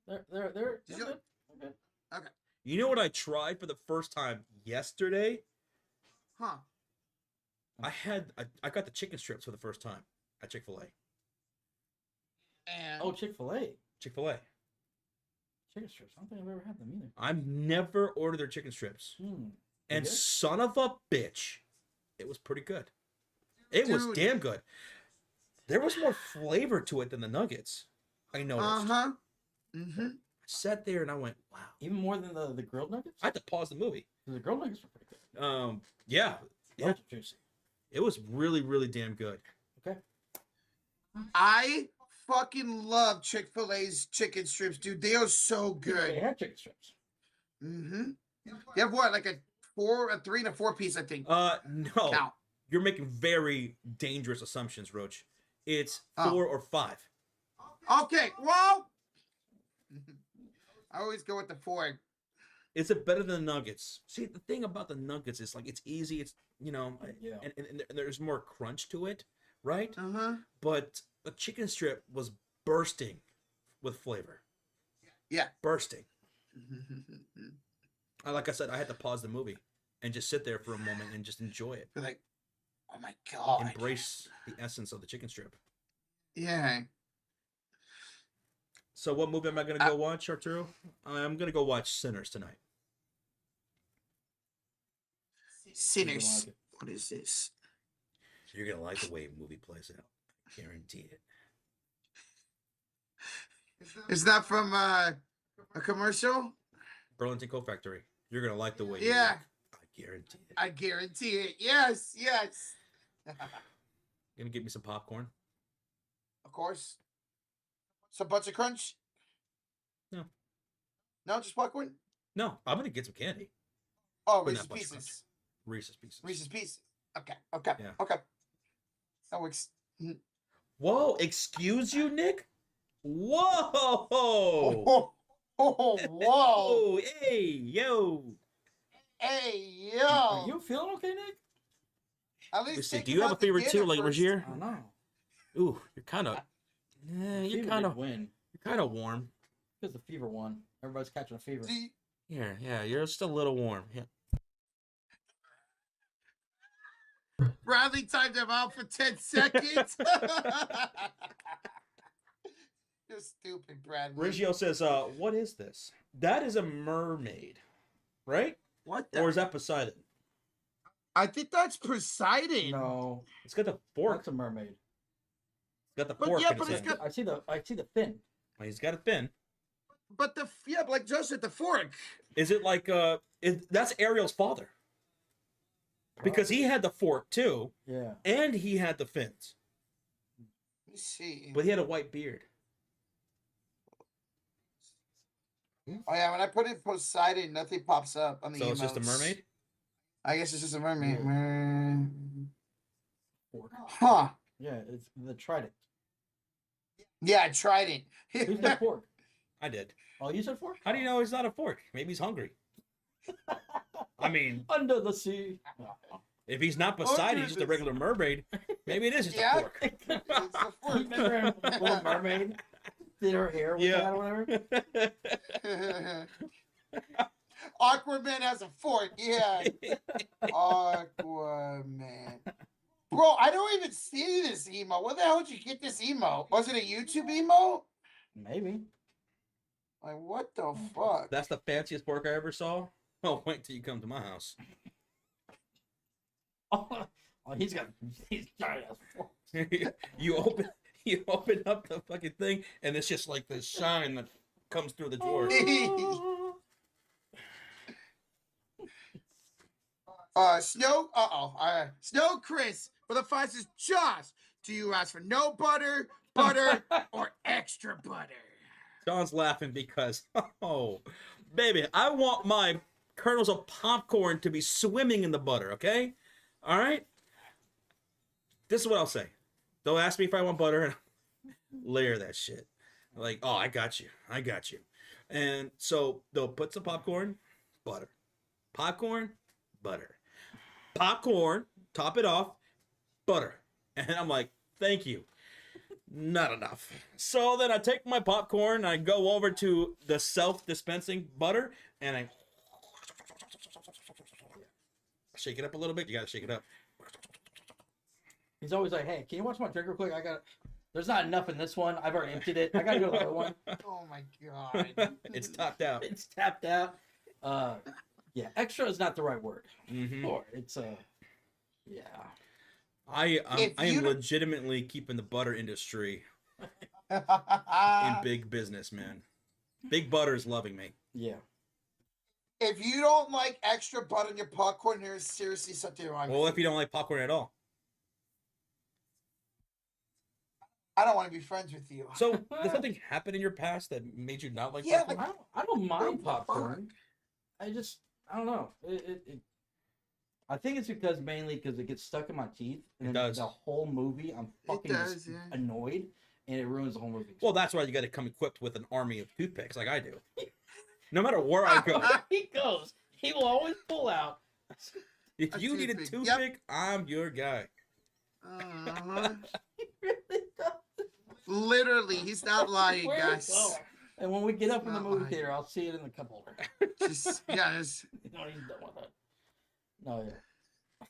They're Did you- good. They're good. You know what I tried for the first time yesterday? Huh. I got the chicken strips for the first time at Chick-fil-A. And Oh, Chick-fil-A. Chick-fil-A. Chicken strips. I don't think I've ever had them either. I've never ordered their chicken strips. And good? son of a bitch, it was pretty good. It was Dude. damn good. There was more flavor to it than the nuggets. I noticed. uh-huh. Mm-hmm. I sat there and I went, wow. Even more than the grilled nuggets. I had to pause the movie. The grilled nuggets were pretty good. Yeah. Yeah. Those are juicy. It was really, really damn good. Okay. I fucking love Chick-fil-A's chicken strips, dude. They are so They good. had chicken strips. Mm-hmm. You have what, like a 3 and a 4 piece, I think. No. Count. You're making very dangerous assumptions, Roach. It's 4 Oh. or 5. Okay, well, I always go with the 4. Is it better than the nuggets? See, the thing about the nuggets is like it's easy. It's Yeah. and there's more crunch to it, right? Uh-huh. But the chicken strip was bursting with flavor. Yeah. Bursting. Like I said, I had to pause the movie and just sit there for a moment and just enjoy it. Be like, oh my God. Embrace the essence of the chicken strip. Yeah. So what movie am I going to go watch, Arturo? I'm going to go watch Sinners tonight. Sinners. What is this? You're going to like the way a movie plays out. I guarantee it. Is that from a commercial? Burlington Coat Factory. You're going to like the way Yeah. I guarantee it. I guarantee it. Yes, yes. Going to get me some popcorn? Of course. Some Butcher Crunch? No. No, just popcorn? No, I'm going to get some candy. Oh, But Reese's not Butcher Pieces. Crunch. Reese's Pieces. Reese's Pieces. Okay, okay, Yeah. okay. That works. Whoa, excuse you, Nick? Whoa! Oh, whoa. Oh, hey, yo. Hey, Are yo. you feeling okay, Nick? At Let me least see. think Do you have a about the favorite too, dinner like first. Rogier? I don't know. Ooh, you're kind of. Fever You're did kind of. win. You're kind of warm. Because the fever won. Everybody's catching a fever. Do you- Yeah. You're still a little warm. Yeah. Bradley timed him out for 10 seconds. You're stupid, Bradley. Riggio says, "What is this? That is a mermaid, right? What the? Or is that Poseidon? I think that's Poseidon. No, It's got the fork. that's a mermaid. It's got the But fork. yeah, in but its it's hand. got- I see the fin. He's got a fin. But but like Joe said, the fork. Is it like that's Ariel's father? Because he had the fork too, Yeah. and he had the fins, Let me see. but he had a white beard. Oh yeah, when I put in Poseidon, nothing pops up on the So it's just a emotes. mermaid. I guess it's just a mermaid. Fork. Huh. Yeah, it's the trident. Yeah, I tried it. Who said fork? I did. Oh, you said fork? How do you know he's not a fork? Maybe he's hungry. I mean, Under the sea. if he's not Poseidon, he's just a regular mermaid. Maybe it is just Yeah. a fork. It's a fork. Remember in Little Mermaid? Did her hair with Yeah. that or whatever? Aquaman has a fork. Yeah. Aquaman. Bro, I don't even see this emo. Where the hell did you get this emo? Was it a YouTube emo? Maybe. Like, what the fuck? That's the fanciest pork I ever saw. Oh, wait till you come to my house. Oh, he's giant ass forks. you open up the fucking thing, and it's just like this shine that comes through the drawer. Snow Chris for the five says, Josh, do you ask for no butter, or extra butter? John's laughing because, oh, baby, I want my kernels of popcorn to be swimming in the butter, okay? All right? This is what I'll say. They'll ask me if I want butter, and layer that shit. Like, oh, I got you. And so they'll put some popcorn, butter. Popcorn, butter. Popcorn, top it off, butter. And I'm like, thank you. Not enough. So then I take my popcorn, I go over to the self-dispensing butter, and I shake it up a little bit. You gotta shake it up. He's always like, "Hey, can you watch my drink real quick? There's not enough in this one. I've already emptied it. I gotta go to the other one." Oh my god. It's topped out. It's tapped out. Yeah, extra is not the right word. Mm-hmm. Or it's yeah. I am legitimately keeping the butter industry in big business, man. Big Butter's loving me. Yeah. If you don't like extra butter in your popcorn, there's seriously something wrong. Well, if you don't like popcorn at all. I don't want to be friends with you. So, did something happen in your past that made you not like Yeah, popcorn? I don't mind popcorn. I don't know. I think it's mainly because it gets stuck in my teeth, and then the whole movie I'm fucking annoyed, and it ruins the whole movie. Well, that's why you got to come equipped with an army of toothpicks, like I do. No matter where I go, he goes, he will always pull out. If you need a toothpick, I'm your guy. He really does. Literally, he's not lying, guys. And when we get up in the movie theater, I'll see it in the cup holder. Just, yeah, it's... No, he's done with it. No, yeah.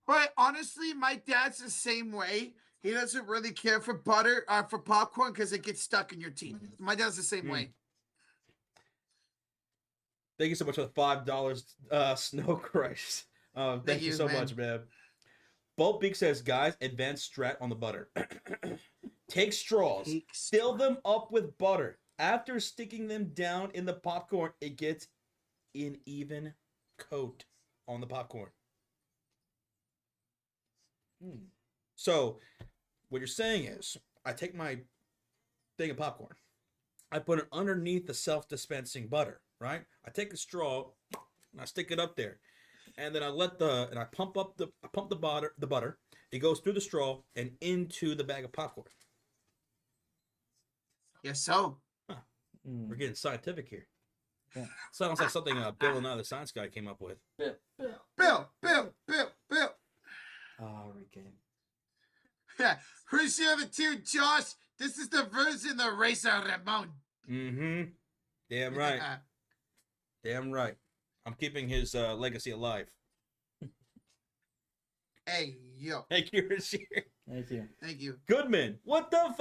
But honestly, my dad's the same way. He doesn't really care for butter, for popcorn, because it gets stuck in your teeth. My dad's the same way. Thank you so much for the $5, Snow Christ. Thank you so much, man. Bolt Beak says, guys, advanced strat on the butter. Take straws, fill them up with butter. After sticking them down in the popcorn, it gets an even coat on the popcorn. So, what you're saying is, I take my thing of popcorn, I put it underneath the self-dispensing butter, right? I take a straw and I stick it up there, and then I pump the butter. It goes through the straw and into the bag of popcorn. Yes, so. Huh. We're getting scientific here. Yeah. Sounds like something Bill and the science guy came up with. Bill. Oh, Ricky. Yeah, who's the other two, Josh? This is the version of Racer Ramon. Mm-hmm. Damn right. Damn right. I'm keeping his legacy alive. Hey, yo. Thank you, Rashir. Thank you. Goodman, what the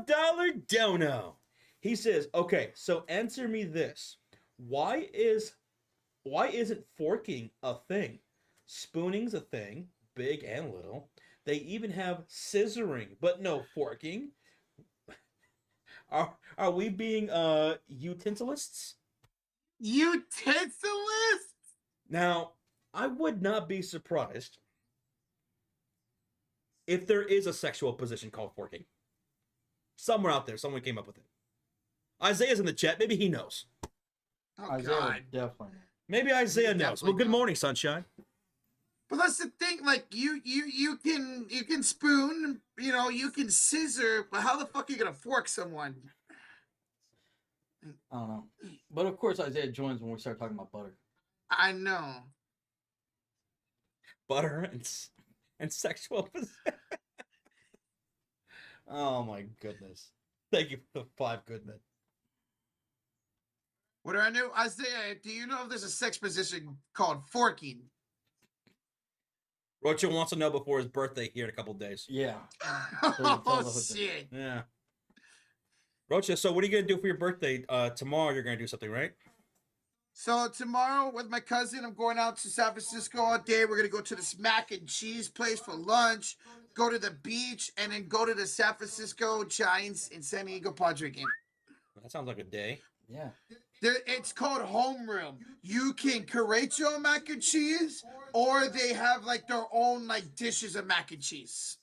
$5 dono? He says, okay, so answer me this. Why isn't forking a thing? Spooning's a thing, big and little. They even have scissoring, but no forking. Are we being utensilists? Utensilists? Now, I would not be surprised if there is a sexual position called forking. Somewhere out there, someone came up with it. Isaiah's in the chat. Maybe he knows. Oh, Isaiah God. definitely. Maybe Isaiah knows. Well, good morning, sunshine. But that's the thing. Like you can spoon. You know, you can scissor. But how the fuck are you gonna fork someone? I don't know. But of course, Isaiah joins when we start talking about butter. I know. Butter and sexual position. Oh my goodness. Thank you for the 5 Goodman. What do I know? Isaiah, do you know if there's a sex position called forking? Rocha wants to know before his birthday here in a couple days. Yeah. Oh shit. Yeah. Rocha, so what are you gonna do for your birthday? Tomorrow you're gonna do something, right? So tomorrow with my cousin, I'm going out to San Francisco all day. We're gonna go to this mac and cheese place for lunch, go to the beach, and then go to the San Francisco Giants and San Diego Padre game. That sounds like a day. Yeah. It's called homeroom. You can create your own mac and cheese, or they have like their own like dishes of mac and cheese.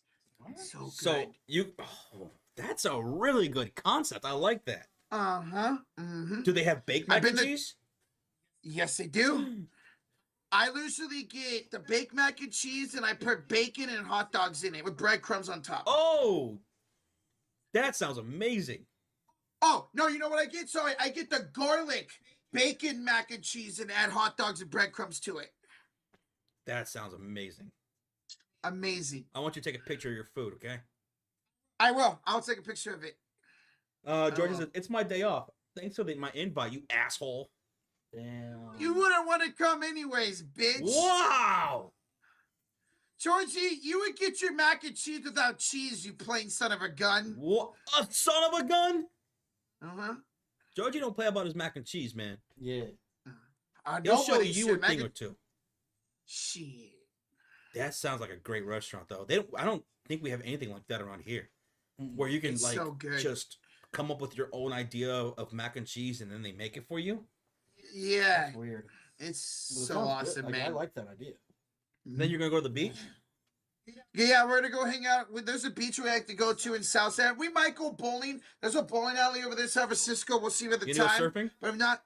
So good. So that's a really good concept. I like that. Uh-huh. Mm-hmm. Do they have baked mac and cheese? Yes, they do. I usually get the baked mac and cheese, and I put bacon and hot dogs in it with breadcrumbs on top. Oh, that sounds amazing. Oh, no, you know what I get? Sorry, I get the garlic bacon mac and cheese and add hot dogs and breadcrumbs to it. That sounds amazing. Amazing. I want you to take a picture of your food, okay? I will. I'll take a picture of it. George says, it's my day off. Thanks for my invite, you asshole. Damn. You wouldn't want to come anyways, bitch. Wow! Georgie, you would get your mac and cheese without cheese, you plain son of a gun. What? A son of a gun? Uh-huh. Georgie don't play about his mac and cheese, man. Yeah. He'll show you a thing or two. Shit. That sounds like a great restaurant, though. I don't think we have anything like that around here, where you can It's like so good. just come up with your own idea of mac and cheese, and then they make it for you. Yeah. That's weird. It's But it so sounds awesome, good. Like, man. I like that idea. Then you're gonna go to the beach. Yeah, we're gonna go hang out. There's a beach we like to go to in South San. We might go bowling. There's a bowling alley over there in San Francisco. We'll see at the You know time. surfing? But if not,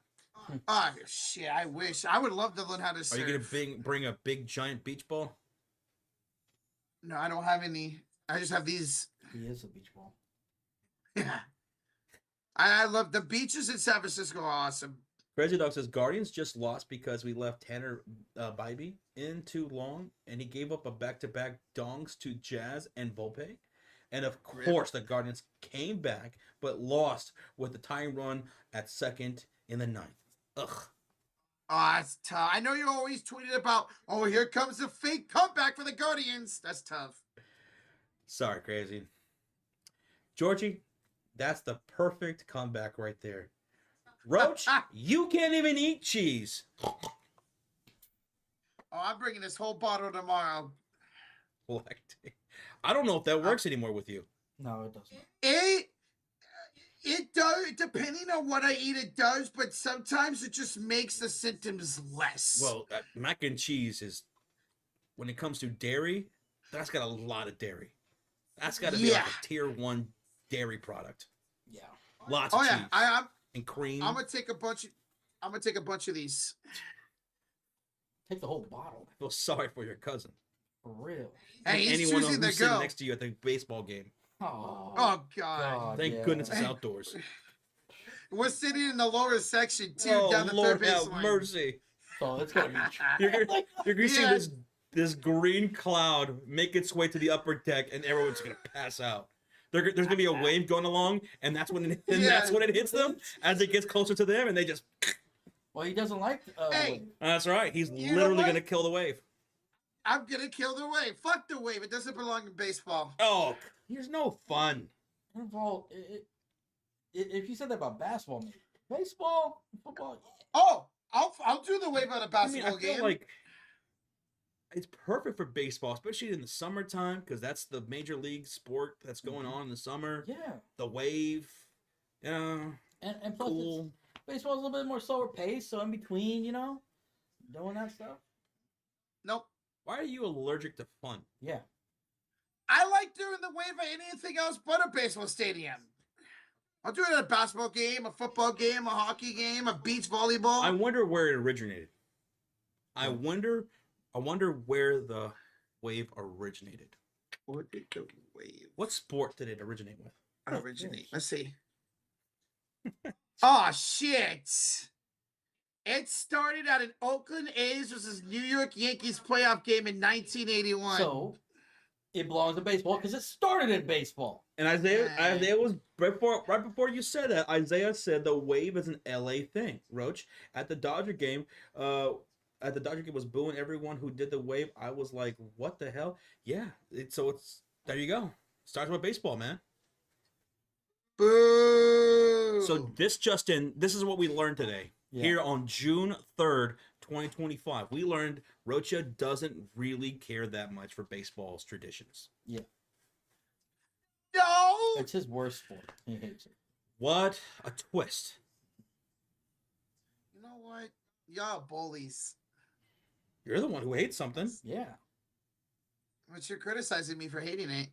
oh shit! I wish. I would love to learn how to surf. Are you gonna bring a big giant beach ball? No, I don't have any. I just have these. He is a beach ball. Yeah. I love the beaches in San Francisco. Are awesome. Crazy Dog says Guardians just lost because we left Tanner Bybee in too long, and he gave up a back-to-back dongs to Jazz and Volpe. And of course, the Guardians came back, but lost with the tying run at second in the ninth. Ugh. Oh, that's tough. I know you always tweeted about, oh, here comes the fake comeback for the Guardians. That's tough. Sorry, Crazy. Georgie, that's the perfect comeback right there. Roach, you can't even eat cheese. Oh, I'm bringing this whole bottle tomorrow. I don't know if that works anymore with you. No, it doesn't. It does, depending on what I eat, it does, but sometimes it just makes the symptoms less. Well, mac and cheese is, when it comes to dairy, that's got a lot of dairy. That's got to be like a tier 1 dairy product. Yeah. Lots of cheese. And cream. I'm gonna take a bunch of these. Take the whole bottle. I feel sorry for your cousin. For real. Hey, he's anyone choosing who's to sitting go. next to you at the baseball game. Oh God. Thank goodness it's outdoors. We're sitting in the lower section too, Oh, down the Lord third base have line. mercy. So it's gonna be. You're gonna see Yeah. this green cloud make its way to the upper deck, and everyone's gonna pass out. There's gonna be a wave going along, and that's when it hits them as it gets closer to them, and they just. Well, he doesn't like. Hey. That's right. He's You know literally what? gonna kill the wave. I'm gonna kill the wave. Fuck the wave. It doesn't belong in baseball. Oh, there's no fun. Well, if you said that about basketball, maybe. Baseball, football. Oh, I'll do the wave on a I basketball feel game. like it's perfect for baseball, especially in the summertime, because that's the major league sport that's going on in the summer. Yeah. The wave, yeah, And plus, cool. baseball's a little bit more slower pace, so in between, doing that stuff. Nope. Why are you allergic to fun? Yeah. I like doing the wave at anything else but a baseball stadium. I'll do it at a basketball game, a football game, a hockey game, a beach volleyball. I wonder where it originated. I wonder where the wave originated. What did the wave What sport did it originate with? originate? Let's see. Oh shit! It started at an Oakland A's versus New York Yankees playoff game in 1981. So it belongs to baseball because it started in baseball. And Isaiah was right before you said that. Isaiah said the wave is an LA thing. Roach, at the Dodger game, at the Dodger game was booing everyone who did the wave. I was like, what the hell? Yeah. It's there you go. Starts with baseball, man. Boo! So this is what we learned today. Yeah. Here on June 3rd, 2025. We learned Rocha doesn't really care that much for baseball's traditions. Yeah. No! It's his worst sport. He hates it. What a twist. You know what? Y'all bullies. You're the one who hates something. Yeah. But you're criticizing me for hating it.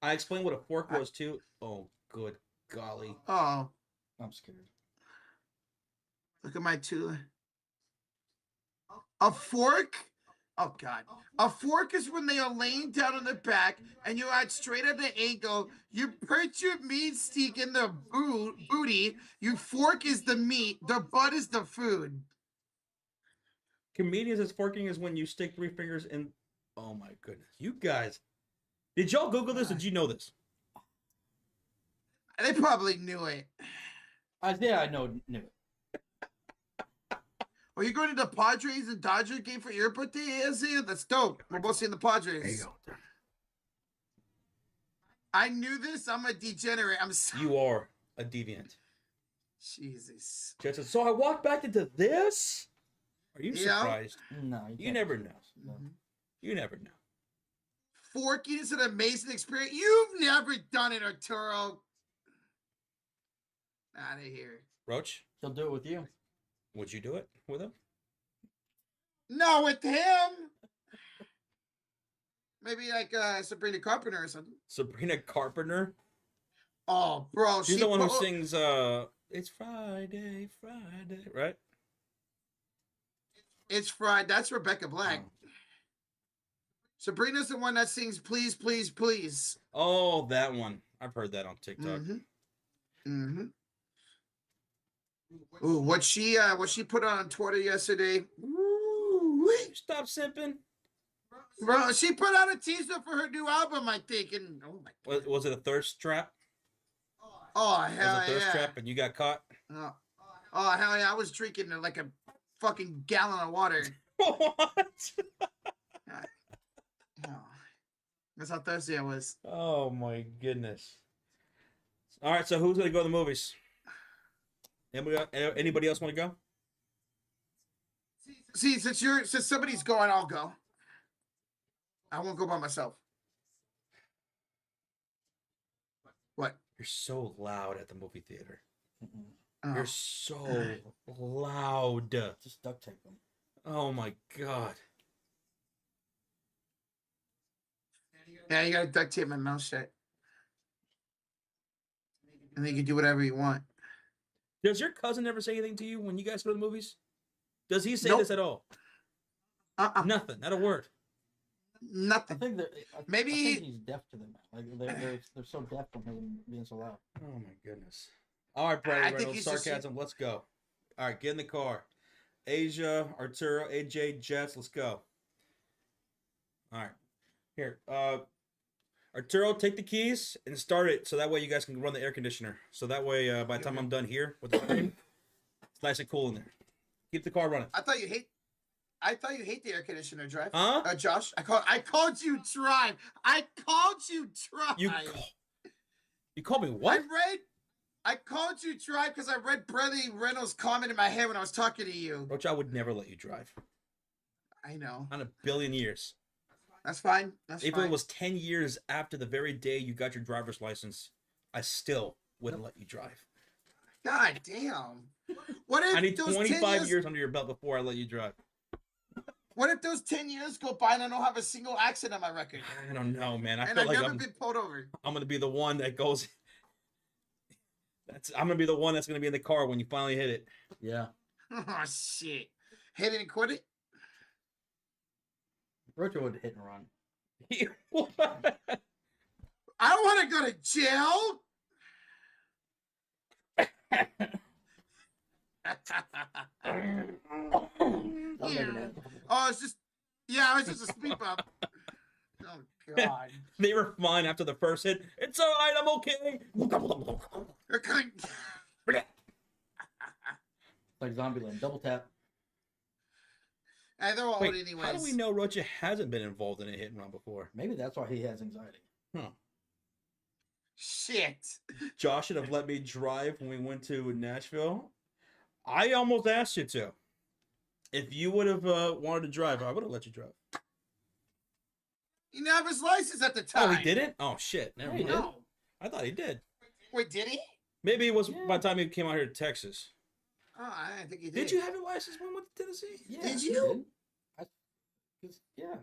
I explained what a fork was too. Oh, good golly. Oh, I'm scared. look at my two. A fork? Oh, God. A fork is when they are laying down on their back and you're out straight at the ankle. You put your meat stick in the booty. Your fork is the meat. The butt is the food. Comedians as forking is when you stick 3 fingers in. Oh, my goodness. You guys. Did y'all Google this? Or did you know this? They probably knew it. I knew it. Are you going to the Padres and Dodger game for your birthday, Izzy? That's dope. We're both seeing the Padres. There you go. I knew this. I'm a degenerate. I'm sorry. You are a deviant. Jesus. Jet says, so I walked back into this? Are you Yeah. surprised? No, You never know. Mm-hmm. You never know. Forking is an amazing experience. You've never done it, Arturo. Out of here. Roach, He'll do it with you. would you do it with him? No, with him. Maybe like Sabrina Carpenter or something. Sabrina Carpenter? Oh, bro. She's the one who sings, It's Friday, right? It's Friday. That's Rebecca Black. Oh. Sabrina's the one that sings Please, Please, Please. Oh, that one. I've heard that on TikTok. Ooh, what she put on Twitter yesterday. Ooh, Stop simping. bro, she put out a teaser for her new album, I think. And oh my Was it a thirst trap? Oh Was it hell a thirst yeah. trap and you got caught? Oh hell yeah. I was drinking like a fucking gallon of water. What? Oh, that's how thirsty I was. Oh my goodness. All right, so who's gonna go to the movies? Anybody else want to go? See, since somebody's going, I'll go. I won't go by myself. What? You're so loud at the movie theater. Oh. You're so loud. Just duct tape them. Oh my god. Yeah, you gotta duct tape my mouth shut. And then you can do whatever you want. Does your cousin ever say anything to you when you guys go to the movies? Does he say Nope. this at all? Nothing. Not a word. I Nothing. think Maybe- I think he's deaf to them. Like they're so deaf from him being so loud. Oh my goodness. All right, Brady I think Reynolds, he's just- sarcasm. Let's go. All right, get in the car. Asia, Arturo, AJ, Jets. Let's go. All right. Here, Arturo, take the keys and start it, so that way you guys can run the air conditioner. So that way, by the time I'm done here with the stream, it's nice and cool in there. Keep the car running. I thought you hate the air conditioner, Drive. Huh? Josh, I called you Drive. I called you Drive. You called me what? I called you Drive because I read Bradley Reynolds' comment in my head when I was talking to you. Roach, I would never let you drive. I know. Not a billion years. That's fine. That's If fine. it was 10 years after the very day you got your driver's license, I still wouldn't let you drive. God damn. What if I need those 25 years under your belt before I let you drive. What if those 10 years go by and I don't have a single accident on my record? I don't know, man. I And feel I've like never been pulled over. I'm gonna be the one that goes. I'm gonna be the one that's gonna be in the car when you finally hit it. Yeah. Oh shit. Hit it and quit it? Roger would hit and run. I don't want to go to jail. Oh, it's just, it's just a speed bump. Oh, God. They were fine after the first hit. It's all right. I'm okay. Like Zombieland, double tap. And they're all Wait, anyways. how do we know Rocha hasn't been involved in a hit and run before? Maybe that's why he has anxiety. Huh. Shit. Josh should have let me drive when we went to Nashville. I almost asked you to. If you would have wanted to drive, I would have let you drive. He didn't have his license at the time. Oh, he didn't? Oh, shit. Never mind. No. I thought he did. Wait, did he? Maybe it was by the time he came out here to Texas. Oh, I didn't think he did. Did you have your license when we went to Tennessee? Yeah, Did he you? Yeah.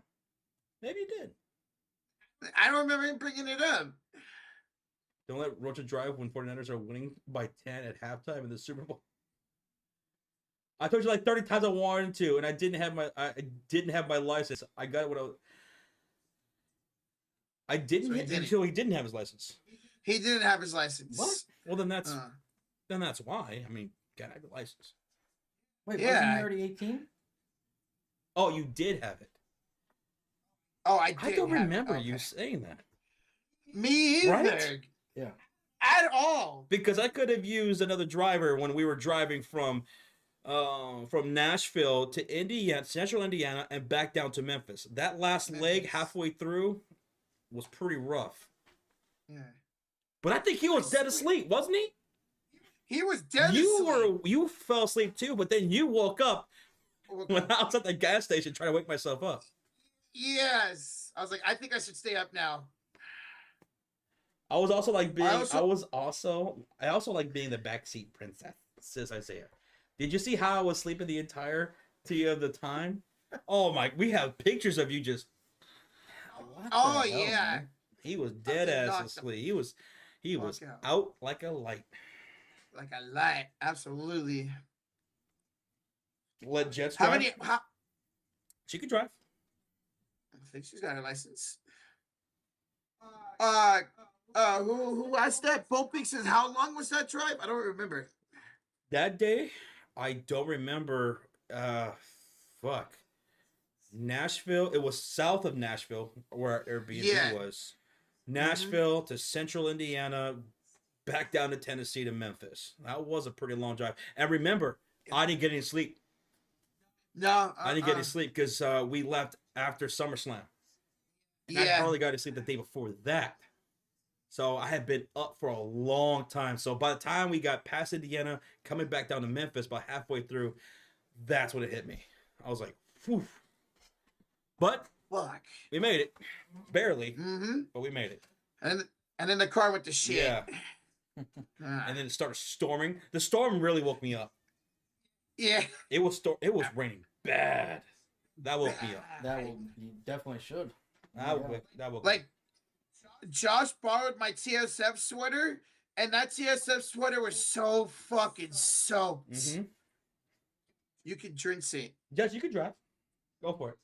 Maybe he did. I don't remember him bringing it up. Don't let Rocha drive when 49ers are winning by 10 at halftime in the Super Bowl. I told you like 30 times I wanted to, and I didn't have my license. I got it when I didn't So he hit didn't. until he didn't have his license. He didn't have his license. What? Well, then that's why. I mean, gotta have your license. Wait, Yeah. wasn't he already 18? Oh, you did have it. Oh, I did. I don't remember okay. you saying that. Me either. Right? Yeah. At all. Because I could have used another driver when we were driving from Nashville to Indiana, Central Indiana, and back down to Memphis. That last leg halfway through was pretty rough. Yeah. But I think he was dead asleep, wasn't he? He was dead asleep. You fell asleep too, but then you woke up Well, when I was at the gas station trying to wake myself up. yes. I was like, I think I should stay up now. I was also like being I I also like being the backseat princess, says Isaiah. Did you see how I was sleeping the entirety of the time? Oh my, we have pictures of you just What Oh, the hell, yeah. man? he was dead Fucking ass knocked asleep. He was fuck out. out like a light. Like a light. Absolutely. Let Jets How drive. many? She could drive. I think she's got a license. Who asked that? Bo Peak says, how long was that drive? I don't remember. That day, I don't remember. Fuck. Nashville. It was south of Nashville where our Airbnb was. Nashville to Central Indiana, back down to Tennessee to Memphis. That was a pretty long drive. And remember, I didn't get any sleep. No, I didn't get any sleep because we left after SummerSlam. And I Yeah. hardly got to sleep the day before that. So I had been up for a long time. So by the time we got past Indiana, coming back down to Memphis, about halfway through, that's when it hit me. I was like, whew. But Fuck. we made it. Barely, Mm-hmm. but we made it. And then the car went to shit. Yeah. Ah. And then it started storming. The storm really woke me up. Yeah. It was raining bad. That woke me up. You definitely should. That woke me Like, Josh borrowed my TSF sweater, and that TSF sweater was so fucking soaked. Mm-hmm. You could drink it. Jess, you could drive. Go for it.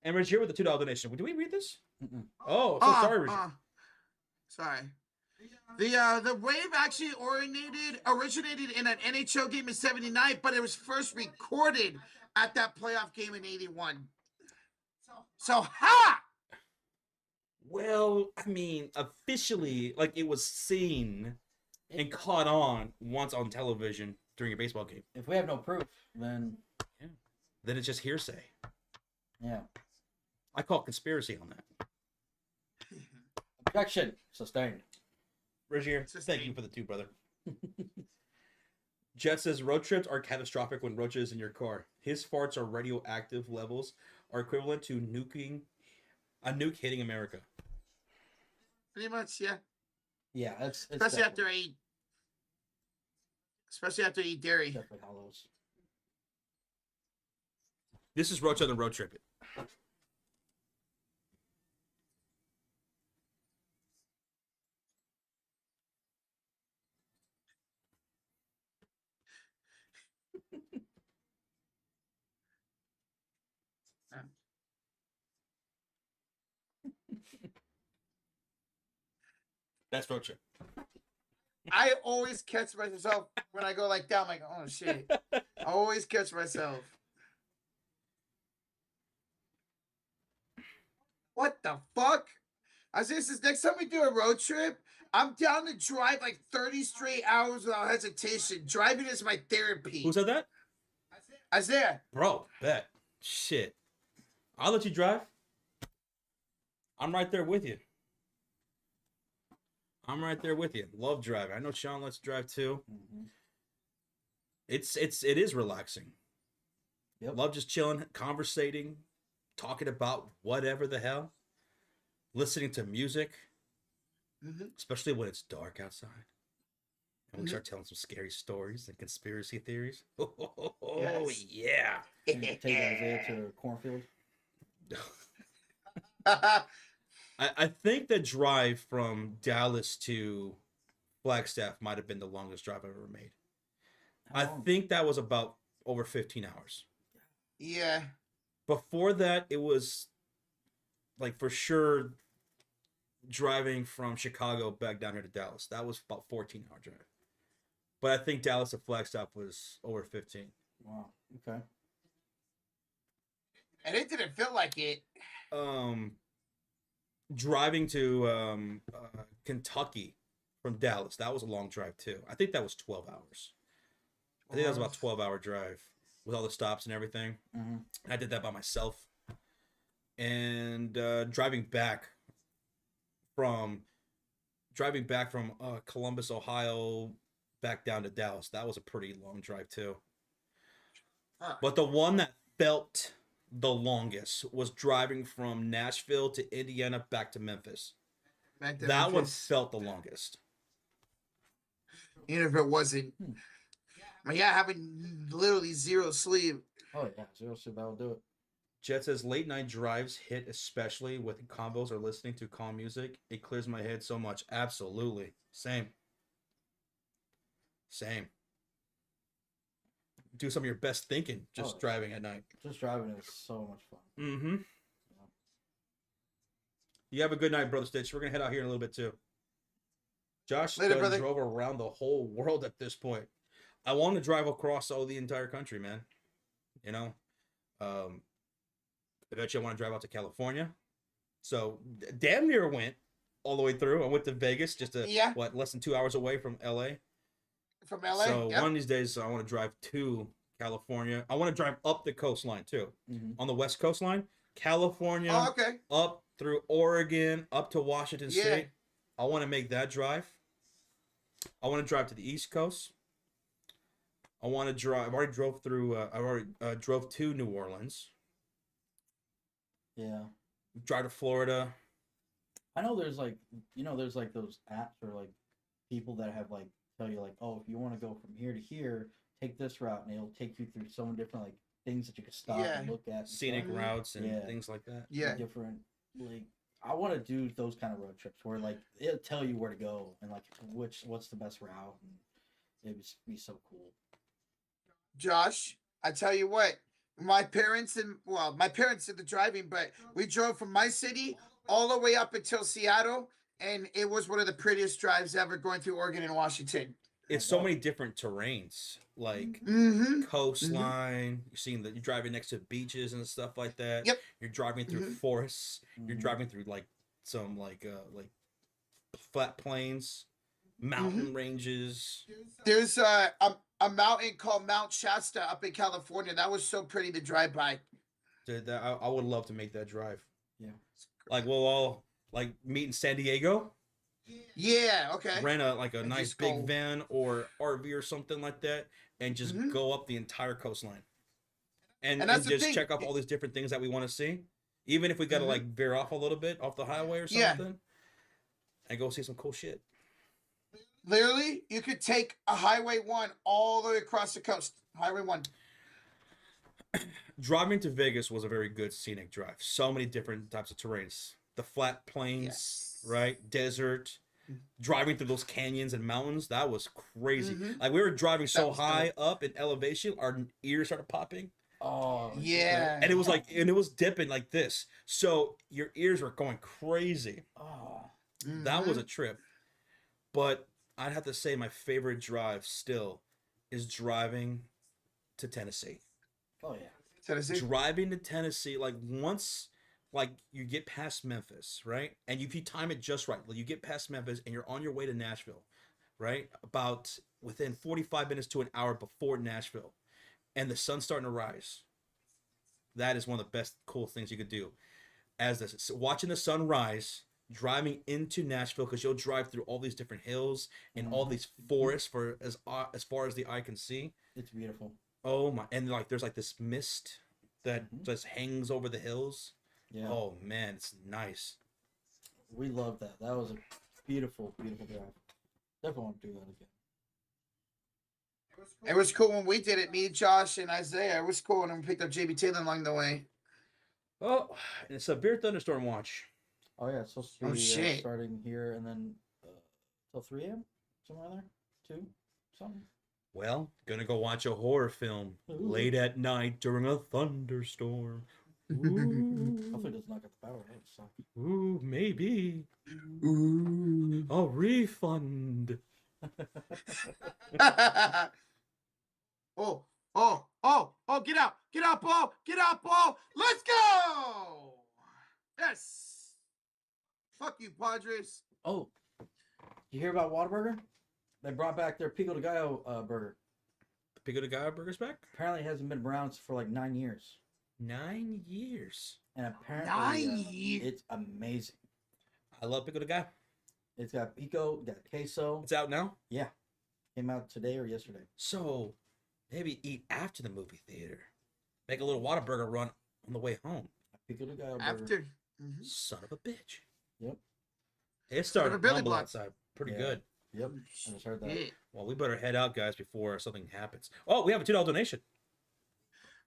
And Reggie with the $2 donation. Did we read this? Mm-mm. Oh, so sorry, Reggie. Sorry. The wave actually originated in an NHL game in '79, but it was first recorded at that playoff game in '81. So ha! Well, I mean, officially, like it was seen and caught on once on television during a baseball game. If we have no proof, then Then it's just hearsay. yeah. I call conspiracy on that. Objection sustained. Reggie, thank you for the two, brother. Jet says road trips are catastrophic when Rocha is in your car. His farts are radioactive levels are equivalent to a nuke hitting America. Pretty much, yeah. Yeah, it's Especially after I eat dairy. definitely hollows. This is Rocha on the road trip. That's road trip. I always catch myself when I go like that. I'm like, oh shit. I always catch myself. What the fuck? I say this is next time we do a road trip, I'm down to drive like 30 straight hours without hesitation. Driving is my therapy. Who said that? Isaiah. Bro, bet. Shit. I'll let you drive. I'm right there with you. I'm right there with you. Love driving. I know Sean lets drive too. Mm-hmm. It is relaxing. Yep. Love just chilling, conversating, talking about whatever the hell, listening to music, especially when it's dark outside, and we start telling some scary stories and conspiracy theories. Oh Yes. yeah! You take Isaiah to a cornfield. I think the drive from Dallas to Flagstaff might have been the longest drive I've ever made. I think that was about over 15 hours. Yeah. Before that, it was like for sure driving from Chicago back down here to Dallas. That was about 14-hour drive. But I think Dallas to Flagstaff was over 15. Wow. Okay. And it didn't feel like it. Driving to Kentucky from Dallas, that was a long drive too. I think that was 12 hours. I think that was about 12-hour drive with all the stops and everything. Mm-hmm. I did that by myself. And driving back from Columbus, Ohio, back down to Dallas, that was a pretty long drive too. Huh. But the one that felt the longest was driving from Nashville to Indiana back to Memphis. That one felt the longest. Even if it wasn't. But yeah, having literally zero sleep. Oh yeah, zero sleep. That'll do it. Jet says late night drives hit, especially with combos or listening to calm music. It clears my head so much. Absolutely. Same. Do some of your best thinking just driving at night. Just driving is so much fun. Mm-hmm. Yeah. You have a good night, Brother Stitch. We're going to head out here in a little bit, too. Josh drove around the whole world at this point. I want to drive across the entire country, man. You know? Eventually I want to drive out to California. So, damn near went all the way through. I went to Vegas, just less than 2 hours away from L.A. From LA. So one of these days, I want to drive to California. I want to drive up the coastline too, on the West Coastline, California, up through Oregon, up to Washington State. I want to make that drive. I want to drive to the East Coast. I want to drive. I already drove through. I already drove to New Orleans. Yeah. Drive to Florida. I know there's there's like those apps or like people that have like tell you like, oh, if you want to go from here to here, take this route, and it'll take you through so many different like things that you can stop and look at, scenic routes and things like that. Yeah, different like I want to do those kind of road trips where like it'll tell you where to go and like what's the best route, and it would be so cool. Josh, I tell you what, my parents did the driving, but we drove from my city all the way up until Seattle. And it was one of the prettiest drives ever going through Oregon and Washington. It's so many different terrains, like coastline. You're driving next to beaches and stuff like that. Yep. You're driving through forests. You're driving through like some like flat plains, mountain ranges. There's a mountain called Mount Shasta up in California. That was so pretty to drive by. Dude, I would love to make that drive. Yeah. Like we'll all meet in San Diego. Yeah, okay. Rent a nice big van or RV or something like that, and just go up the entire coastline, and just check off all these different things that we want to see. Even if we gotta like veer off a little bit off the highway or something, and go see some cool shit. Literally, you could take a Highway 1 all the way across the coast. Highway 1. Driving to Vegas was a very good scenic drive. So many different types of terrains. The flat plains, right? Desert. Driving through those canyons and mountains, that was crazy. Like we were driving so high up in elevation, our ears started popping. Oh yeah. And it was like, and it was dipping like this. So your ears were going crazy. Oh. That was a trip. But I'd have to say my favorite drive still is driving to Tennessee. Oh yeah. Tennessee. Driving to Tennessee, like once like you get past Memphis, right? And if you time it just right, like you get past Memphis and you're on your way to Nashville, right? About within 45 minutes to an hour before Nashville, and the sun's starting to rise. That is one of the best cool things you could do. As this, so watching the sun rise, driving into Nashville, because you'll drive through all these different hills and all these forests for as far as the eye can see. It's beautiful. Oh my! And like there's like this mist that just hangs over the hills. Yeah. Oh man, it's nice. We love that. That was a beautiful, beautiful drive. Definitely want to do that again. It was cool when we did it. Me, Josh, and Isaiah. It was cool when we picked up JB Taylor along the way. Oh, and it's a severe thunderstorm watch. Oh yeah, it's supposed to be shit. starting here and then till 3 a.m. somewhere there, 2 something. Well, gonna go watch a horror film late at night during a thunderstorm. Ooh, Hopefully it does not get the power out. So. ooh, maybe Ooh. a refund. Oh, get out, ball, let's go! Yes! Fuck you, Padres. Oh, you hear about Whataburger? They brought back their Pico de Gallo burger. The Pico de Gallo burger's back? Apparently it hasn't been around for like 9 years. 9 years. And apparently 9 years? it's amazing. I love Pico de Gallo. It's got pico, got queso. It's out now? Yeah. Came out today or yesterday. So, maybe eat after the movie theater. Make a little Whataburger run on the way home. Pico de Gallo burger. After. Son of a bitch. Yep. It started to Billy rumble Block. outside. Pretty Yeah. good. Yep. I just heard that. Yeah. Well, we better head out, guys, before something happens. Oh, we have a $2 donation.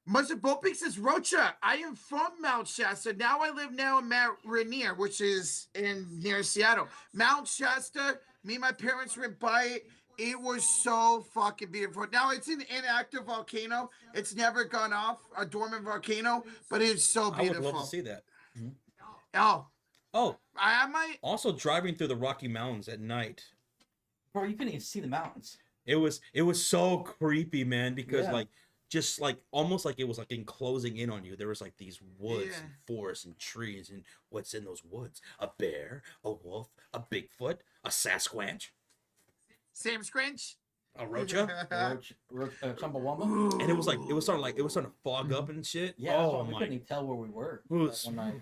Mazabopik says, Rocha, I am from Mount Shasta. Now I live now in Mount Rainier, which is near Seattle. Mount Shasta, me and my parents went by it. It was so fucking beautiful. Now it's an inactive volcano. It's never gone off, a dormant volcano, but it's so beautiful. I would love to see that. Oh, Oh, I might. also driving through the Rocky Mountains at night. Bro, you couldn't even see the mountains. It was so creepy, man, because Yeah. like just like almost like it was like enclosing in on you. There was like these woods and forests and trees, and what's in those woods? A bear, a wolf, a Bigfoot, a Sasquatch, Sam Scrunch. a Rocha. Chumbawamba. And it was starting to fog up and shit. Yeah, that's why oh we my. couldn't even tell where we were Ooh, that one night.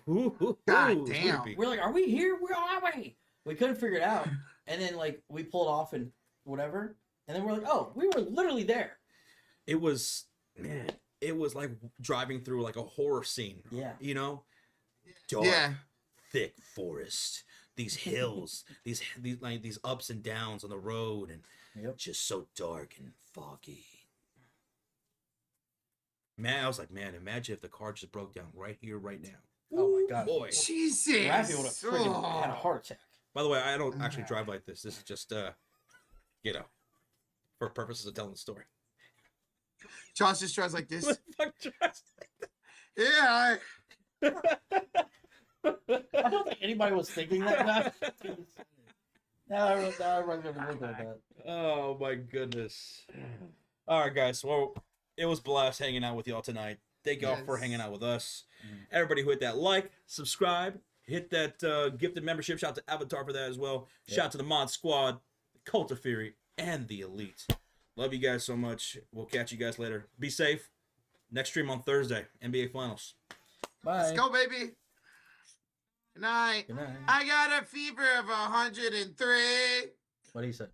God it was damn. creepy. We're like, are we here? Where are we? We couldn't figure it out. And then like we pulled off and whatever. And then we're like, oh, we were literally there. It was, man, it was like driving through like a horror scene. Yeah. You know? Dark, thick forest, these hills, these ups and downs on the road, and just so dark and foggy. Man, I was like, man, imagine if the car just broke down right here, right now. Oh my god. Boy. Jesus. Rafi would have freaking had a heart attack. By the way, I don't actually drive like this. This is just, you know, for purposes of telling the story. Josh just tries like this. Fuck, Josh. Yeah. I don't think anybody was thinking that. Now everyone's gonna be looking at that. Oh my goodness. All right, guys. Well, it was blessed hanging out with y'all tonight. Thank y'all for hanging out with us. Everybody who hit that like, subscribe, hit that gifted membership. Shout out to Avatar for that as well. Shout out to the Mod Squad, Cult of Fury, and the Elite. Love you guys so much. We'll catch you guys later. Be safe. Next stream on Thursday. NBA Finals. Bye. Let's go, baby. Good night. Good night. I got a fever of 103. What do you say?